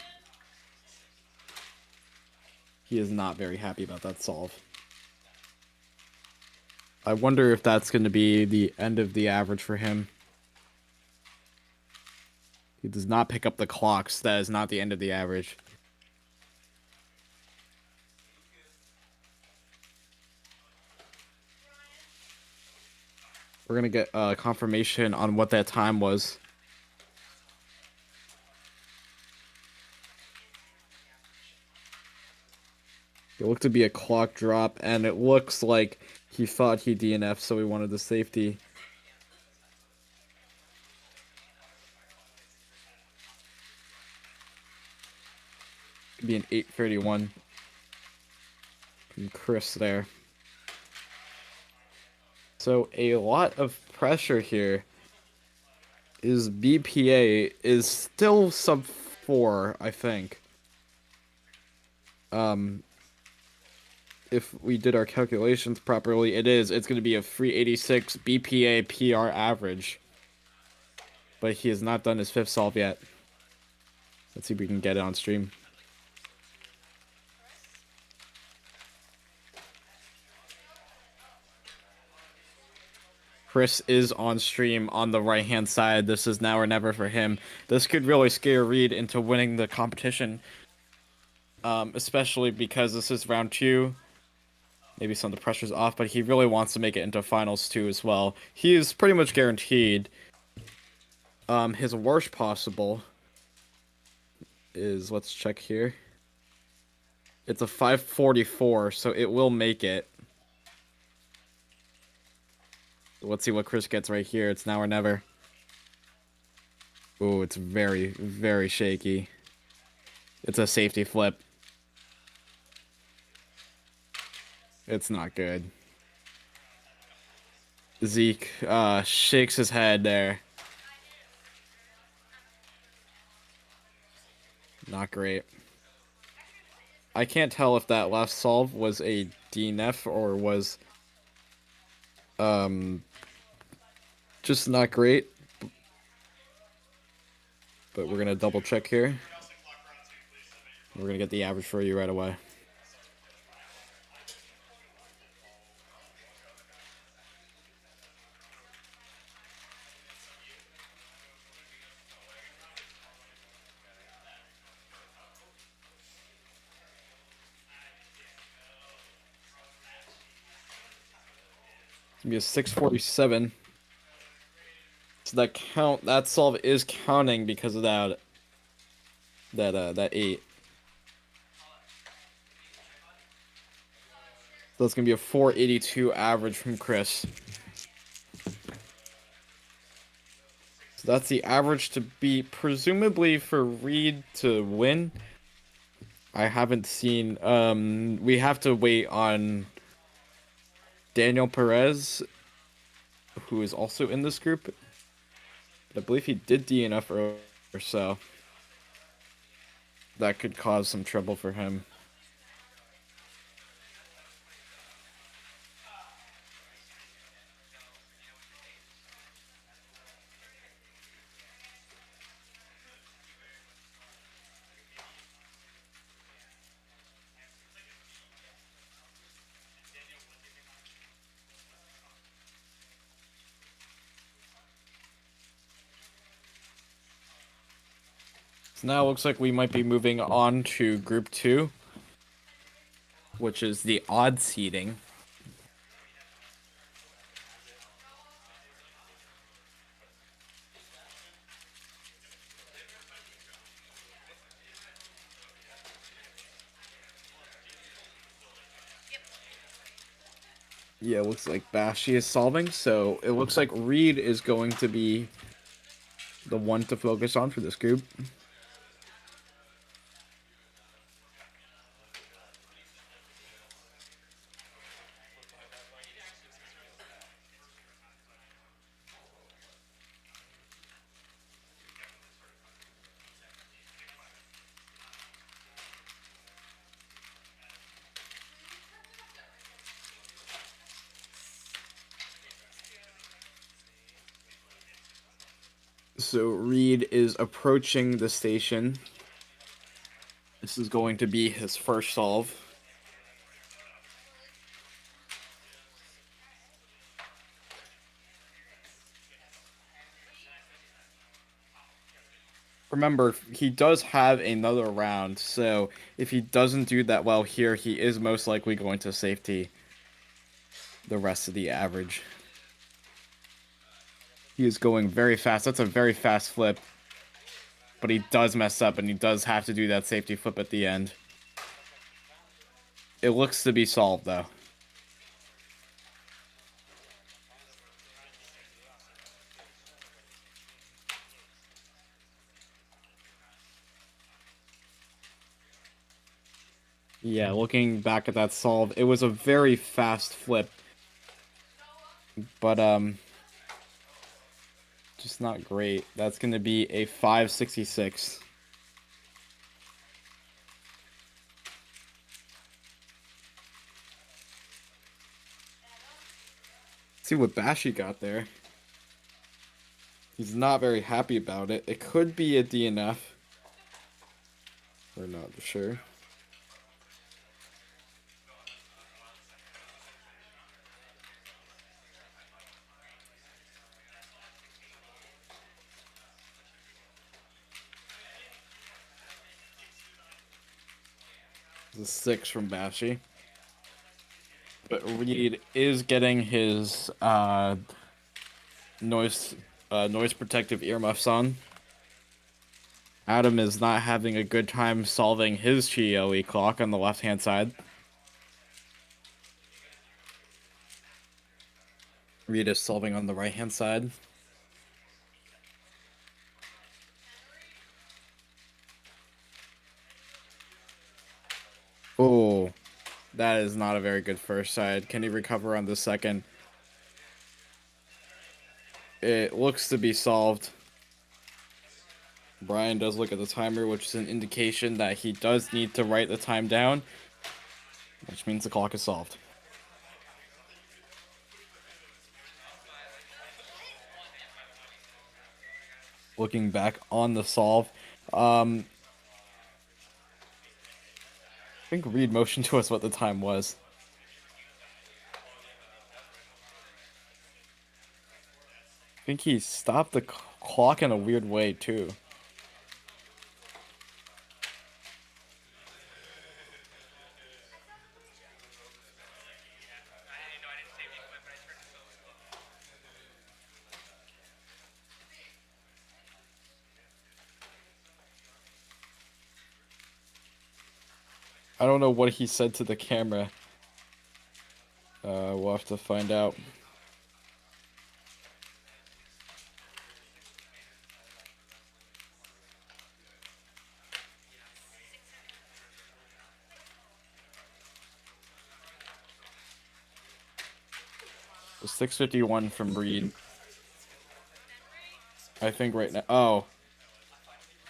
He is not very happy about that solve. I wonder if that's going to be the end of the average for him. He does not pick up the clocks. That is not the end of the average. We're gonna get confirmation on what that time was. It looked to be a clock drop, and it looks like he thought he DNF'd, so he wanted the safety. Could be an 8:31 from Chris there. So a lot of pressure here. His BPA is still sub 4, I think. If we did our calculations properly, it is. It's going to be a 386 BPA PR average. But he has not done his 5th solve yet. Let's see if we can get it on stream. Chris is on stream on the right-hand side. This is now or never for him. This could really scare Reed into winning the competition. Especially because this is round 2. Maybe some of the pressure's off, but he really wants to make it into finals 2 as well. He is pretty much guaranteed. His worst possible is, let's check here. It's a 544, so it will make it. Let's see what Chris gets right here. It's now or never. Ooh, it's very, very shaky. It's a safety flip. It's not good. Zeke shakes his head there. Not great. I can't tell if that last solve was a DNF or was just not great. But we're gonna double check here. We're gonna get the average for you right away. It's gonna be a 647. So that solve is counting because of that 8. So it's gonna be a 482 average from Chris. So that's the average to beat, presumably for Reed to win. I haven't seen. We have to wait on Daniel Perez, who is also in this group. But I believe he did DNF earlier, so that could cause some trouble for him. So now it looks like we might be moving on to Group 2, which is the odd seeding. Yeah, it looks like Bashi is solving, so it looks like Reed is going to be the one to focus on for this group. So Reed is approaching the station. This is going to be his first solve. Remember, he does have another round, so if he doesn't do that well here, he is most likely going to safety the rest of the average. He is going very fast. That's a very fast flip. But he does mess up, and he does have to do that safety flip at the end. It looks to be solved, though. Yeah, looking back at that solve, it was a very fast flip. But, just not great. That's going to be a 566. See what Bashi got there. He's not very happy about it. It could be a DNF. We're not sure. The 6 from Bashi. But Reed is getting his noise protective earmuffs on. Adam is not having a good time solving his Chi clock on the left-hand side. Reed is solving on the right-hand side. Oh, that is not a very good first side. Can he recover on the second? It looks to be solved. Brian does look at the timer, which is an indication that he does need to write the time down, which means the clock is solved. Looking back on the solve, I think Reed motioned to us what the time was. I think he stopped the clock in a weird way, too. I don't know what he said to the camera. We'll have to find out. The 651 from Breed. I think right now. Oh.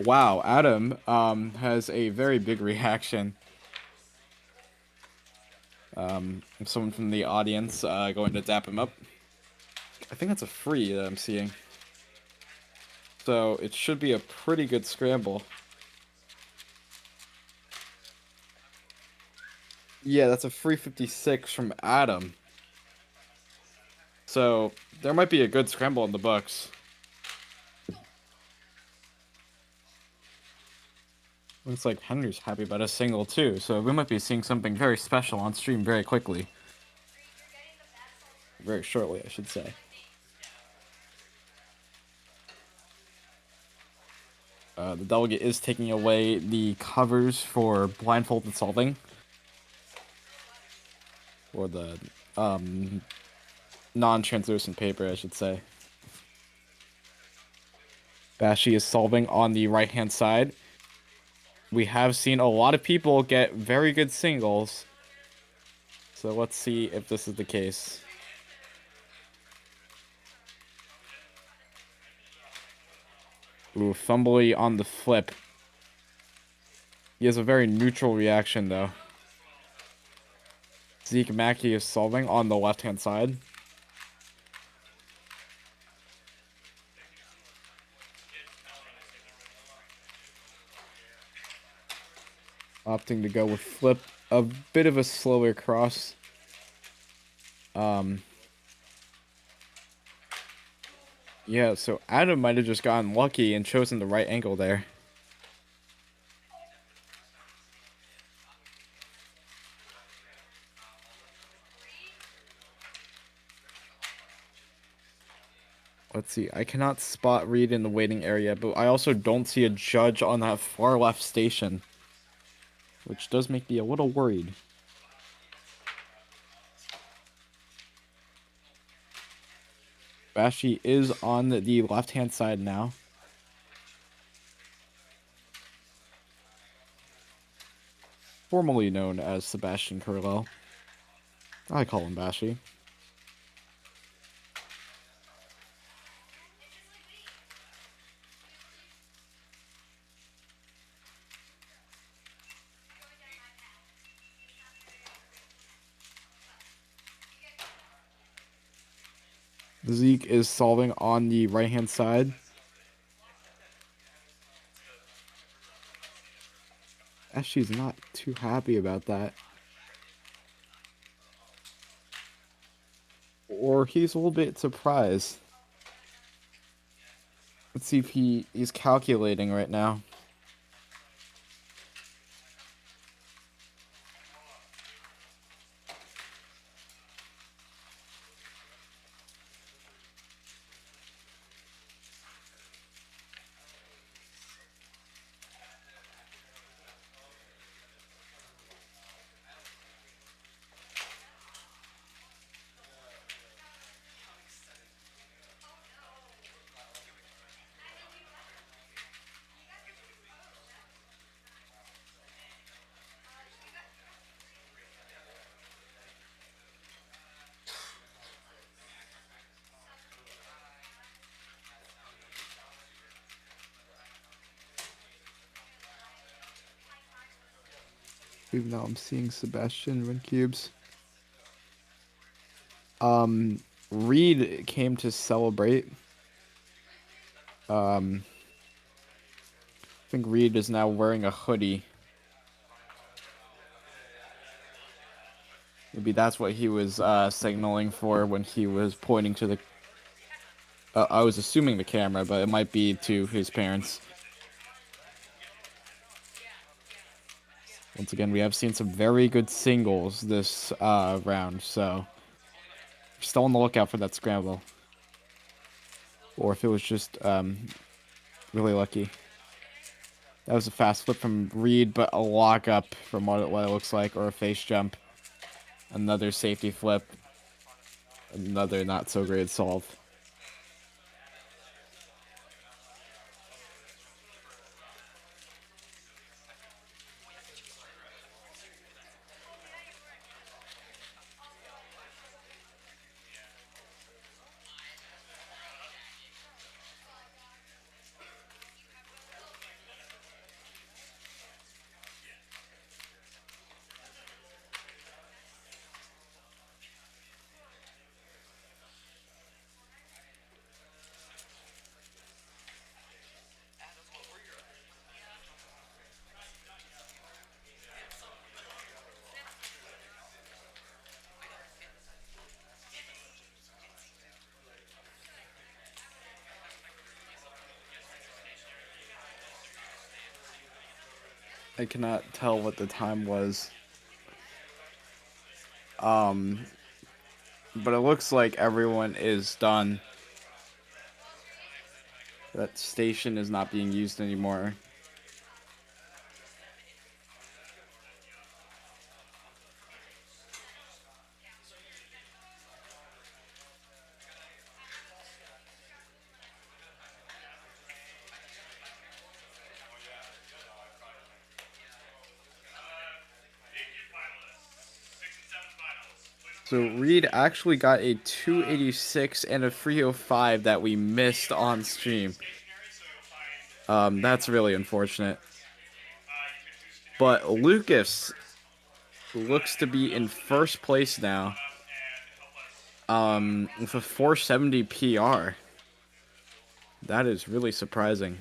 Wow, Adam has a very big reaction. Someone from the audience going to dap him up. I think that's a free that I'm seeing. So it should be a pretty good scramble. Yeah, that's a free 56 from Adam. So there might be a good scramble in the books. Looks like Henry's happy about a single too, so we might be seeing something very special on stream very quickly. Very shortly, I should say. The delegate is taking away the covers for blindfolded solving. Or the non-translucent paper, I should say. Bashi is solving on the right-hand side. We have seen a lot of people get very good singles. So let's see if this is the case. Ooh, fumbly on the flip. He has a very neutral reaction, though. Zeke Mackey is solving on the left-hand side. Opting to go with flip. A bit of a slower cross. Yeah, so Adam might have just gotten lucky and chosen the right angle there. Let's see. I cannot spot Reed in the waiting area, but I also don't see a judge on that far left station, which does make me a little worried. Bashi is on the left-hand side now. Formerly known as Sebastian Curlow. I call him Bashi. Zeke is solving on the right-hand side. Bashi's not too happy about that. Or he's a little bit surprised. Let's see if he's calculating right now. Even though I'm seeing Sebastian win cubes. Reed came to celebrate. I think Reed is now wearing a hoodie. Maybe that's what he was signaling for when he was pointing to the... I was assuming the camera, but it might be to his parents. Once again, we have seen some very good singles this round, so... Still on the lookout for that scramble. Or if it was just really lucky. That was a fast flip from Reed, but a lockup from what it looks like, or a face jump. Another safety flip. Another not so great solve. I cannot tell what the time was. But it looks like everyone is done. That station is not being used anymore. So Reed actually got a 286 and a 305 that we missed on stream. That's really unfortunate. But Lucas looks to be in first place now. With a 470 PR. That is really surprising.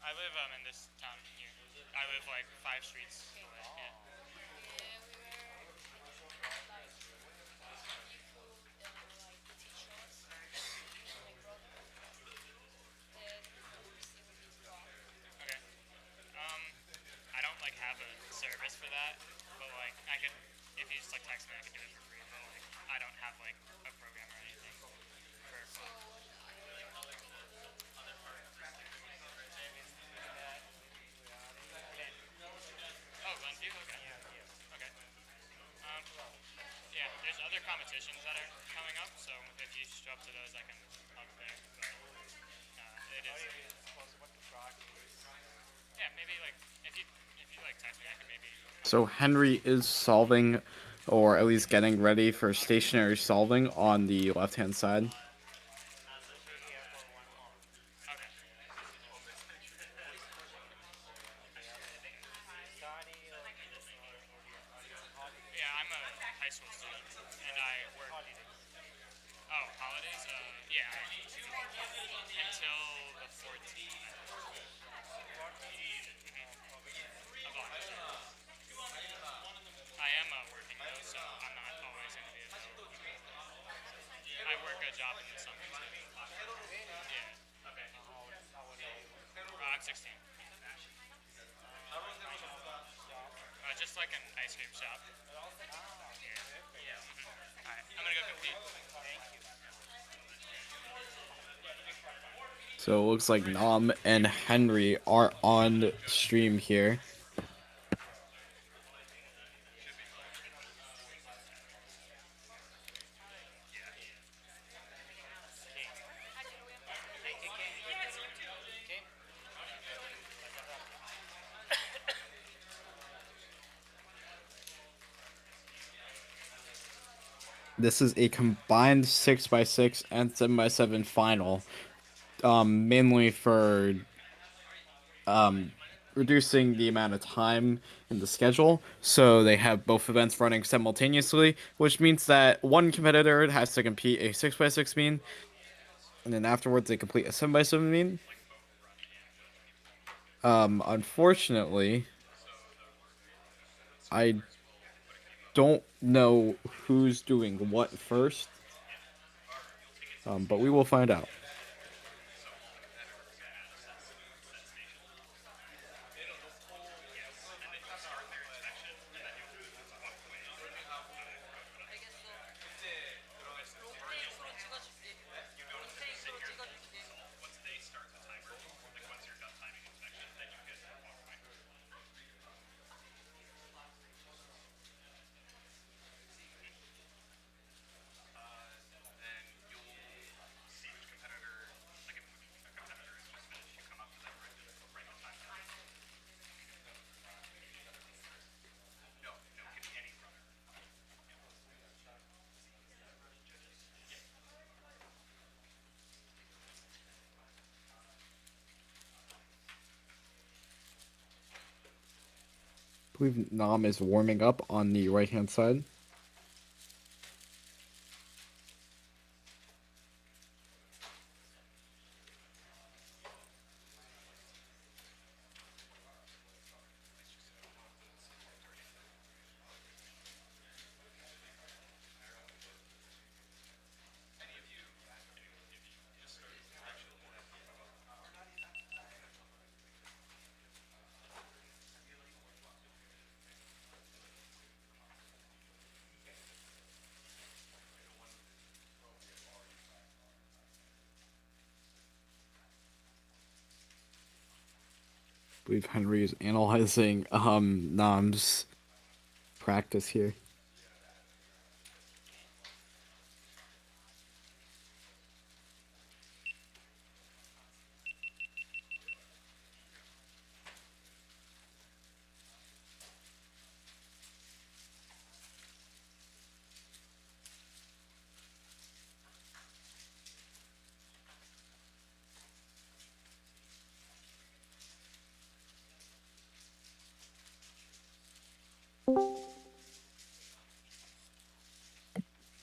I live in this town here. I live like 5 streets away. Yeah. Okay. I don't like have a service for that, but like I could, if you just like text me, I could do it for free. But like I don't have like a program or anything for fun. Oh, Glenview? Okay. Okay. Yeah, there's other competitions that are coming up, so if you show up to those, I can help there. But it is. Yeah, maybe like if you like text me, I can maybe. So Henry is solving, or at least getting ready for stationary solving on the left-hand side. Yeah, I'm a high school student, and I work. Oh, holidays? Yeah, until the 14th. I am working though, so I'm not always gonna be available. I work a job in the summer too. Yeah. Okay. I'm 16. Just like an ice cream shop. Yeah. Alright, I'm gonna go compete. So it looks like Nahm and Henry are on stream here. This is a combined 6x6 and 7x7 final, mainly for reducing the amount of time in the schedule. So they have both events running simultaneously, which means that one competitor has to compete a 6x6 mean, and then afterwards they complete a 7x7 mean. Unfortunately, I don't know who's doing what first, but we will find out. I believe Nahm is warming up on the right-hand side. I believe Henry is analyzing Nam's practice here.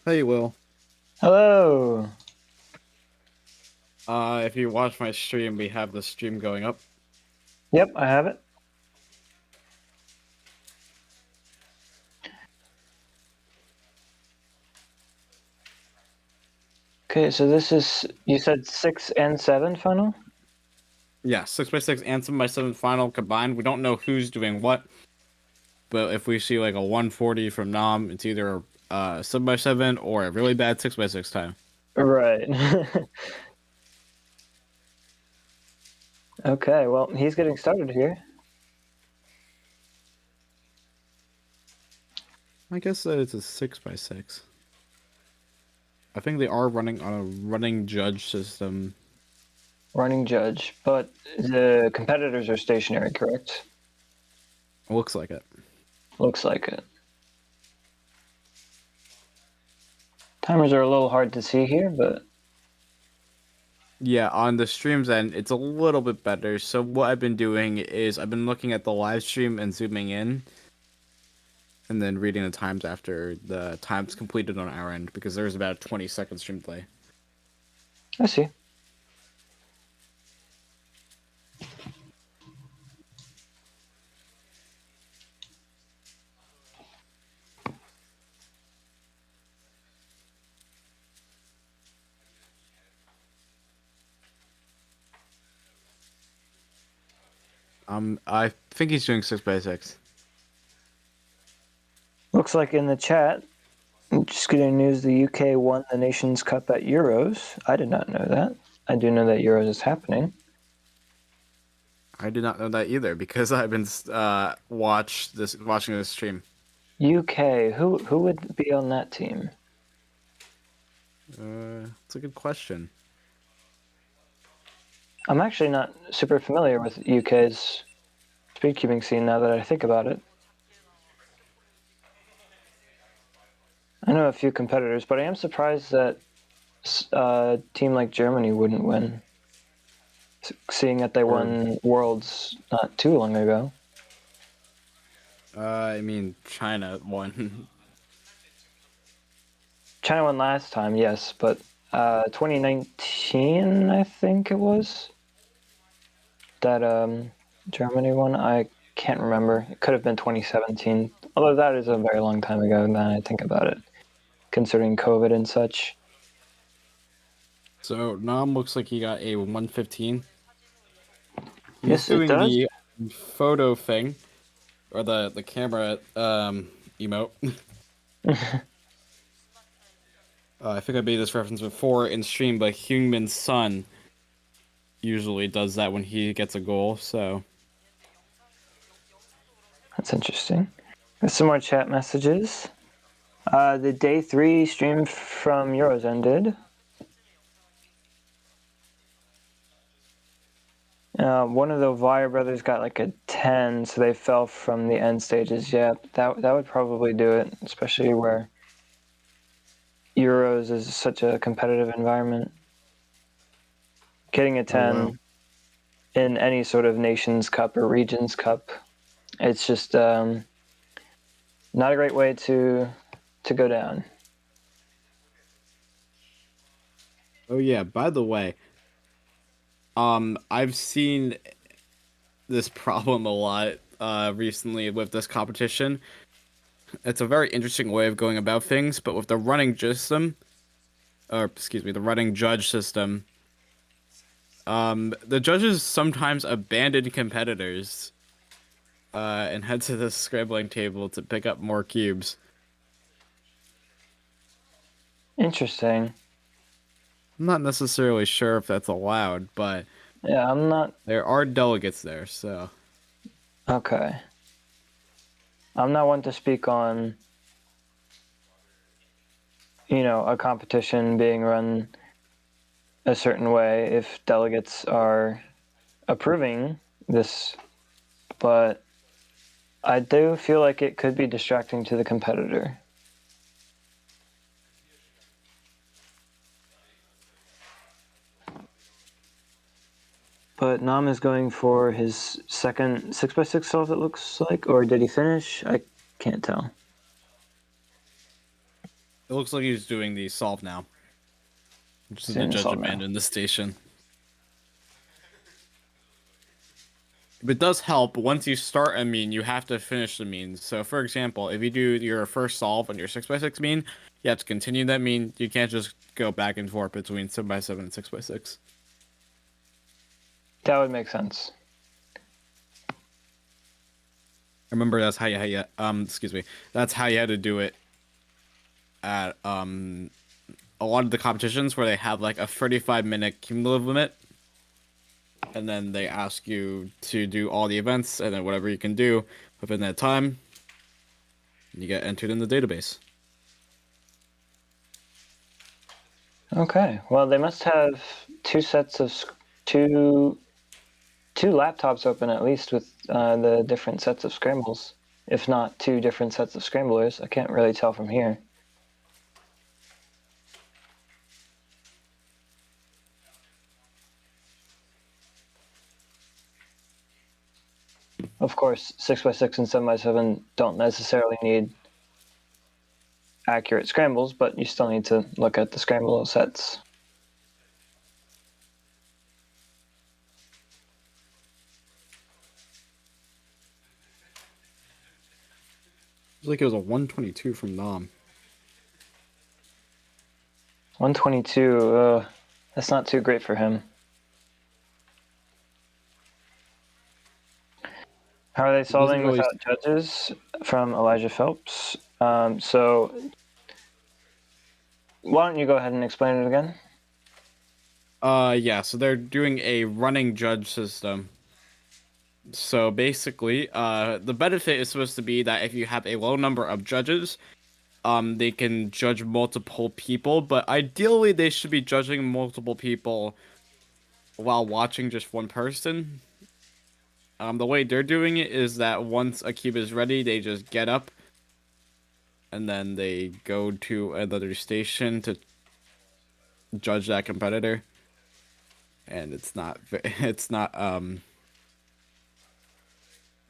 Hey, Will. Hello. If you watch my stream, we have the stream going up. Yep, I have it. Okay, so this is, you said 6 and 7 final? Yeah, 6x6 and 7x7 final combined. We don't know who's doing what, but if we see like a 140 from Nahm, it's either 7x7 or a really bad 6x6 time. Right. Okay, well, he's getting started here. I guess that it's a 6x6. I think they are running on a running judge system. Running judge, but the competitors are stationary, correct? Looks like it. Looks like it. Timers are a little hard to see here, but Yeah, on the stream's end, it's a little bit better. So what I've been doing is I've been looking at the live stream and zooming in, and then reading the times after the times completed on our end, because there's about a 20-second stream delay. I see. I think he's doing 6x6. Looks like in the chat, just getting news the UK won the Nations Cup at Euros. I did not know that. I do know that Euros is happening. I did not know that either, because I've been watching this stream. UK, who would be on that team? It's a good question. I'm actually not super familiar with UK's speedkeeping scene now that I think about it. I know a few competitors, but I am surprised that a team like Germany wouldn't win, seeing that they won Worlds not too long ago. I mean, China won. China won last time, yes, but 2019, I think it was, that Germany won. I can't remember. It could have been 2017, although that is a very long time ago now I think about it, considering COVID and such. So Nahm looks like he got a 115. He's Yes, it doing does. the photo thing, or the camera emote. I think I made this reference before in stream, but Heung-min's son usually does that when he gets a goal, so... That's interesting. There's some more chat messages. The day 3 stream from Euros ended. One of the Vire brothers got like a 10, so they fell from the end stages. Yeah, that would probably do it, especially where Euros is such a competitive environment. Getting a 10 wow. in any sort of Nations Cup or Regions Cup, it's just not a great way to go down. Oh yeah, by the way, I've seen this problem a lot recently with this competition. It's a very interesting way of going about things, but with the running system, the running judge system, the judges sometimes abandon competitors and head to the scrambling table to pick up more cubes. Interesting. I'm not necessarily sure if that's allowed, but Yeah, I'm not. there are delegates there, so... Okay. I'm not one to speak on, a competition being run a certain way if delegates are approving this, but I do feel like it could be distracting to the competitor. But Nahm is going for his second 6x6 solve, it looks like. Or did he finish? I can't tell. It looks like he's doing the solve now. Which is the Doing the judge solve now. abandoned the station. It does help. Once you start a mean, you have to finish the mean. So, for example, if you do your first solve on your 6x6 mean, you have to continue that mean. You can't just go back and forth between 7x7 and 6x6. That would make sense. Remember, that's how you, that's how you had to do it at a lot of the competitions where they have like a 35-minute cumulative limit, and then they ask you to do all the events, and then whatever you can do within that time, you get entered in the database. Okay. Well, they must have two laptops open at least with the different sets of scrambles, if not two different sets of scramblers. I can't really tell from here. Of course, 6x6 and 7x7 don't necessarily need accurate scrambles, but you still need to look at the scramble sets. It's like it was a 122 from Nahm. 122, that's not too great for him. How are they solving really... without judges? From Elijah Phelps. So why don't you go ahead and explain it again? Yeah, so they're doing a running judge system. So basically, the benefit is supposed to be that if you have a low number of judges, they can judge multiple people, but ideally they should be judging multiple people while watching just one person. The way they're doing it is that once a cube is ready, they just get up, and then they go to another station to judge that competitor. And it's not,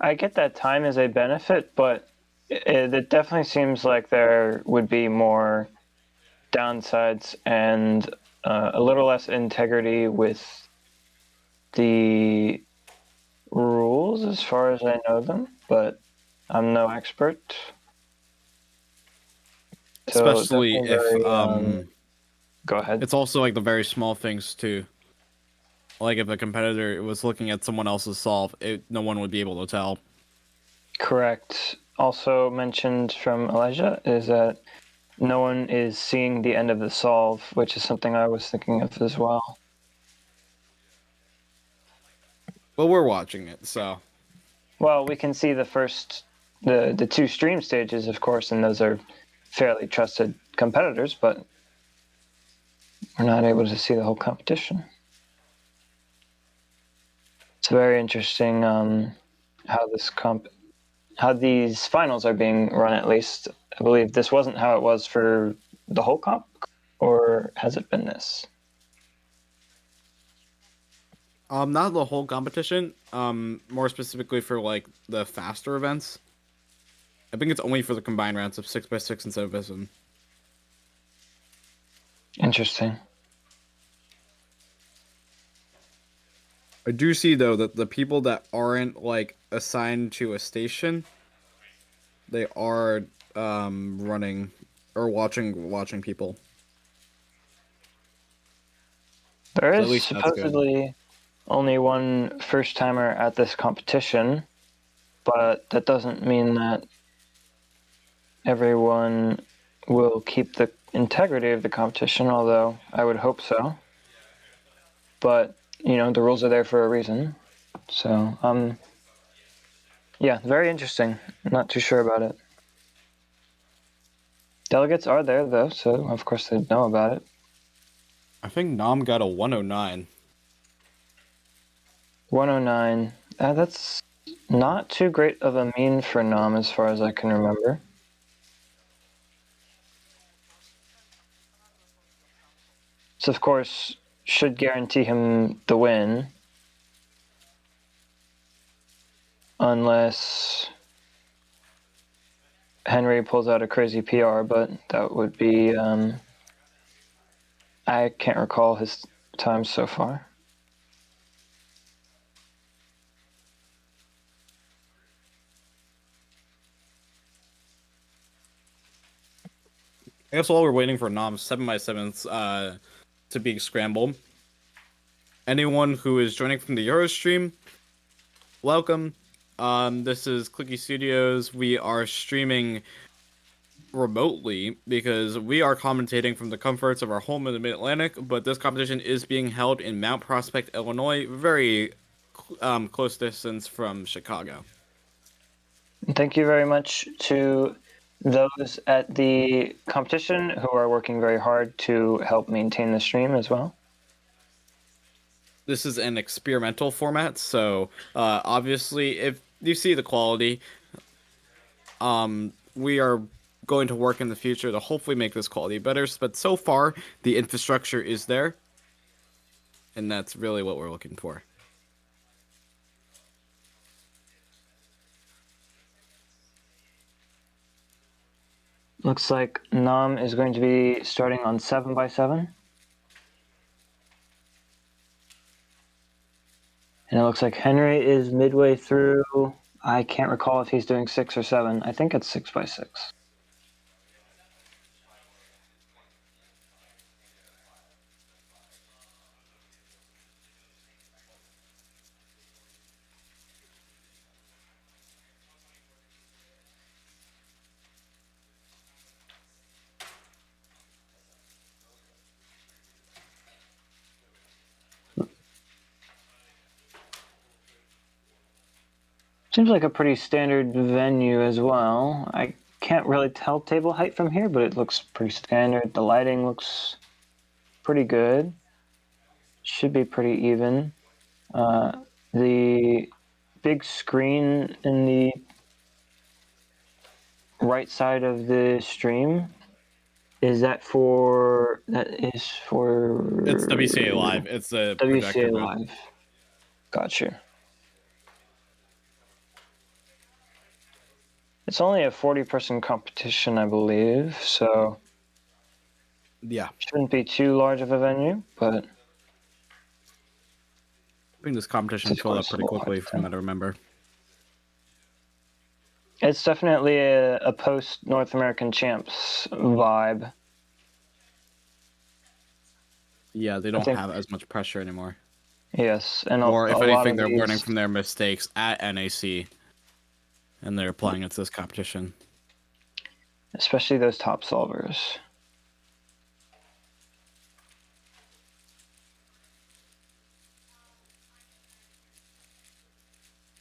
I get that time is a benefit, but it definitely seems like there would be more downsides and a little less integrity with the rules as far as I know them, but I'm no expert. So especially if, go ahead. It's also like the very small things too. Like if a competitor was looking at someone else's solve, no one would be able to tell. Correct. Also mentioned from Elijah is that no one is seeing the end of the solve, which is something I was thinking of as well. Well, we're watching it, so. Well, we can see the two stream stages, of course, and those are fairly trusted competitors, but we're not able to see the whole competition. It's very interesting how these finals are being run. At least I believe this wasn't how it was for the whole comp, or has it been this? Not the whole competition. More specifically for like the faster events. I think it's only for the combined rounds of 6x6 and 7x7. Interesting. I do see though that the people that aren't like assigned to a station, they are running or watching people. There So at is least that's good. supposedly only one first timer at this competition, but that doesn't mean that everyone will keep the integrity of the competition, although I would hope so. But, you know, the rules are there for a reason. So, yeah, very interesting. Not too sure about it. Delegates are there, though, so of course they'd know about it. I think Nahm got a 109. 109. That's not too great of a mean for Nahm as far as I can remember. So, of course, should guarantee him the win. Unless Henry pulls out a crazy PR, but that would be... I can't recall his time so far. I guess while we're waiting for Nam's 7x7s to be scrambled, anyone who is joining from the Eurostream, welcome. This is Clicky Studios. We are streaming remotely because we are commentating from the comforts of our home in the Mid-Atlantic, but this competition is being held in Mount Prospect, Illinois, very close distance from Chicago. Thank you very much to those at the competition who are working very hard to help maintain the stream as well. This is an experimental format, so obviously if you see the quality, we are going to work in the future to hopefully make this quality better, but so far the infrastructure is there, and that's really what we're looking for. Looks like Nahm is going to be starting on 7x7. And it looks like Henry is midway through. I can't recall if he's doing 6 or 7. I think it's 6x6. Seems like a pretty standard venue as well. I can't really tell table height from here, but it looks pretty standard. The lighting looks pretty good. Should be pretty even. The big screen in the right side of the stream, is that for... That is for... It's WCA Live. It's a projector WCA booth. Live. Gotcha. It's only a 40-person competition, I believe, so Yeah. shouldn't be too large of a venue, but I think this competition Of filled up course, pretty a lot quickly of from what I remember. it's definitely a post-North American Champs vibe. Yeah, they don't think- have as much pressure anymore. Yes, and Or if a lot anything, of they're these, learning from their mistakes at NAC, and they're applying it to this competition. especially those top solvers.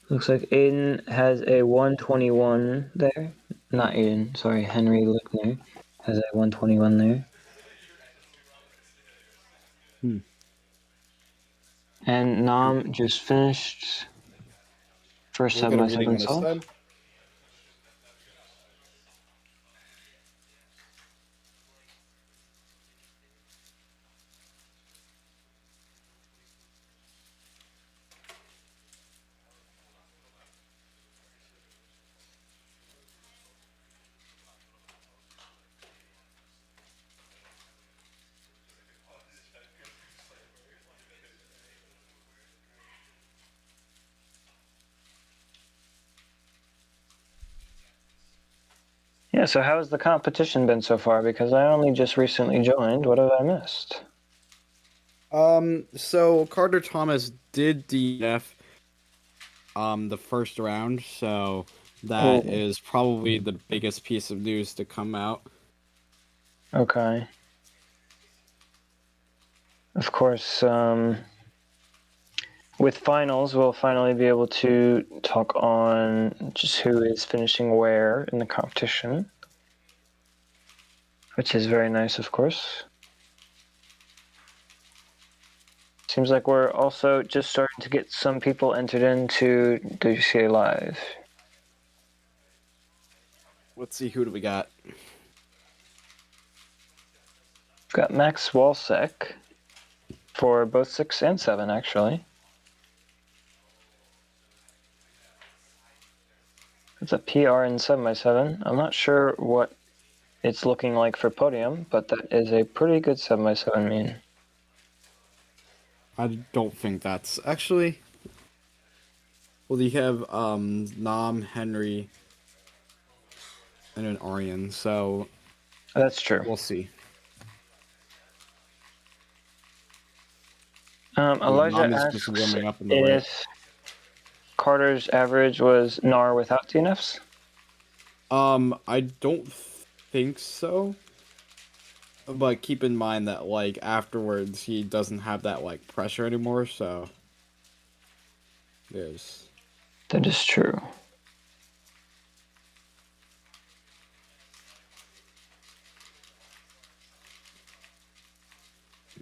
Looks like Aiden has a 121 there. Not Aiden, sorry, Henry Lickner has a 121 there. And Nahm just finished first We'll get a reading 7x7 on his solve. side. Yeah, so how has the competition been so far? Because I only just recently joined. What have I missed? So Carter Thomas did DNF the first round, so that is probably the biggest piece of news to come out. Okay. Of course, with finals, we'll finally be able to talk on just who is finishing where in the competition, which is very nice, of course. Seems like we're also just starting to get some people entered into WCA Live. Let's see, who do we got? We've got Max Walsek for both 6 and 7, actually. It's a PR in 7x7. I'm not sure what it's looking like for podium, but that is a pretty good 7x7 mean. I don't think that's actually. Well, you have Nahm, Henry, and an Aryan, so That's true. we'll see. Elijah Nahm is asks just warming up in the way. if Carter's average was NAR without DNFs. I don't think so. But keep in mind that, like, afterwards, he doesn't have that, like, pressure anymore, so... There's... That is true.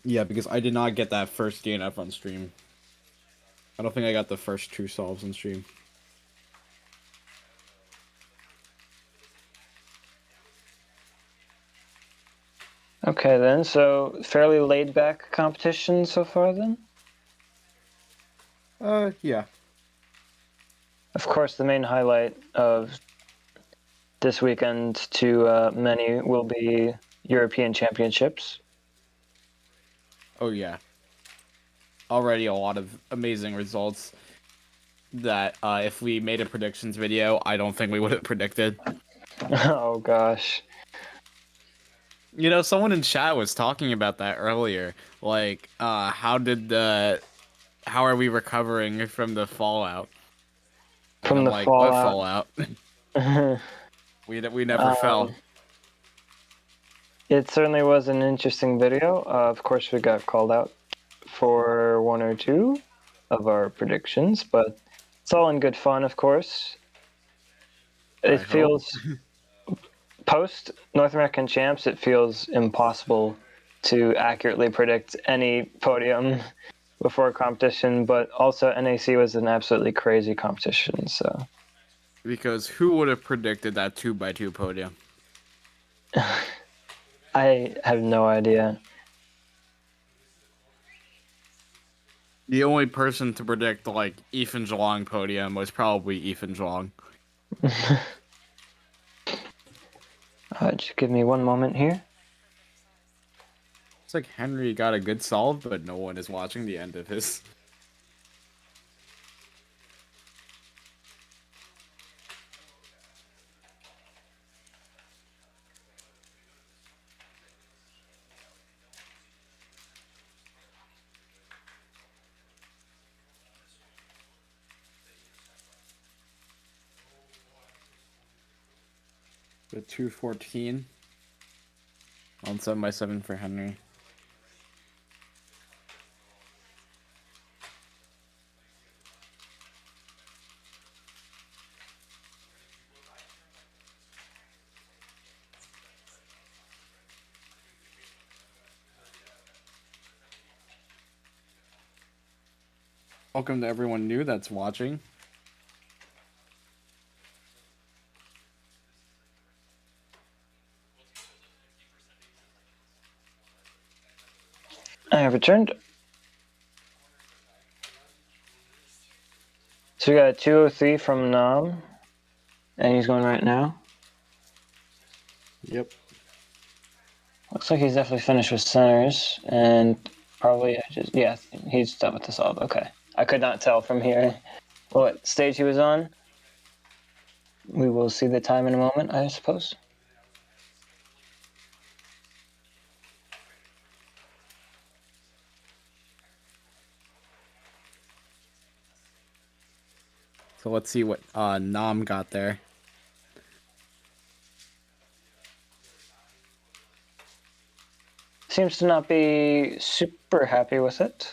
Yeah, because I did not get that first DNF on stream. I don't think I got the first 2 solves on stream. Okay, then. So, fairly laid-back competition so far, then? Yeah. Of course, the main highlight of this weekend to many will be European Championships. Oh, yeah. Already a lot of amazing results that if we made a predictions video, I don't think we would have predicted. Oh, gosh. You know, someone in chat was talking about that earlier. Like, how are we recovering from the fallout? And From I'm the like, fallout. what fallout? we never fell. It certainly was an interesting video. Of course, we got called out for 1 or 2 of our predictions, but it's all in good fun, of course. It feels... Post North American Champs, it feels impossible to accurately predict any podium before a competition, but also NAC was an absolutely crazy competition, so... Because who would have predicted that 2x2 podium? I have no idea. The only person to predict, like, Ethan Zhuang podium was probably Ethan Zhuang. Just give me one moment here. It's like Henry got a good solve, but no one is watching the end of his. The 214 on 7x7 for Henry. Welcome to everyone new that's watching. I have returned. So we got a 203 from Nahm, and he's going right now. Yep. Looks like he's definitely finished with centers, and probably yeah, he's done with the solve. Okay, I could not tell from here what stage he was on. We will see the time in a moment, I suppose. So let's see what Nahm got there. Seems to not be super happy with it.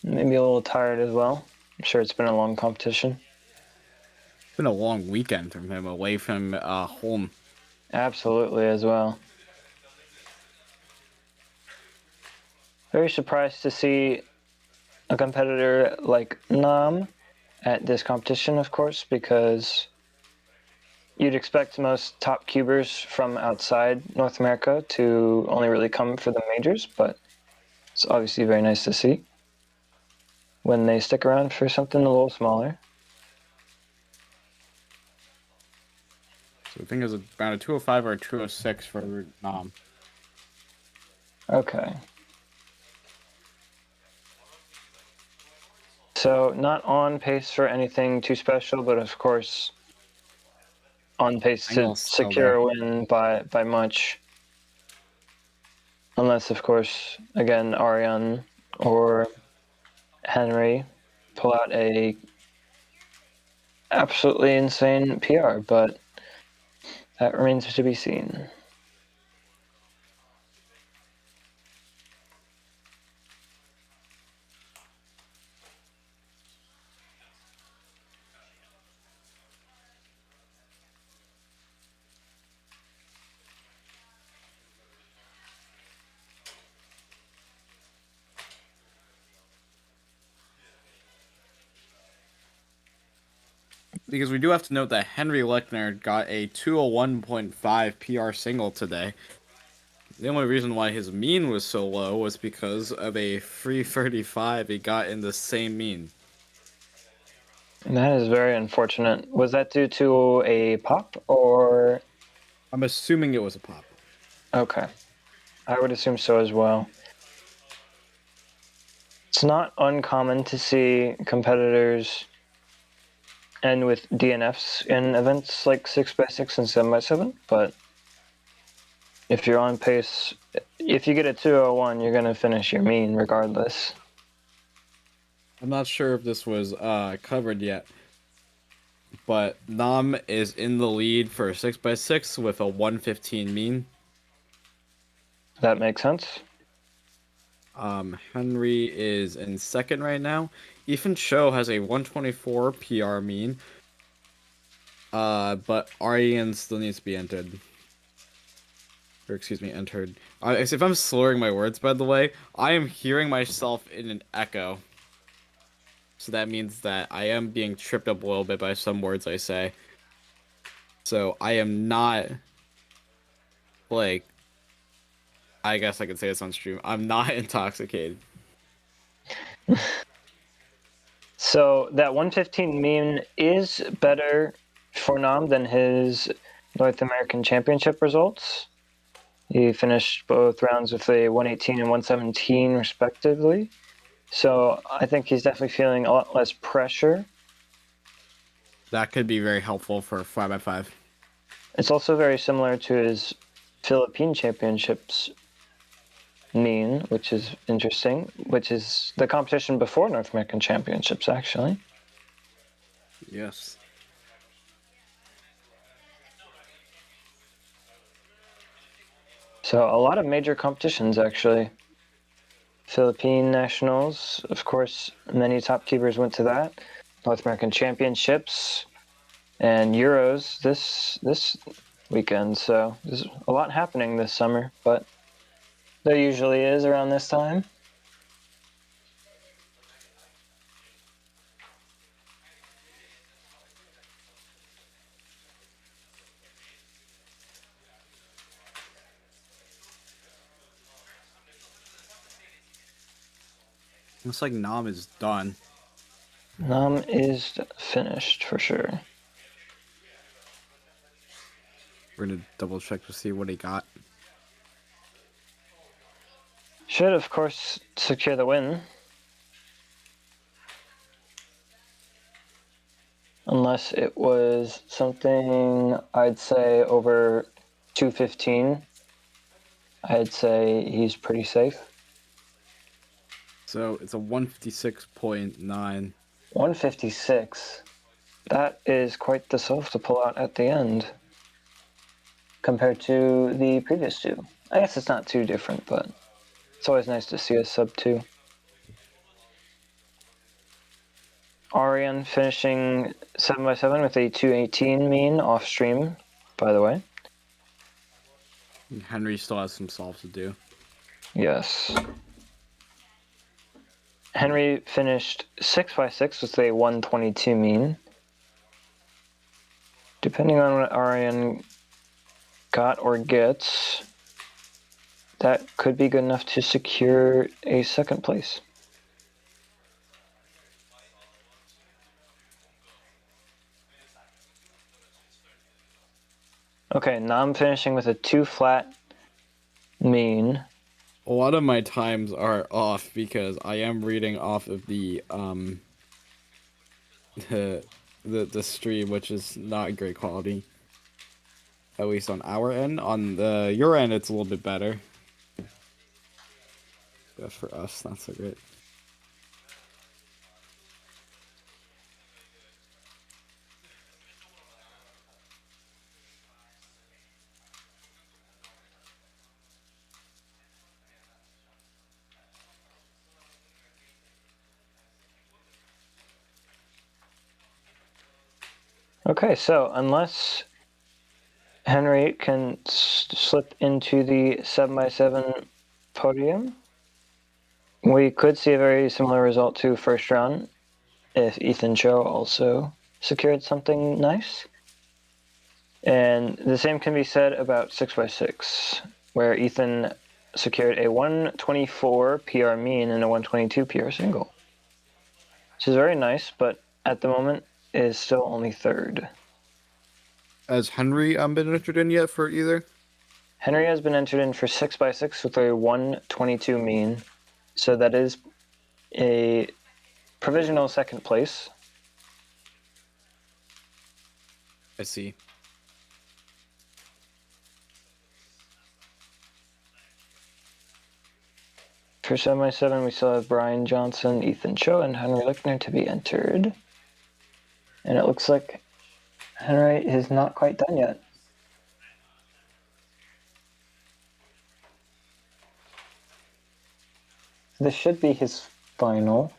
Maybe a little tired as well. I'm sure it's been a long competition. It's been a long weekend from him, away from home. Absolutely, as well. Very surprised to see a competitor like Nahm at this competition, of course, because you'd expect most top cubers from outside North America to only really come for the majors, but it's obviously very nice to see when they stick around for something a little smaller. So I think it was about a 205 or a 206 for Nahm. Okay. So not on pace for anything too special, but of course on pace to Angle's still secure there. a win by much. Unless, of course, again, Aryan or Henry pull out a absolutely insane PR, but That remains to be seen. Because we do have to note that Henry Lechner got a 201.5 PR single today. The only reason why his mean was so low was because of a 335 he got in the same mean. That is very unfortunate. Was that due to a pop or? I'm assuming it was a pop. Okay. I would assume so as well. It's not uncommon to see competitors end with DNFs in events like 6x6 and 7x7, but if you're on pace, if you get a 201, you're going to finish your mean regardless. I'm not sure if this was covered yet, but Nahm is in the lead for 6x6 with a 115 mean. That makes sense. Henry is in second right now. Ethan Cho has a 124 PR mean. But Aryan still needs to be entered. Or excuse me, entered. If I'm slurring my words, by the way, I am hearing myself in an echo. So that means that I am being tripped up a little bit by some words I say. So I am not, like, I guess I could say this on stream. I'm not intoxicated. So that 115 mean is better for Nahm than his North American Championship results. He finished both rounds with a 118 and 117 respectively. So I think he's definitely feeling a lot less pressure. That could be very helpful for 5x5. It's also very similar to his Philippine Championships mean, which is interesting, which is the competition before North American Championships, actually. Yes. So a lot of major competitions, actually. Philippine Nationals, of course, many top keepers went to that. North American Championships and Euros this weekend. So there's a lot happening this summer, but there usually is around this time. Looks like Nahm is done. Nahm is finished for sure. We're gonna double check to see what he got. Should, of course, secure the win. Unless it was something, I'd say, over 215. I'd say he's pretty safe. So it's a 156.9. 156. That is quite the solve to pull out at the end compared to the previous two. I guess it's not too different, but it's always nice to see a sub 2. Aryan finishing 7x7 with a 218 mean off stream, by the way. Henry still has some solves to do. Yes. Henry finished 6x6 with a 122 mean. Depending on what Aryan got or gets, that could be good enough to secure a second place. Okay, Nahm finishing with a 2 flat mean. A lot of my times are off because I am reading off of the the stream, which is not great quality. At least on our end. On your end, it's a little bit better. But for us, not so great. Okay, so unless Henry can slip into the 7x7 podium, we could see a very similar result to first round if Ethan Cho also secured something nice. And the same can be said about 6x6, where Ethan secured a 124 PR mean and a 122 PR single, which is very nice, but at the moment is still only third. Has Henry been entered in yet for either? Henry has been entered in for 6x6 with a 122 mean, so that is a provisional second place. I see. For 7x7, we still have Brian Johnson, Ethan Cho, and Henry Lichtner to be entered. And it looks like Henry is not quite done yet. This should be his final,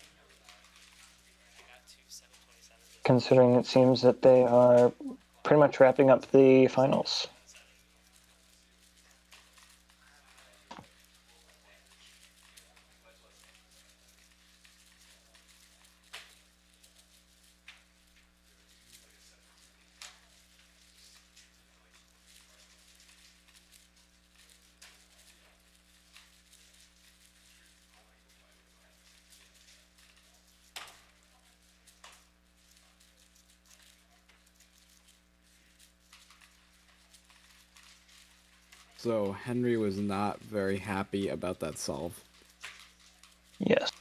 considering it seems that they are pretty much wrapping up the finals. So Henry was not very happy about that solve. Yes.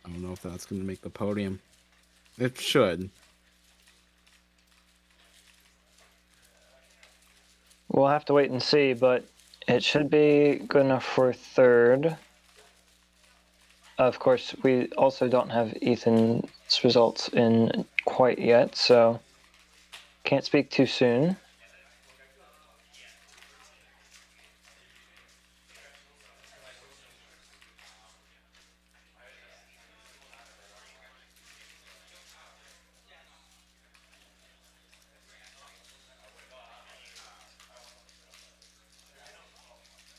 I don't know if that's going to make the podium. It should. We'll have to wait and see, but it should be good enough for third. Of course, we also don't have Ethan's results in quite yet, so can't speak too soon.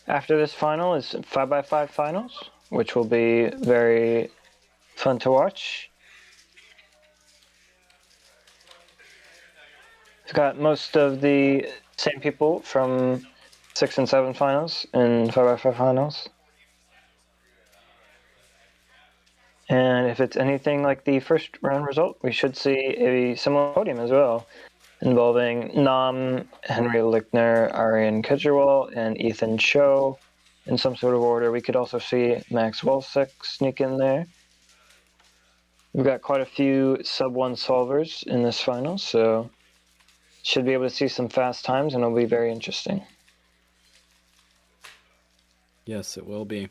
After this final is 5x5 finals, which will be very fun to watch. We've got most of the same people from 6 and 7 finals and 5x5 finals. And if it's anything like the first round result, we should see a similar podium as well, involving Nahm, Henry Lichtner, Aryan Kejriwal, and Ethan Cho in some sort of order. We could also see Max Wolsick sneak in there. We've got quite a few sub-1 solvers in this final, so should be able to see some fast times, and it'll be very interesting. Yes, it will be.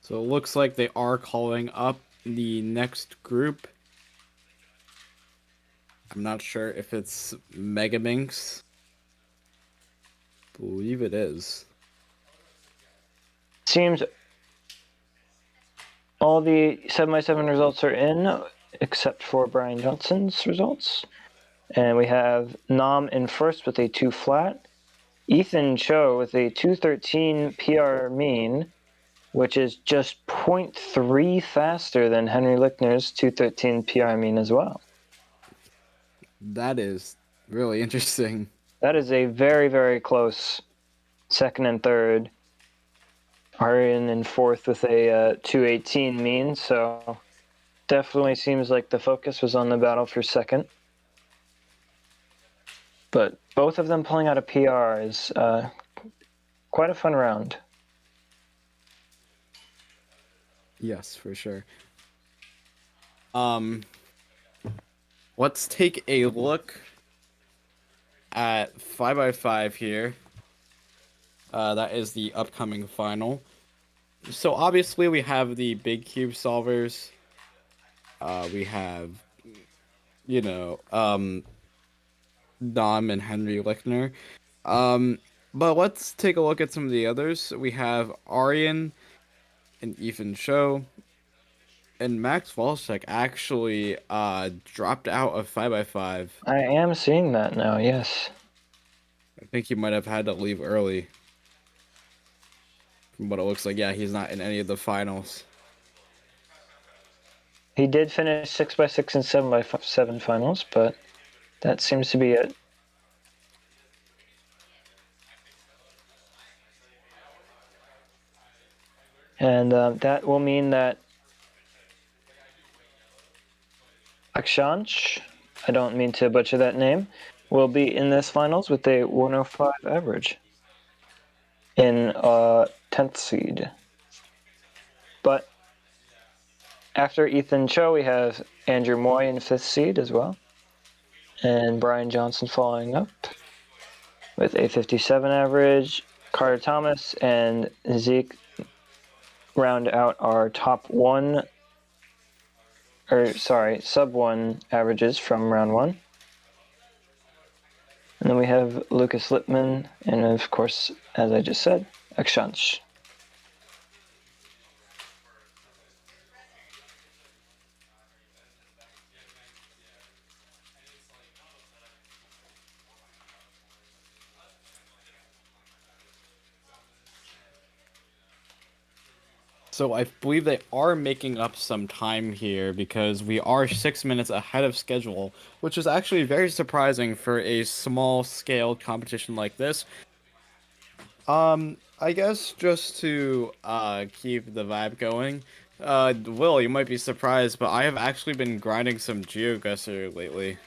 So it looks like they are calling up the next group. I'm not sure if it's Megaminx. Believe it is. Seems all the 7x7 results are in, except for Brian Johnson's results. And we have Nahm in first with a 2 flat, Ethan Cho with a 213 PR mean, which is just 0.3 faster than Henry Lichtner's 213 PR mean as well. That is really interesting. That is a very, very close second and third. Aryan in fourth with a 218 mean, so definitely seems like the focus was on the battle for second. But both of them pulling out a PR is quite a fun round. Yes, for sure. Let's take a look at 5x5 here. That is the upcoming final. So obviously we have the big cube solvers. We have, Nahm and Henry Lichtner. But let's take a look at some of the others. We have Aryan and Ethan Cho. And Max Volchek actually dropped out of 5x5. I am seeing that now, yes. I think he might have had to leave early. From what it looks like, yeah, he's not in any of the finals. He did finish 6x6 and 7x7 finals, but that seems to be it. And that will mean that Akshanch, I don't mean to butcher that name, will be in this finals with a 105 average in 10th seed. But after Ethan Cho, we have Andrew Moy in 5th seed as well. And Brian Johnson following up with a 57 average. Carter Thomas and Zeke round out our sub 1 averages from round 1. And then we have Lucas Lippman, and of course, as I just said, Akshanch. So I believe they are making up some time here because we are 6 minutes ahead of schedule, which is actually very surprising for a small-scale competition like this. I guess just to keep the vibe going, Will, you might be surprised, but I have actually been grinding some GeoGuessr lately.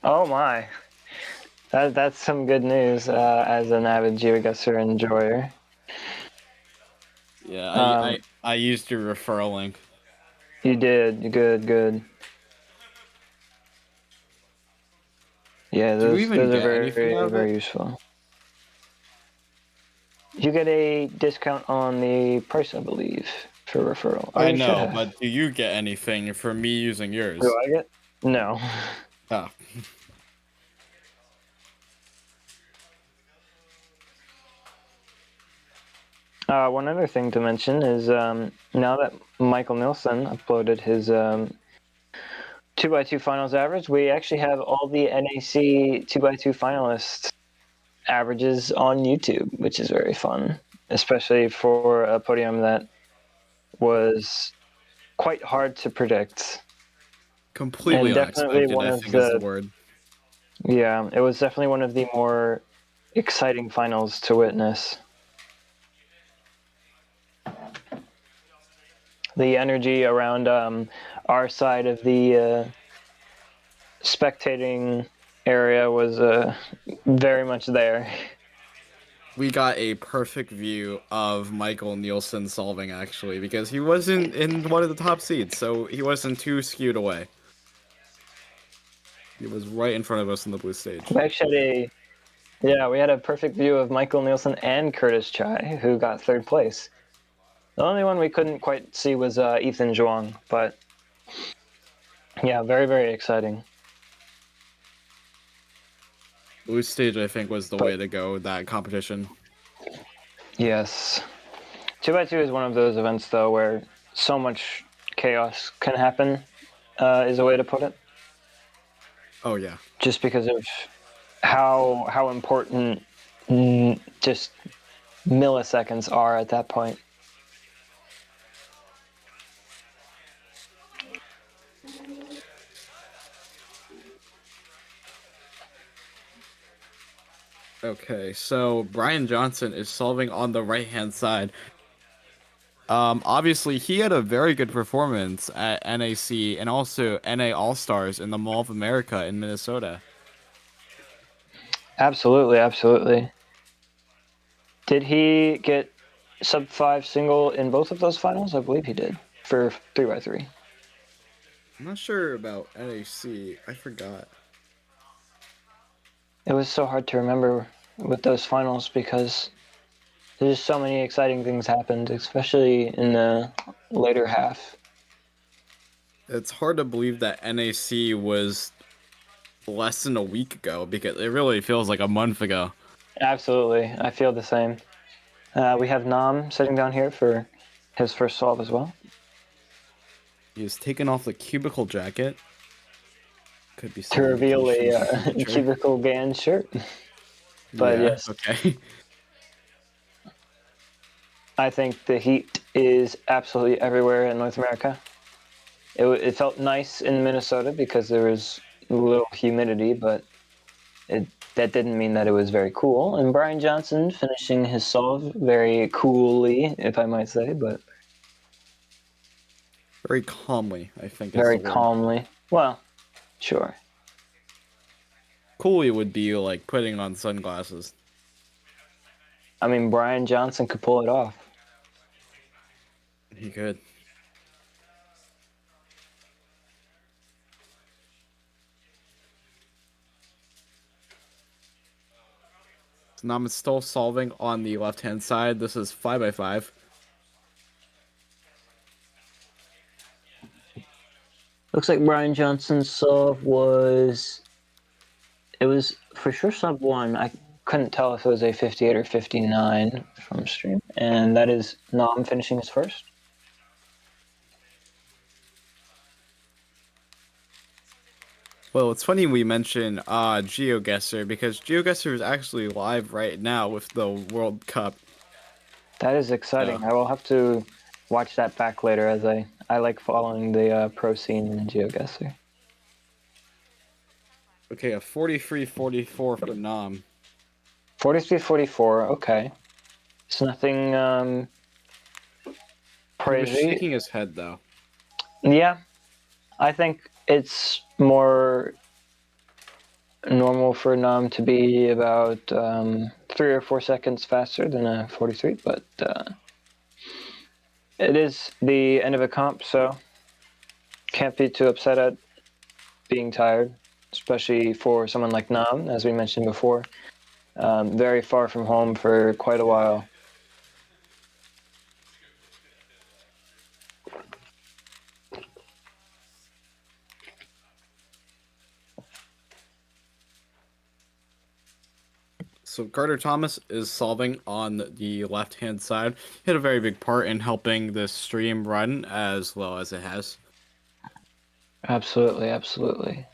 Oh my. That's some good news as an avid GeoGuessr enjoyer. Yeah, I used your referral link. You did. Good. Yeah, Do you those even are get very, anything out of very it? useful. You get a discount on the price, I believe, for referral. Or I you should know, have. but do you get anything for me using yours? Do I get? No. Oh. One other thing to mention is now that Michael Nilsson uploaded his 2x2 finals average, we actually have all the NAC 2x2 finalists averages on YouTube, which is very fun, especially for a podium that was quite hard to predict. Completely And definitely unexpected, one I of think is the the word. Yeah, it was definitely one of the more exciting finals to witness. The energy around our side of the spectating area was very much there. We got a perfect view of Michael Nielsen solving, actually, because he wasn't in one of the top seeds, so he wasn't too skewed away. He was right in front of us on the blue stage. We actually we had a perfect view of Michael Nielsen and Curtis Chai, who got 3rd place. The only one we couldn't quite see was Ethan Zhuang, but yeah, very, very exciting. Blue stage, I think, was the But- way to go with that competition. Yes. 2x2 is one of those events, though, where so much chaos can happen, is a way to put it. Oh, yeah. Just because of how important just milliseconds are at that point. Okay, so Brian Johnson is solving on the right-hand side. Obviously, he had a very good performance at NAC and also NA All-Stars in the Mall of America in Minnesota. Absolutely. Did he get sub 5 single in both of those finals? I believe he did for 3x3. I'm not sure about NAC. I forgot. It was so hard to remember with those finals because there's just so many exciting things happened, especially in the later half. It's hard to believe that NAC was less than a week ago because it really feels like a month ago. Absolutely, I feel the same. We have Nahm sitting down here for his first solve as well. He's taken off the cubicle jacket. Could be To some reveal indication of a future. cubicle band shirt. But yeah, yes. okay. I think the heat is absolutely everywhere in North America. It felt nice in Minnesota because there was a little humidity, but that didn't mean that it was very cool. And Brian Johnson finishing his solve very coolly, if I might say, but Very calmly, I think is very the word. calmly. Well, sure. Coolly would be like putting on sunglasses. I mean, Brian Johnson could pull it off. He could. So Nahm is still solving on the left-hand side. This is 5x5. Looks like Brian Johnson's solve was... It was for sure sub 1. I couldn't tell if it was a 58 or 59 from stream. And that is Nahm finishing his first. Well, it's funny we mention GeoGuessr because GeoGuessr is actually live right now with the World Cup. That is exciting. I will have to watch that back later, as I like following the pro scene in GeoGuessr. Okay, a 43-44 for Nahm. 43-44, okay. It's nothing He was crazy. shaking his head though. Yeah, I think it's more normal for Nahm to be about 3 or 4 seconds faster than a 43, but it is the end of a comp, so can't be too upset at being tired, especially for someone like Nahm, as we mentioned before. Very far from home for quite a while. So Carter Thomas is solving on the left-hand side. He had a very big part in helping this stream run as well as it has. Absolutely, absolutely.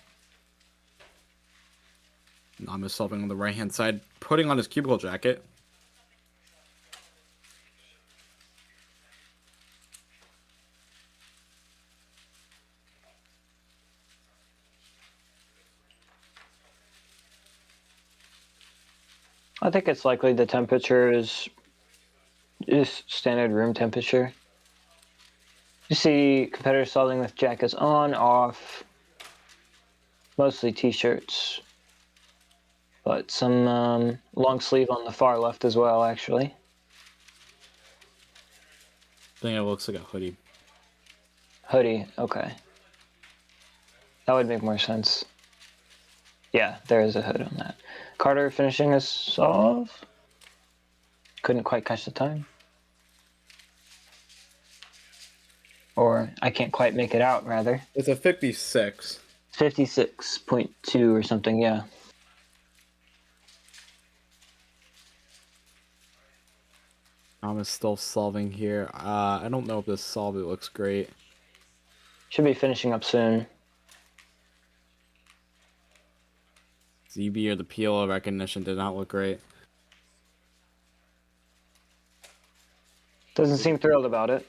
Nahm is solving on the right-hand side, putting on his cubicle jacket. I think it's likely the temperature is just standard room temperature. You see competitors solving with jackets on, off, mostly t-shirts, but some long sleeve on the far left as well, actually. I think it looks like a hoodie. Hoodie, okay. That would make more sense. Yeah, there is a hood on that. Carter finishing his solve. Couldn't quite catch the time. Or I can't quite make it out, rather. It's a 56. 56.2 or something, yeah. Nahm is still solving here. I don't know if this solve it looks great. Should be finishing up soon. ZB or the PLO recognition did not look great. Doesn't seem thrilled about it.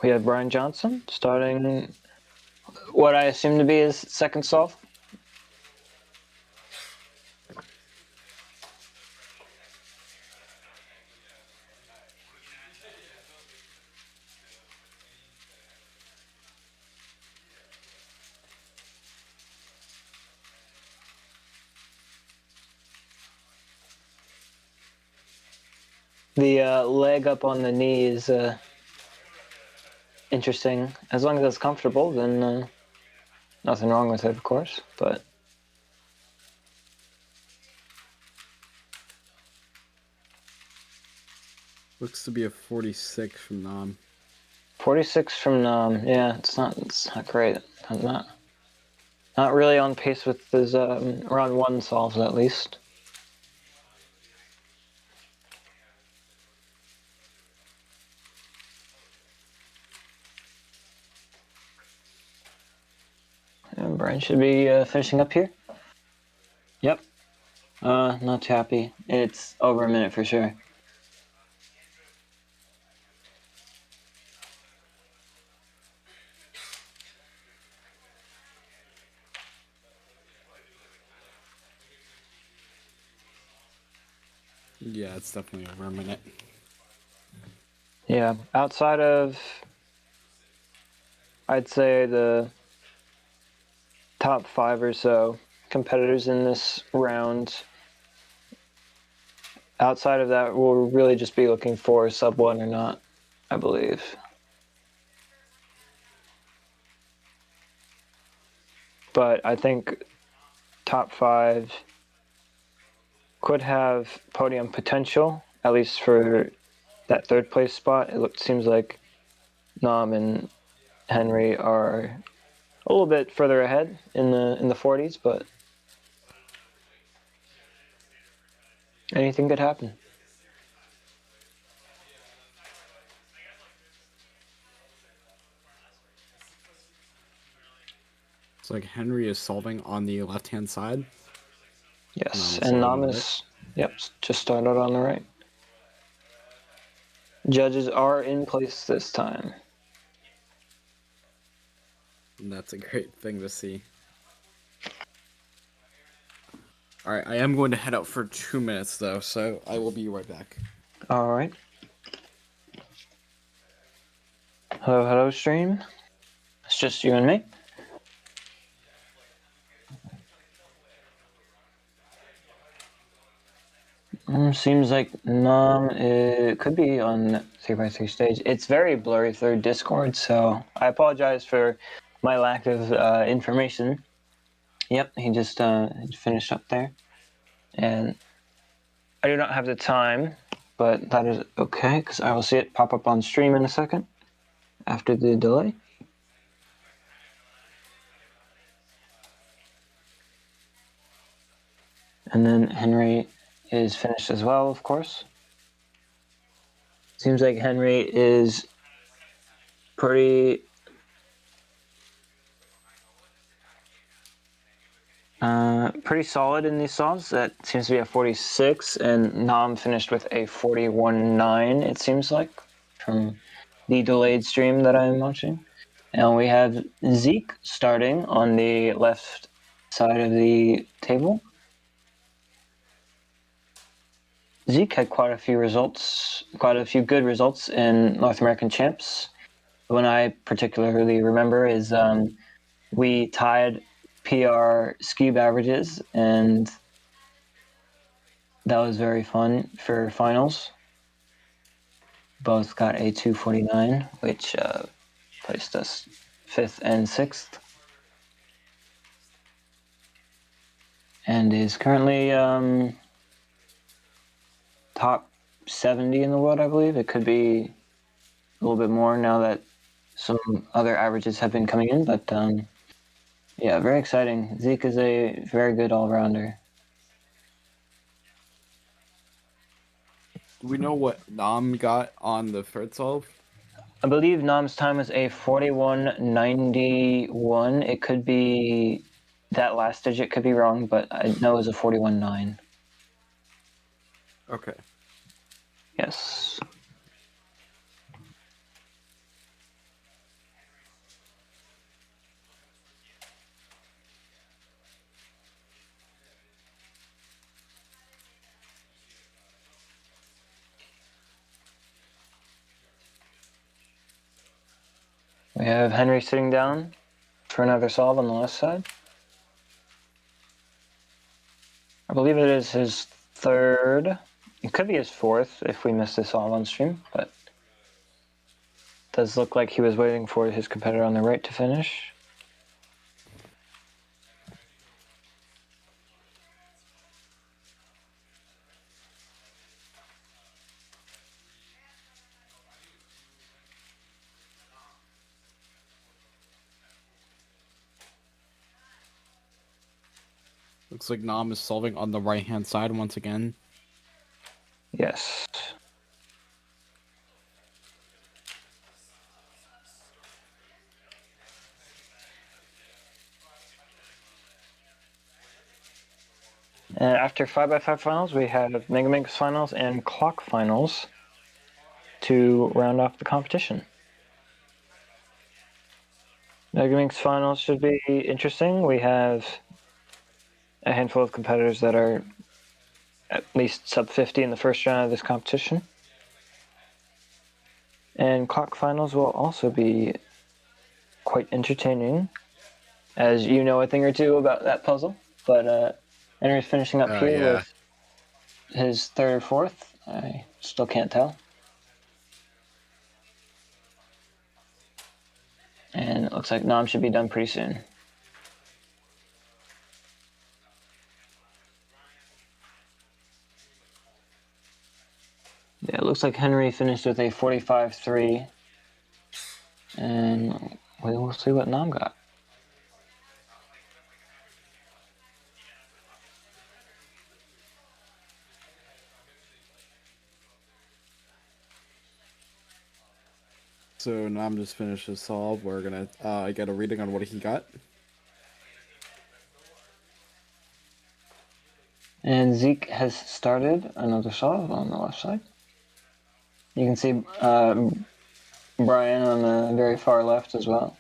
We have Brian Johnson starting what I assume to be his second solve. The leg up on the knee is interesting. As long as it's comfortable, then nothing wrong with it, of course. But Looks to be a 46 from Nahm. 46 from Nahm. Yeah, it's not great. Not really on pace with his round 1 solves at least. And Brian should be finishing up here. Yep. Not too happy. It's over a minute for sure. Yeah, it's definitely over a minute. Yeah, outside of, I'd say, the top 5 or so competitors in this round, outside of that, we'll really just be looking for sub 1 or not, I believe. But I think top 5 could have podium potential, at least for that 3rd place spot. Seems like Nahm and Henry are a little bit further ahead in the 40s, but anything could happen. It's like Henry is solving on the left-hand side. Yes, Nahm is and solving Nahm on the is, yep, just started on the right. Judges are in place this time. And that's a great thing to see. All right, I am going to head out for 2 minutes though, so I will be right back. All right. Hello, stream. It's just you and me. Seems like Nahm could be on 3x3 stage. It's very blurry through Discord, so I apologize for my lack of information. Yep, he just finished up there. And I do not have the time, but that is okay, because I will see it pop up on stream in a second after the delay. And then Henry is finished as well, of course. Seems like Henry is pretty solid in these solves. That seems to be a 46, and Nahm finished with a 41.9, it seems like, from the delayed stream that I'm watching. And we have Zeke starting on the left side of the table. Zeke had quite a few good results in North American champs. The one I particularly remember is we tied PR Scube averages, and that was very fun for finals. Both got a 249, which placed us 5th and 6th. And is currently top 70 in the world, I believe. It could be a little bit more now that some other averages have been coming in, but yeah, very exciting. Zeke is a very good all-rounder. Do we know what Nahm got on the third solve? I believe Nam's time was a 41.91. It could be that last digit could be wrong, but I know it was a 41.9. Okay. Yes. We have Henry sitting down for another solve on the left side. I believe it is his 3rd. It could be his 4th if we missed this solve on stream, but it does look like he was waiting for his competitor on the right to finish. Looks like Nahm is solving on the right-hand side once again. Yes. And after 5x5 finals, we have Mega Mix finals and Clock finals to round off the competition. Mega Mix finals should be interesting. We have a handful of competitors that are at least sub 50 in the first round of this competition. And Clock finals will also be quite entertaining, as you know a thing or two about that puzzle. But Henry's finishing up here yeah. with his third or fourth. I still can't tell. And it looks like Nahm should be done pretty soon. Yeah, it looks like Henry finished with a 45-3. And we will see what Nahm got. So Nahm just finished his solve. We're gonna get a reading on what he got. And Zeke has started another solve on the left side. You can see Brian on the very far left as well.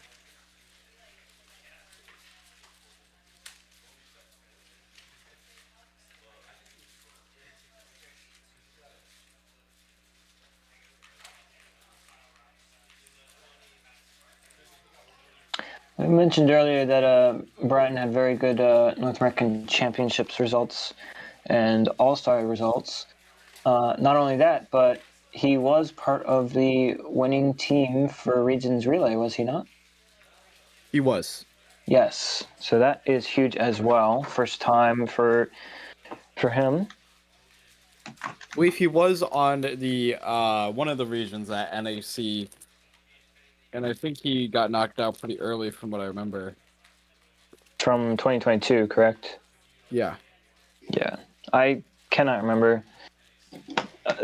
I mentioned earlier that Brian had very good North American Championships results and All-Star results. Not only that, but he was part of the winning team for Regions Relay, was he not? He was. Yes, so that is huge as well. First time for him. I believe he was on the one of the regions at NAC, and I think he got knocked out pretty early from what I remember. From 2022, correct? Yeah. Yeah, I cannot remember.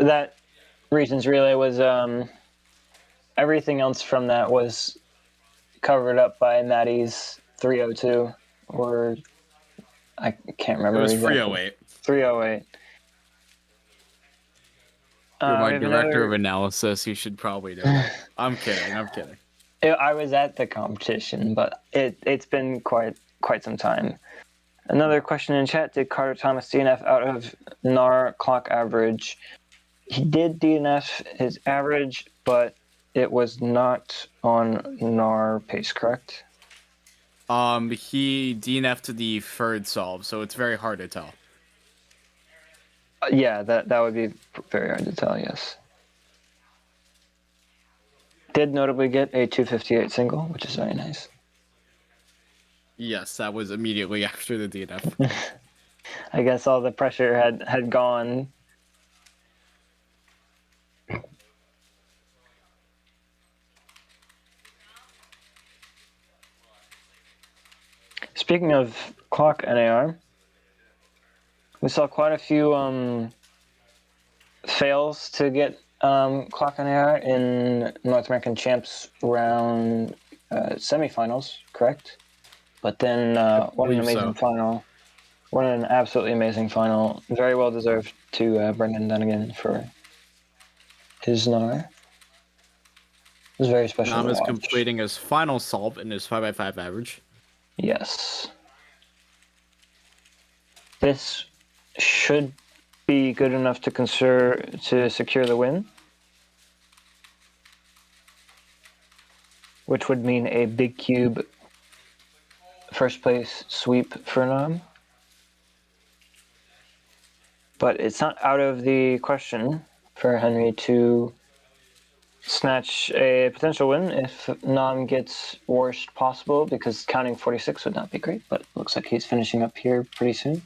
That Regions Relay was everything else from that was covered up by Maddie's 302, or I can't remember. It was exactly. 308. 308. You're my we have director of another- analysis. You should probably know that. I'm kidding. I'm kidding. I was at the competition, but it's been quite some time. Another question in chat: did Carter Thomas DNF out of NAR clock average? He did DNF his average, but it was not on NAR pace, correct? He DNF'd to the third solve, so it's very hard to tell. Yeah, that would be very hard to tell. Yes. Did notably get a 258 single, which is very nice. Yes, that was immediately after the DNF. I guess all the pressure had gone. Speaking of clock NAR, we saw quite a few fails to get clock NAR in North American Champs round semifinals, correct? But then what an amazing final. What an absolutely amazing final. Very well deserved to Brayden Dunnigan for his NAR. It was very special. Nahm to is watch. completing his final solve in his 5x5 average. Yes. This should be good enough to secure the win, which would mean a big cube first place sweep for Nahm. But it's not out of the question for Henry to snatch a potential win if Nahm gets worst possible, because counting 46 would not be great, but it looks like he's finishing up here pretty soon.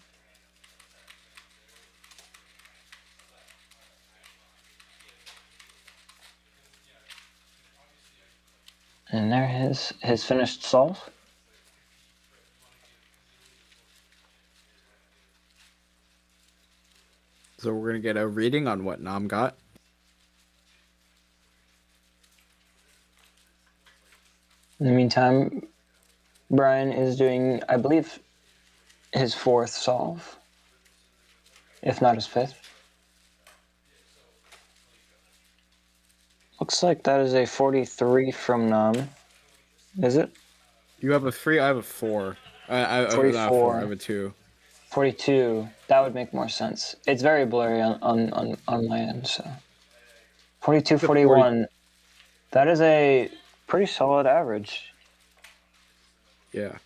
And there his finished solve. So we're gonna get a reading on what Nahm got. In the meantime, Brian is doing, I believe, his 4th solve, if not his 5th. Looks like that is a 43 from Nahm. Is it? You have a 3, I have a 4. I not a 4, I have a 2. 42. That would make more sense. It's very blurry on my end, so. 42, 41. That is a pretty solid average. Yeah.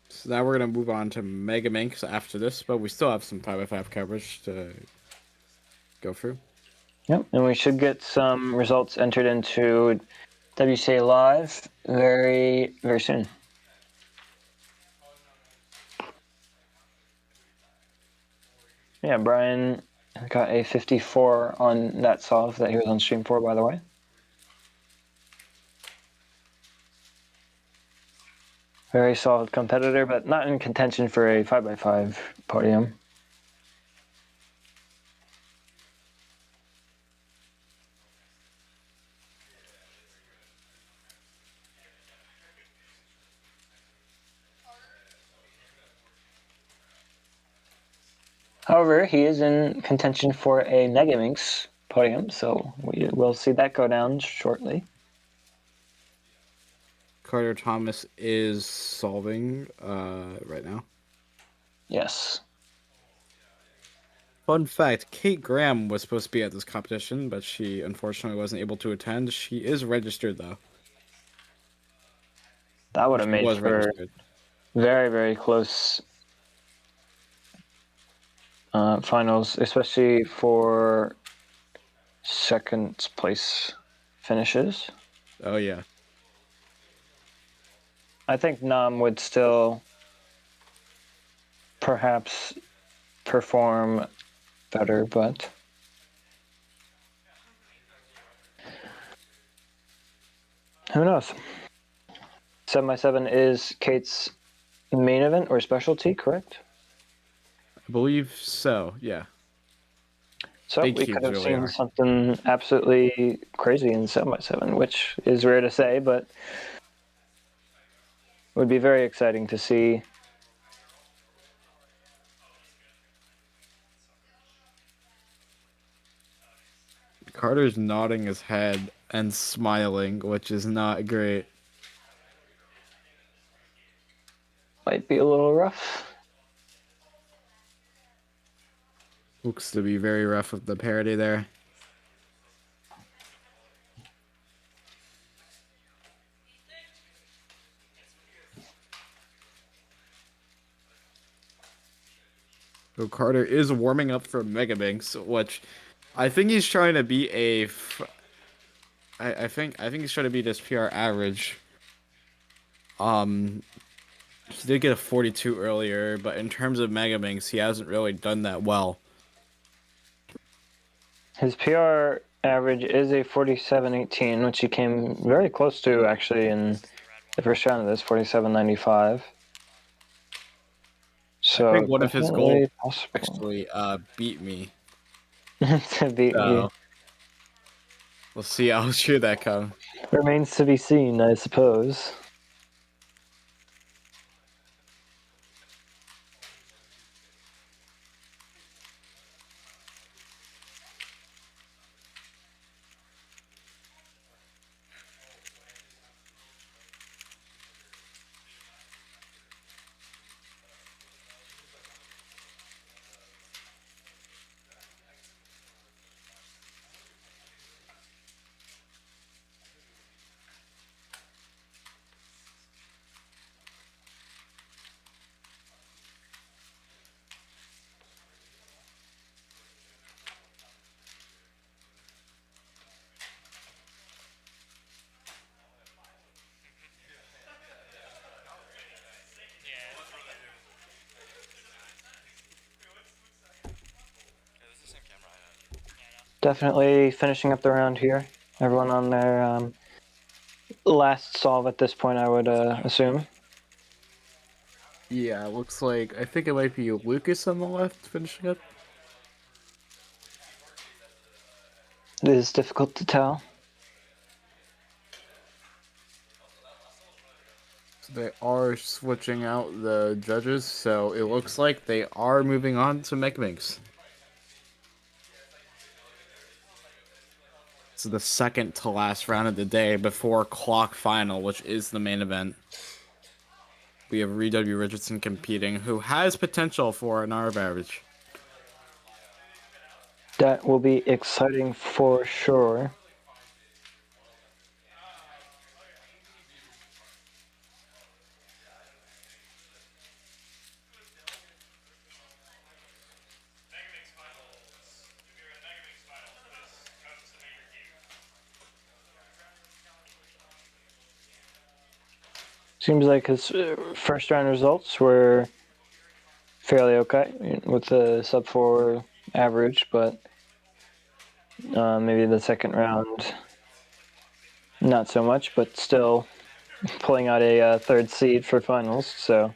So now we're gonna move on to Mega Minx after this, but we still have some 5x5 coverage to go through. Yep, and we should get some results entered into WCA Live very, very soon. Yeah, Brian got a 54 on that solve that he was on stream for, by the way. Very solid competitor, but not in contention for a 5x5 podium. However, he is in contention for a Megaminx podium, so we will see that go down shortly. Carter Thomas is solving right now. Yes. Fun fact, Kate Graham was supposed to be at this competition, but she unfortunately wasn't able to attend. She is registered, though. That would have She made was for registered. very, very close finals, especially for second place finishes. Oh, yeah. I think Nahm would still perhaps perform better, but who knows? 7x7 is Kate's main event or specialty, correct? I believe so, yeah. So Big we cubes could have really seen are. something absolutely crazy in 7x7, which is rare to say, but would be very exciting to see. Carter's nodding his head and smiling, which is not great. Might be a little rough. Looks to be very rough with the parody there. So Carter is warming up for Megaminx, which I think he's trying to beat a. I think he's trying to beat his PR average. He did get a 42 earlier, but in terms of Megaminx, he hasn't really done that well. His PR average is a 47.18, which he came very close to actually in the first round of this, 47.95. So I think one of his goals possible. actually beat me. to beat So me. we'll see how true that comes. Remains to be seen, I suppose. Definitely finishing up the round here. Everyone on their last solve at this point, I would assume. Yeah, looks like I think it might be Lucas on the left finishing up. It is difficult to tell. So they are switching out the judges, so it looks like they are moving on to Megaminx. So the second to last round of the day before clock final, which is the main event. We have W. Richardson competing, who has potential for an RF average. That will be exciting for sure. Seems like his first round results were fairly okay with the sub 4 average, but maybe the second round not so much, but still pulling out a third seed for finals, so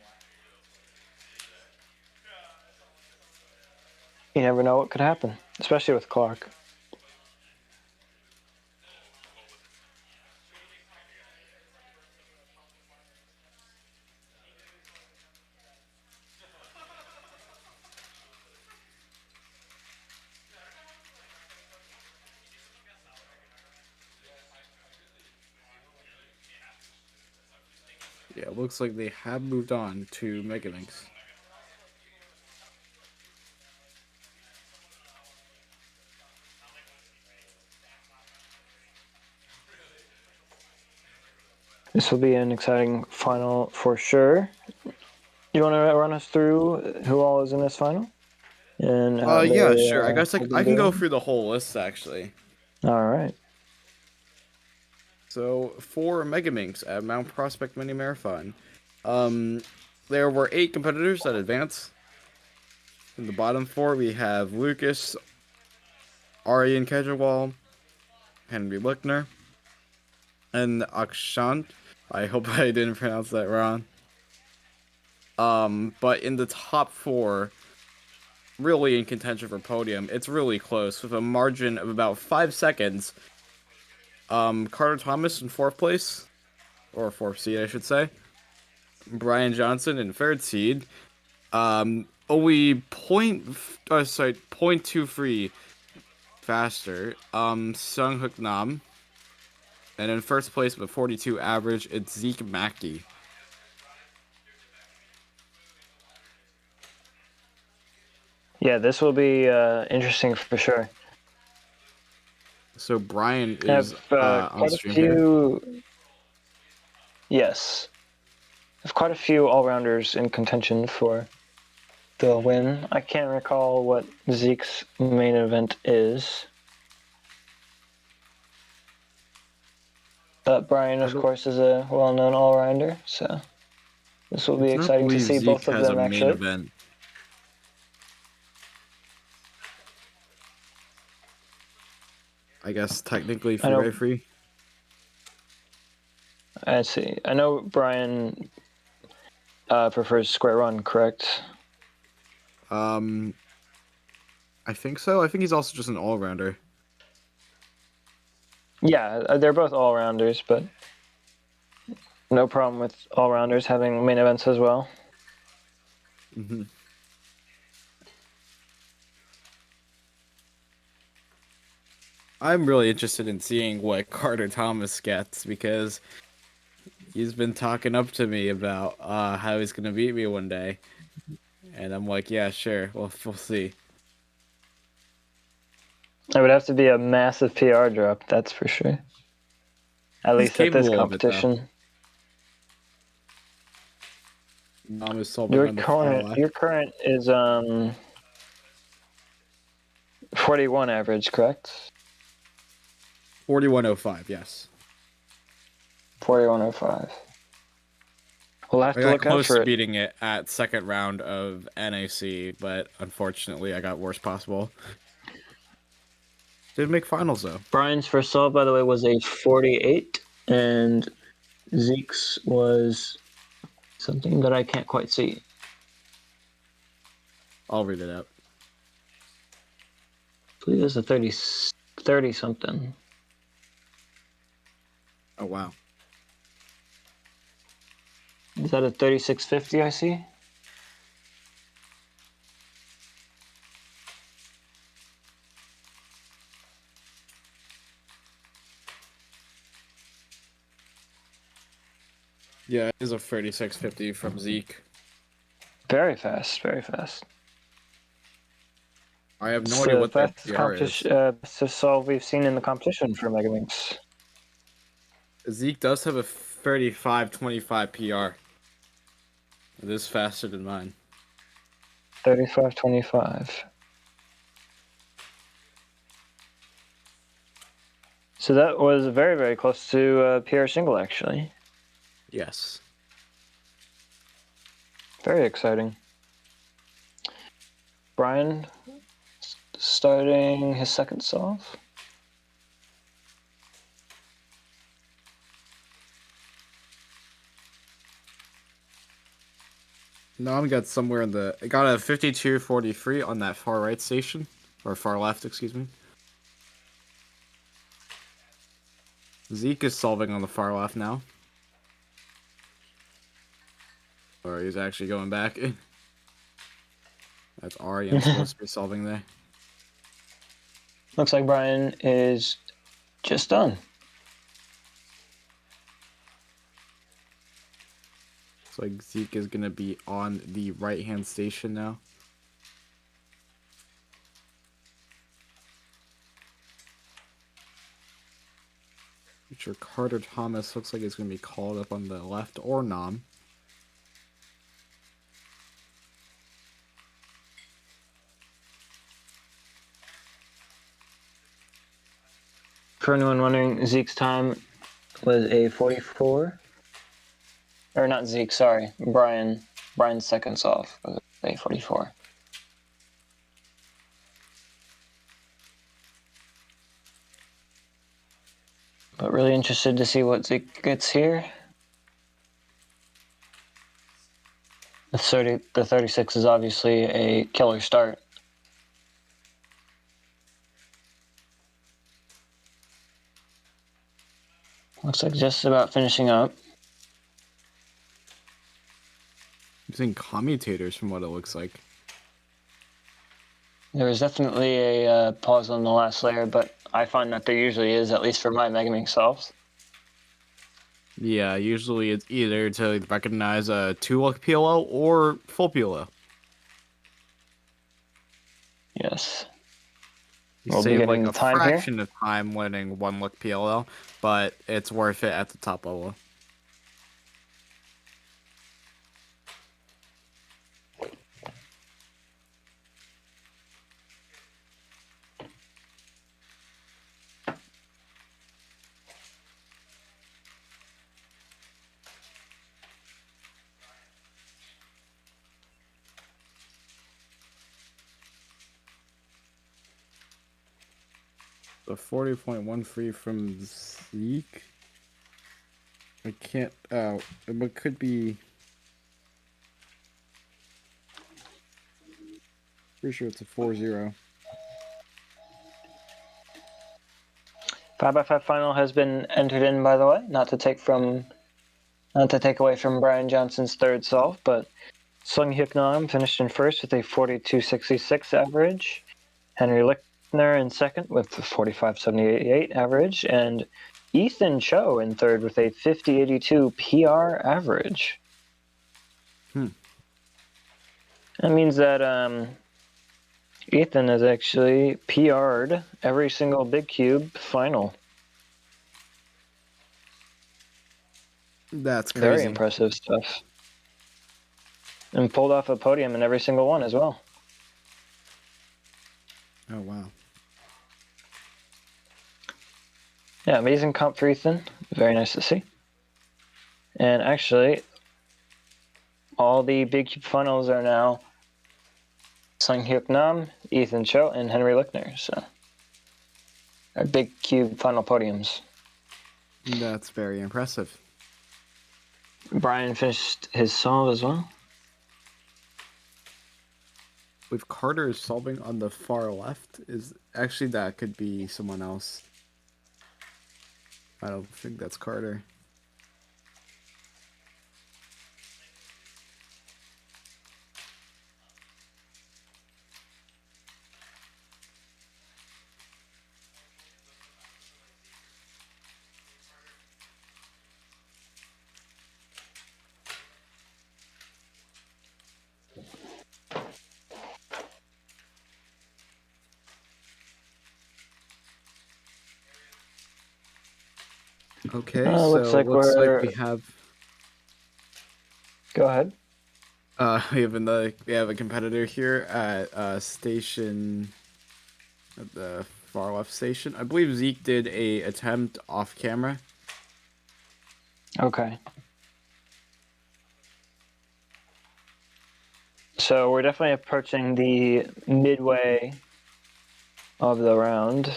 you never know what could happen, especially with Clark. Yeah, it looks like they have moved on to Megaminx. This will be an exciting final for sure. You want to run us through who all is in this final? And how Yeah, they, sure. I guess have I been can go doing? through the whole list actually. All right. So for Megaminx at Mount Prospect Mini Marathon, there were 8 competitors that advanced. In the bottom 4, we have Lucas, Aryan Kejriwal, Henry Lickner, and Akshant. I hope I didn't pronounce that wrong. But in the top 4, really in contention for podium, it's really close with a margin of about 5 seconds. Carter Thomas in 4th place, or 4th seed, I should say. Brian Johnson in 3rd seed. Only 0.23 faster. Seung Hyuk Nahm. And in 1st place with 42 average, it's Zeke Mackey. Yeah, this will be interesting for sure. So Brian I is have on quite a stream here. few. Yes, I have quite a few all-rounders in contention for the win. I can't recall what Zeke's main event is. But Brian, of course, is a well-known all-rounder, so this will be I do not exciting to believe see Zeke both of has them a main actually. event. I guess technically I know- free by free. I see. I know Brian prefers square run, correct? I think so. I think he's also just an all-rounder. Yeah, they're both all-rounders, but no problem with all-rounders having main events as well. Mm-hmm. I'm really interested in seeing what Carter Thomas gets because he's been talking up to me about how he's gonna beat me one day, and I'm like, yeah, sure. Well, we'll see. It would have to be a massive PR drop, that's for sure. At He's least at this capable of it, though. competition. Nahm is solving on the far left. Your current is 41 average, correct? 41.05, yes. 41.05. We'll have I to got look out close for to it. beating it at second round of NAC, but unfortunately I got worst possible. Did make finals though. Brian's first solve, by the way, was a 48, and Zeke's was something that I can't quite see. I'll read it out. I believe it's a 30 something. Oh wow. Is that a 3650 I see? Yeah, it is a 3650 from Zeke. Very fast, very fast. I have no It's idea the what their fastest PR is. competition solve we've seen in the competition for Megaminx. Zeke does have a 3525 PR. It is faster than mine. 3525. So that was very, very close to PR single, actually. Yes. Very exciting. Bryan starting his second solve. Nahm got somewhere in the... It got a 5243 on that far right station. Or far left, excuse me. Zeke is solving on the far left now. Or he's actually going back. That's Aryan supposed to be solving there. Looks like Bryan is just done. Looks like Zeke is going to be on the right-hand station now. Future Carter Thomas looks like it's going to be called up on the left, or Nahm. For anyone wondering, Zeke's time was a 44. Or not Zeke, sorry. Bryan's second solve was a 44. But really interested to see what Zeke gets here. The 36 is obviously a killer start. Looks like just about finishing up. Using Commentators from what it looks like. There was definitely a pause on the last layer, but I find that there usually is, at least for my Megaminx solves. Yeah, usually it's either to recognize a 2-look PLO or full PLO. Yes. You We'll be save getting like the a time here. fraction of time winning 1-look PLO, but it's worth it at the top level. The 40.13 from Zeke. I can't. Oh, it could be. Pretty sure it's a 4-0. 5x5 final has been entered in, by the way. Not to take away from Bryan Johnson's third solve, but Hyuk Nahm finished in first with a 42.66 average. Henry Lichtner in second with a 45.78 average, and Ethan Cho in third with a 50.82 PR average. That means that Ethan has actually PR'd every single Big Cube final. That's crazy. Very impressive stuff. And pulled off a podium in every single one as well. Oh, wow. Yeah, amazing comp for Ethan. Very nice to see. And actually, all the Big Cube finals are now Hyuk Nahm, Ethan Cho, and Henry Lichtner. So, our Big Cube final podiums. That's very impressive. Brian finished his solve as well. With Carter solving on the far left, is actually that could be someone else. I don't think that's Carter. Okay, so looks like looks like we're- we have Go ahead. we have a competitor here at station at the far left station. I believe Zeke did a attempt off camera. Okay. So we're definitely approaching the midway of the round.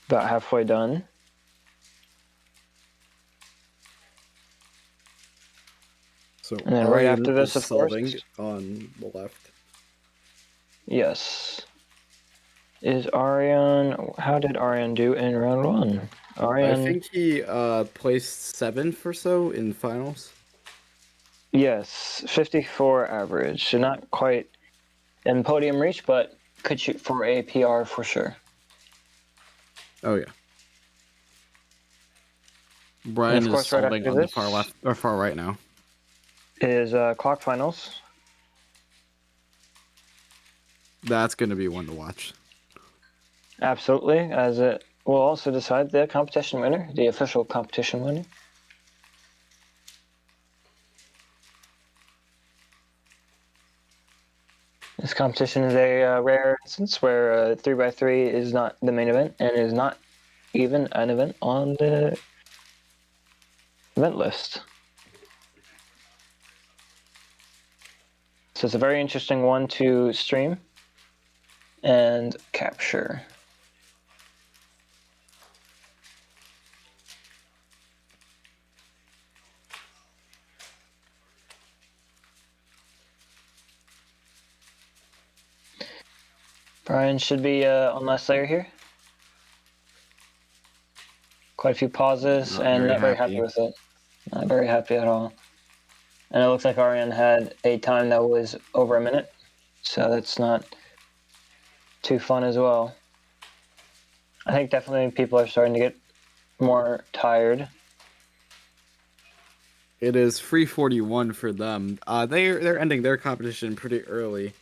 About halfway done. So And then right after this, is of course. solving on the left. Yes. Is Aryan... How did Aryan do in round one? Aryan... I think he placed 7th or so in finals. Yes, 54 average. So not quite in podium reach, but could shoot for a PR for sure. Oh yeah. Brian of course, is right solving after on the this- far left or far right now. Is clock finals. That's gonna be one to watch. Absolutely, as it will also decide the competition winner, the official competition winner. This competition is a rare instance where 3x3 is not the main event and is not even an event on the event list. So it's a very interesting one to stream and capture. Brian should be on last layer here. Quite a few pauses Not and very not very happy. happy with it. Not very happy at all. And it looks like Aryan had a time that was over a minute, so that's not too fun as well. I think definitely people are starting to get more tired. It is 3:41 for them. They're ending their competition pretty early.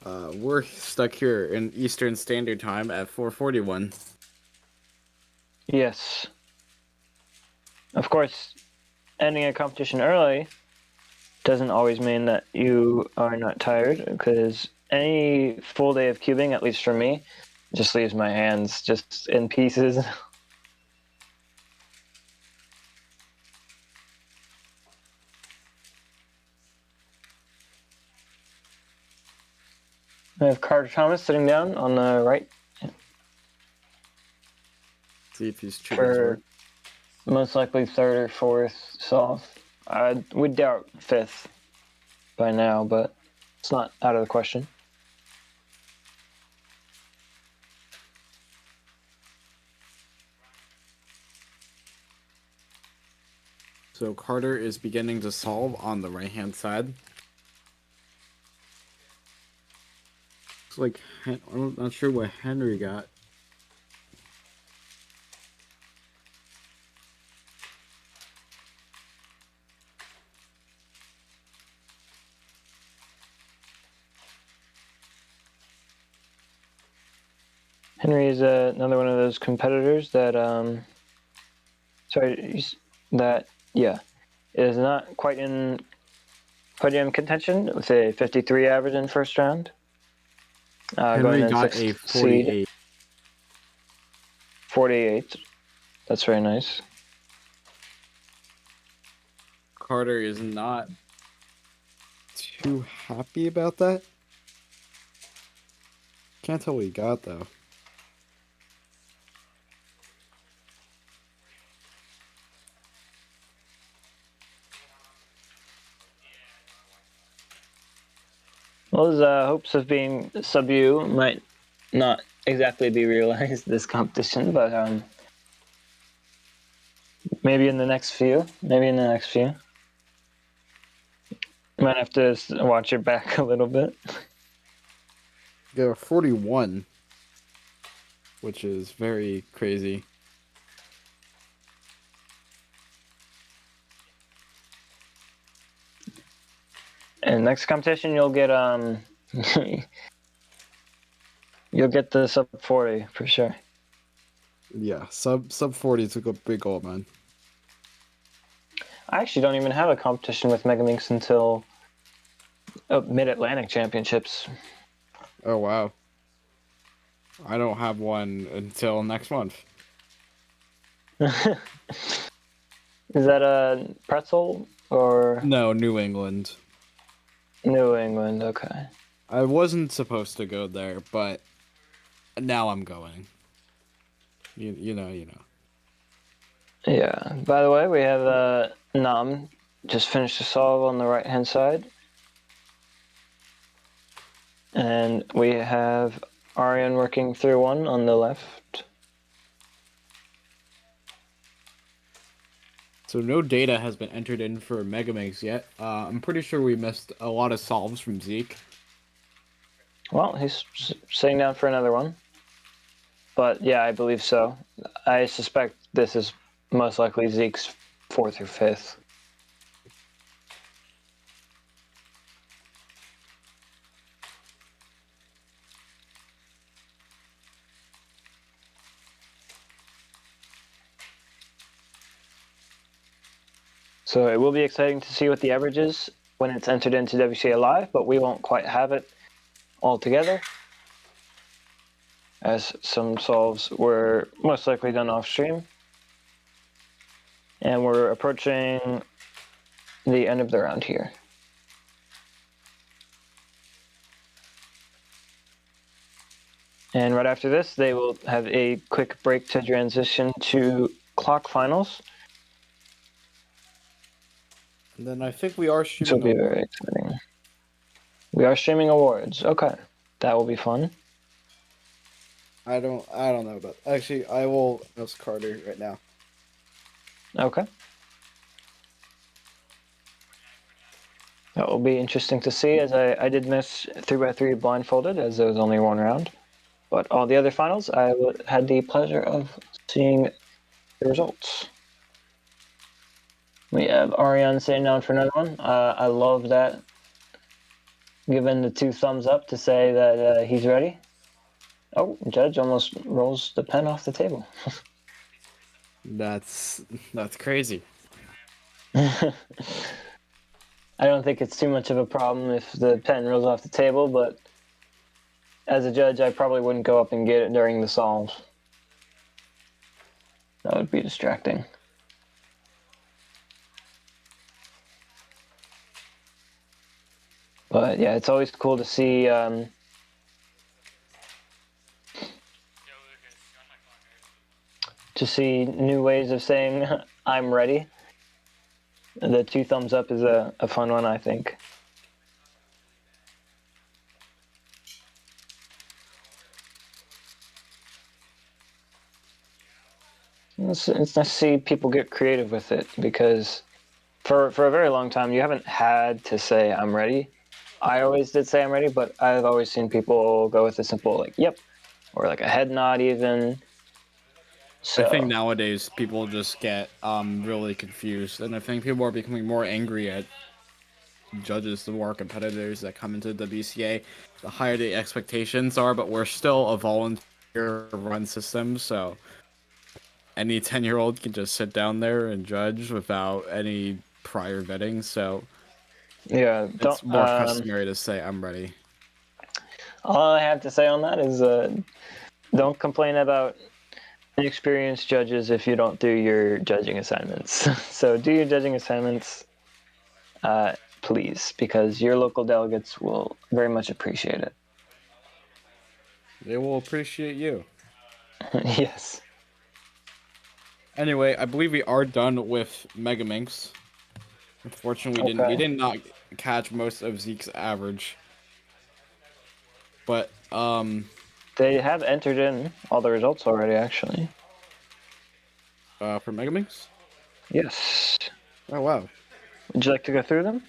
We're stuck here in Eastern Standard Time at 4:41. Yes. Of course, ending a competition early doesn't always mean that you are not tired, because any full day of cubing, at least for me, just leaves my hands just in pieces. We have Carter Thomas sitting down on the right See if he's true. for most likely third or fourth solve. I would doubt fifth by now, but it's not out of the question. So Carter is beginning to solve on the right-hand side. Looks like I'm not sure what Henry got. Henry is another one of those competitors that, is not quite in podium contention with a 53 average in first round. Henry Going in got sixth a seed, 48. 48. That's very nice. Carter is not too happy about that. Can't tell what he got though. Well, his hopes of being sub-U might not exactly be realized this competition, but maybe in the next few. Maybe in the next few. Might have to watch your back a little bit. Got a 41, which is very crazy. And next competition, you'll get you'll get the sub 40 for sure. Yeah, sub 40 took a big goal, man. I actually don't even have a competition with Megaminx until Mid-Atlantic Championships. Oh wow. I don't have one until next month. Is that a pretzel or No, New England. New England? Okay. I wasn't supposed to go there, but now I'm going. You know. Yeah. By the way, we have Nahm just finished the solve on the right-hand side. And we have Aryan working through one on the left. So no data has been entered in for Megaminx yet. I'm pretty sure we missed a lot of solves from Zeke. Well, he's sitting down for another one. But yeah, I believe so. I suspect this is most likely Zeke's 4th or 5th. So it will be exciting to see what the average is when it's entered into WCA Live, but we won't quite have it all together, as some solves were most likely done off stream. And we're approaching the end of the round here. And right after this, they will have a quick break to transition to clock finals. And then I think we are This will streaming. be very exciting. We are streaming awards. Okay, that will be fun. I don't know about. Actually, I will ask Carter right now. Okay. That will be interesting to see, as I did miss 3x3 blindfolded, as there was only one round. But all the other finals, I had the pleasure of seeing the results. We have Aryan sitting down for another one. I love that. Given the 2 thumbs up to say that he's ready. Oh, Judge almost rolls the pen off the table. That's crazy. I don't think it's too much of a problem if the pen rolls off the table, but as a judge, I probably wouldn't go up and get it during the solve. That would be distracting. But yeah, it's always cool to see new ways of saying I'm ready. The 2 thumbs up is a fun one, I think. It's nice to see people get creative with it, because for a very long time you haven't had to say I'm ready. I always did say I'm ready, but I've always seen people go with a simple like yep, or like a head nod even. So I think nowadays people just get really confused, and I think people are becoming more angry at judges the more competitors that come into the BCA, the higher the expectations are. But we're still a volunteer run system, so any 10-year-old can just sit down there and judge without any prior vetting. So yeah, it's more customary to say I'm ready. all I have to say on that is don't complain about inexperienced judges if you don't do your judging assignments. So do your judging assignments, please, because your local delegates will very much appreciate it. They will appreciate you. Yes. Anyway, I believe we are done with Megaminx. Unfortunately, we did not catch most of Zeke's average. But They have entered in all the results already, actually. for Megaminx? Yes. Oh wow. Would you like to go through them?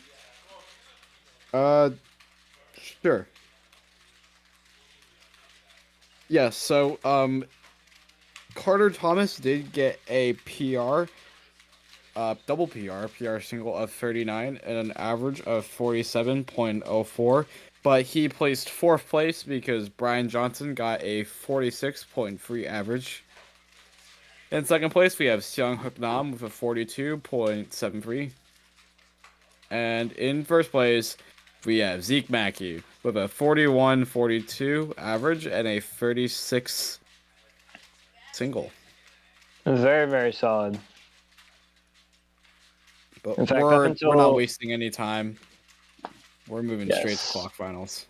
Sure. Yes, so Carter Thomas did get a PR, double PR single of 39 and an average of 47.04, but he placed 4th place because Brian Johnson got a 46.3 average. In 2nd place, we have Seung Nahm with a 42.73. And in 1st place, we have Zeke Mackey with a 41.42 average and a 36 single. Very, very solid. But In fact, we're up not until wasting any time. We're moving straight to Yes. clock finals.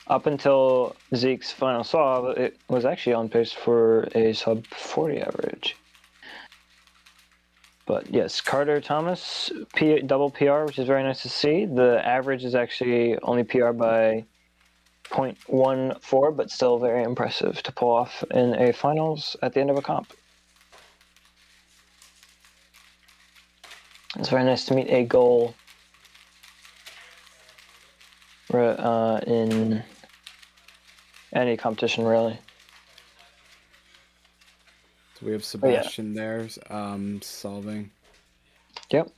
up until Zeke's final solve, it was actually on pace for a sub 40 average. But yes, Carter Thomas double PR, which is very nice to see. The average is actually only PR by 0.14, but still very impressive to pull off in a finals at the end of a comp. It's very nice to meet a goal in any competition, really. So we have Sebastian there, solving. Yep.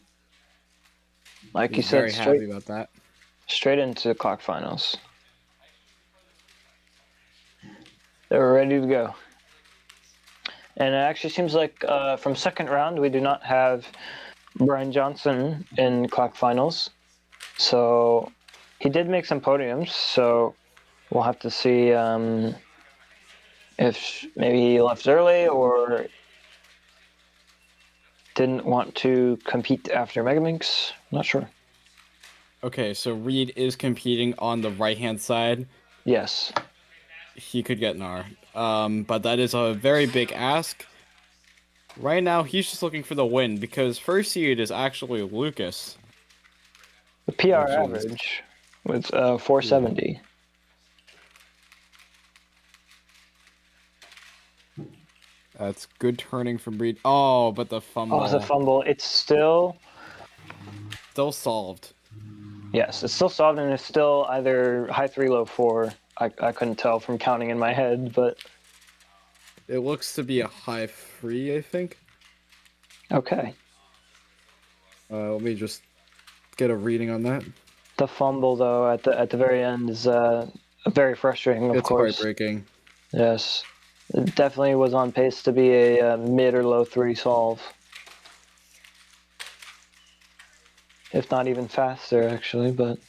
Like He's you said, very happy about that. straight into clock finals. They were ready to go. And it actually seems like from 2nd round, we do not have Brian Johnson in clock finals. So he did make some podiums, so we'll have to see if maybe he left early or didn't want to compete after Megaminx. Not sure. Okay, so Reed is competing on the right-hand side. Yes. He could get an R. But that is a very big ask. Right now, he's just looking for the win because 1st seed is actually Lucas. The PR average was 470. That's good turning from Reed. Oh, but the fumble. Oh, the fumble. It's still solved. Yes, it's still solved, and it's still either high 3, low 4. I couldn't tell from counting in my head, but It looks to be a high 3, I think. okay. Let me just get a reading on that. The fumble, though, at the very end is very frustrating. Of course, It's heartbreaking. Yes, it definitely was on pace to be a mid or low 3 solve, if not even faster, actually. But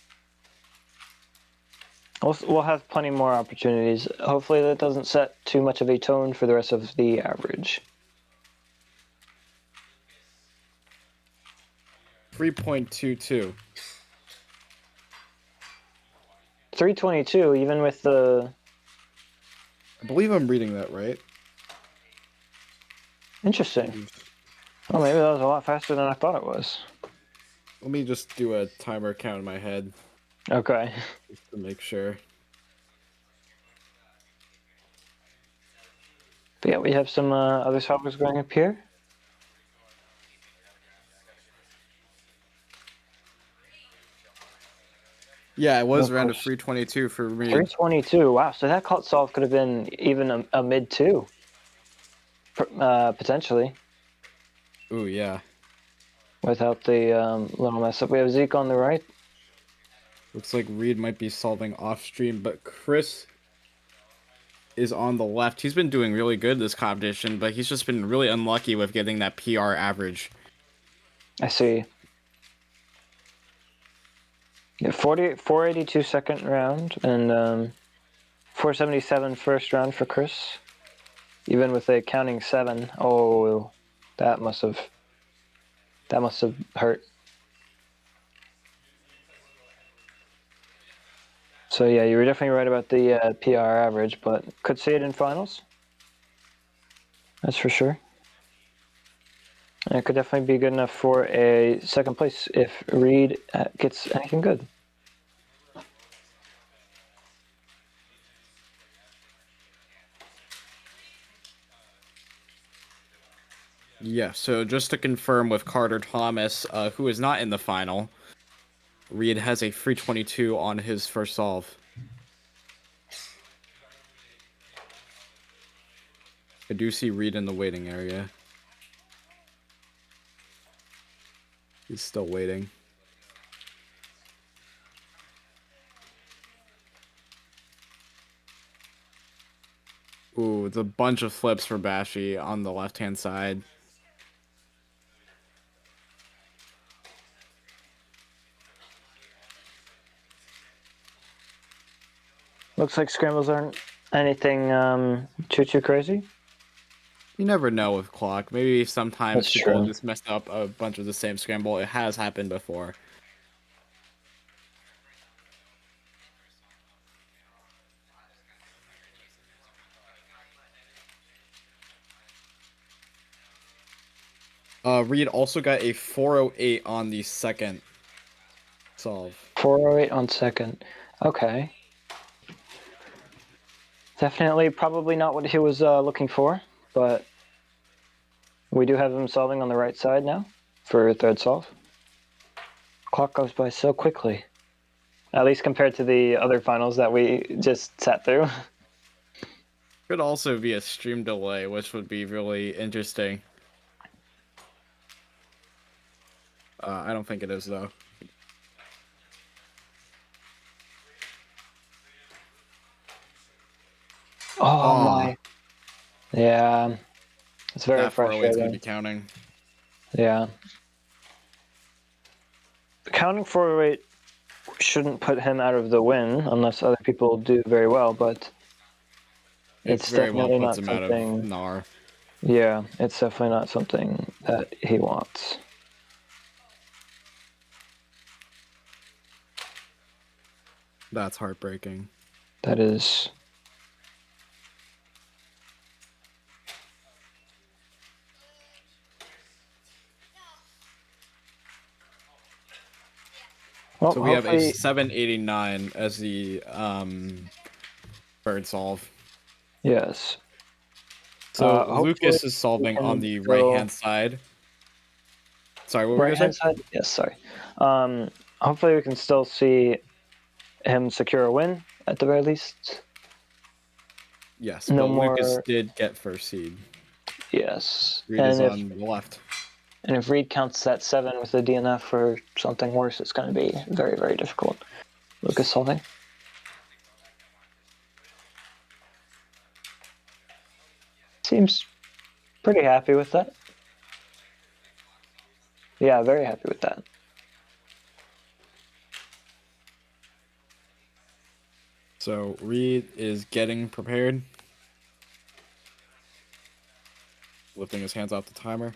we'll have plenty more opportunities. Hopefully, that doesn't set too much of a tone for the rest of the average. 3.22. 322, even with the. I believe I'm reading that right. Interesting. Oh, maybe that was a lot faster than I thought it was. Let me just do a timer count in my head. Okay. Just to make sure. But yeah, we have some other solvers going up here. Yeah, it was Of around a course. 322 for me. 322. Wow, so that solve could have been even a mid 2. Potentially. Ooh, yeah. Without the little mess up. We have Zeke on the right. Looks like Reed might be solving off stream, but Chris is on the left. He's been doing really good this competition, but he's just been really unlucky with getting that PR average. I see. Yeah, 482 2nd round and 477 1st round for Chris. Even with a counting 7. Oh, that must have hurt. So yeah, you were definitely right about the PR average, but could see it in finals. That's for sure. And it could definitely be good enough for a 2nd place if Reed gets anything good. Yeah, so just to confirm with Carter Thomas, who is not in the final, Reed has a 322 on his first solve. I do see Reed in the waiting area. He's still waiting. Ooh, it's a bunch of flips for Bashi on the left-hand side. Looks like scrambles aren't anything too crazy. You never know with clock. Maybe sometimes That's people true. just messed up a bunch of the same scramble. It has happened before. Reed also got a 408 on the second solve. 408 on second. Okay. Definitely, probably not what he was looking for, but we do have him solving on the right side now for third solve. Clock goes by so quickly, at least compared to the other finals that we just sat through. Could also be a stream delay, which would be really interesting. I don't think it is, though. Oh my. Yeah. It's very That 408 is going to frustrating. be counting. Yeah. Counting 408 shouldn't put him out of the win unless other people do very well, but it's very well definitely puts not him out of something. NAR. Yeah, it's definitely not something that he wants. That's heartbreaking. That is. Well, So we have a hopefully, 789 as the third solve. yes. So Hopefully Lucas is solving we on can the still- right-hand side. Sorry, what were you Right going hand to say? side? Yes, sorry. Hopefully we can still see him secure a win at the very least. Yes, No but Lucas more. did get first seed. Yes. Reed is And if on the left. Reed counts that 7 with the DNF or something worse, it's going to be very, very difficult. Lucas solving. Seems pretty happy with that. Yeah, very happy with that. So Reed is getting prepared. Lifting his hands off the timer.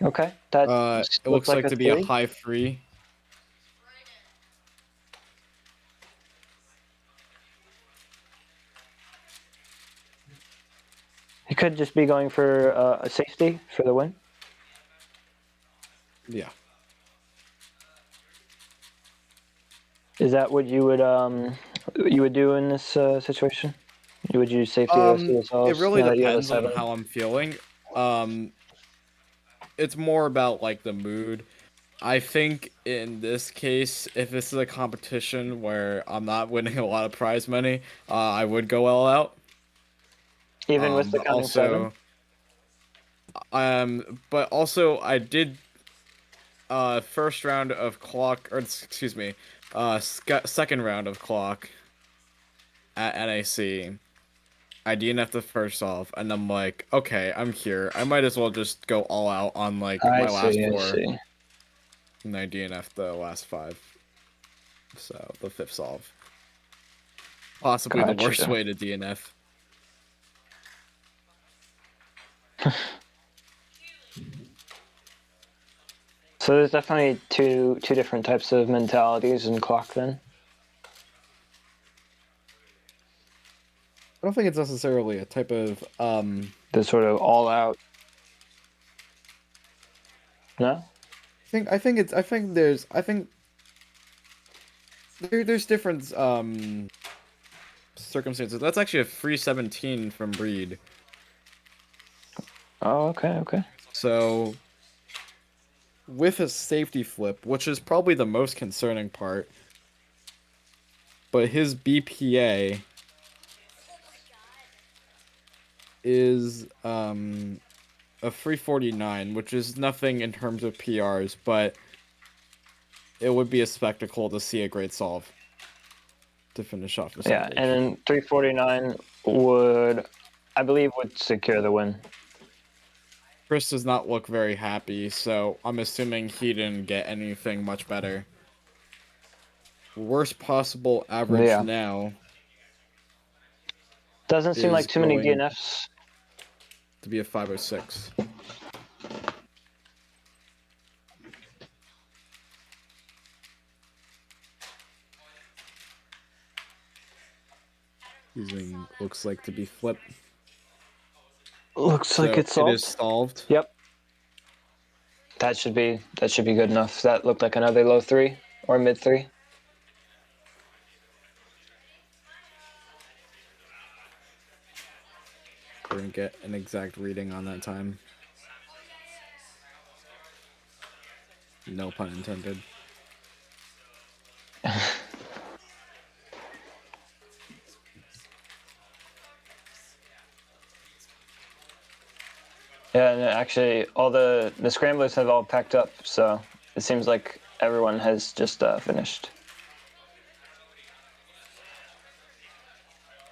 Okay, that It looks like to be a high 3. He could just be going for a safety for the win. Yeah. Is that what you would do in this situation? You would use safety the rest of the It solves really now that you have a depends on 7? how I'm feeling. It's more about like the mood. I think in this case, if this is a competition where I'm not winning a lot of prize money, I would go all out. Even with the But counting 7? But also I did first round of clock, or excuse me, second round of clock at NAC. I DNF the first solve, and I'm like, okay, I'm here. I might as well just go all out on like my last 4. And I DNF the last 5. So the 5th solve. Possibly the worst Gotcha. way to DNF. So there's definitely two different types of mentalities in clock then. I don't think it's necessarily a type of The sort of all out. No? I think there's different circumstances. That's actually a free 17 from Breed. Oh, okay, okay. So, with a safety flip, which is probably the most concerning part, but his BPA is a 349, which is nothing in terms of PRs, but it would be a spectacle to see a great solve to finish off the Yeah, salvage. and then 349 would, I believe, would secure the win. Chris does not look very happy, so I'm assuming he didn't get anything much better. Worst possible average Yeah. now Doesn't seem is like too many going DNFs. to be a 506. Using looks like to be flipped. Looks like So it's it solved. is solved. Yep. That should be good enough. That looked like another low 3 or mid 3. We're gonna get an exact reading on that time. No pun intended. Yeah, and actually, all the scramblers have all packed up, so it seems like everyone has just finished.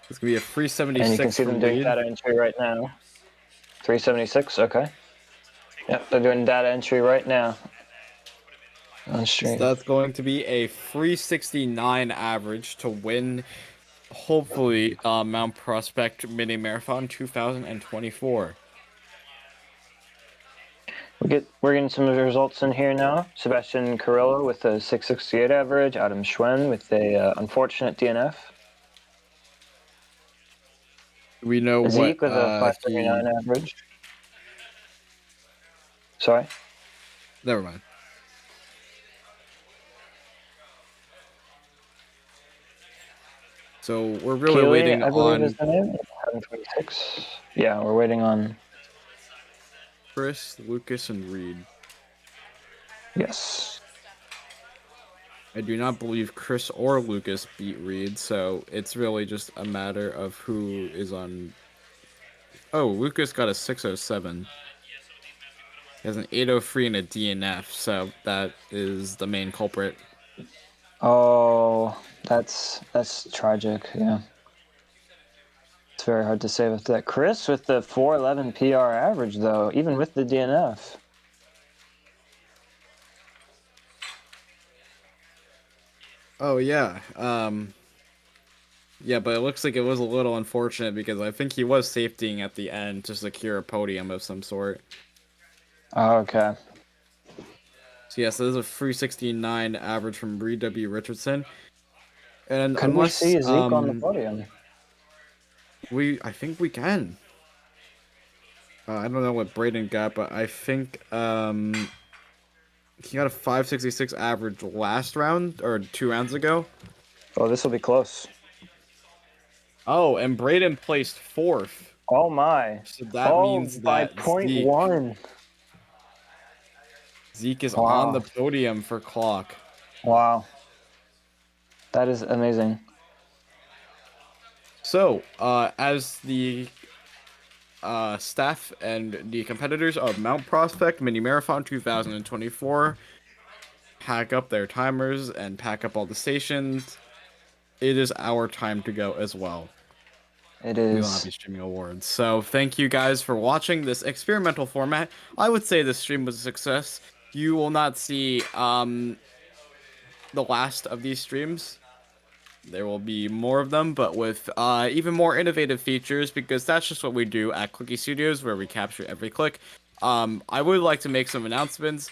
It's gonna be a 376 And you can see them doing lead. data entry right now. 376, okay. Yep, they're doing data entry right now on stream. So that's going to be a 369 average to win, hopefully, Mount Prospect Mini Marathon 2024. We're getting some of the results in here now. Sebastian Carrillo with a 668 average. Adam Schwen with a unfortunate DNF. We know Zeke what with a 539 average. Sorry? Never mind. So we're really Keely, waiting I believe on is the name. 726. Yeah, we're waiting on. Chris, Lucas, and Reed. Yes. I do not believe Chris or Lucas beat Reed, so it's really just a matter of who is on. Oh, Lucas got a 607. He has an 803 and a DNF, so that is the main culprit. Oh, that's tragic. Yeah. It's very hard to say with that. Chris with the 411 PR average, though, even with the DNF. Oh, yeah. Yeah, but it looks like it was a little unfortunate because I think he was safetying at the end to secure a podium of some sort. Oh, okay. So, yes, this is a 369 average from Reed W. Richardson. And Could unless, we see Zeke on the podium? I think we can. I don't know what Brayden got, but I think he got a 566 average last round or 2 rounds ago. Oh, this will be close. Oh, and Brayden placed 4th. Oh my! So that means by that 0.1. Zeke is Wow. on the podium for clock. Wow. That is amazing. So, as the staff and the competitors of Mount Prospect Mini Marathon 2024 pack up their timers and pack up all the stations, it is our time to go as well. It We will not is. be streaming awards. So thank you guys for watching this experimental format. I would say this stream was a success. You will not see the last of these streams. There will be more of them, but with even more innovative features, because that's just what we do at Clicky Studios, where we capture every click. I would like to make some announcements.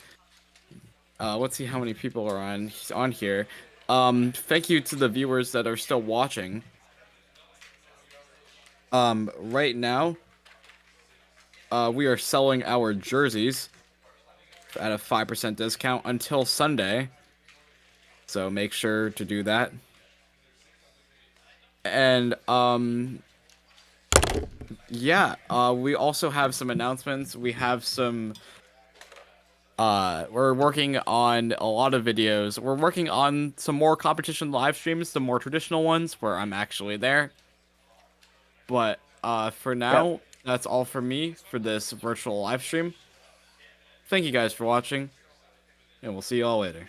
Let's see how many people are on here. Thank you to the viewers that are still watching. Right now, we are selling our jerseys at a 5% discount until Sunday. So make sure to do that. And yeah, we also have some announcements. We have some. We're working on a lot of videos. We're working on some more competition live streams, some more traditional ones where I'm actually there. But for now, that's all for me for this virtual live stream. Thank you guys for watching, and we'll see you all later.